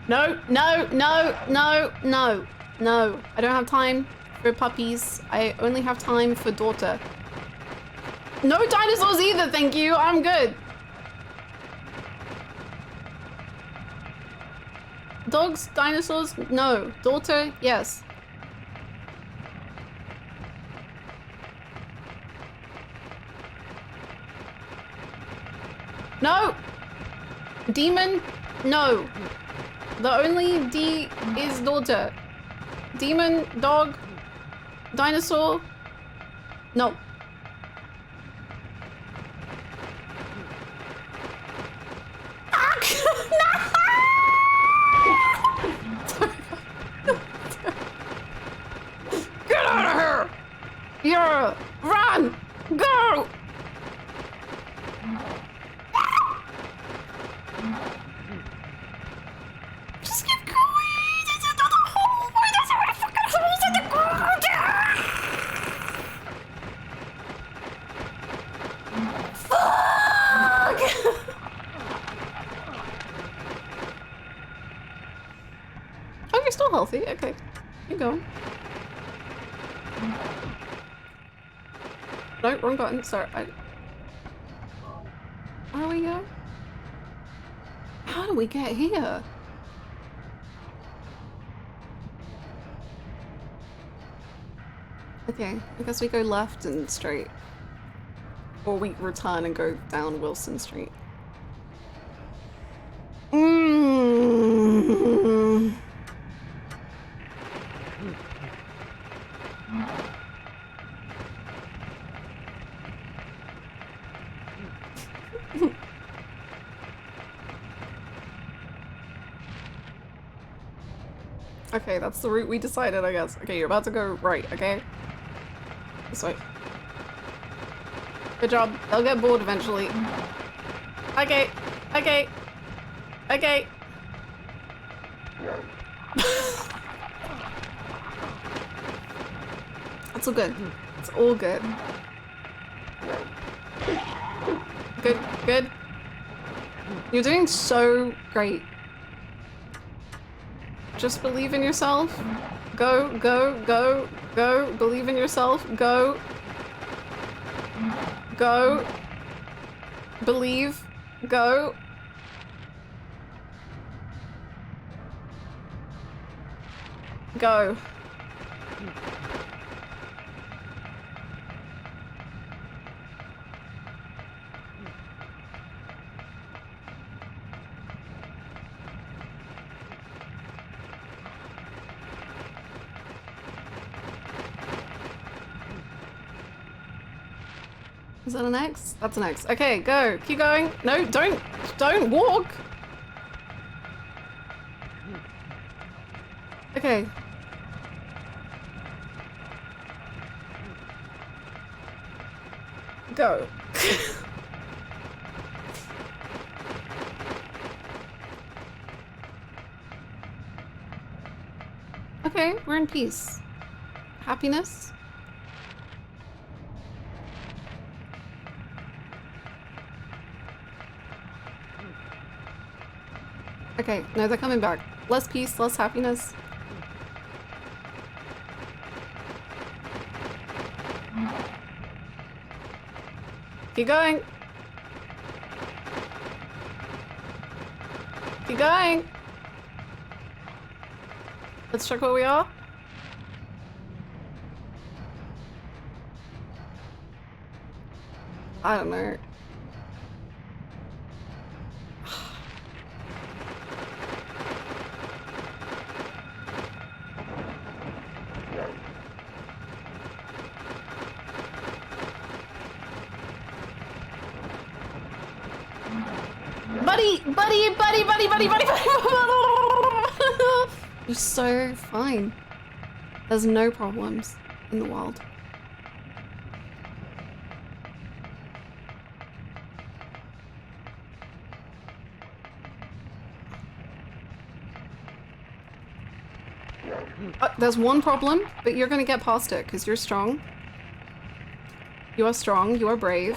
No, no, no, no, no, no. I don't have time for puppies. I only have time for daughter. No dinosaurs either, thank you. I'm good. Dogs, dinosaurs, no. Daughter, yes. No! Demon, no. The only D is daughter. Demon, dog, dinosaur, no. on! Go! Just keep going! There's another hole! Why there's so many fucking holes in the ground? Fuck! Oh, you're still healthy. Okay. Keep going. No, wrong button. Sorry. How do we go? How do we get here? Okay, I guess we go left and straight. Or we return and go down Wilson Street. Okay, that's the route we decided, I guess. Okay, you're about to go right, okay? This way. Good job. They'll get bored eventually. Okay. Okay. Okay. That's all good. It's all good. Good. Good. You're doing so great. Just believe in yourself. Go, go, go, go. Believe in yourself. Go. Go. Believe. Go. Go. Is that an X? That's an X. Okay, go. Keep going. No, don't walk. Okay. Go. Okay, we're in peace. Happiness. Okay, no, they're coming back. Less peace, less happiness. Keep going. Keep going. Let's check where we are. I don't know. Buddy. You're so fine. There's no problems in the world. There's one problem, but you're gonna get past it because you're strong. You are strong, you are brave.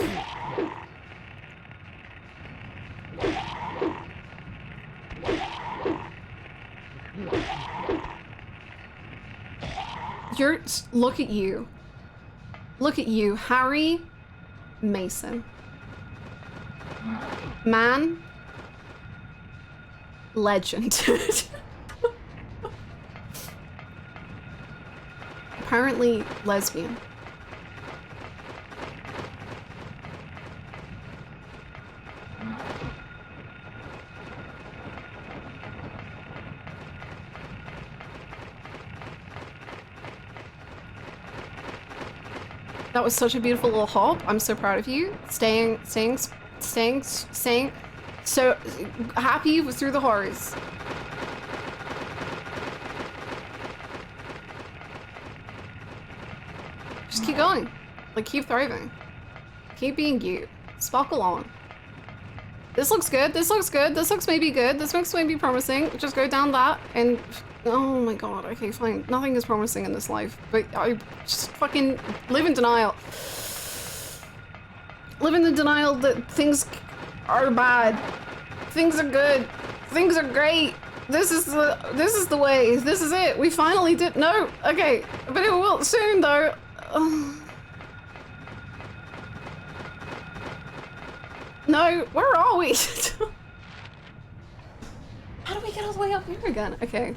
Look at you. Look at you, Harry Mason. Man. Legend. Apparently lesbian. That was such a beautiful little hop. I'm so proud of you. Staying so happy through the horrors. Just keep going. Like, keep thriving. Keep being you. Sparkle on. This looks good. This looks good. This looks maybe good. This looks maybe promising. Just go down that and... Oh my god. Okay, fine. Nothing is promising in this life. But I just fucking live in denial. Live in the denial that things are bad. Things are good. Things are great. This is the way. This is it. We finally did... No. Okay. But it will soon, though. No, where are we? How do we get all the way up here again? Okay,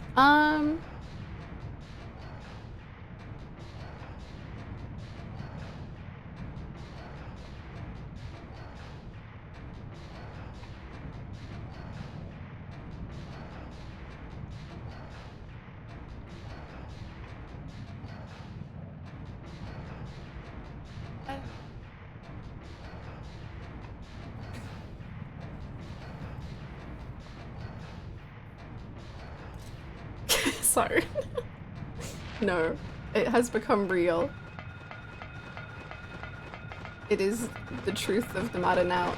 sorry. No, it has become real. It is the truth of the matter now.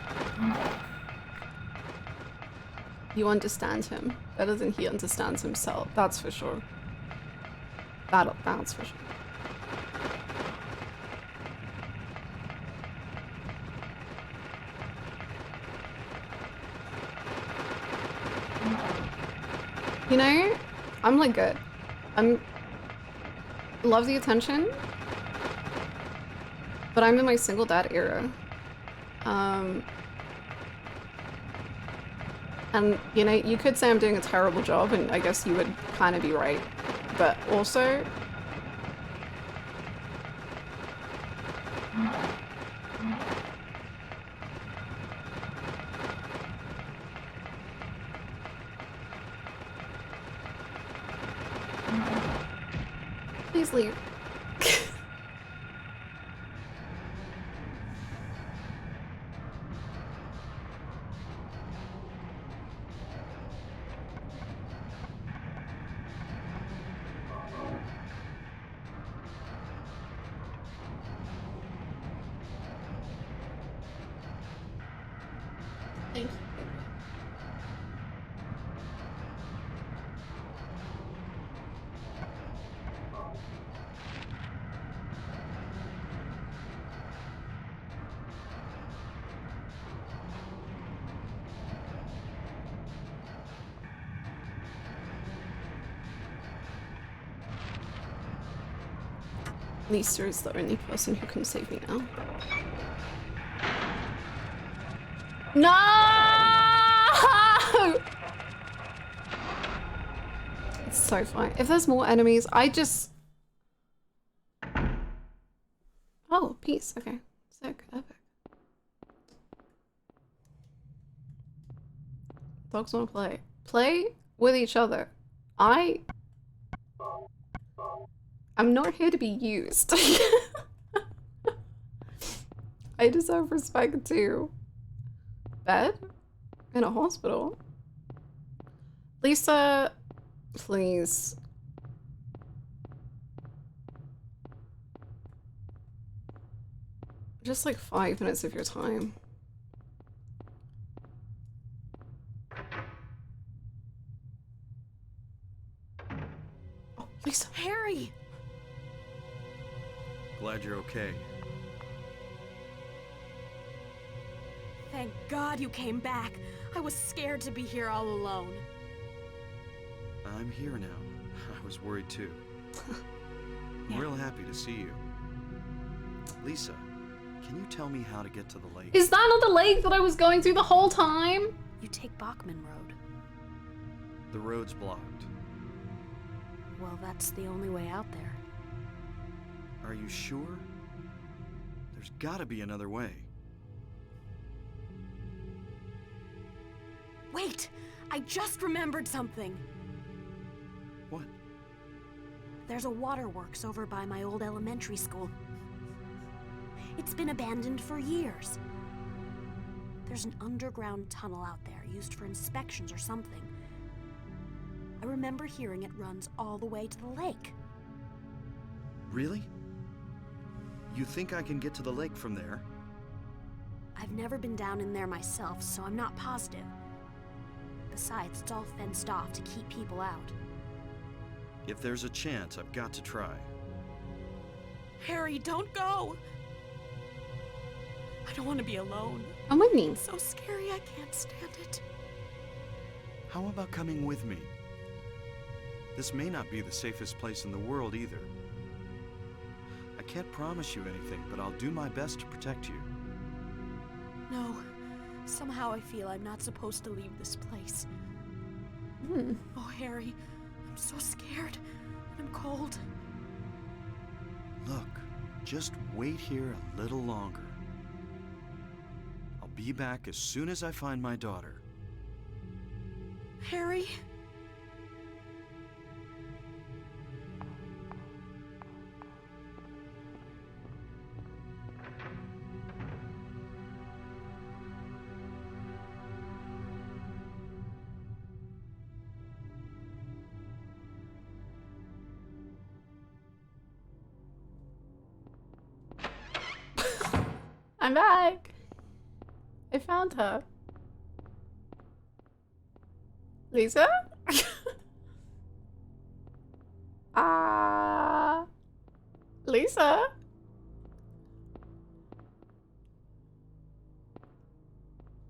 You understand him better than he understands himself. That's for sure. That's for sure. You know, I'm like good. Love the attention, but I'm in my single dad era. And you know, you could say I'm doing a terrible job, and I guess you would kind of be right, but also please leave. Thank you. Lisa is the only person who can save me now. No! It's so fine. If there's more enemies, I just... Oh, peace. Okay. Sick. Epic. Dogs want to play. Play with each other. I'm not here to be used. I deserve respect too. Bed? In a hospital? Lisa, please. Just like 5 minutes of your time. Oh, Lisa. Harry! Glad you're okay. Thank God you came back. I was scared to be here all alone. I'm here now. I was worried too. I'm real happy to see you. Lisa, can you tell me how to get to the lake? Is that not the lake that I was going through the whole time? You take Bachman Road. The road's blocked. Well, that's the only way out there. Are you sure? There's gotta be another way. Wait! I just remembered something! What? There's a waterworks over by my old elementary school. It's been abandoned for years. There's an underground tunnel out there used for inspections or something. I remember hearing it runs all the way to the lake. Really? You think I can get to the lake from there? I've never been down in there myself, so I'm not positive. Besides, it's all fenced off to keep people out. If there's a chance, I've got to try. Harry, don't go! I don't want to be alone. I'm with me. It's so scary, I can't stand it. How about coming with me? This may not be the safest place in the world either. I can't promise you anything, but I'll do my best to protect you. No. Somehow I feel I'm not supposed to leave this place. Oh, Harry, I'm so scared. And I'm cold. Look, just wait here a little longer. I'll be back as soon as I find my daughter. Harry? I'm back. I found her. Lisa? Lisa?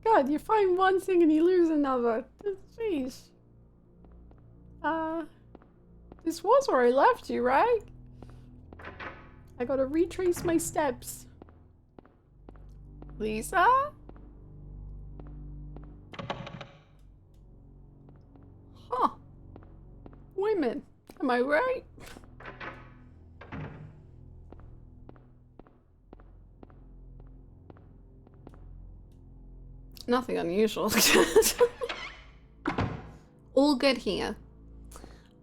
God, you find one thing and you lose another. Jeez. This was where I left you, right? I gotta retrace my steps. Lisa? Huh. Women. Am I right? Nothing unusual. All good here.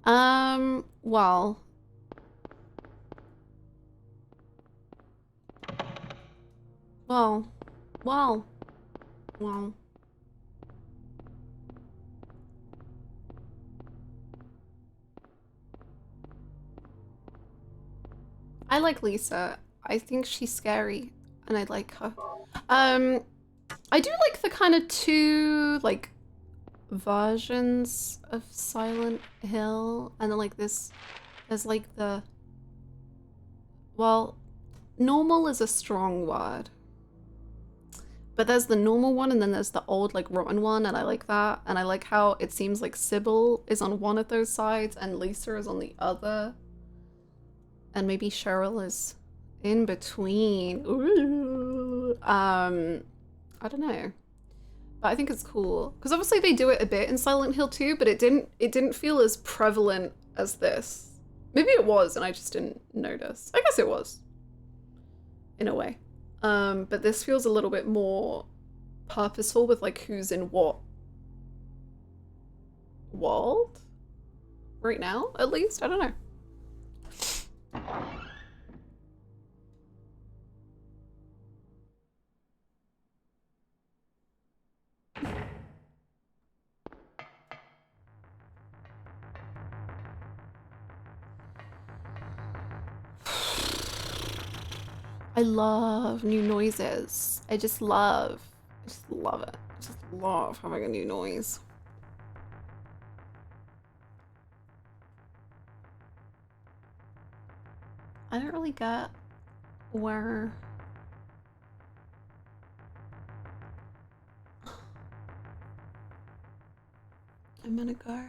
Well. Well. I like Lisa. I think she's scary, and I like her. I do like the kind of two, like, versions of Silent Hill, and then, like, there's like the, well, normal is a strong word. But there's the normal one, and then there's the old, like, rotten one, and I like that. And I like how it seems like Sybil is on one of those sides, and Lisa is on the other. And maybe Cheryl is in between. Ooh. I don't know. But I think it's cool. Because obviously they do it a bit in Silent Hill 2, but it didn't feel as prevalent as this. Maybe it was, and I just didn't notice. I guess it was. In a way. But this feels a little bit more purposeful with like who's in what world right now, at least. I don't know. I love new noises. I just love it. I just love having a new noise. I don't really get where I'm gonna go.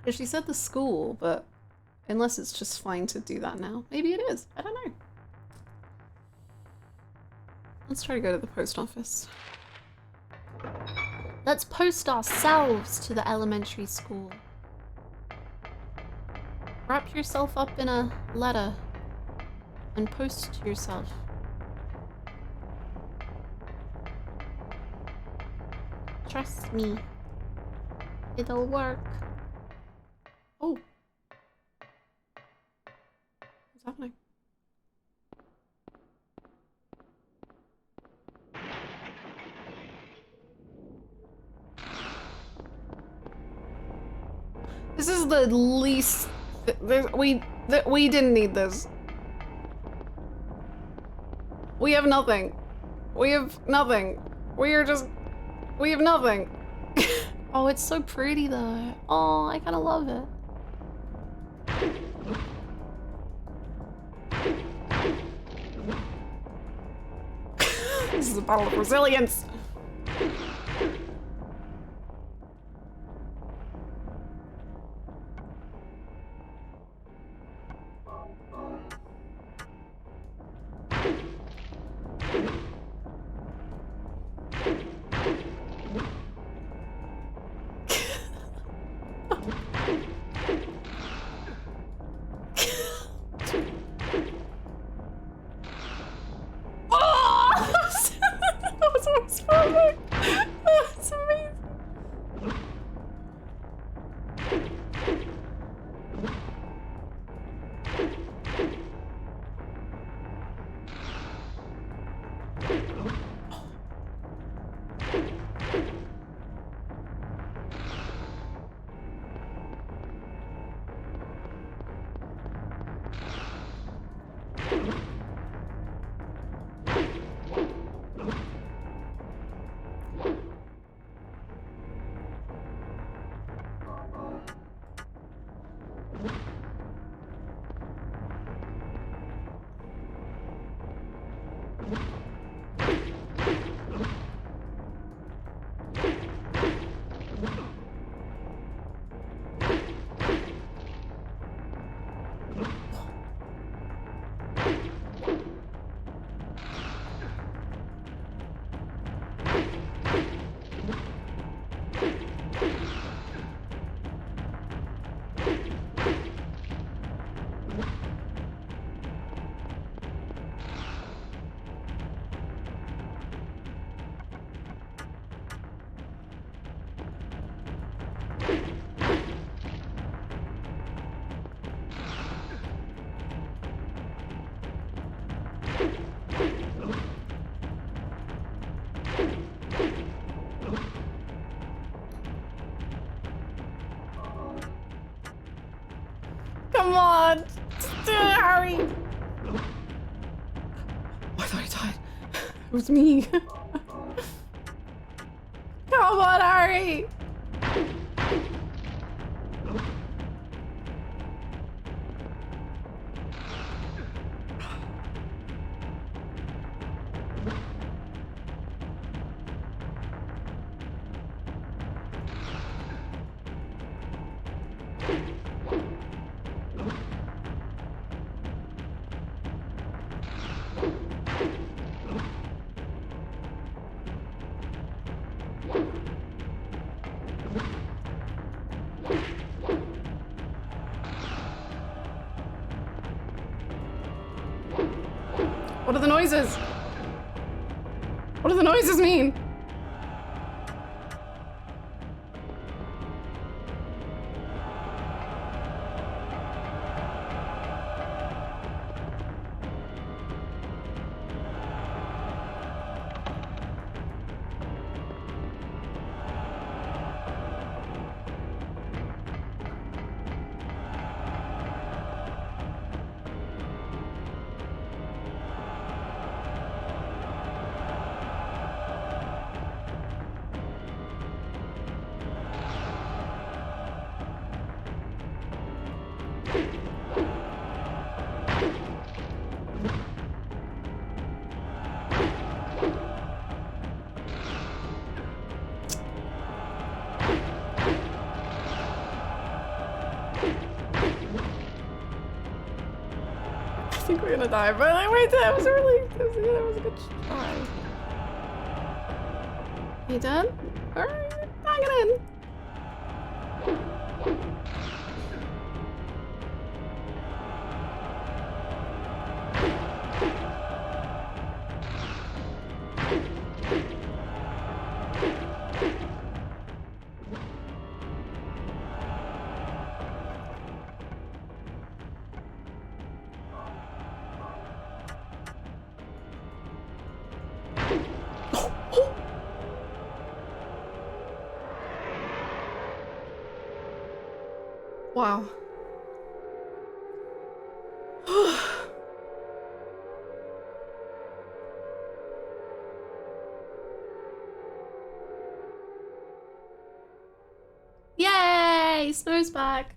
Because she said the school, but unless it's just fine to do that now. Maybe it is. I don't know. Let's try to go to the post office. Let's post ourselves to the elementary school. Wrap yourself up in a letter and post to yourself. Trust me. It'll work. Oh. What's happening? This is the least We didn't need this. We have nothing. We have nothing. We have nothing. Oh, it's so pretty though. Oh, I kind of love it. This is a battle of resilience. Come on! Hurry! I thought I died. It was me. Come on, hurry! What are the noises? What do the noises mean? I think we're gonna die, but wait, that was a good try. You done? Alright, bang it in. Wow. Snow's back.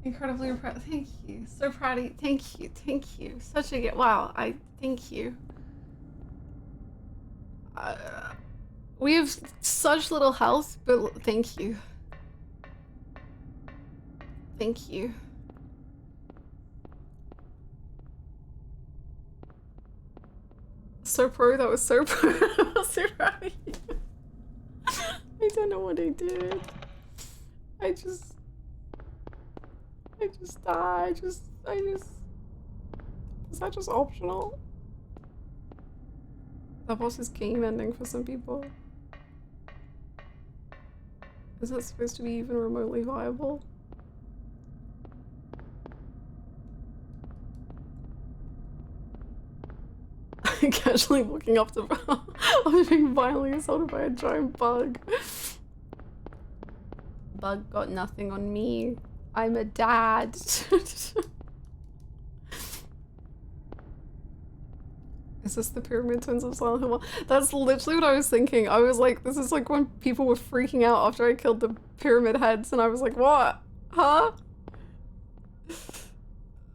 Incredibly proud. Thank you. So proud of you. Thank you. Thank you. Such a good. Wow. Thank you. We have such little health, but thank you. Thank you. So pro. That was so pro. I was so proud of you. I don't know what I did. Is that just optional? That was his game ending for some people. Is that supposed to be even remotely viable? Casually walking up to I'm being violently assaulted by a giant bug. Bug got nothing on me. I'm a dad. Is this the Pyramid Twins of Silent Hill? That's literally what I was thinking. I was like, this is like when people were freaking out after I killed the pyramid heads, and I was like, what? Huh?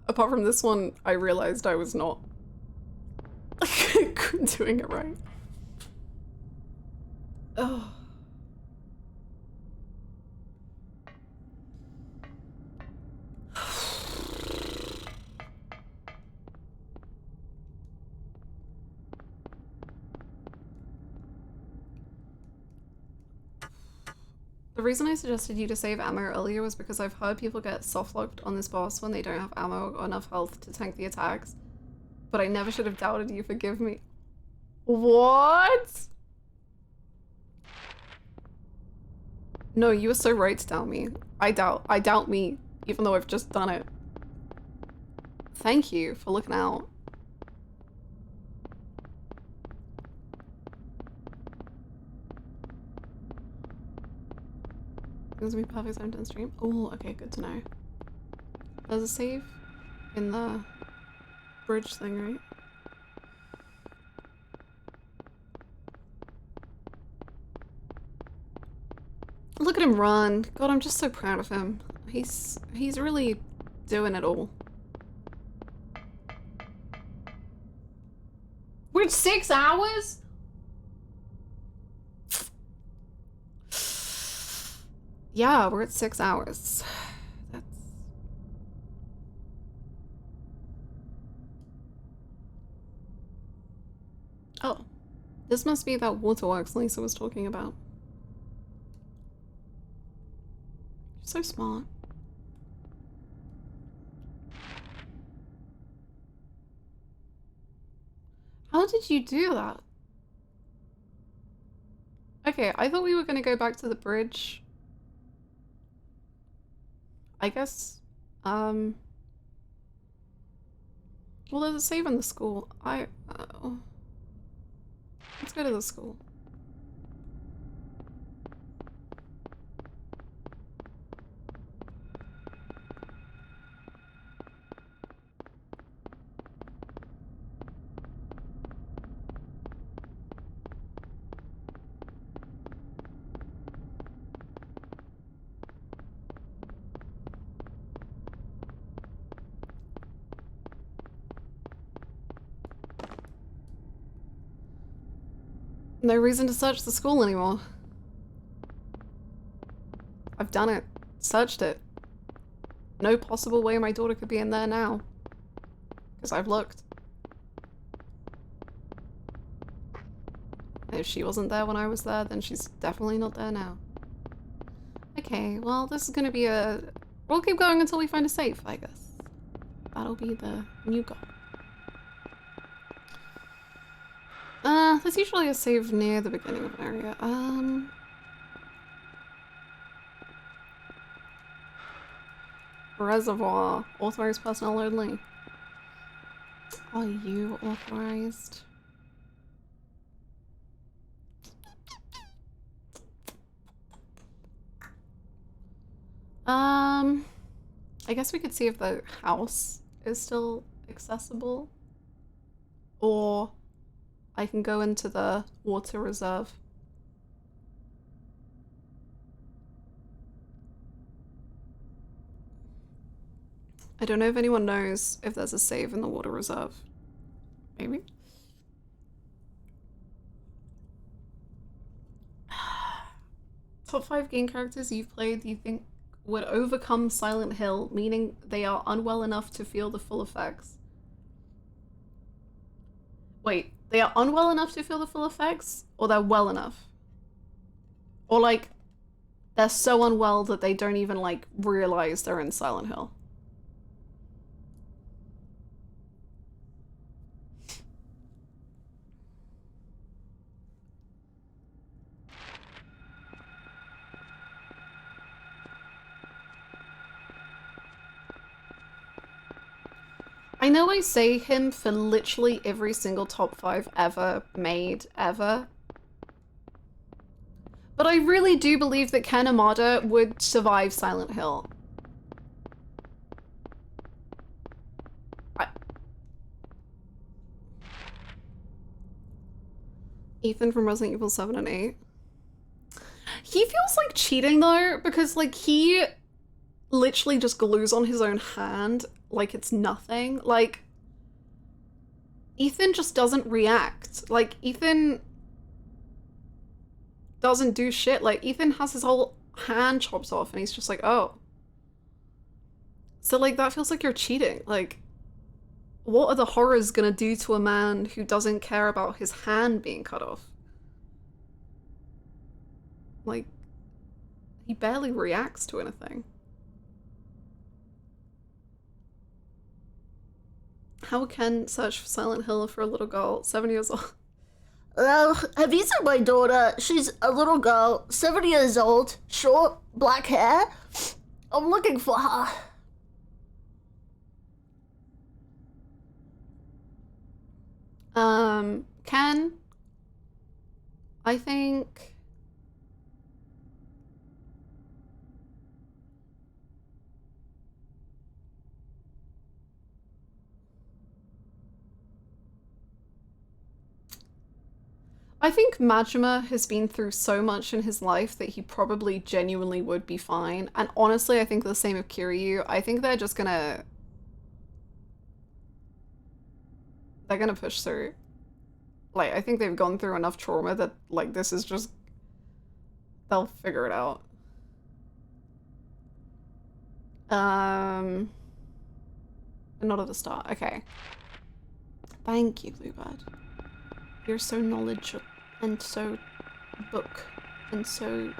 Apart from this one, I realized I was not doing it right. Oh. The reason I suggested you to save ammo earlier was because I've heard people get soft-locked on this boss when they don't have ammo or enough health to tank the attacks. But I never should have doubted you, forgive me. What? No, you were so right to doubt me. I doubt me, even though I've just done it. Thank you for looking out. This will be perfect time to stream. Oh, okay, good to know. There's a save in the bridge thing, right? Look at him run. God, I'm just so proud of him. He's really doing it all. We're at 6 hours? Yeah, we're at 6 hours. That's... Oh. This must be that waterworks Lisa was talking about. So smart. How did you do that? Okay, I thought we were gonna go back to the bridge. I guess, well, there's a save in the school. Let's go to the school. No reason to search the school anymore. I've done it. Searched it. No possible way my daughter could be in there now. Because I've looked. If she wasn't there when I was there, then she's definitely not there now. Okay, well, this is gonna be a... We'll keep going until we find a safe, I guess. That'll be the new goal. There's usually a save near the beginning of an area. Reservoir. Authorized personnel only. Are you authorized? I guess we could see if the house is still accessible. Or I can go into the water reserve. I don't know if anyone knows if there's a save in the water reserve. Maybe? Top 5 game characters you've played you think would overcome Silent Hill, meaning they are unwell enough to feel the full effects. Wait, they are unwell enough to feel the full effects? Or they're well enough? Or like, they're so unwell that they don't even like realize they're in Silent Hill? I know I say him for literally every single top 5 ever made, ever. But I really do believe that Ken Amada would survive Silent Hill. Ethan from Resident Evil 7 and 8. He feels like cheating though, because like he literally just glues on his own hand like it's nothing. Like, Ethan just doesn't react. Like, Ethan doesn't do shit. Like, Ethan has his whole hand chopped off and he's just like, oh. So like, that feels like you're cheating. Like, what are the horrors gonna do to a man who doesn't care about his hand being cut off? Like, he barely reacts to anything. How can search for Silent Hill for a little girl, 7 years old? Have you seen my daughter? She's a little girl, 7 years old, short, black hair. I'm looking for her. Ken, I think... I think Majima has been through so much in his life that he probably genuinely would be fine. And honestly, I think the same of Kiryu. I think they're just gonna... They're gonna push through. Like, I think they've gone through enough trauma that, like, this is just... They'll figure it out. Not at the start. Okay. Thank you, Bluebird. You're so knowledgeable and so book and so...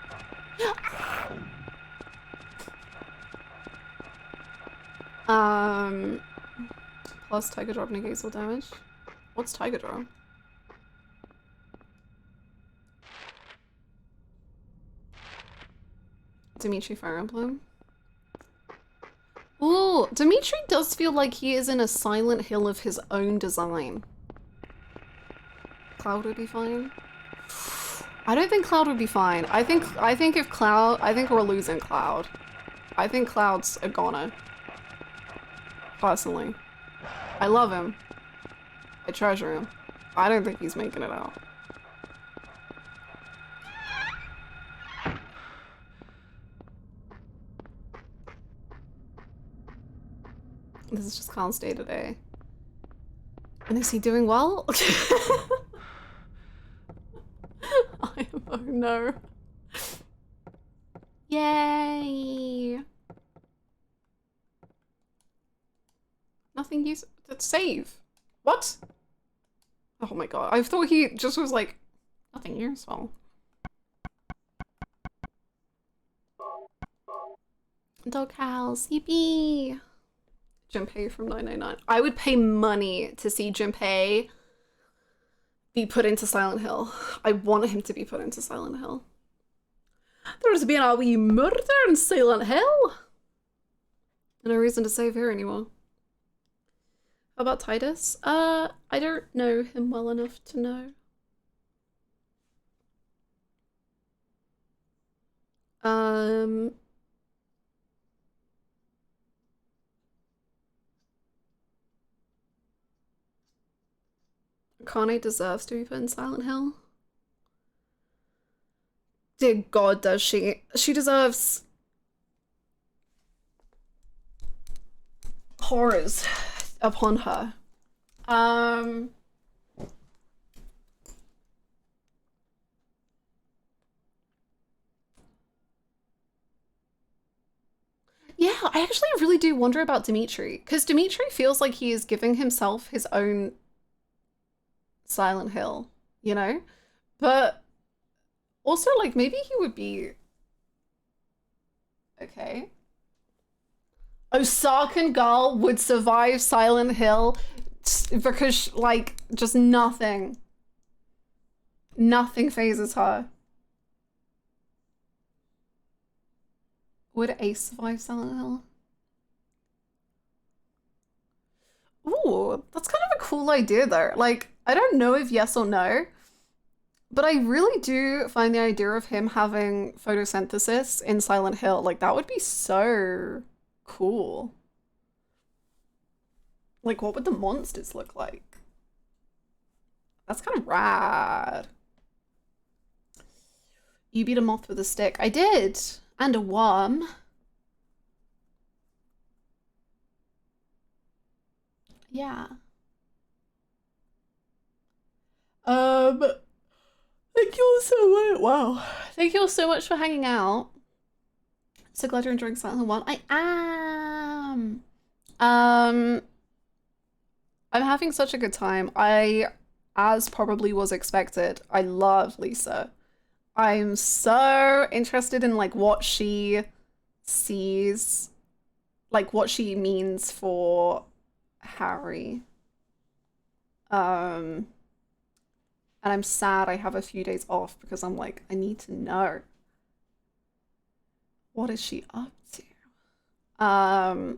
Plus Tiger Drop negates all damage. What's Tiger Drop? Dimitri Fire Emblem. Ooh, Dimitri does feel like he is in a Silent Hill of his own design. Cloud would be fine. I don't think Cloud would be fine. I think if Cloud, I think we're losing Cloud. I think Cloud's a goner. Personally. I love him. I treasure him. I don't think he's making it out. This is just Cloud's day to day. And is he doing well? Oh no. Yay! Nothing use to save. What? Oh my god. I thought he just was like, nothing useful. Dog house, yippee! Junpei from 999. I would pay money to see Junpei be put into Silent Hill. I want him to be put into Silent Hill. There's been a wee murder in Silent Hill. No reason to save her anymore. How about Titus? I don't know him well enough to know. Kane deserves to be put in Silent Hill. Dear God, does she? She deserves horrors upon her. Yeah, I actually really do wonder about Dimitri, because Dimitri feels like he is giving himself his own Silent Hill, you know? But also, like, maybe he would be... Okay. Osakan Girl would survive Silent Hill because, like, just nothing phases her. Would Ace survive Silent Hill? Ooh, that's kind of a cool idea though. Like, I don't know if yes or no, but I really do find the idea of him having photosynthesis in Silent Hill, like, that would be so cool. Like, what would the monsters look like? That's kind of rad. You beat a moth with a stick. I did. And a worm. Yeah. Thank you all so much. Wow. Thank you all so much for hanging out. So glad you're enjoying Silent Hill 1. I am. I'm having such a good time. As probably was expected, I love Lisa. I'm so interested in, like, what she sees, like, what she means for Harry. And I'm sad I have a few days off because I'm like, I need to know. What is she up to? I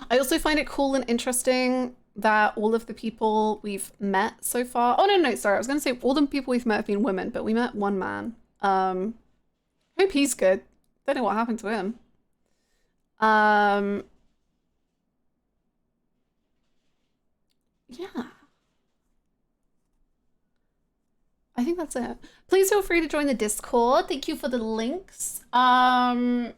also find it cool and interesting that all of the people we've met so far... Oh, no, sorry. I was going to say all the people we've met have been women, but we met one man. Hope he's good. Don't know what happened to him. Yeah. I think that's it. Please feel free to join the Discord. Thank you for the links. I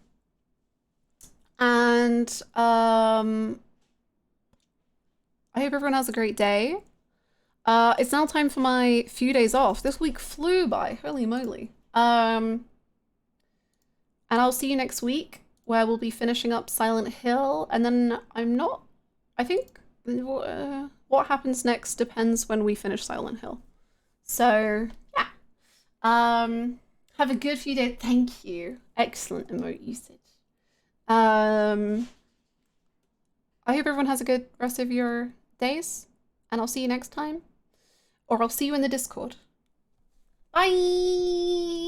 hope everyone has a great day. It's now time for my few days off. This week flew by, holy moly. And I'll see you next week, where we'll be finishing up Silent Hill, and then I think what happens next depends when we finish Silent Hill. So, yeah. Have a good few days. Thank you. Excellent emote usage. I hope everyone has a good rest of your days, and I'll see you next time. Or I'll see you in the Discord. Bye!